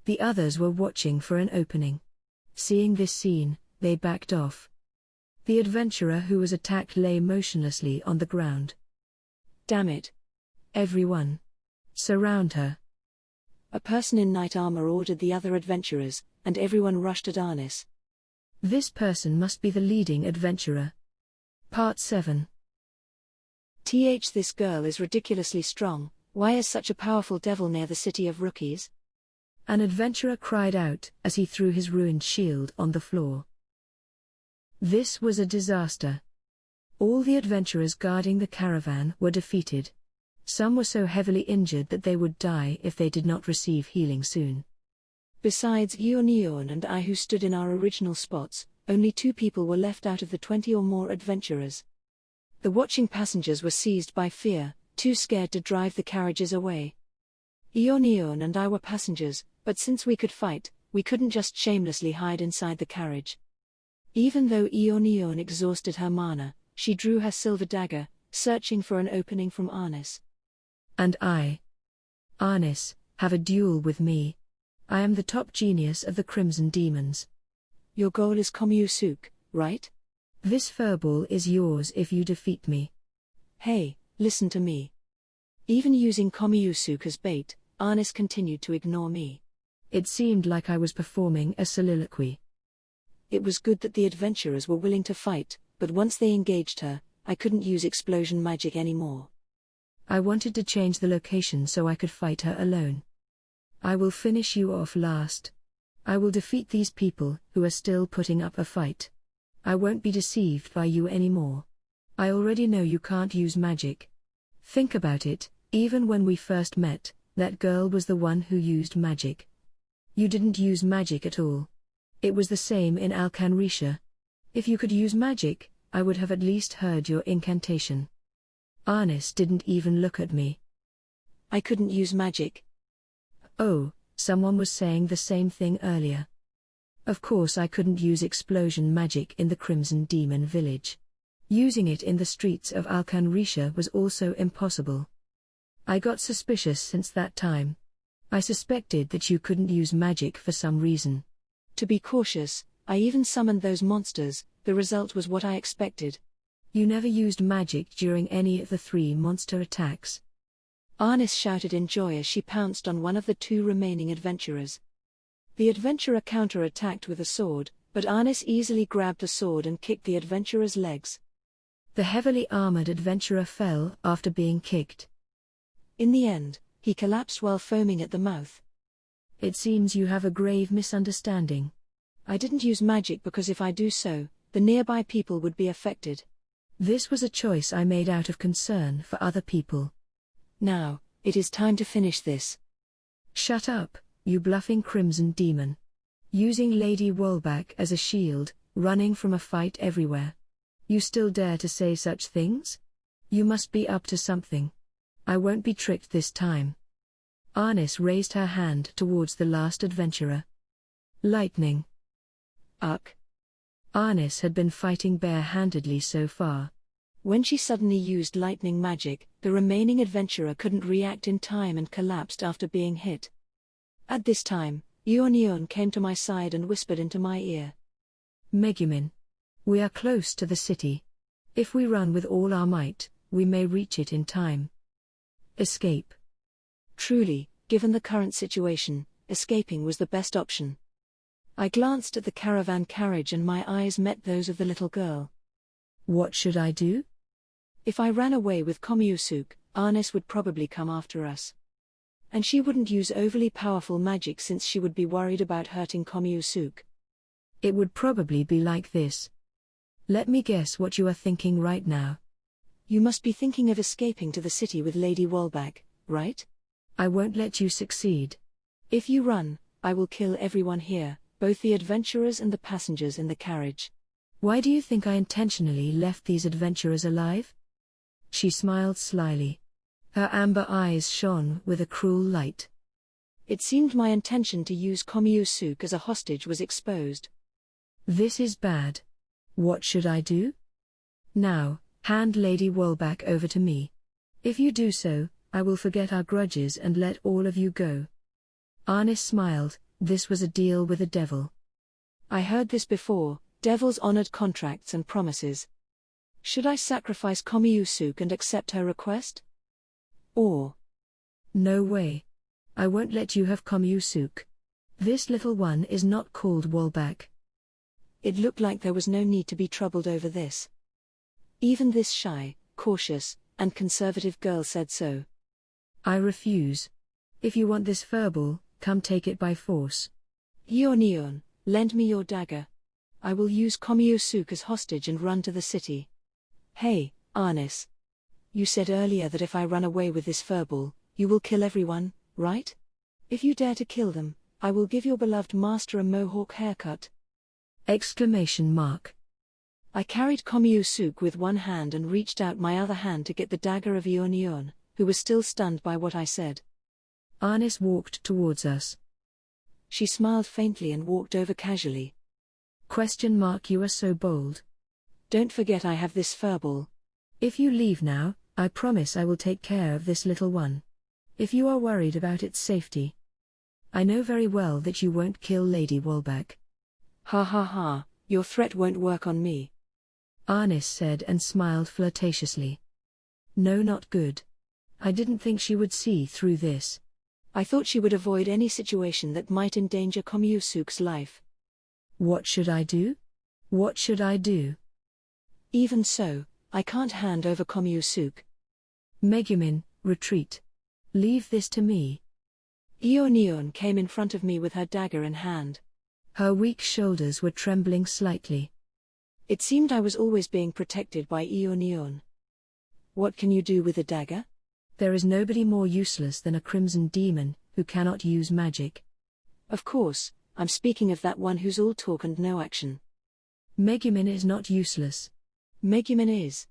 The others were watching for an opening. Seeing this scene, they backed off. The adventurer who was attacked lay motionlessly on the ground. Damn it. Everyone. Surround her. A person in knight armor ordered the other adventurers, and everyone rushed at Arnis. This person must be the leading adventurer. Part 7. This girl is ridiculously strong. Why is such a powerful devil near the city of rookies? An adventurer cried out as he threw his ruined shield on the floor. This was a disaster. All the adventurers guarding the caravan were defeated. Some were so heavily injured that they would die if they did not receive healing soon. Besides Yunyun and I who stood in our original spots, only 2 people were left out of the 20 or more adventurers. The watching passengers were seized by fear, too scared to drive the carriages away. Yunyun and I were passengers, but since we could fight, we couldn't just shamelessly hide inside the carriage. Even though Yunyun exhausted her mana, she drew her silver dagger, searching for an opening from Arnis. And I, Arnis, have a duel with me. I am the top genius of the Crimson Demons. Your goal is Konosuba, right? This furball is yours if you defeat me. Hey, listen to me. Even using Konosuba as bait, Arnis continued to ignore me. It seemed like I was performing a soliloquy. It was good that the adventurers were willing to fight, but once they engaged her, I couldn't use explosion magic anymore. I wanted to change the location so I could fight her alone. I will finish you off last. I will defeat these people who are still putting up a fight. I won't be deceived by you anymore. I already know you can't use magic. Think about it, even when we first met, that girl was the one who used magic. You didn't use magic at all. It was the same in Alcanrisha. If you could use magic, I would have at least heard your incantation. Arnis didn't even look at me. I couldn't use magic. Oh, someone was saying the same thing earlier. Of course I couldn't use explosion magic in the Crimson Demon village. Using it in the streets of Alcanrisha was also impossible. I got suspicious since that time. I suspected that you couldn't use magic for some reason. To be cautious, I even summoned those monsters. The result was what I expected. You never used magic during any of the 3 monster attacks. Arnis shouted in joy as she pounced on one of the two remaining adventurers. The adventurer counter-attacked with a sword, but Arnis easily grabbed the sword and kicked the adventurer's legs. The heavily armored adventurer fell after being kicked. In the end, he collapsed while foaming at the mouth. It seems you have a grave misunderstanding. I didn't use magic because if I do so, the nearby people would be affected. This was a choice I made out of concern for other people. Now, it is time to finish this. Shut up, you bluffing Crimson Demon. Using Lady Woolback as a shield, running from a fight everywhere. You still dare to say such things? You must be up to something. I won't be tricked this time. Arnis raised her hand towards the last adventurer. Lightning. Uck. Arnis had been fighting bare-handedly so far. When she suddenly used lightning magic, the remaining adventurer couldn't react in time and collapsed after being hit. At this time, Yunyun came to my side and whispered into my ear. Megumin. We are close to the city. If we run with all our might, we may reach it in time. Escape. Truly, given the current situation, escaping was the best option. I glanced at the caravan carriage and my eyes met those of the little girl. What should I do? If I ran away with Konosuba, Arnis would probably come after us. And she wouldn't use overly powerful magic since she would be worried about hurting Konosuba. It would probably be like this. Let me guess what you are thinking right now. You must be thinking of escaping to the city with Lady Woolback, right? I won't let you succeed. If you run, I will kill everyone here, both the adventurers and the passengers in the carriage. Why do you think I intentionally left these adventurers alive? She smiled slyly. Her amber eyes shone with a cruel light. It seemed my intention to use Konosuba as a hostage was exposed. This is bad. What should I do? Now, hand Lady Woolback over to me. If you do so, I will forget our grudges and let all of you go. Arnis smiled. This was a deal with the devil. I heard this before, devils honored contracts and promises. Should I sacrifice Konosuba and accept her request? Or? No way. I won't let you have Konosuba. This little one is not called Woolback. It looked like there was no need to be troubled over this. Even this shy, cautious, and conservative girl said so. I refuse. If you want this furball, come take it by force. Yunyun, lend me your dagger. I will use Konosuba as hostage and run to the city. Hey, Arnis. You said earlier that if I run away with this furball, you will kill everyone, right? If you dare to kill them, I will give your beloved master a mohawk haircut. Exclamation mark. I carried Konosuba with one hand and reached out my other hand to get the dagger of Yunyun, who was still stunned by what I said. Arnis walked towards us. She smiled faintly and walked over casually. Question mark. You are so bold. Don't forget I have this furball. If you leave now, I promise I will take care of this little one. If you are worried about its safety. I know very well that you won't kill Lady Woolback. Ha ha ha, your threat won't work on me. Arnis said and smiled flirtatiously. No, not good. I didn't think she would see through this. I thought she would avoid any situation that might endanger Konosuba's life. What should I do? What should I do? Even so, I can't hand over Konosuba. Megumin, retreat. Leave this to me. Yunyun came in front of me with her dagger in hand. Her weak shoulders were trembling slightly. It seemed I was always being protected by Yunyun. What can you do with a dagger? There is nobody more useless than a crimson demon, who cannot use magic. Of course, I'm speaking of that one who's all talk and no action. Megumin is not useless. Megumin is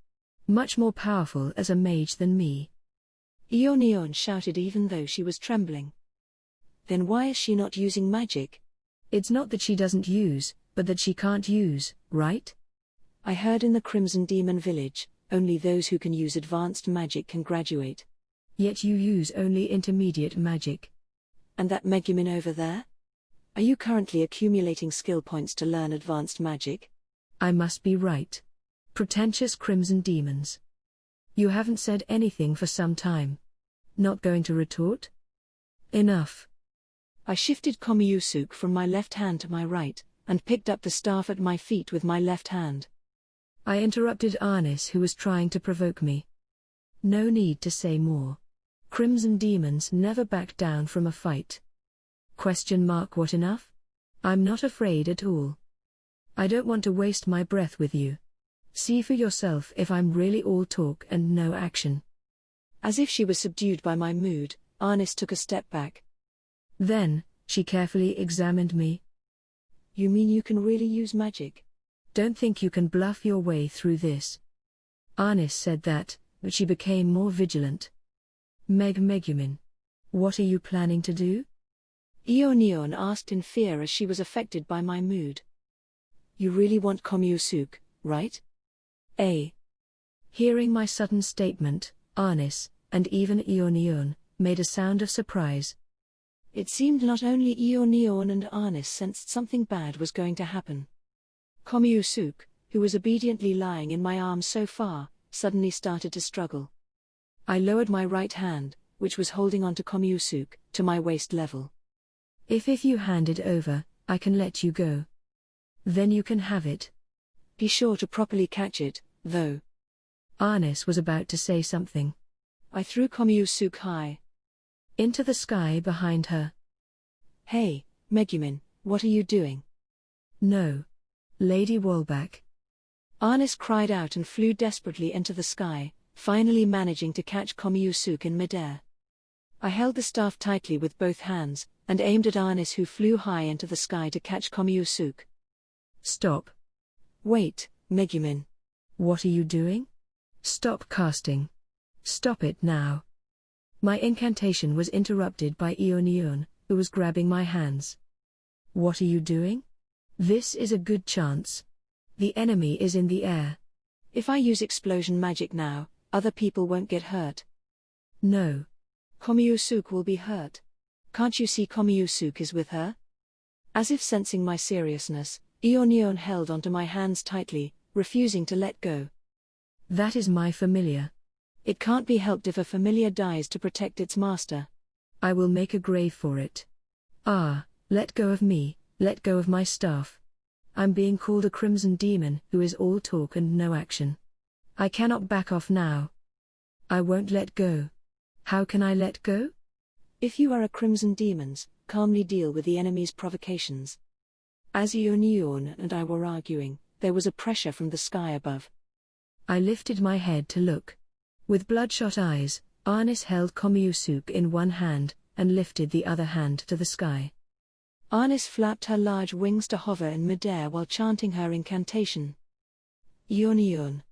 much more powerful as a mage than me. Yunyun shouted even though she was trembling. Then why is she not using magic? It's not that she doesn't use, but that she can't use, right? I heard in the Crimson Demon village, only those who can use advanced magic can graduate. Yet you use only intermediate magic. And that Megumin over there? Are you currently accumulating skill points to learn advanced magic? I must be right. Pretentious crimson demons. You haven't said anything for some time. Not going to retort? Enough. I shifted Komiusuke from my left hand to my right, and picked up the staff at my feet with my left hand. I interrupted Arnis, who was trying to provoke me. No need to say more. Crimson demons never back down from a fight. What enough? I'm not afraid at all. I don't want to waste my breath with you. See for yourself if I'm really all talk and no action. As if she was subdued by my mood, Arnis took a step back. Then, she carefully examined me. You mean you can really use magic? Don't think you can bluff your way through this. Arnis said that, but she became more vigilant. Megumin. What are you planning to do? Yunyun asked in fear as she was affected by my mood. You really want Komiusuke, right? Hearing my sudden statement, Arnis, and even Yunyun, made a sound of surprise. It seemed not only Yunyun and Arnis sensed something bad was going to happen. Komiusuke, who was obediently lying in my arms so far, suddenly started to struggle. I lowered my right hand, which was holding onto Komiusuke, to my waist level. If you hand it over, I can let you go. Then you can have it. Be sure to properly catch it, though. Arnis was about to say something. I threw Komiusuke high. Into the sky behind her. Hey, Megumin, what are you doing? No. Lady Wallback. Arnis cried out and flew desperately into the sky, finally managing to catch Komiusuke in midair. I held the staff tightly with both hands, and aimed at Arnis, who flew high into the sky to catch Komiusuke. Stop. Wait, Megumin. What are you doing? Stop casting. Stop it now. My incantation was interrupted by Yunyun, who was grabbing my hands. What are you doing? This is a good chance. The enemy is in the air. If I use explosion magic now, other people won't get hurt. No. Komiusuke will be hurt. Can't you see Komiusuke is with her? As if sensing my seriousness, Yunyun held onto my hands tightly, refusing to let go. That is my familiar. It can't be helped if a familiar dies to protect its master. I will make a grave for it. Let go of me, let go of my staff. I'm being called a crimson demon who is all talk and no action. I cannot back off now. I won't let go. How can I let go? If you are a crimson demons, calmly deal with the enemy's provocations. As Yunyun and I were arguing, there was a pressure from the sky above. I lifted my head to look. With bloodshot eyes, Arnis held Komiusuke in one hand, and lifted the other hand to the sky. Arnis flapped her large wings to hover in midair while chanting her incantation. Yunyun.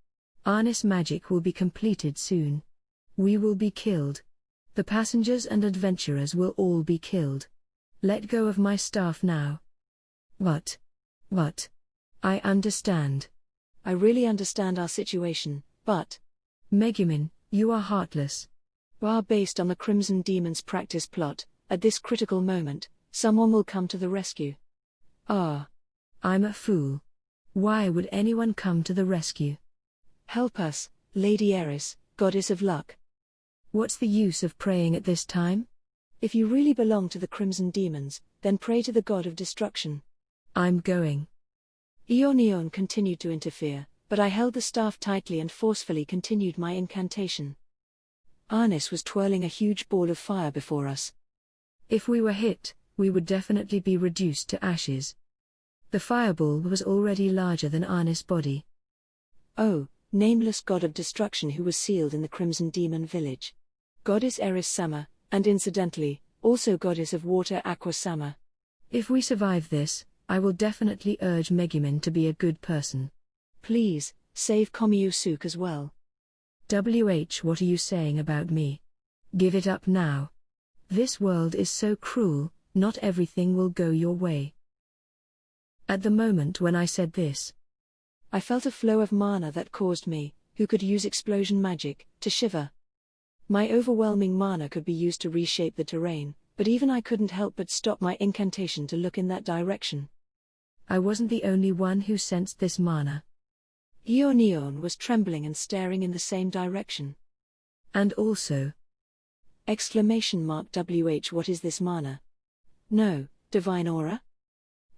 Arnis' magic will be completed soon. We will be killed. The passengers and adventurers will all be killed. Let go of my staff now. What? I understand. I really understand our situation, but... Megumin, you are heartless. Based on the Crimson Demon's practice plot, at this critical moment, someone will come to the rescue. I'm a fool. Why would anyone come to the rescue? Help us, Lady Eris, Goddess of Luck. What's the use of praying at this time? If you really belong to the Crimson Demons, then pray to the God of Destruction. I'm going. Yunyun continued to interfere, but I held the staff tightly and forcefully continued my incantation. Arnis was twirling a huge ball of fire before us. If we were hit, we would definitely be reduced to ashes. The fireball was already larger than Arnis' body. Oh, nameless God of Destruction who was sealed in the Crimson Demon village. Goddess Eris Sama, and incidentally, also Goddess of Water Aqua Sama. If we survive this, I will definitely urge Megumin to be a good person. Please, save Komiusuke as well. What are you saying about me? Give it up now. This world is so cruel, not everything will go your way. At the moment when I said this, I felt a flow of mana that caused me, who could use explosion magic, to shiver. My overwhelming mana could be used to reshape the terrain, but even I couldn't help but stop my incantation to look in that direction. I wasn't the only one who sensed this mana. Yunyun was trembling and staring in the same direction. And also, WH What is this mana? No, divine aura?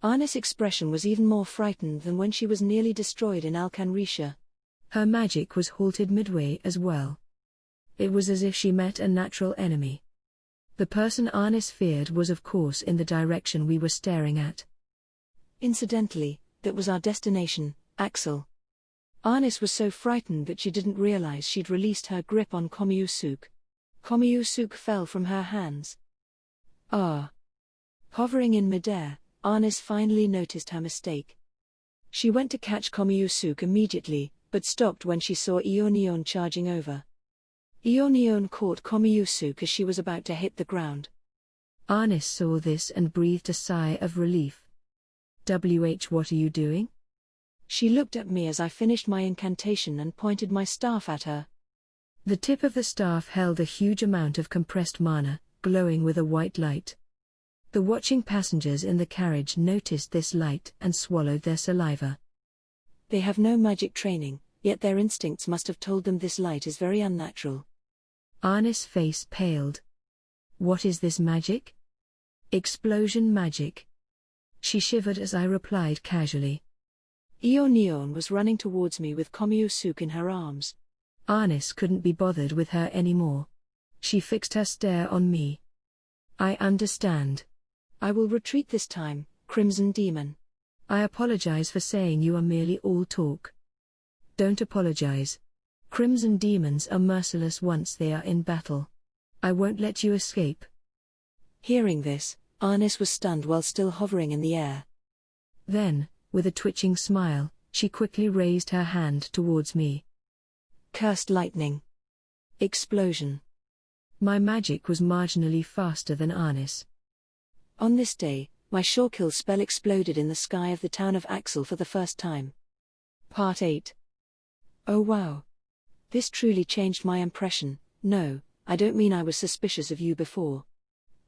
Arnis' expression was even more frightened than when she was nearly destroyed in Alcanrisha. Her magic was halted midway as well. It was as if she met a natural enemy. The person Arnis feared was of course in the direction we were staring at. Incidentally, that was our destination, Axel. Arnis was so frightened that she didn't realize she'd released her grip on Komiusuke. Komiusuke fell from her hands. Ah! Hovering in midair, Arnis finally noticed her mistake. She went to catch Komiusuke immediately, but stopped when she saw Yunyun charging over. Yunyun caught Komiusuke as she was about to hit the ground. Arnis saw this and breathed a sigh of relief. What are you doing? She looked at me as I finished my incantation and pointed my staff at her. The tip of the staff held a huge amount of compressed mana, glowing with a white light. The watching passengers in the carriage noticed this light and swallowed their saliva. They have no magic training, yet their instincts must have told them this light is very unnatural. Arnis' face paled. What is this magic? Explosion magic. She shivered as I replied casually. Yunyun was running towards me with Komiusuke in her arms. Arnis couldn't be bothered with her anymore. She fixed her stare on me. I understand. I will retreat this time, Crimson Demon. I apologize for saying you are merely all talk. Don't apologize. Crimson demons are merciless once they are in battle. I won't let you escape. Hearing this, Arnis was stunned while still hovering in the air. Then, with a twitching smile, she quickly raised her hand towards me. Cursed lightning. Explosion. My magic was marginally faster than Arnis. On this day, my Shorekill spell exploded in the sky of the town of Axel for the first time. Part 8. Oh wow. This truly changed my impression. No, I don't mean I was suspicious of you before.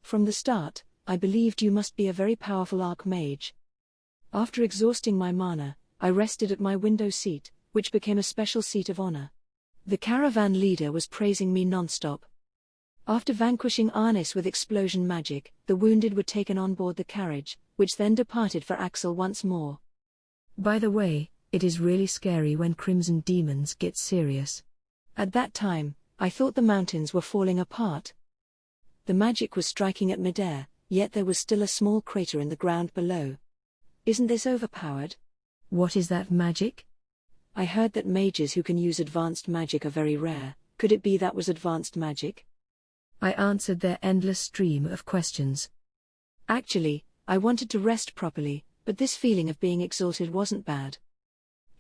From the start, I believed you must be a very powerful archmage. After exhausting my mana, I rested at my window seat, which became a special seat of honor. The caravan leader was praising me non-stop. After vanquishing Arnis with explosion magic, the wounded were taken on board the carriage, which then departed for Axel once more. By the way, it is really scary when crimson demons get serious. At that time, I thought the mountains were falling apart. The magic was striking at midair, yet there was still a small crater in the ground below. Isn't this overpowered? What is that magic? I heard that mages who can use advanced magic are very rare. Could it be that was advanced magic? I answered their endless stream of questions. Actually, I wanted to rest properly, but this feeling of being exhausted wasn't bad.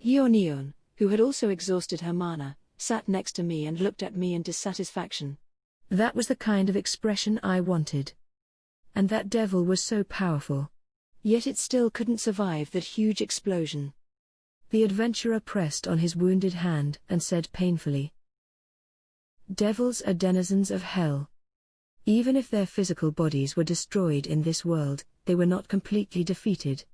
Yunyun, who had also exhausted her mana, sat next to me and looked at me in dissatisfaction. That was the kind of expression I wanted. And that devil was so powerful. Yet it still couldn't survive that huge explosion. The adventurer pressed on his wounded hand and said painfully, "Devils are denizens of hell. Even if their physical bodies were destroyed in this world, they were not completely defeated."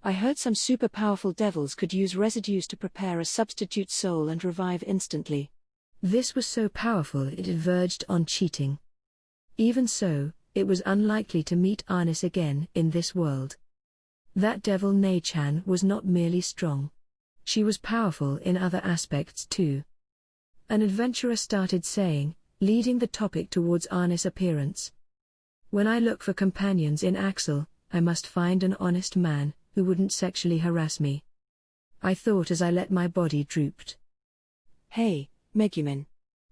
I heard some super powerful devils could use residues to prepare a substitute soul and revive instantly. This was so powerful it verged on cheating. Even so, it was unlikely to meet Arnis again in this world. That devil Nei-chan was not merely strong. She was powerful in other aspects too. An adventurer started saying, leading the topic towards Arnis' appearance. When I look for companions in Axel, I must find an honest man, who wouldn't sexually harass me. I thought as I let my body drooped. Hey, Megumin.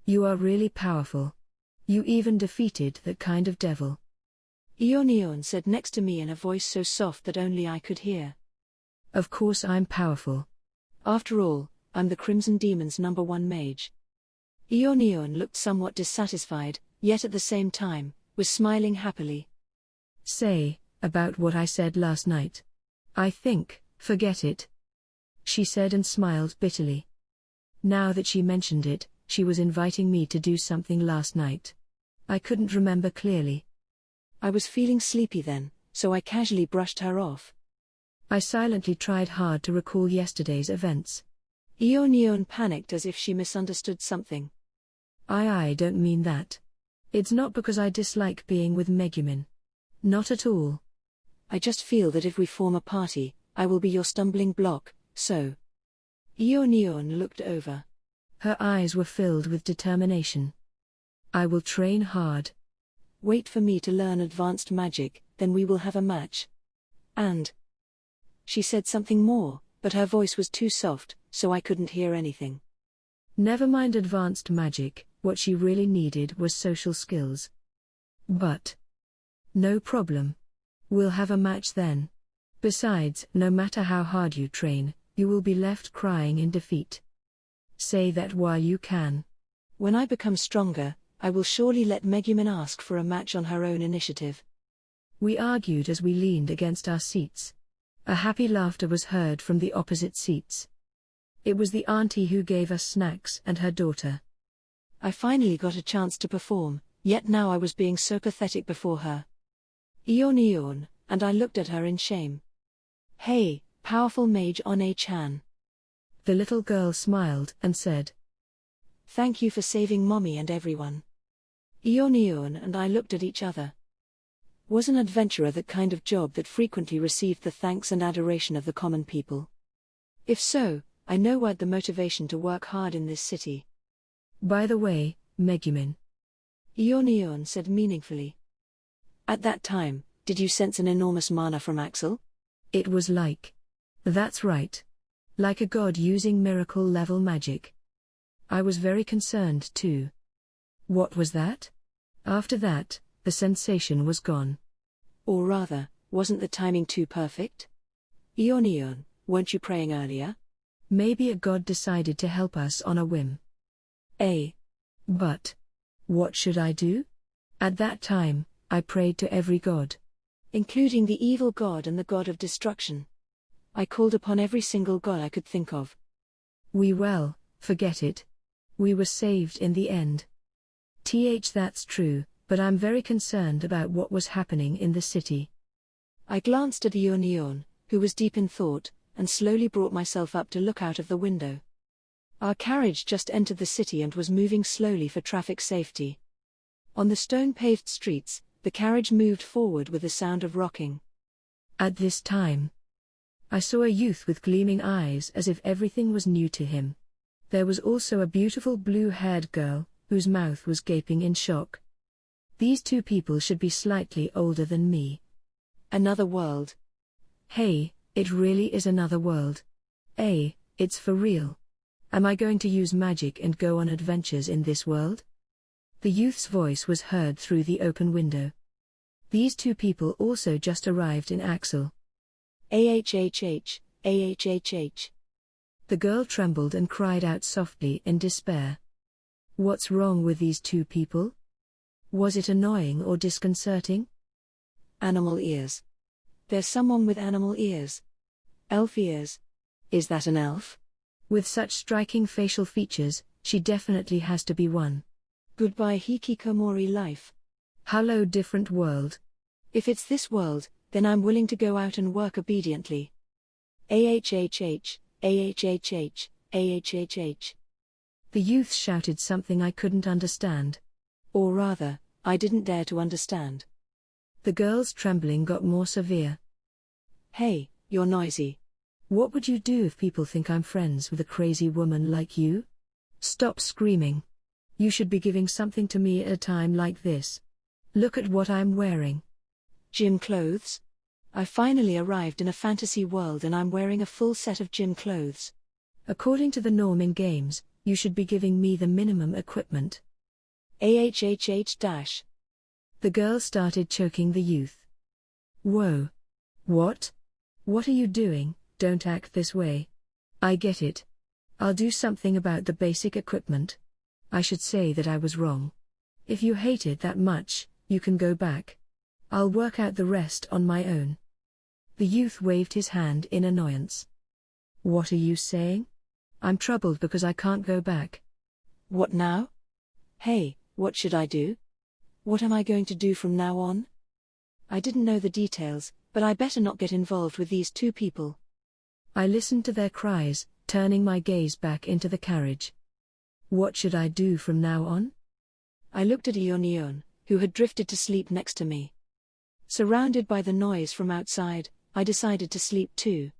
You are really powerful. You even defeated that kind of devil. Yunyun said next to me in a voice so soft that only I could hear. Of course I'm powerful. After all, I'm the Crimson Demon's #1 mage. Yunyun looked somewhat dissatisfied, yet at the same time, was smiling happily. Say, about what I said last night. I think, forget it. She said and smiled bitterly. Now that she mentioned it, she was inviting me to do something last night. I couldn't remember clearly. I was feeling sleepy then, so I casually brushed her off. I silently tried hard to recall yesterday's events. Yunyun panicked as if she misunderstood something. I don't mean that. It's not because I dislike being with Megumin. Not at all. I just feel that if we form a party, I will be your stumbling block, so. Yunyun looked over. Her eyes were filled with determination. I will train hard. Wait for me to learn advanced magic, then we will have a match. And. She said something more, but her voice was too soft, so I couldn't hear anything. Never mind advanced magic, what she really needed was social skills. But. No problem. We'll have a match then. Besides, no matter how hard you train, you will be left crying in defeat. Say that while you can. When I become stronger, I will surely let Megumin ask for a match on her own initiative. We argued as we leaned against our seats. A happy laughter was heard from the opposite seats. It was the auntie who gave us snacks and her daughter. I finally got a chance to perform, yet now I was being so pathetic before her. Yunyun, and I looked at her in shame. Hey, powerful mage One-chan. The little girl smiled and said, Thank you for saving mommy and everyone. Yunyun and I looked at each other. Was an adventurer that kind of job that frequently received the thanks and adoration of the common people? If so, I know what the motivation to work hard in this city. By the way, Megumin. Yunyun said meaningfully. At that time, did you sense an enormous mana from Axel? It was like. That's right. Like a god using miracle-level magic. I was very concerned too. What was that? After that, the sensation was gone. Or rather, wasn't the timing too perfect? Yunyun, weren't you praying earlier? Maybe a god decided to help us on a whim. But. What should I do? At that time, I prayed to every god. Including the evil god and the god of destruction. I called upon every single god I could think of. Forget it. We were saved in the end. That's true, but I'm very concerned about what was happening in the city. I glanced at Yunyun, who was deep in thought, and slowly brought myself up to look out of the window. Our carriage just entered the city and was moving slowly for traffic safety. On the stone-paved streets, the carriage moved forward with a sound of rocking. At this time, I saw a youth with gleaming eyes as if everything was new to him. There was also a beautiful blue-haired girl, whose mouth was gaping in shock. These two people should be slightly older than me. Another world. Hey, it really is another world. It's for real. Am I going to use magic and go on adventures in this world? The youth's voice was heard through the open window. These two people also just arrived in Axel. Ahhh. The girl trembled and cried out softly in despair. What's wrong with these two people? Was it annoying or disconcerting? Animal ears. There's someone with animal ears. Elf ears. Is that an elf? With such striking facial features, she definitely has to be one. Goodbye hikikomori life. Hello different world. If it's this world, then I'm willing to go out and work obediently. Ahhh. The youth shouted something I couldn't understand. Or rather, I didn't dare to understand. The girl's trembling got more severe. Hey, you're noisy. What would you do if people think I'm friends with a crazy woman like you? Stop screaming. You should be giving something to me at a time like this. Look at what I'm wearing. Gym clothes? I finally arrived in a fantasy world and I'm wearing a full set of gym clothes. According to the norm in games, you should be giving me the minimum equipment. Ahhh. The girl started choking the youth. Whoa. What? What are you doing? Don't act this way. I get it. I'll do something about the basic equipment. I should say that I was wrong. If you hate it that much, you can go back. I'll work out the rest on my own. The youth waved his hand in annoyance. What are you saying? I'm troubled because I can't go back. What now? Hey, what should I do? What am I going to do from now on? I didn't know the details, but I better not get involved with these two people. I listened to their cries, turning my gaze back into the carriage. What should I do from now on? I looked at Yunyun, who had drifted to sleep next to me. Surrounded by the noise from outside, I decided to sleep too.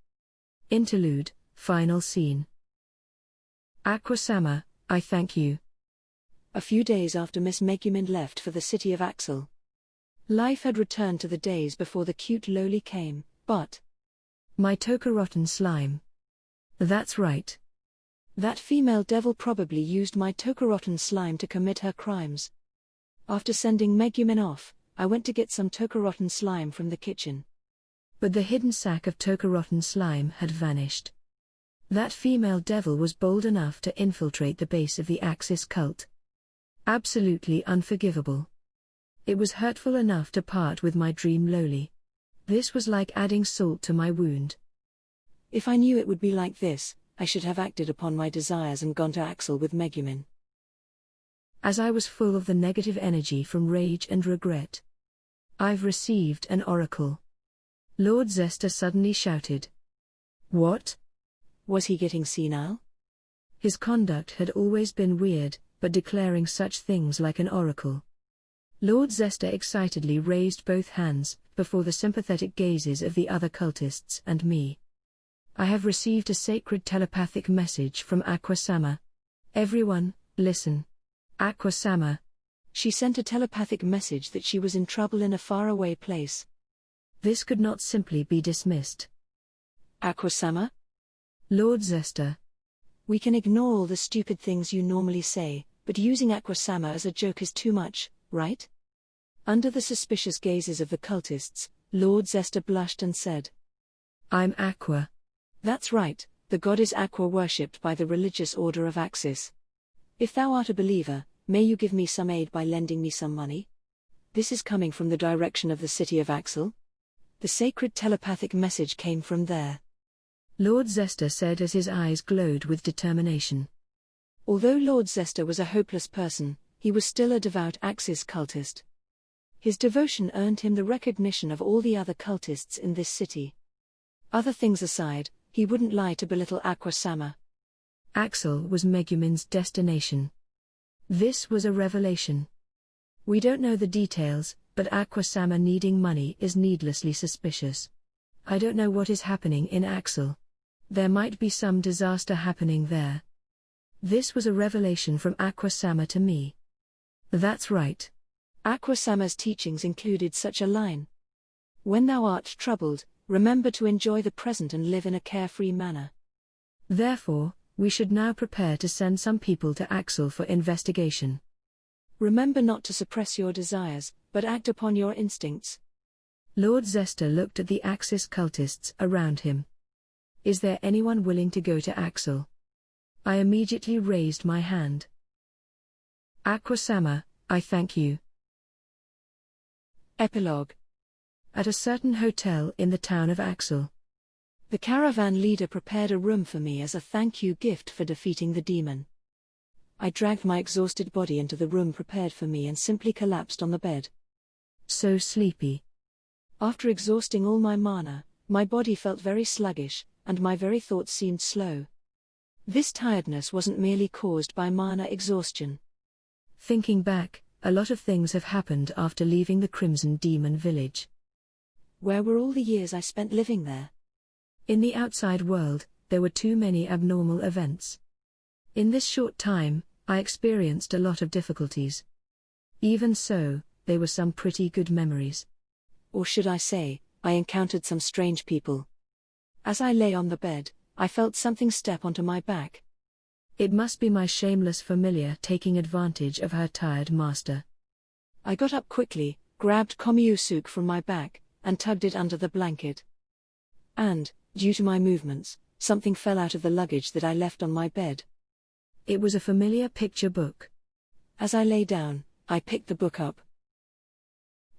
Interlude, final scene. Aqua-sama, I thank you. A few days after Miss Megumin left for the city of Axel. Life had returned to the days before the cute loli came, but my Tokarotten slime. That's right. That female devil probably used my Tokarotten slime to commit her crimes. After sending Megumin off, I went to get some Tokarotten slime from the kitchen. But the hidden sack of Tokarotten slime had vanished. That female devil was bold enough to infiltrate the base of the Axis cult. Absolutely unforgivable. It was hurtful enough to part with my dream loli. This was like adding salt to my wound. If I knew it would be like this, I should have acted upon my desires and gone to Axel with Megumin. As I was full of the negative energy from rage and regret. I've received an oracle. Lord Zesta suddenly shouted. What? Was he getting senile? His conduct had always been weird, but declaring such things like an oracle. Lord Zesta excitedly raised both hands, before the sympathetic gazes of the other cultists and me. I have received a sacred telepathic message from Aqua-sama. Everyone, listen. Aqua-sama. She sent a telepathic message that she was in trouble in a faraway place. This could not simply be dismissed. Aqua-sama? Lord Zesta. We can ignore all the stupid things you normally say, but using Aqua-sama as a joke is too much, right? Under the suspicious gazes of the cultists, Lord Zesta blushed and said. I'm Aqua. That's right, the god is Aqua worshipped by the religious order of Axis. If thou art a believer, may you give me some aid by lending me some money? This is coming from the direction of the city of Axel. The sacred telepathic message came from there. Lord Zesta said as his eyes glowed with determination. Although Lord Zesta was a hopeless person, he was still a devout Axis cultist. His devotion earned him the recognition of all the other cultists in this city. Other things aside, he wouldn't lie to belittle Aqua-sama. Axel was Megumin's destination. This was a revelation. We don't know the details, but Aqua-sama needing money is needlessly suspicious. I don't know what is happening in Axel. There might be some disaster happening there. This was a revelation from Aqua-sama to me. That's right. Aqua-sama's teachings included such a line. When thou art troubled, remember to enjoy the present and live in a carefree manner. Therefore, we should now prepare to send some people to Axel for investigation. Remember not to suppress your desires, but act upon your instincts. Lord Zesta looked at the Axis cultists around him. Is there anyone willing to go to Axel? I immediately raised my hand. Aqua-sama, I thank you. Epilogue. At a certain hotel in the town of Axel. The caravan leader prepared a room for me as a thank you gift for defeating the demon. I dragged my exhausted body into the room prepared for me and simply collapsed on the bed. So sleepy. After exhausting all my mana, my body felt very sluggish, and my very thoughts seemed slow. This tiredness wasn't merely caused by mana exhaustion. Thinking back, a lot of things have happened after leaving the Crimson Demon Village. Where were all the years I spent living there? In the outside world, there were too many abnormal events. In this short time, I experienced a lot of difficulties. Even so, they were some pretty good memories. Or should I say, I encountered some strange people. As I lay on the bed, I felt something step onto my back. It must be my shameless familiar taking advantage of her tired master. I got up quickly, grabbed Komiusuke from my back, and tugged it under the blanket. And, due to my movements, something fell out of the luggage that I left on my bed. It was a familiar picture book. As I lay down, I picked the book up.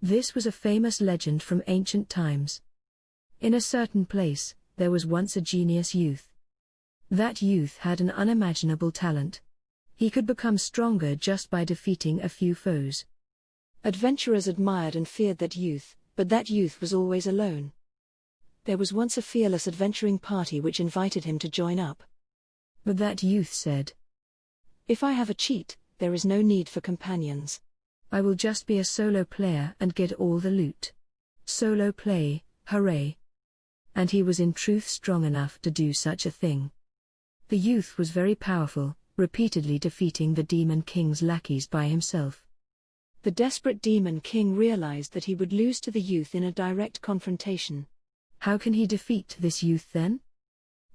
This was a famous legend from ancient times. In a certain place, there was once a genius youth. That youth had an unimaginable talent. He could become stronger just by defeating a few foes. Adventurers admired and feared that youth, but that youth was always alone. There was once a fearless adventuring party which invited him to join up. But that youth said, "If I have a cheat, there is no need for companions. I will just be a solo player and get all the loot. Solo play, hooray. And he was in truth strong enough to do such a thing. The youth was very powerful, repeatedly defeating the Demon King's lackeys by himself. The desperate Demon King realized that he would lose to the youth in a direct confrontation. How can he defeat this youth then?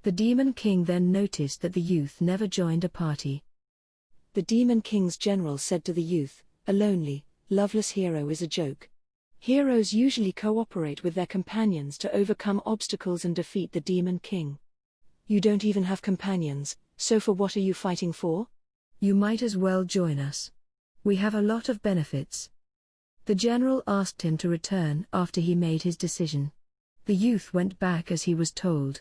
The Demon King then noticed that the youth never joined a party. The Demon King's general said to the youth, "A lonely, loveless hero is a joke. Heroes usually cooperate with their companions to overcome obstacles and defeat the Demon King. You don't even have companions, so for what are you fighting for? You might as well join us. We have a lot of benefits." The general asked him to return after he made his decision. The youth went back as he was told.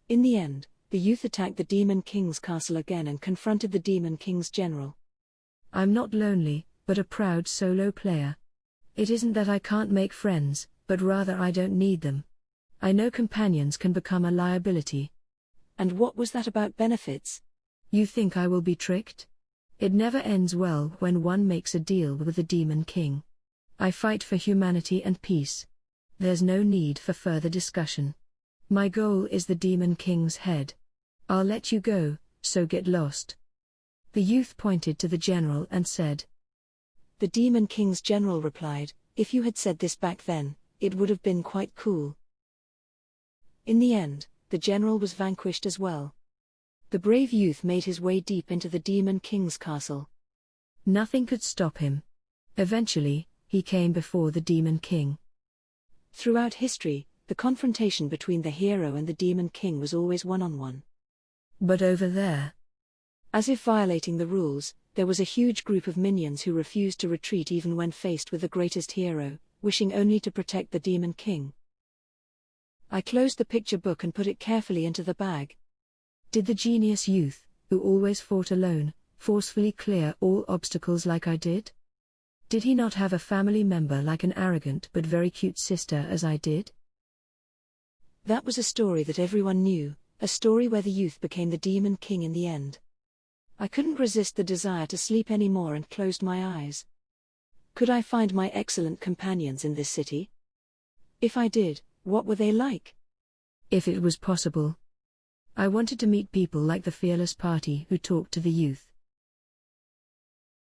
In the end, the youth attacked the Demon King's castle again and confronted the Demon King's general. "I'm not lonely, but a proud solo player. It isn't that I can't make friends, but rather I don't need them. I know companions can become a liability." And what was that about benefits? You think I will be tricked? It never ends well when one makes a deal with the Demon King. I fight for humanity and peace. There's no need for further discussion. My goal is the Demon King's head. I'll let you go, so get lost. The youth pointed to the general and said. The Demon King's general replied, "If you had said this back then, it would have been quite cool." In the end, the general was vanquished as well. The brave youth made his way deep into the Demon King's castle. Nothing could stop him. Eventually, he came before the Demon King. Throughout history, the confrontation between the hero and the Demon King was always one-on-one. But over there, as if violating the rules, there was a huge group of minions who refused to retreat even when faced with the greatest hero, wishing only to protect the Demon King. I closed the picture book and put it carefully into the bag. Did the genius youth, who always fought alone, forcefully clear all obstacles like I did? Did he not have a family member like an arrogant but very cute sister as I did? That was a story that everyone knew, a story where the youth became the Demon King in the end. I couldn't resist the desire to sleep anymore and closed my eyes. Could I find my excellent companions in this city? If I did, what were they like? If it was possible. I wanted to meet people like the fearless party who talked to the youth.